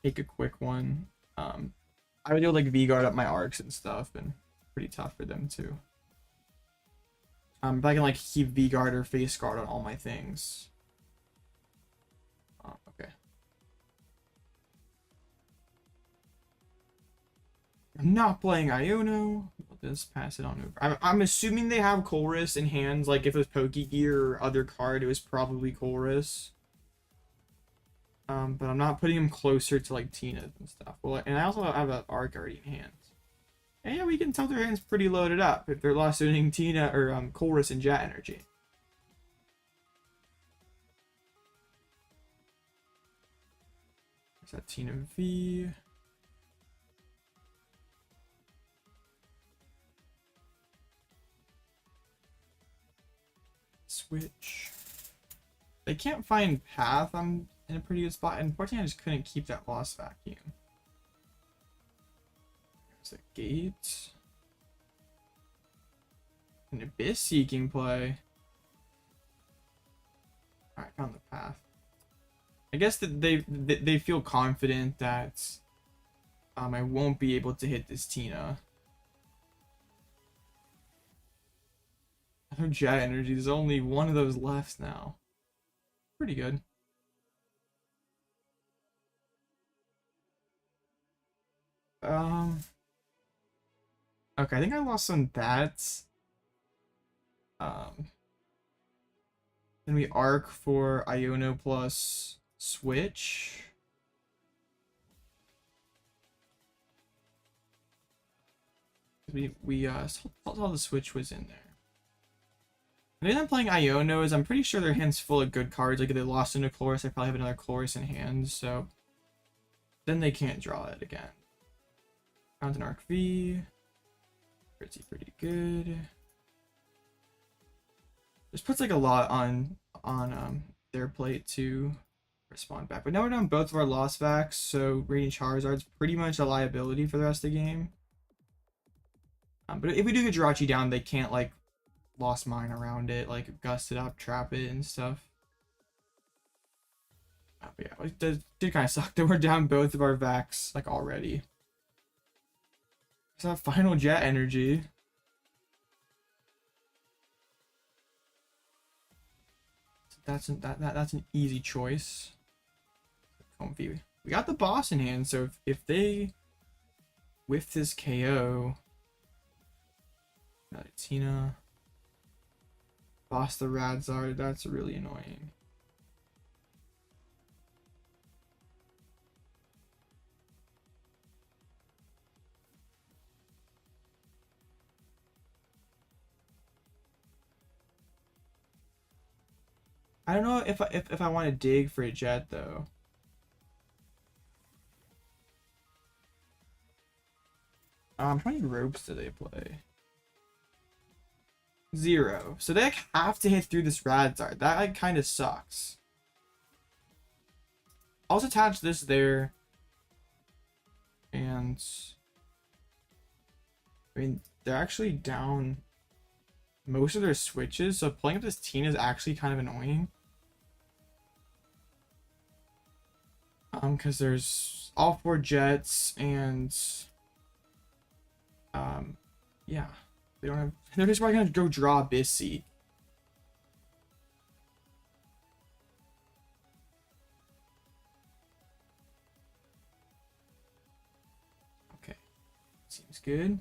take a quick one. I was able to like V-guard up my arcs and stuff, and pretty tough for them too. But I can like keep V-guard or face guard on all my things. Okay. I'm not playing Iono. We'll just pass it on over. I'm assuming they have Colress in hands. Like if it was Pokegear or other card, it was probably Colress. But I'm not putting him closer to like Tina and stuff. Well, and I also have an Arc already in hand. And yeah, we can tell their hands pretty loaded up if they're lost owning Tina or Colress and Jet Energy. There's that Tina V. Switch. They can't find Path. I'm in a pretty good spot. And unfortunately, I just couldn't keep that Lost Vacuum. There's a gate. An Abyss Seeking play. Alright, found the Path. I guess that they feel confident that I won't be able to hit this Tina. No Jet Energy. There's only one of those left now. Pretty good. Okay, I think I lost on that. Then we arc for Iono plus switch. We saw the switch was in there. The reason I'm playing Iono is I'm pretty sure their hand's full of good cards. Like if they lost into Chloris, I probably have another Chloris in hand, so then they can't draw it again. Found an Arc V. Pretty good. This puts like a lot on their plate to respond back. But now we're down both of our Lost Vacs, so Radiant Charizard's pretty much a liability for the rest of the game. But if we do get Jirachi down, they can't like Lost Mine around it, like gust it up, trap it, and stuff. But yeah, it did kind of suck that we're down both of our Vacs like already. that final jet energy. That's an easy choice. Comfy. We got the boss in hand, so if they whiff this KO, Tina, boss the Radzard, that's really annoying. I don't know if I want to dig for a jet though. How many ropes do they play? 0. So they have to hit through this Radzard. That like kind of sucks. I'll just attach this there. And I mean, they're actually down most of their switches, so playing up this Tina is actually kind of annoying. Because there's all 4 jets and yeah, they don't have. They're just probably gonna go draw Bissy. Okay, seems good.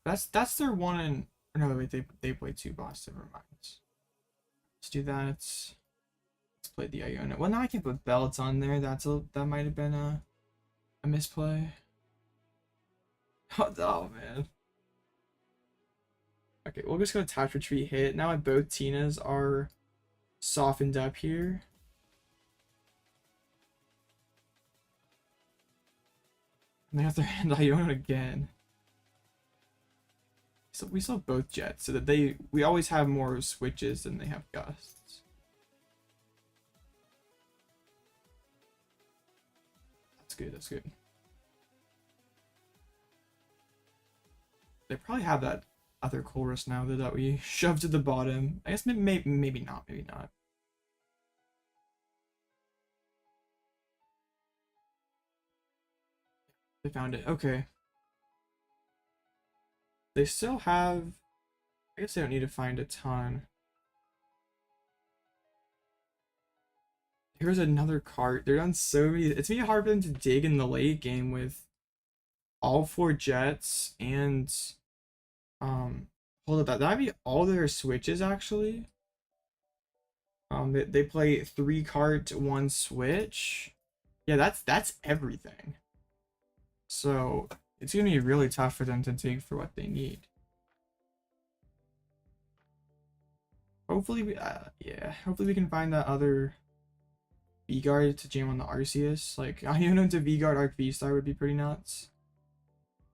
That's their one and no wait, they play 2 boss. Never mind. Let's do that. Let's play the Iono. Well, now I can put belts on there. That might have been a misplay. Oh man. Okay, we'll just go attach retreat hit. Now both Tinas are softened up here. And they have their hand Iono again. So we still have both jets, so that we always have more switches than they have gusts. That's good, that's good. They probably have that other chorus now that we shoved to the bottom. I guess maybe not, maybe not. They found it. Okay. They still have. I guess they don't need to find a ton. Here's another cart. They're on so many. It's gonna be hard for them to dig in the late game with all 4 jets and hold up, that'd be all their switches actually. They play 3 cart, 1 switch. Yeah, that's everything. So it's gonna be really tough for them to dig for what they need. Hopefully hopefully we can find that other V-Guard to jam on the Arceus. Like Iono to V-Guard Arc V-Star would be pretty nuts.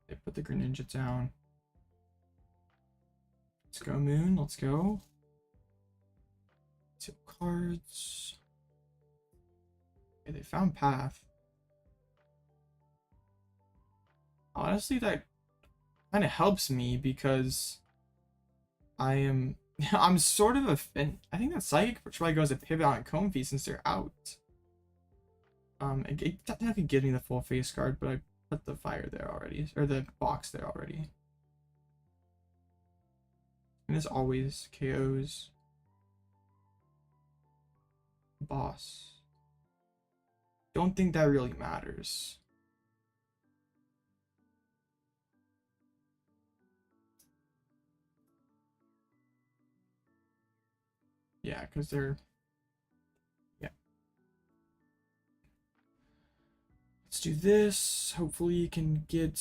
They put the Greninja down. Let's go, Moon. Let's go. 2 cards. Okay, they found PAF. Honestly, that kind of helps me because I'm sort of I think that Psychic probably goes to pivot on Comfy since they're out. It technically gives me the full face guard, but I put the fire there already, or the box there already. And this always KOs boss. Don't think that really matters. Yeah, because they're let's do this. Hopefully you can get.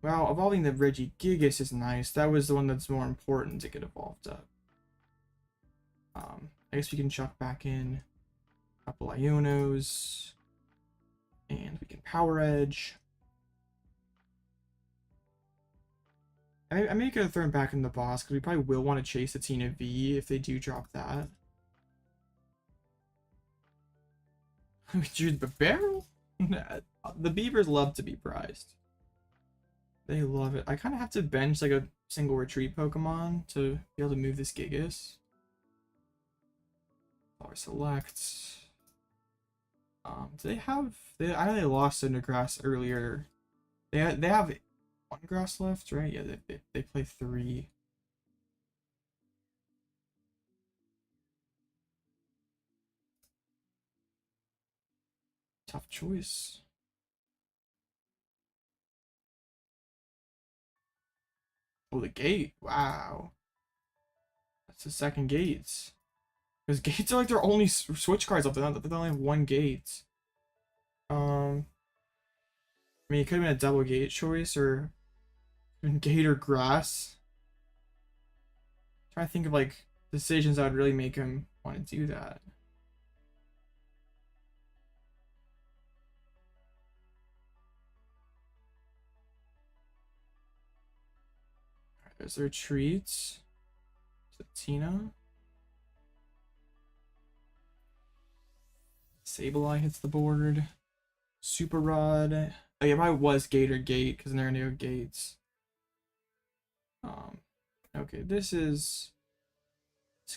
Well, evolving the Regigigas is nice. That was the one that's more important to get evolved up. I guess we can chuck back in a couple Ionos. And we can Power Edge. I may go throw him back in the boss because we probably will want to chase the Tina V if they do drop that. Dude, Bibarel? The beavers love to be prized. They love it. I kind of have to bench like a single retreat Pokemon to be able to move this Gigas. Power select. Do they have? I know they lost Cindergrass earlier They have one grass left, right? Yeah, they play 3. Tough choice. Oh, the gate. Wow. That's the second gates. Because gates are like their only switch cards up. They only have one gate. I mean, it could have been a double gate choice or gate or grass. I'm trying to think of like decisions that would really make him want to do that. Alright, there's the retreats. Tina. Sableye hits the board. Super Rod. Oh yeah, probably was gate or gate because there are no gates. Okay, it's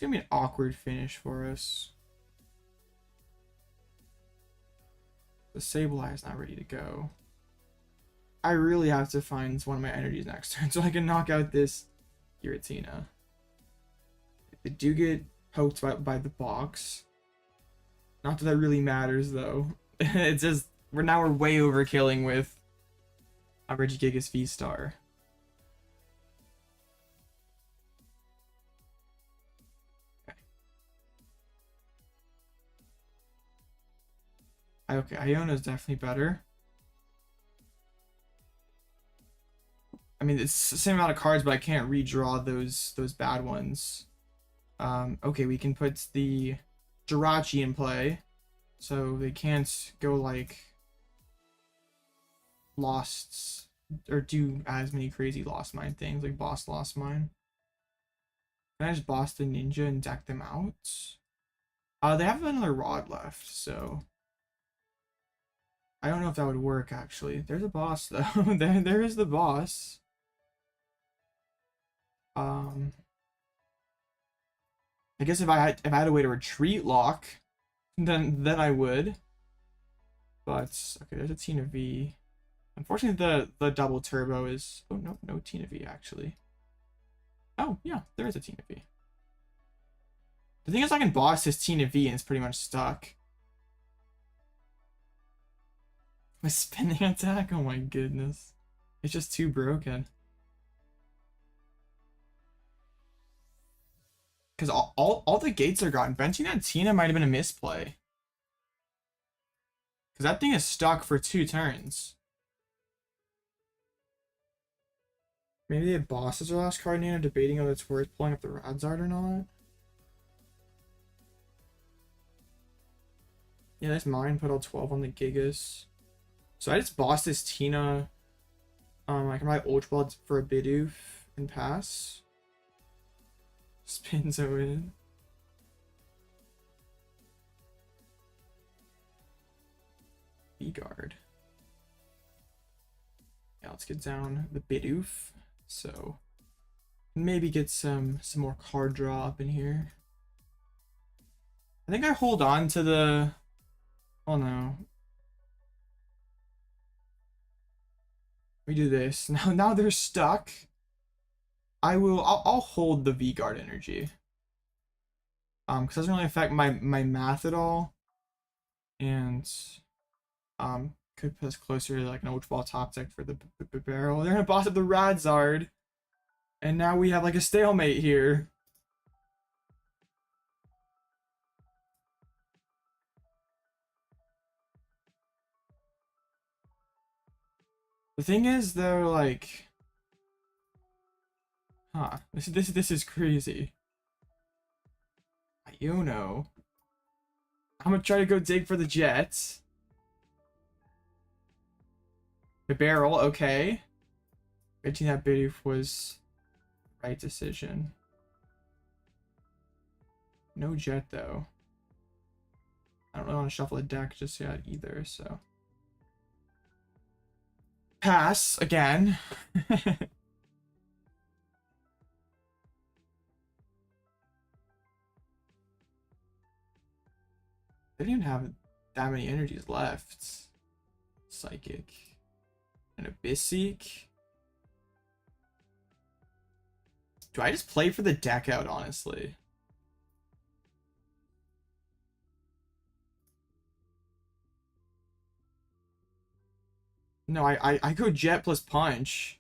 gonna be an awkward finish for us. The Sableye is not ready to go. I really have to find one of my energies next turn so I can knock out this Giratina. They do get poked by the box. Not that that really matters though. It's just we're way overkilling with a Regigigas V-STAR. Okay, Iono is definitely better. I mean, it's the same amount of cards, but I can't redraw those bad ones. Okay, we can put the Jirachi in play, so they can't go like Lost or do as many crazy Lost Mine things like Boss Lost Mine. Can I just boss the Ninja and deck them out? They have another Rod left, so I don't know if that would work actually. There's a boss though. there is the boss. I guess if I had a way to retreat lock, then I would. But okay, there's a Tina V. Unfortunately, the double turbo is no Tina V actually. Oh yeah, there is a Tina V. The thing is, I can boss this Tina V and it's pretty much stuck. My spinning attack, oh my goodness, it's just too broken. Because all the gates are gone. Benching that Tina might have been a misplay. Because that thing is stuck for 2 turns. Maybe the boss is our last card and I'm debating whether it's worth pulling up the Radzard or not. Yeah, that's mine. Put all 12 on the Gigas. So I just bossed this Tina. I can buy Ultra Ball for a Bidoof and pass. Spins in. V-Guard. Yeah, let's get down the Bidoof. So maybe get some more card draw up in here. I think I hold on to the. Oh no. We do this. Now they're stuck. I'll hold the V-Guard energy. Because it doesn't really affect my math at all. And could put us closer to like an Ultra Ball top deck for the Bibarel. They're gonna boss up the Radzard. And now we have like a stalemate here. The thing is though, like, this is crazy. Iono. I'm gonna try to go dig for the Jets. Bibarel, okay. Getting that Bidoof was the right decision. No Jet though. I don't really want to shuffle a deck just yet either, so. Pass again. They don't even have that many energies left. Psychic. and a Bisseek. Do I just play for the deck out, honestly? No, I go Jet plus Punch.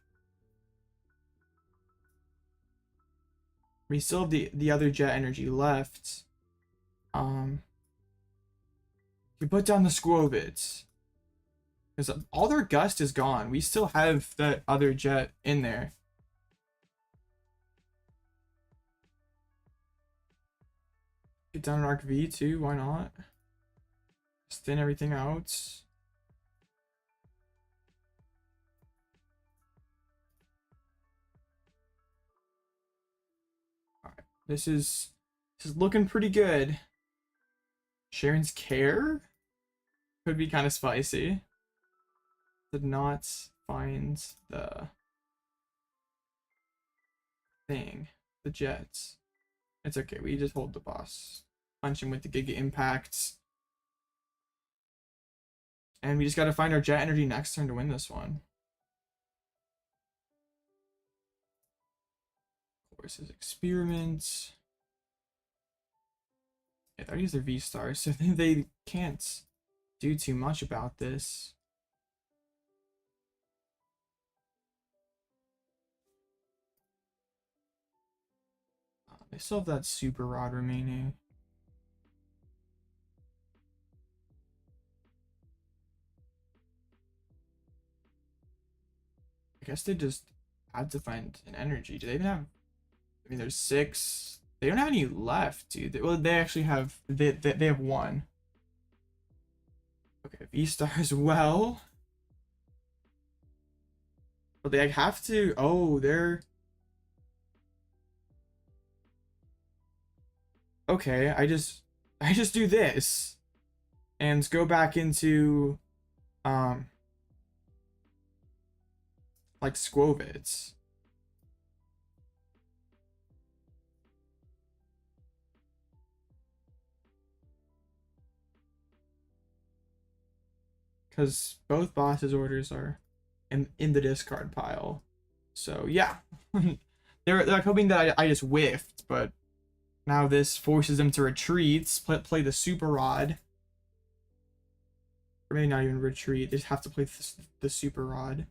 We still have the other Jet energy left. You put down the Skwovet. Because all their Gust is gone. We still have that other Jet in there. Get down an Arc V too, why not? Just thin everything out. Alright, this is looking pretty good. Cheren's Care could be kind of spicy. Did not find the thing, the Jets. It's okay, we just hold the boss. Punch him with the Giga Impacts. And we just gotta find our Jet energy next turn to win this one. Of course, his Experiment. Yeah, they use their V-Stars, so they can't do too much about this. They still have that Super Rod remaining. I guess they just had to find an energy. Do they even have... I mean, there's 6. They don't have any left, dude. Well, they actually have... They have 1. Okay, V-Star as well. But they have to... Oh, they're... Okay, I just do this. And go back into... like Skwovet. Because both bosses' orders are in the discard pile. So yeah. they're like hoping that I just whiffed, but now this forces them to retreat, play the Super Rod. Or maybe not even retreat, they just have to play the Super Rod.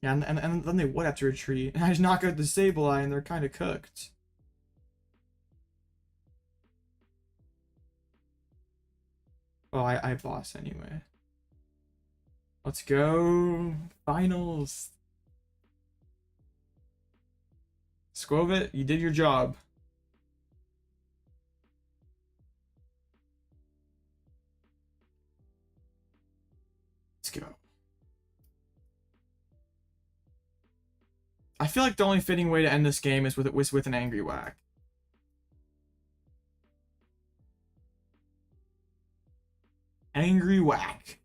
Yeah, and then they would have to retreat. And I just knock out the Sableye and they're kind of cooked. Well, I boss anyway. Let's go. Finals. Skwovet, you did your job. Let's go. I feel like the only fitting way to end this game is with an Angry Whack. Angry Whack.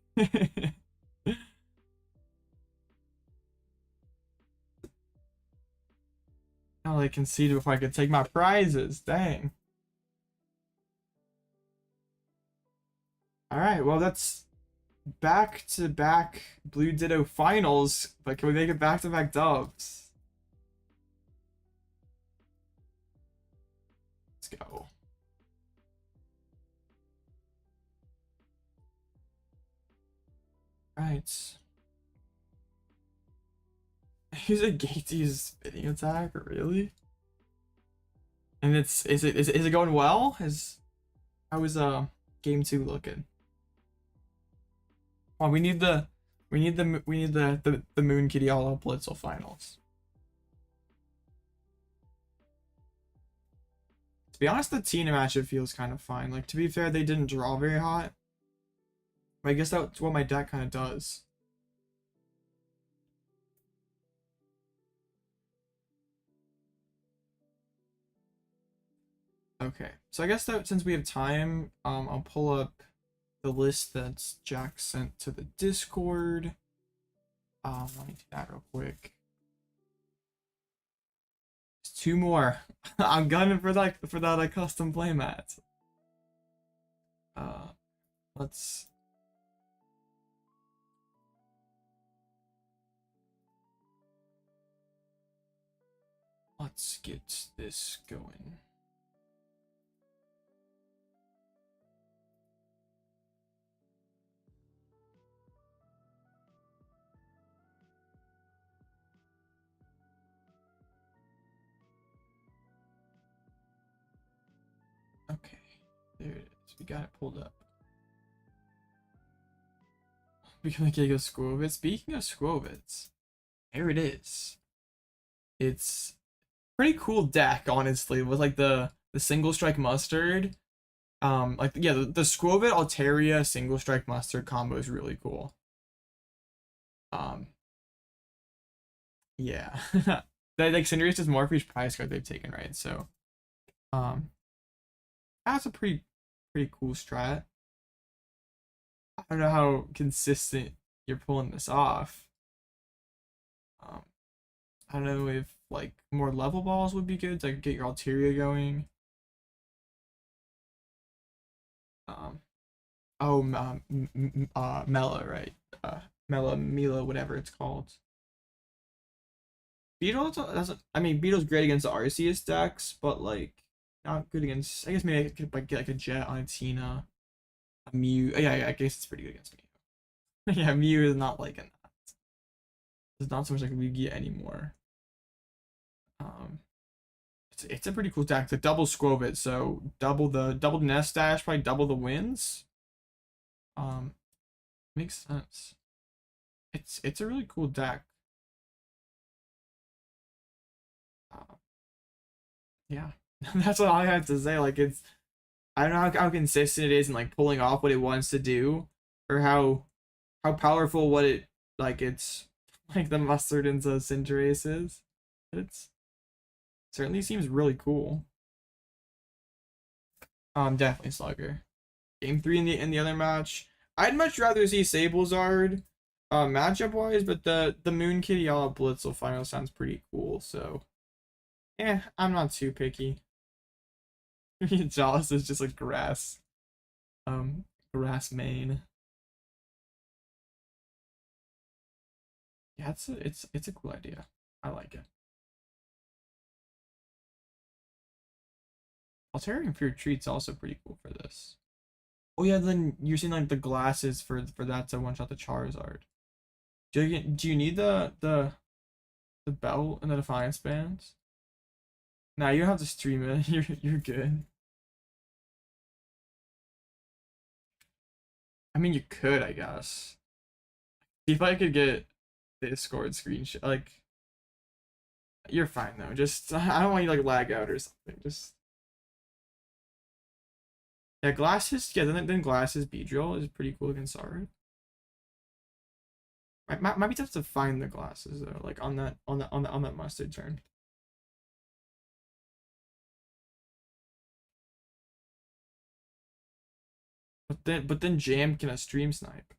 Now they conceded before I could take my prizes. Dang. Alright, well that's back-to-back Blue Ditto finals, but can we make it back-to-back dubs? Let's go. Right. Use a gate to use spinning attack, really? And is it going well? How is game 2 looking? Oh, we need the Moon Kitty Alloutblitzle finals. To be honest, the Tina matchup feels kind of fine. Like, to be fair, they didn't draw very hot. But I guess that's what my deck kind of does. Okay, so I guess that since we have time, I'll pull up the list that Jack sent to the Discord. Let me do that real quick. There's 2 more. I'm gunning for that custom playmat. Let's Let's get this going. Okay, there it is. We got it pulled up. Becoming a Skwovet. Speaking of Skwovet's, there it is. It's pretty cool deck, honestly, with like the single strike mustard. Like yeah, the Skwovet Altaria single strike mustard combo is really cool. Yeah. That like Cinderace is more for each prize card they've taken, right? So that's a pretty cool strat. I don't know how consistent you're pulling this off. I don't know if like more level balls would be good to like, get your Altaria going. Mela, right? Mila, whatever it's called. Beetle doesn't. I mean, Beetle's great against the Arceus decks, but like not good against. I guess maybe I could like get like a Jet on a Tina, a Mew. Yeah, I guess it's pretty good against Mew. Yeah, Mew is not like that. There's not so much like we get anymore. It's a pretty cool deck. The double Skwovet, so double the nest dash, probably double the wins. Makes sense. It's a really cool deck. Yeah, that's what I have to say. Like it's, I don't know how consistent it is in like pulling off what it wants to do, or how powerful what it like. It's like the mustard into Cinderace is. But it's certainly seems really cool. Definitely Slugger. Game 3 in the other match. I'd much rather see Sablezard, matchup wise, but the Moon Kitty Alloutblitzle final sounds pretty cool. So, yeah, I'm not too picky. Jaws is just like grass, grass main. Yeah, it's a cool idea. I like it. Altarian Pure Treat's also pretty cool for this. Oh yeah, then you're seeing like the glasses for that to one shot the Charizard. Do you need the belt and the Defiance bands? Nah, you don't have to stream it. You're good. I mean, you could, I guess. See if I could get Discord screenshot. Like, you're fine though. Just I don't want you to like lag out or something. Just yeah, glasses. Yeah, then glasses. Beedrill is pretty cool against Sard. Might be tough to find the glasses though. Like on that mustard turn. But then Jam can a stream snipe.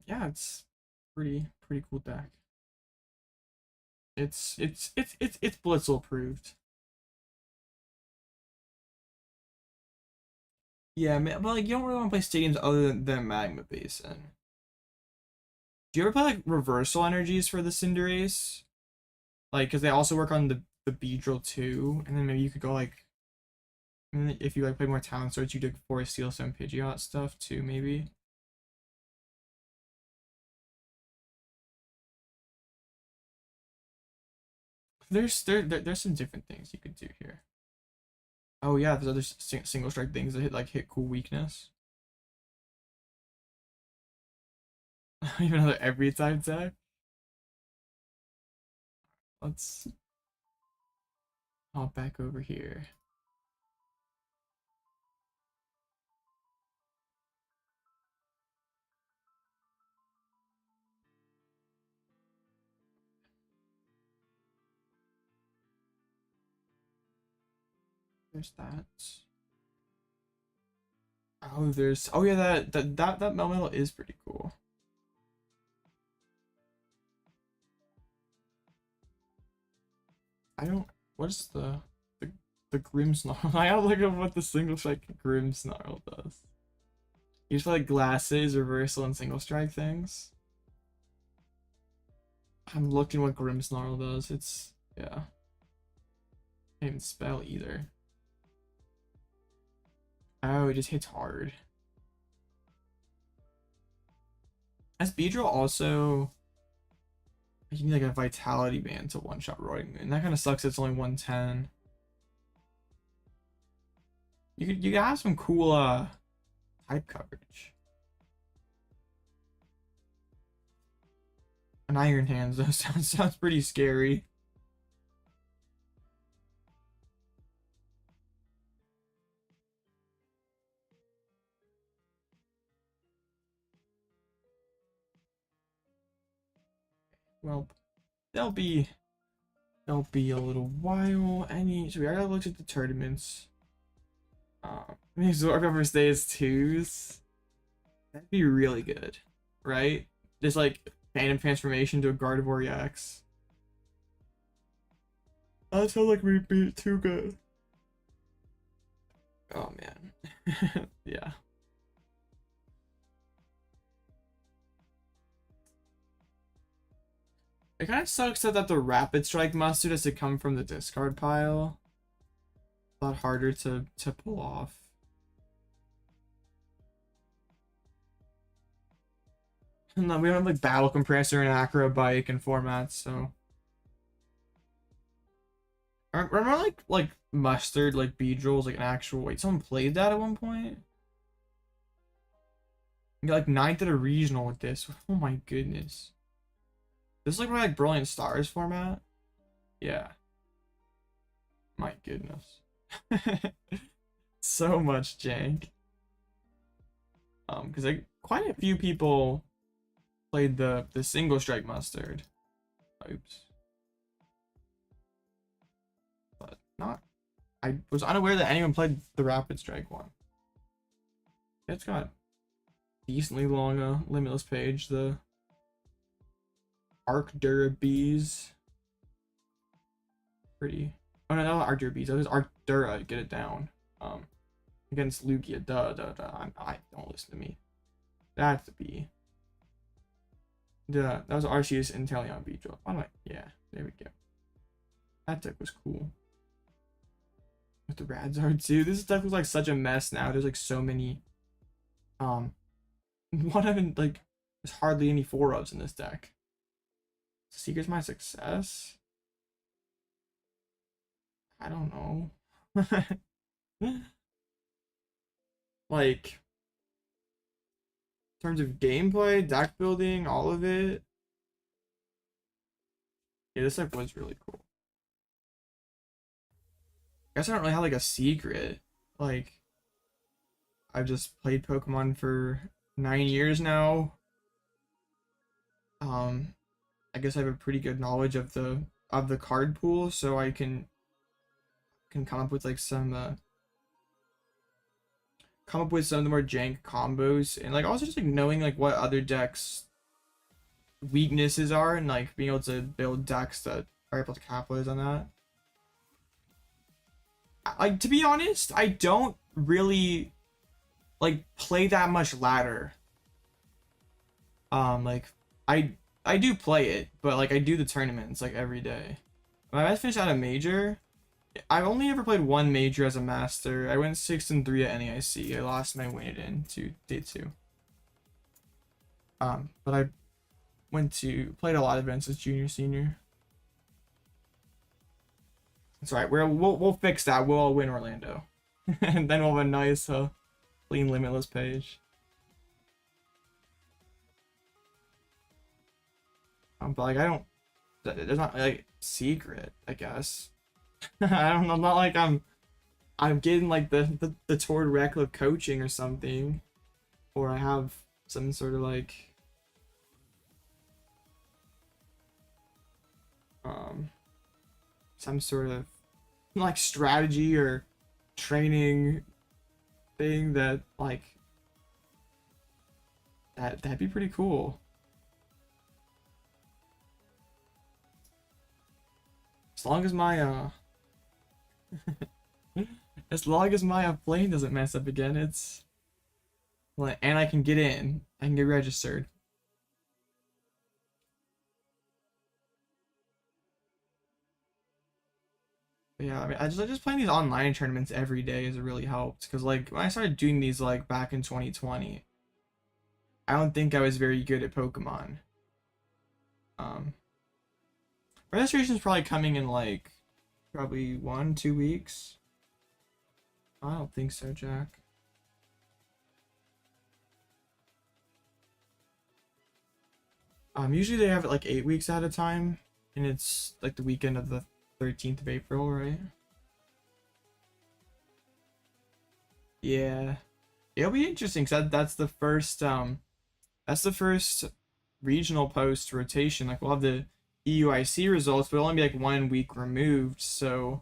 Yeah, it's pretty cool deck. It's Blitzel approved. Yeah, but like you don't really want to play stadiums other than Magma Basin. Do you ever play like reversal energies for the Cinderace? Like, because they also work on the Beedrill too, and then maybe you could go like, if you like play more talent swords, you do Forest Steel, some Pidgeot stuff too, maybe. There's some different things you could do here. Oh yeah, there's other single strike things that hit cool weakness. Even another every time tag. Let's hop back over here. There's that. Oh, oh yeah, that Melmetal is pretty cool. I don't. What's the the Grimmsnarl. I gotta look at what the single strike Grimmsnarl does. You just like glasses, reversal, and single strike things. I'm looking what Grimmsnarl does. It's yeah. Can't even spell either. Oh, it just hits hard. As Bibarel also, you need like a vitality band to one-shot Roaring Moon. That kind of sucks. It's only 110. You could have some cool type coverage. An Iron Hands though sounds pretty scary. Well, they'll be a little while. So we already looked at the tournaments. Absorb ever stays 2s. That'd be really good, right? Just like Phantom Transformation to a Gardevoir EX. That sounds like we'd be too good. Oh man. Yeah. It kind of sucks that the Rapid Strike Mustard has to come from the discard pile. A lot harder to pull off. And then we don't have like Battle Compressor and Acro Bike and formats, so. Remember like Mustard, like Bibarel was like an actual, wait, someone played that at one point? You got like 9th at a regional with this. Oh my goodness. This is like Brilliant Stars format? Yeah. My goodness. So much jank. Because like quite a few people played the single strike Mustard. Oops. But not. I was unaware that anyone played the Rapid Strike one. It's got decently long Limitless page. The Arc Dura Bees. Pretty. Oh no, not Arc Dura Bees. That was Arc Dura. Get it down. Against Lugia. Duh. I don't listen to me. That's the B. That was Arceus Inteleon Bibarel. By the way, yeah, there we go. That deck was cool. With the Radzard too. This deck looks like such a mess now. There's like so many. One of them, like, there's hardly any 4-ofs in this deck. Seeker's my success? I don't know. Like, in terms of gameplay, deck building, all of it. Yeah, this deck was really cool. I guess I don't really have like a secret. Like, I've just played Pokemon for 9 years now. I guess I have a pretty good knowledge of the card pool, so I can come up with like some of the more jank combos, and like also just like knowing like what other decks weaknesses are, and like being able to build decks that are able to capitalize on that. Like, to be honest, I don't really like play that much ladder. Like I do play it, but like I do the tournaments like every day. When I finished out a major, I've only ever played one major as a master. I went 6-3 at NAIC. I lost my win it in to day 2. But I played a lot of events as junior, senior. That's right. We'll fix that. We'll all win Orlando, and then we'll have a nice clean Limitless page. But like there's not like secret, I guess. I don't know. Not like I'm getting like the Tord Reckless coaching or something, or I have some sort of like some sort of like strategy or training thing that like that'd be pretty cool. As long as my As long as my plane doesn't mess up again, it's... And I can get in. I can get registered. But yeah, I mean, I just playing these online tournaments every day has really helped. Because, like, when I started doing these, like, back in 2020, I don't think I was very good at Pokemon. Registration's probably coming in, like, probably 1-2 weeks. I don't think so, Jack. Usually they have it like 8 weeks at a time, and it's like the weekend of the 13th of April, right? Yeah, it'll be interesting because that's the first regional post rotation. Like we'll have the EUIC results, but it'll only be like 1 week removed. So,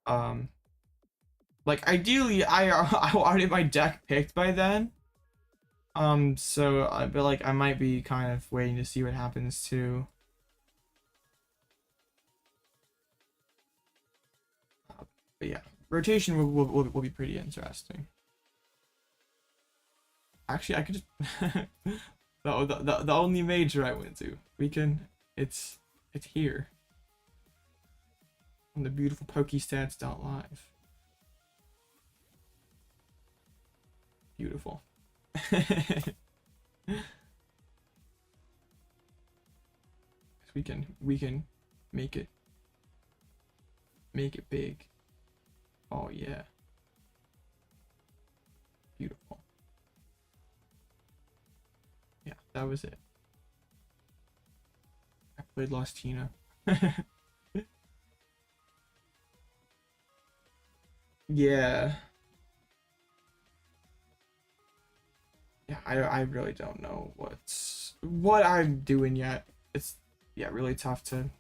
like ideally, I already have my deck picked by then. So but like I might be kind of waiting to see what happens too. But yeah, rotation will be pretty interesting. Actually, I could just the only major I went to. We can it's here on the beautiful PokeStats.live. Beautiful. we can make it big. Oh yeah, beautiful. Yeah, that was it. I played Lost Tina. Yeah. Yeah, I really don't know what I'm doing yet. It's yeah, really tough to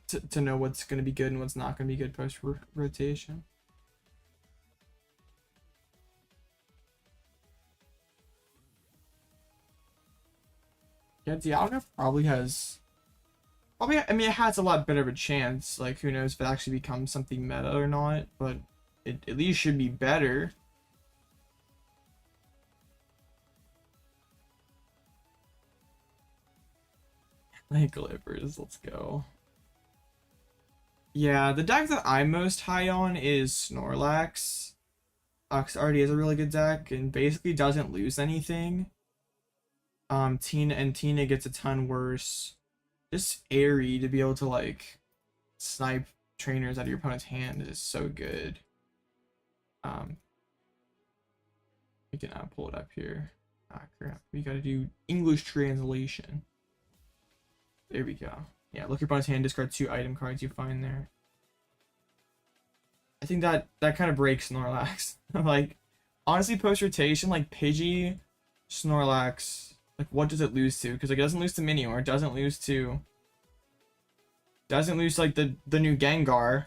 know what's gonna be good and what's not gonna be good post rotation. Yeah, Dialga probably I mean it has a lot better of a chance. Like who knows if it actually becomes something meta or not, but it at least should be better. Like Clippers, let's go. Yeah, the deck that I'm most high on is Snorlax. Ox already has a really good deck and basically doesn't lose anything. Tina gets a ton worse. Just Airy to be able to like snipe trainers out of your opponent's hand is so good. We can pull it up here. Ah crap, we gotta do English translation. There we go. Yeah, look your opponent's hand, discard 2 item cards you find there. I think that kind of breaks Snorlax. Like, honestly, post rotation, like Pidgey, Snorlax, like what does it lose to? Because like it doesn't lose to Minior, it doesn't lose like the new Gengar.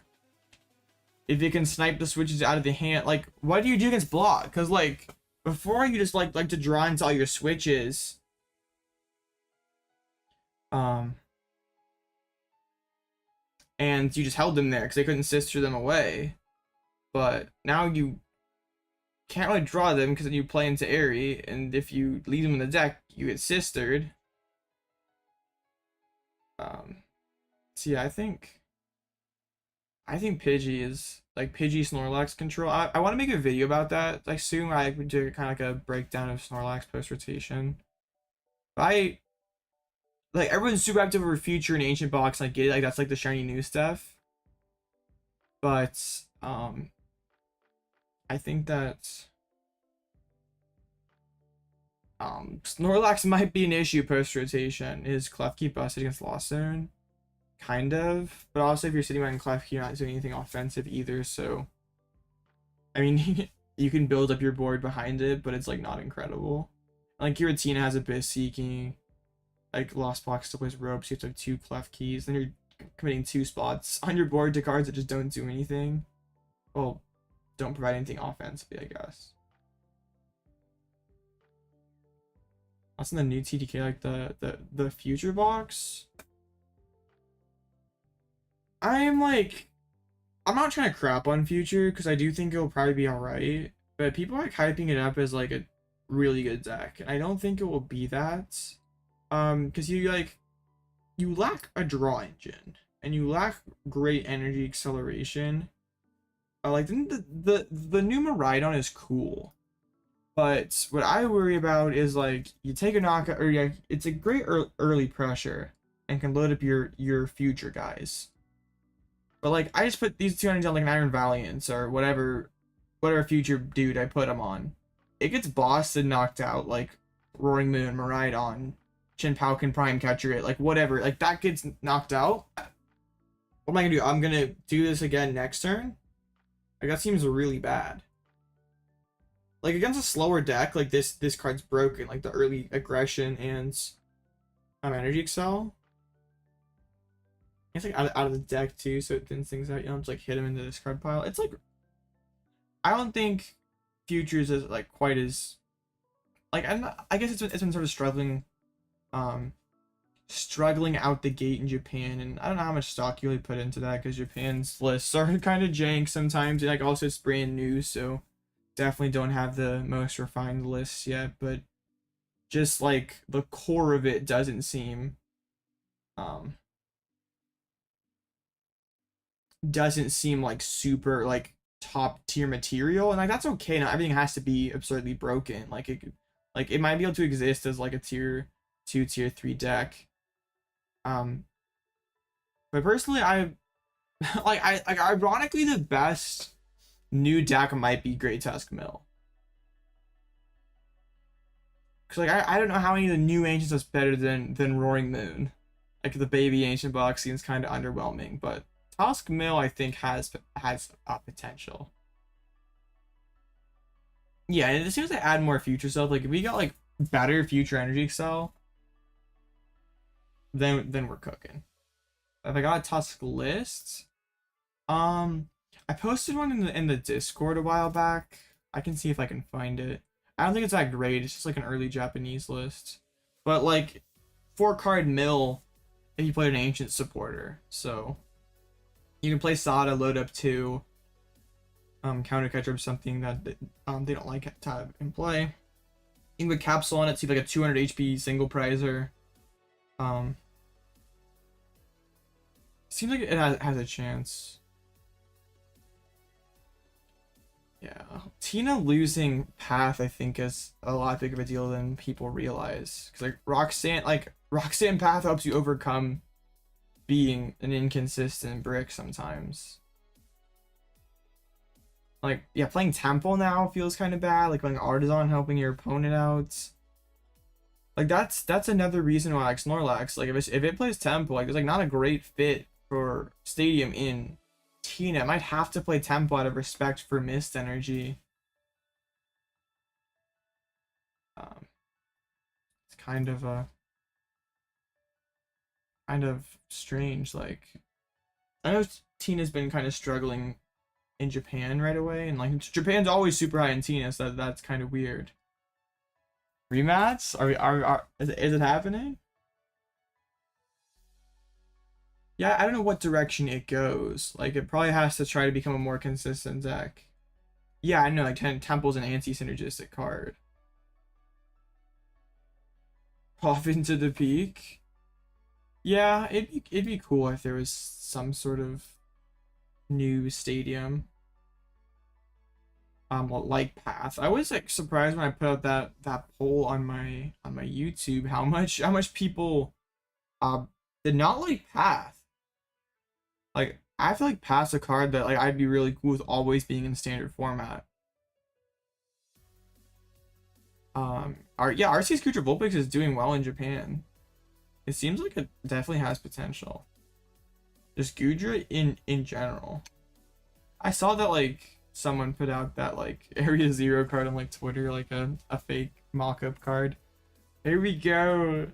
If it can snipe the switches out of the hand, like what do you do against block? Because like before you just like to draw into all your switches. And you just held them there because they couldn't sister them away. But now you can't really draw them because then you play into Airy, and if you leave them in the deck, you get sistered. So yeah, I think Pidgey is like Pidgey Snorlax control. I want to make a video about that. Like soon I would do kind of like a breakdown of Snorlax post rotation. But like everyone's super active over Future and Ancient Box, and I get it, like that's like the shiny new stuff. But I think that Snorlax might be an issue post rotation. Is Klefki busted against Lost Zone? Kind of, but also if you're sitting behind Klefki, you're not doing anything offensive either. So, I mean, you can build up your board behind it, but it's like not incredible. Like Giratina has Abyss Seeking. Like Lost Box still plays Ropes, you have to have 2 Klefkis, then you're committing 2 spots on your board to cards that just don't do anything. Well, don't provide anything offensively, I guess. Also in the new TDK, like the Future Box, I'm like I'm not trying to crap on Future because I do think it'll probably be alright, but people are hyping it up as like a really good deck, and I don't think it will be that. Because you lack a draw engine and you lack great energy acceleration. Like the new Miraidon is cool, but what I worry about is like you take a knockout, or yeah, it's a great early pressure and can load up your future guys. But like I just put these two energies on like an Iron Valiance or whatever future dude I put them on. It gets bossed and knocked out like Roaring Moon, Miraidon, Chin Palkin Prime Catcher, it like whatever. Like that gets knocked out. What am I gonna do? I'm gonna do this again next turn. Like that seems really bad. Like against a slower deck, like this card's broken. Like the early aggression and energy excel. It's like out of the deck too, so it thins things out. You don't just like hit him into the discard pile. It's like I don't think Futures is like quite as like I guess it's been sort of struggling out the gate in Japan, and I don't know how much stock you really put into that because Japan's lists are kind of jank sometimes, and like also it's brand new, so definitely don't have the most refined lists yet, but just like the core of it doesn't seem like super like top tier material, and like that's okay. Not everything has to be absurdly broken. Like it might be able to exist as like a tier 2, tier 3 deck. But personally I like ironically the best new deck might be Great Tusk Mill. Cause like I don't know how any of the new ancients is better than Roaring Moon. Like the baby ancient box seems kind of underwhelming, but Tusk Mill I think has potential. Yeah, and as soon as I add more future stuff, like if we got like better future energy excel, then we're cooking. If I got a Tusk list, I posted one in the Discord a while back. I can see if I can find it. I don't think it's that great. It's just like an early Japanese list, but like 4-card mill if you played an ancient supporter. So you can play Sada, load up 2, counter catcher something that they don't like to have in play. You can put capsule on it, see like a 200 HP single prizer. Seems like it has a chance. Yeah, Tina losing Path I think is a lot bigger of a deal than people realize. Cause like Roxanne Path helps you overcome being an inconsistent brick sometimes. Like yeah, playing Temple now feels kind of bad. Like playing Artisan helping your opponent out. Like that's another reason why like Snorlax, like if it plays Temple, like it's like not a great fit for Stadium in Tina. It might have to play Tempo out of respect for Mist energy. It's kind of strange. Like I know Tina's been kind of struggling in Japan right away, and like Japan's always super high in Tina, so that's kind of weird. Rematch? Is it happening? Yeah, I don't know what direction it goes. Like it probably has to try to become a more consistent deck. Yeah, I know, like Temple's an anti-synergistic card. Pop into the peak. Yeah, it'd be cool if there was some sort of new stadium. Like Path. I was like surprised when I put out that poll on my YouTube how much people did not like Path. Like I feel like Path's a card that like I'd be really cool with always being in standard format. Arceus Vulpix is doing well in Japan. It seems like it definitely has potential. Just Gudra in general. I saw that like someone put out that like Area Zero card on like Twitter, like a fake mock-up card. Here we go.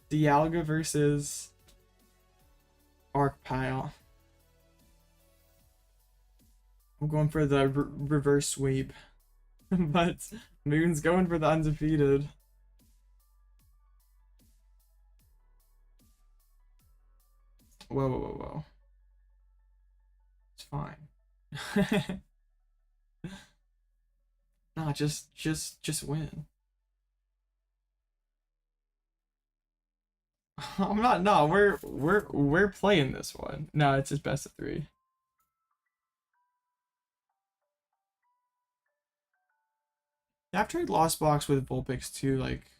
Dialga versus Arcpile. I'm going for the reverse sweep. But Moon's going for the undefeated. Whoa. fine. Nah, just win. I'm not. No, we're playing this one. No, it's just best of 3. I've tried Lost Box with Vulpix too, like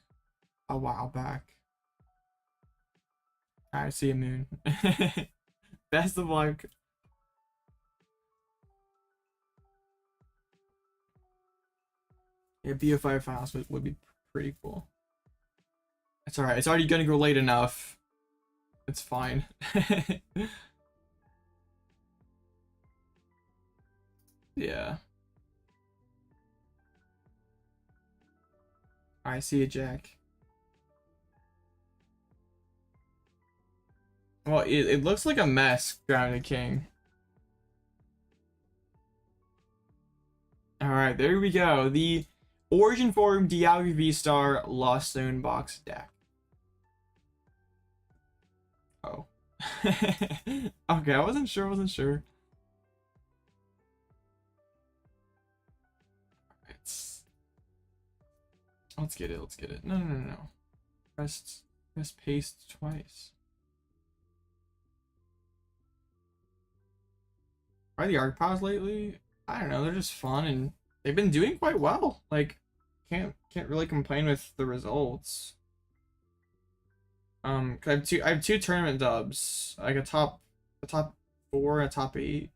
a while back. Alright, see you, Moon. Best of luck. Yeah, BO5 finals would be pretty cool. It's alright. It's already gonna go late enough. It's fine. Yeah. I see you, Jack. Well, it looks like a mess, Grounded King. Alright, there we go. The Origin Form Dialga V-STAR Lost Zone box deck. Oh. Okay, I wasn't sure. Let's get it. No. Press paste twice. Are the arc pals lately? I don't know, they're just fun and they've been doing quite well. Like, can't really complain with the results. 'Cause I have two tournament dubs, like a top 4 and a top 8.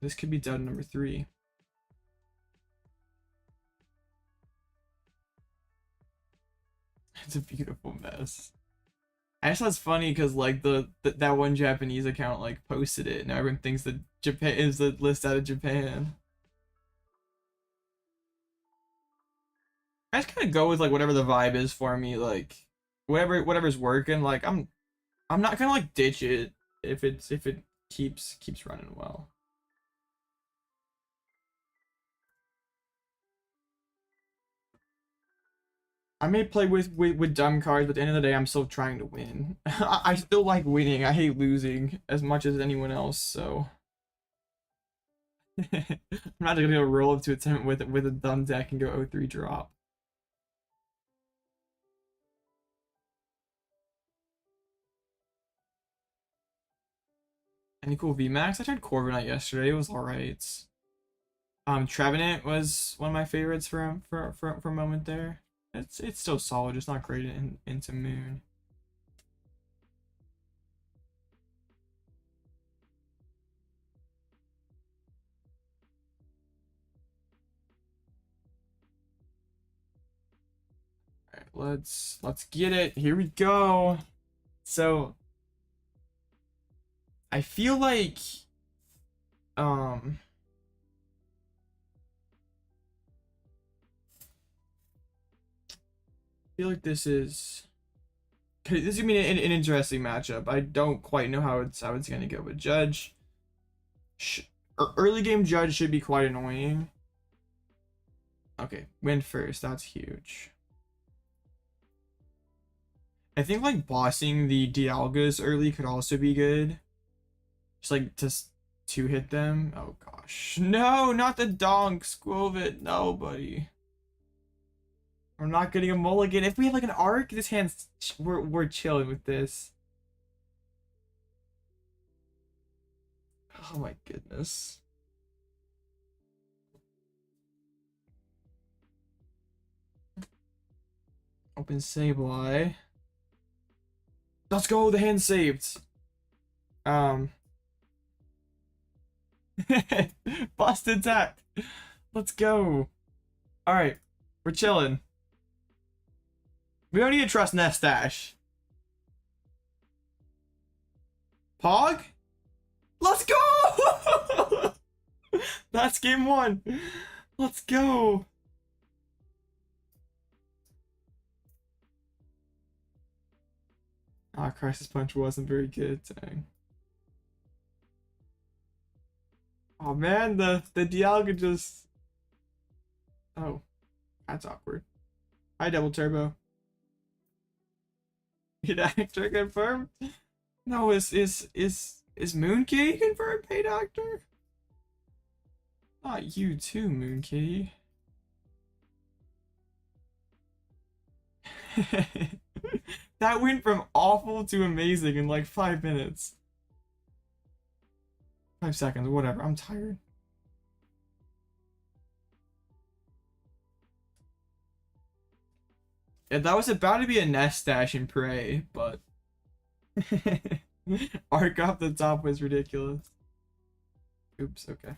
This could be dub number 3. It's a beautiful mess. I just thought it's funny because like that one Japanese account like posted it and everyone thinks that Japan is the list out of Japan. I just kind of go with like whatever the vibe is for me, like whatever's working. Like I'm not gonna like ditch it if it keeps running well. I may play with dumb cards, but at the end of the day, I'm still trying to win. I still like winning. I hate losing as much as anyone else, so I'm not gonna roll up to a tournament with a dumb deck and go 0-3 drop. Any cool VMAX? I tried Corviknight yesterday. It was alright. Trevenant was one of my favorites for a moment there. It's still solid, just not great into Moon. Alright, let's get it. Here we go. So I feel like this is gonna be an interesting matchup. I don't quite know how it's gonna go, but Judge, early game Judge should be quite annoying. Okay, win first. That's huge. I think like bossing the Dialgas early could also be good. Just like to hit them. Oh gosh, no, not the donk. Skwovet, no, buddy. We're not getting a mulligan. If we have like an arc, this hand's we're chilling with this. Oh my goodness. Open Sableye. Let's go, the hand saved. Busted attack. Let's go. Alright, we're chilling. We don't need to trust Nestash. Pog? Let's go! That's game 1. Let's go. Ah, Crisis Punch wasn't very good, dang. Oh man, the Dialga just... Oh, that's awkward. Hi, Double Turbo. Get actor confirmed? No, is Is Moonkey confirmed, hey doctor? Not you too, Moonkey. That went from awful to amazing in like 5 minutes. 5 seconds, whatever. I'm tired. Yeah, that was about to be a nest dash and pray, but arc off the top was ridiculous. Oops, okay.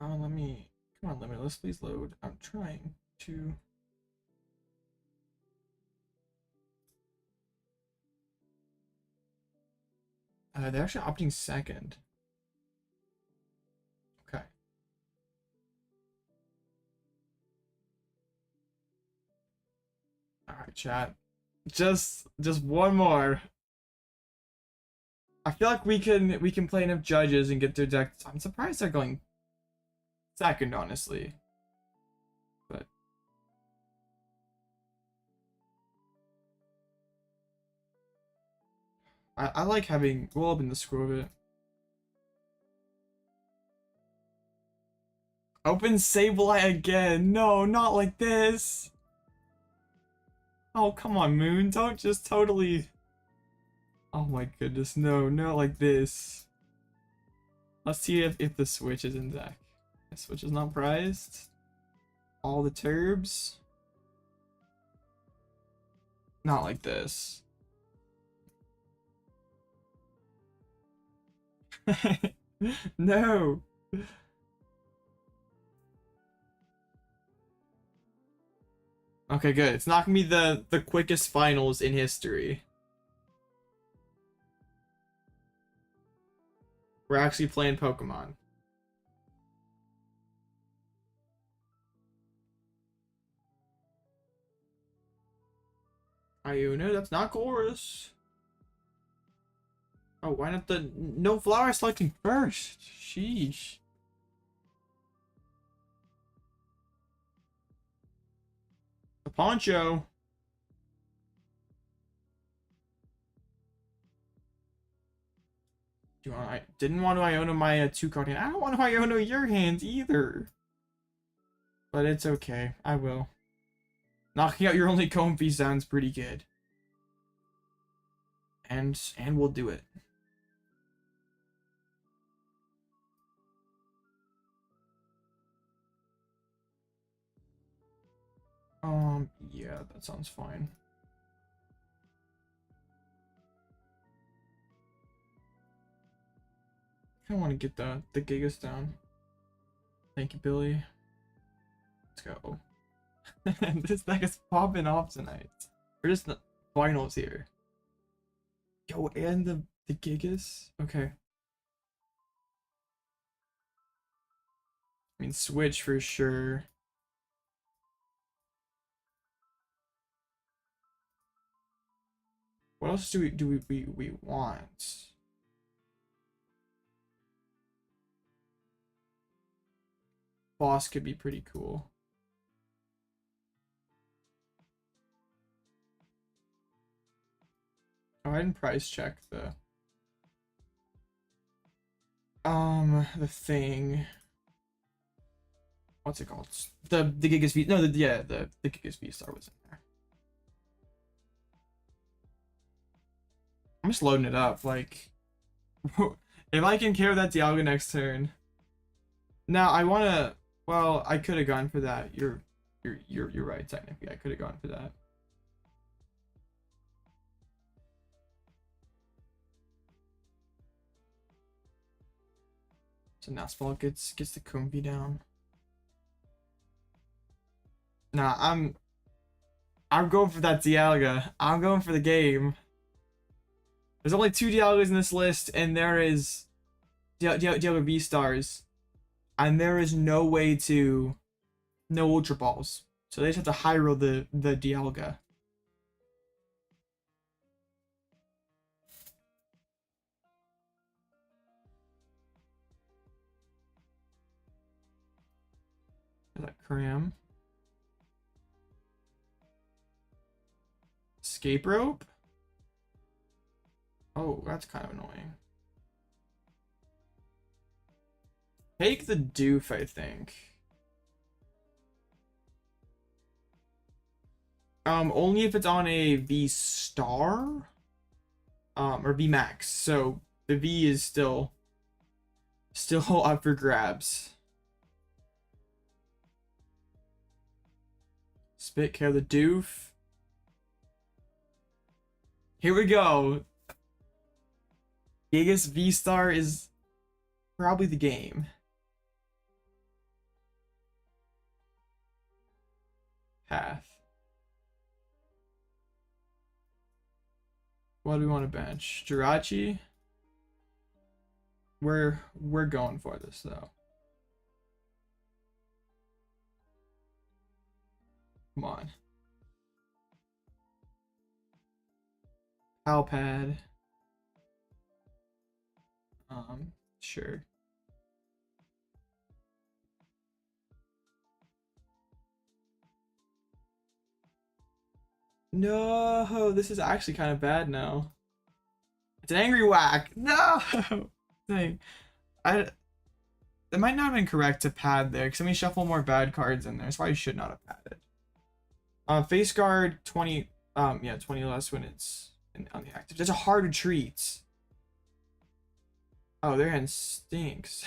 Let me, come on, Limitless, please load. I'm trying to. They're actually opting second. Okay. All right, chat. Just one more. I feel like we can play enough judges and get their decks. I'm surprised they're going second, honestly. But I like having we'll open the Skwovet. Open Sableye again. No, not like this. Oh, come on, Moon. Don't just totally. Oh my goodness, no, not like this. Let's see if the Switch is in deck. The Switch is not prized. All the turbs. Not like this. No. Okay, good. It's not gonna be the quickest finals in history. We're actually playing Pokemon. Iono, that's not Chorus. Oh, why not the no flower selecting first? Sheesh. The Poncho. I didn't want to Iono my 2-card hand. I don't want to Iono your hands either. But it's okay. I will. Knocking out your only Comfy sounds pretty good. And we'll do it. Yeah, that sounds fine. I want to get the Gigas down. Thank you, Billy. Let's go. This deck is popping off tonight. We're just the finals here. Yo, and the Gigas? Okay. I mean, Switch for sure. What else do we want? Boss could be pretty cool. Oh, I didn't price check the thing. What's it called? The Gigas V. No, the Gigas VSTAR was in there. I'm just loading it up. Like, if I can carry that Dialga next turn. Now I wanna. Well, I could have gone for that. You're right. Technically, I could have gone for that. So Nastball gets the Comfy down. Nah, I'm going for that Dialga. I'm going for the game. There's only 2 Dialgas in this list, and there is Dialga V-Stars. And there is no way to no Ultra Balls. So they just have to high roll the Dialga. Cram. Escape rope? Oh, that's kind of annoying. Take the Doof, I think. Only if it's on a V star, or V max. So the V is still up for grabs. Spit kill the Doof. Here we go. Gigas V-Star is probably the game. Path. What do we want to bench? Jirachi? We're going for this though. Come on. Pal Pad. Sure. No, this is actually kind of bad now. It's an angry whack. No, dang. That might not have been correct to pad there, because let me shuffle more bad cards in there. That's why you should not have padded. Face guard 20. Yeah, 20 less when it's on the active. That's a hard retreat. Oh, their hand stinks.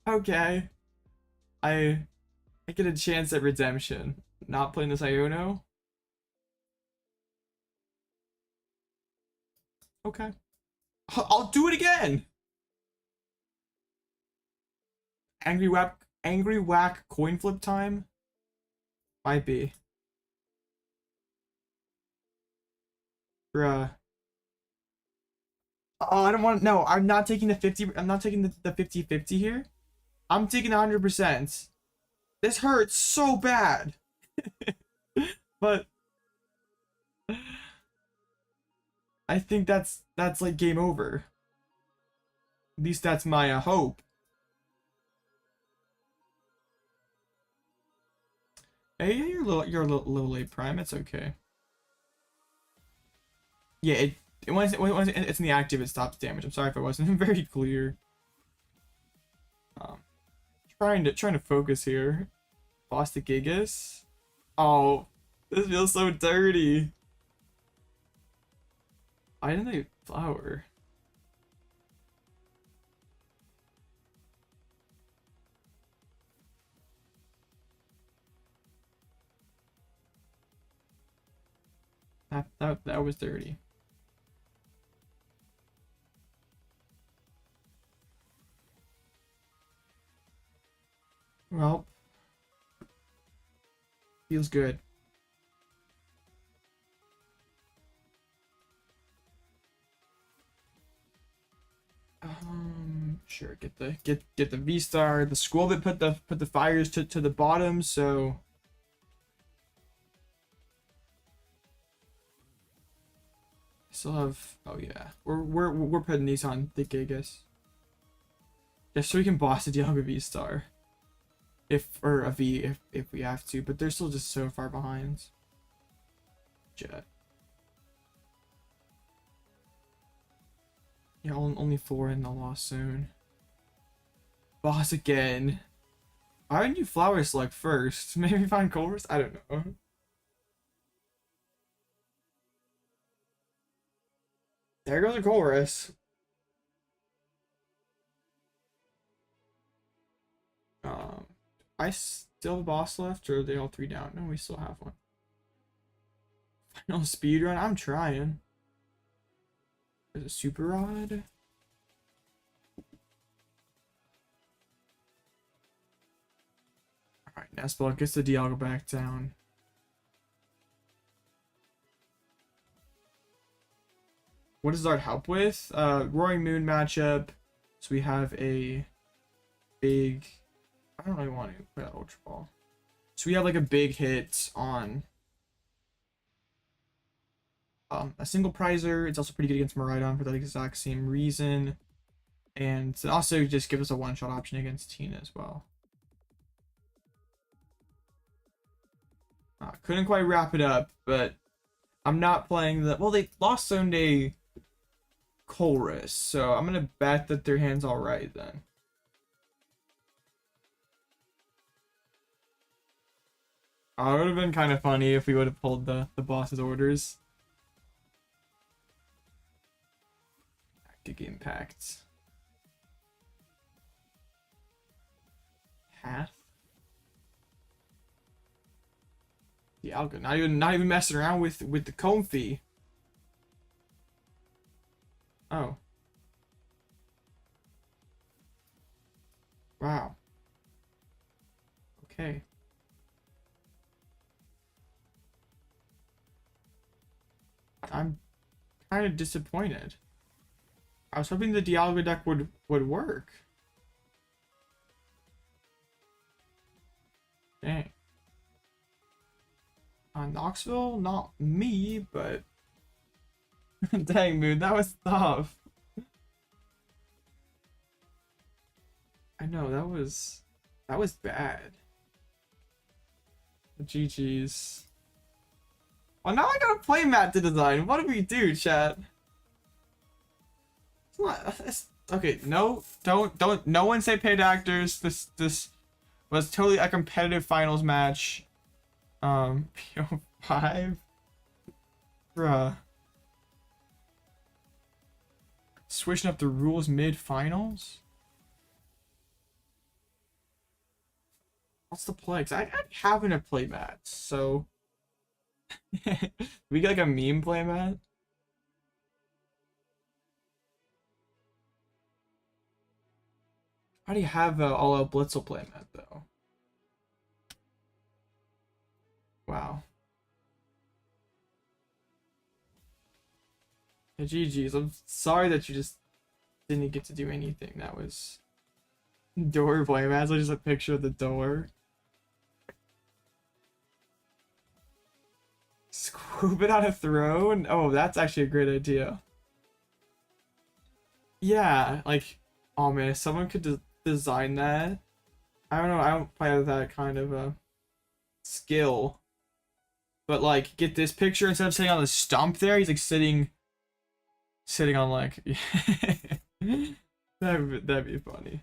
Okay. I get a chance at redemption. Not playing this Iono. Okay. I'll do it again. Angry whack coin flip time. Might be. Bruh. Oh, I don't want. No, I'm not taking the 50. I'm not taking the 50-50 here. I'm taking 100%. This hurts so bad. But I think that's like game over. At least that's my hope. Hey, you're a little late, Prime. It's okay. Yeah, once it's in the active, it stops damage. I'm sorry if I wasn't very clear. Trying to focus here. Lost Gigas. Oh, this feels so dirty. Why didn't they flower? That was dirty. Well, feels good. Sure. Get the V-Star. The Skwovet put the fires to the bottom. So still have. Oh yeah, we're putting these on the Gigas. Just so we can boss the Dialga V-Star. Or a V if we have to, but they're still just so far behind. Jet. Yeah, only 4 in the lost zone. Boss again. Why wouldn't you flower select first? Maybe find Colress? I don't know. There goes a Colress. I still have a boss left, or are they all 3 down? No, we still have one. Final speedrun? I'm trying. There's a super rod. Alright, Nespel gets the Dialga back down. What does Art help with? Roaring Moon matchup. So we have a big. I don't really want to put out Ultra Ball. So we have like a big hit on a single prizer. It's also pretty good against Miraidon for that exact same reason. And it also just gives us a one-shot option against Tina as well. Couldn't quite wrap it up, but I'm not playing the... Well, they lost Sunday Chorus, so I'm gonna bet that their hand's alright then. It would have been kind of funny if we would have pulled the boss's orders. Tactic Impact. Path. Dialga, not even messing around with the Comfy. Oh. Wow. Okay. I'm kind of disappointed. I was hoping the Dialga deck would work. Dang. Knoxville, not me, but dang, Moon, that was tough. I know, that was bad. The GG's. Well, now I gotta play Matt to design. What do we do, chat? It's not, okay, no, don't, no one say paid actors. This was totally a competitive finals match. PO5? Bruh. Switching up the rules mid-finals? What's the play? 'Cause I haven't a play match, so... we get like a meme play mat? How do you have a Alloutblitzle play mat, though? Wow. Yeah, GG's. I'm sorry that you just didn't get to do anything. That was door play mat. So just a picture of the door. Scoop it on a throne? Oh, that's actually a great idea. Yeah, like, oh man, if someone could design that. I don't know, I don't play with that kind of a skill. But like, get this picture, instead of sitting on the stump there, he's like sitting on like, that'd be funny.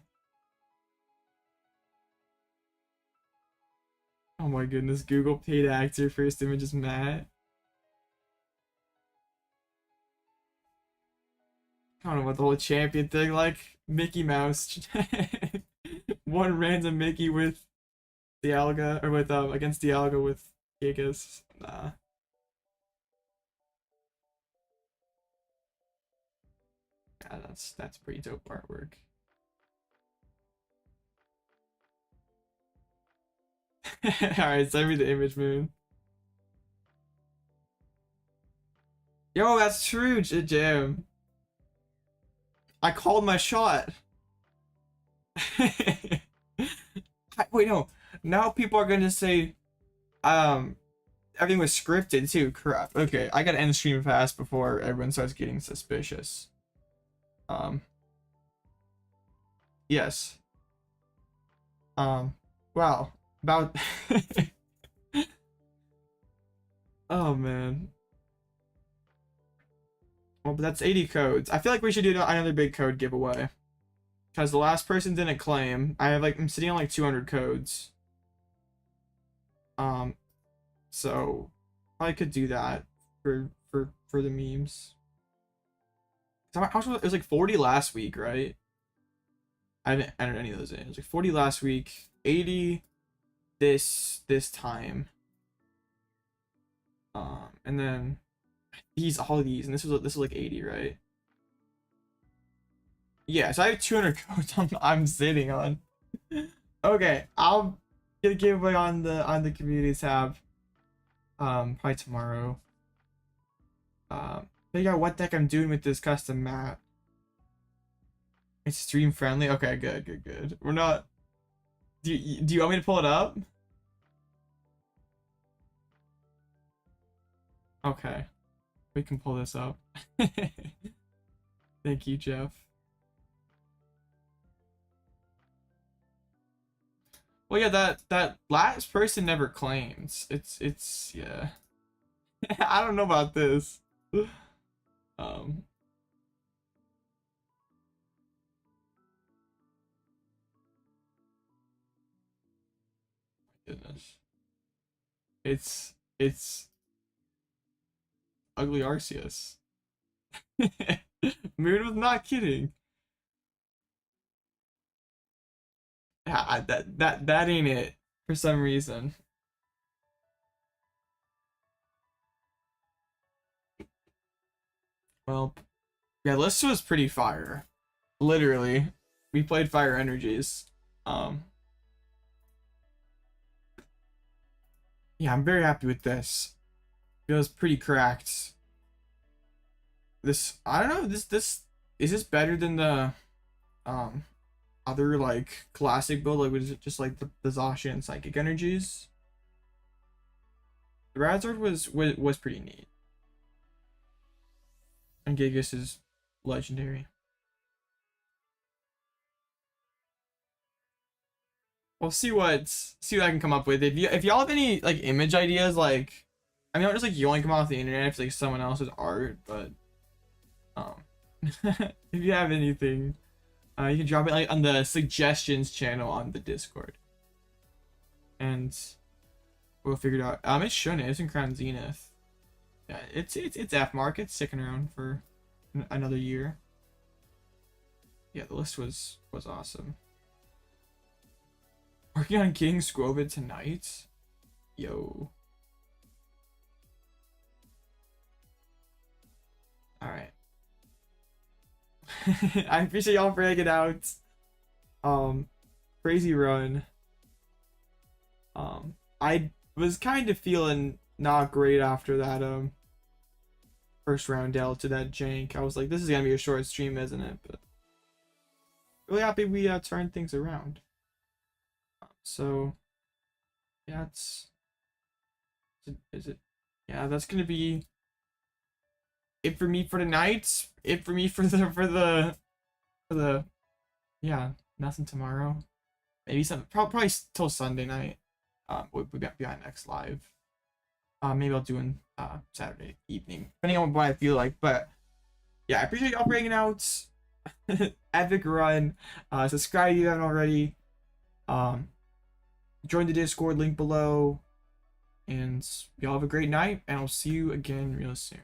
Oh my goodness, Google paid actor, first image is Matt. I don't know what the whole champion thing, like Mickey Mouse. One random Mickey with Dialga, or with against Dialga with Gigas. Nah. Yeah, that's pretty dope artwork. Alright, send me the image, Moon. Yo, that's true, Jam. I called my shot. Wait, no. Now people are gonna say, everything was scripted too. Crap. Okay, I gotta end stream fast before everyone starts getting suspicious. Yes. Wow. About. Oh man. Well, but that's 80 codes. I feel like we should do another big code giveaway. Because the last person didn't claim. I'm sitting on like 200 codes. So I could do that for the memes. It was like 40 last week, right? I didn't enter any of those in. It was like 40 last week, 80 this time. And then all of these, and this was like 80, right? Yeah, so I have 200 codes I'm sitting on. Okay, I'll get a giveaway on the community tab. Probably tomorrow. Figure out what deck I'm doing with this custom map. It's stream friendly. Okay, good. We're not. Do you want me to pull it up? Okay, we can pull this up. Thank you, Jeff. Well, yeah, that last person never claims. It's yeah. I don't know about this. Um. Goodness. It's ugly Arceus. Moon was not kidding. That ain't it for some reason. Well, yeah, list was pretty fire. Literally, we played fire energies. Um, yeah, I'm very happy with this. Feels pretty cracked. This I don't know. This is this better than the um other like classic build? Like was it just like the Zasha and Psychic energies? The Razard was pretty neat. And Gigas is legendary. We'll see what I can come up with. If y'all have any like image ideas, like I mean not just like you only come off the internet, if like someone else's art, but if you have anything, you can drop it like on the suggestions channel on the Discord. And we'll figure it out. It's Shunna, it's in Crown Zenith. Yeah, it's F mark, it's sticking around for another year. Yeah, the list was awesome. Working on King Skwovet tonight? Yo. Alright. I appreciate y'all for hanging out. Crazy run. I was kind of feeling not great after that first round L to that jank. I was like, this is gonna be a short stream, isn't it? But really happy we turned things around. So yeah, is it yeah, that's gonna be it for me for tonight. It for me for the yeah, nothing tomorrow. Maybe some probably till Sunday night. We'll be on next live. Maybe I'll do in Saturday evening, depending on what I feel like. But yeah, I appreciate y'all for hanging out. Epic run. Subscribe if you haven't already. Join the Discord link below. And y'all have a great night, and I'll see you again real soon.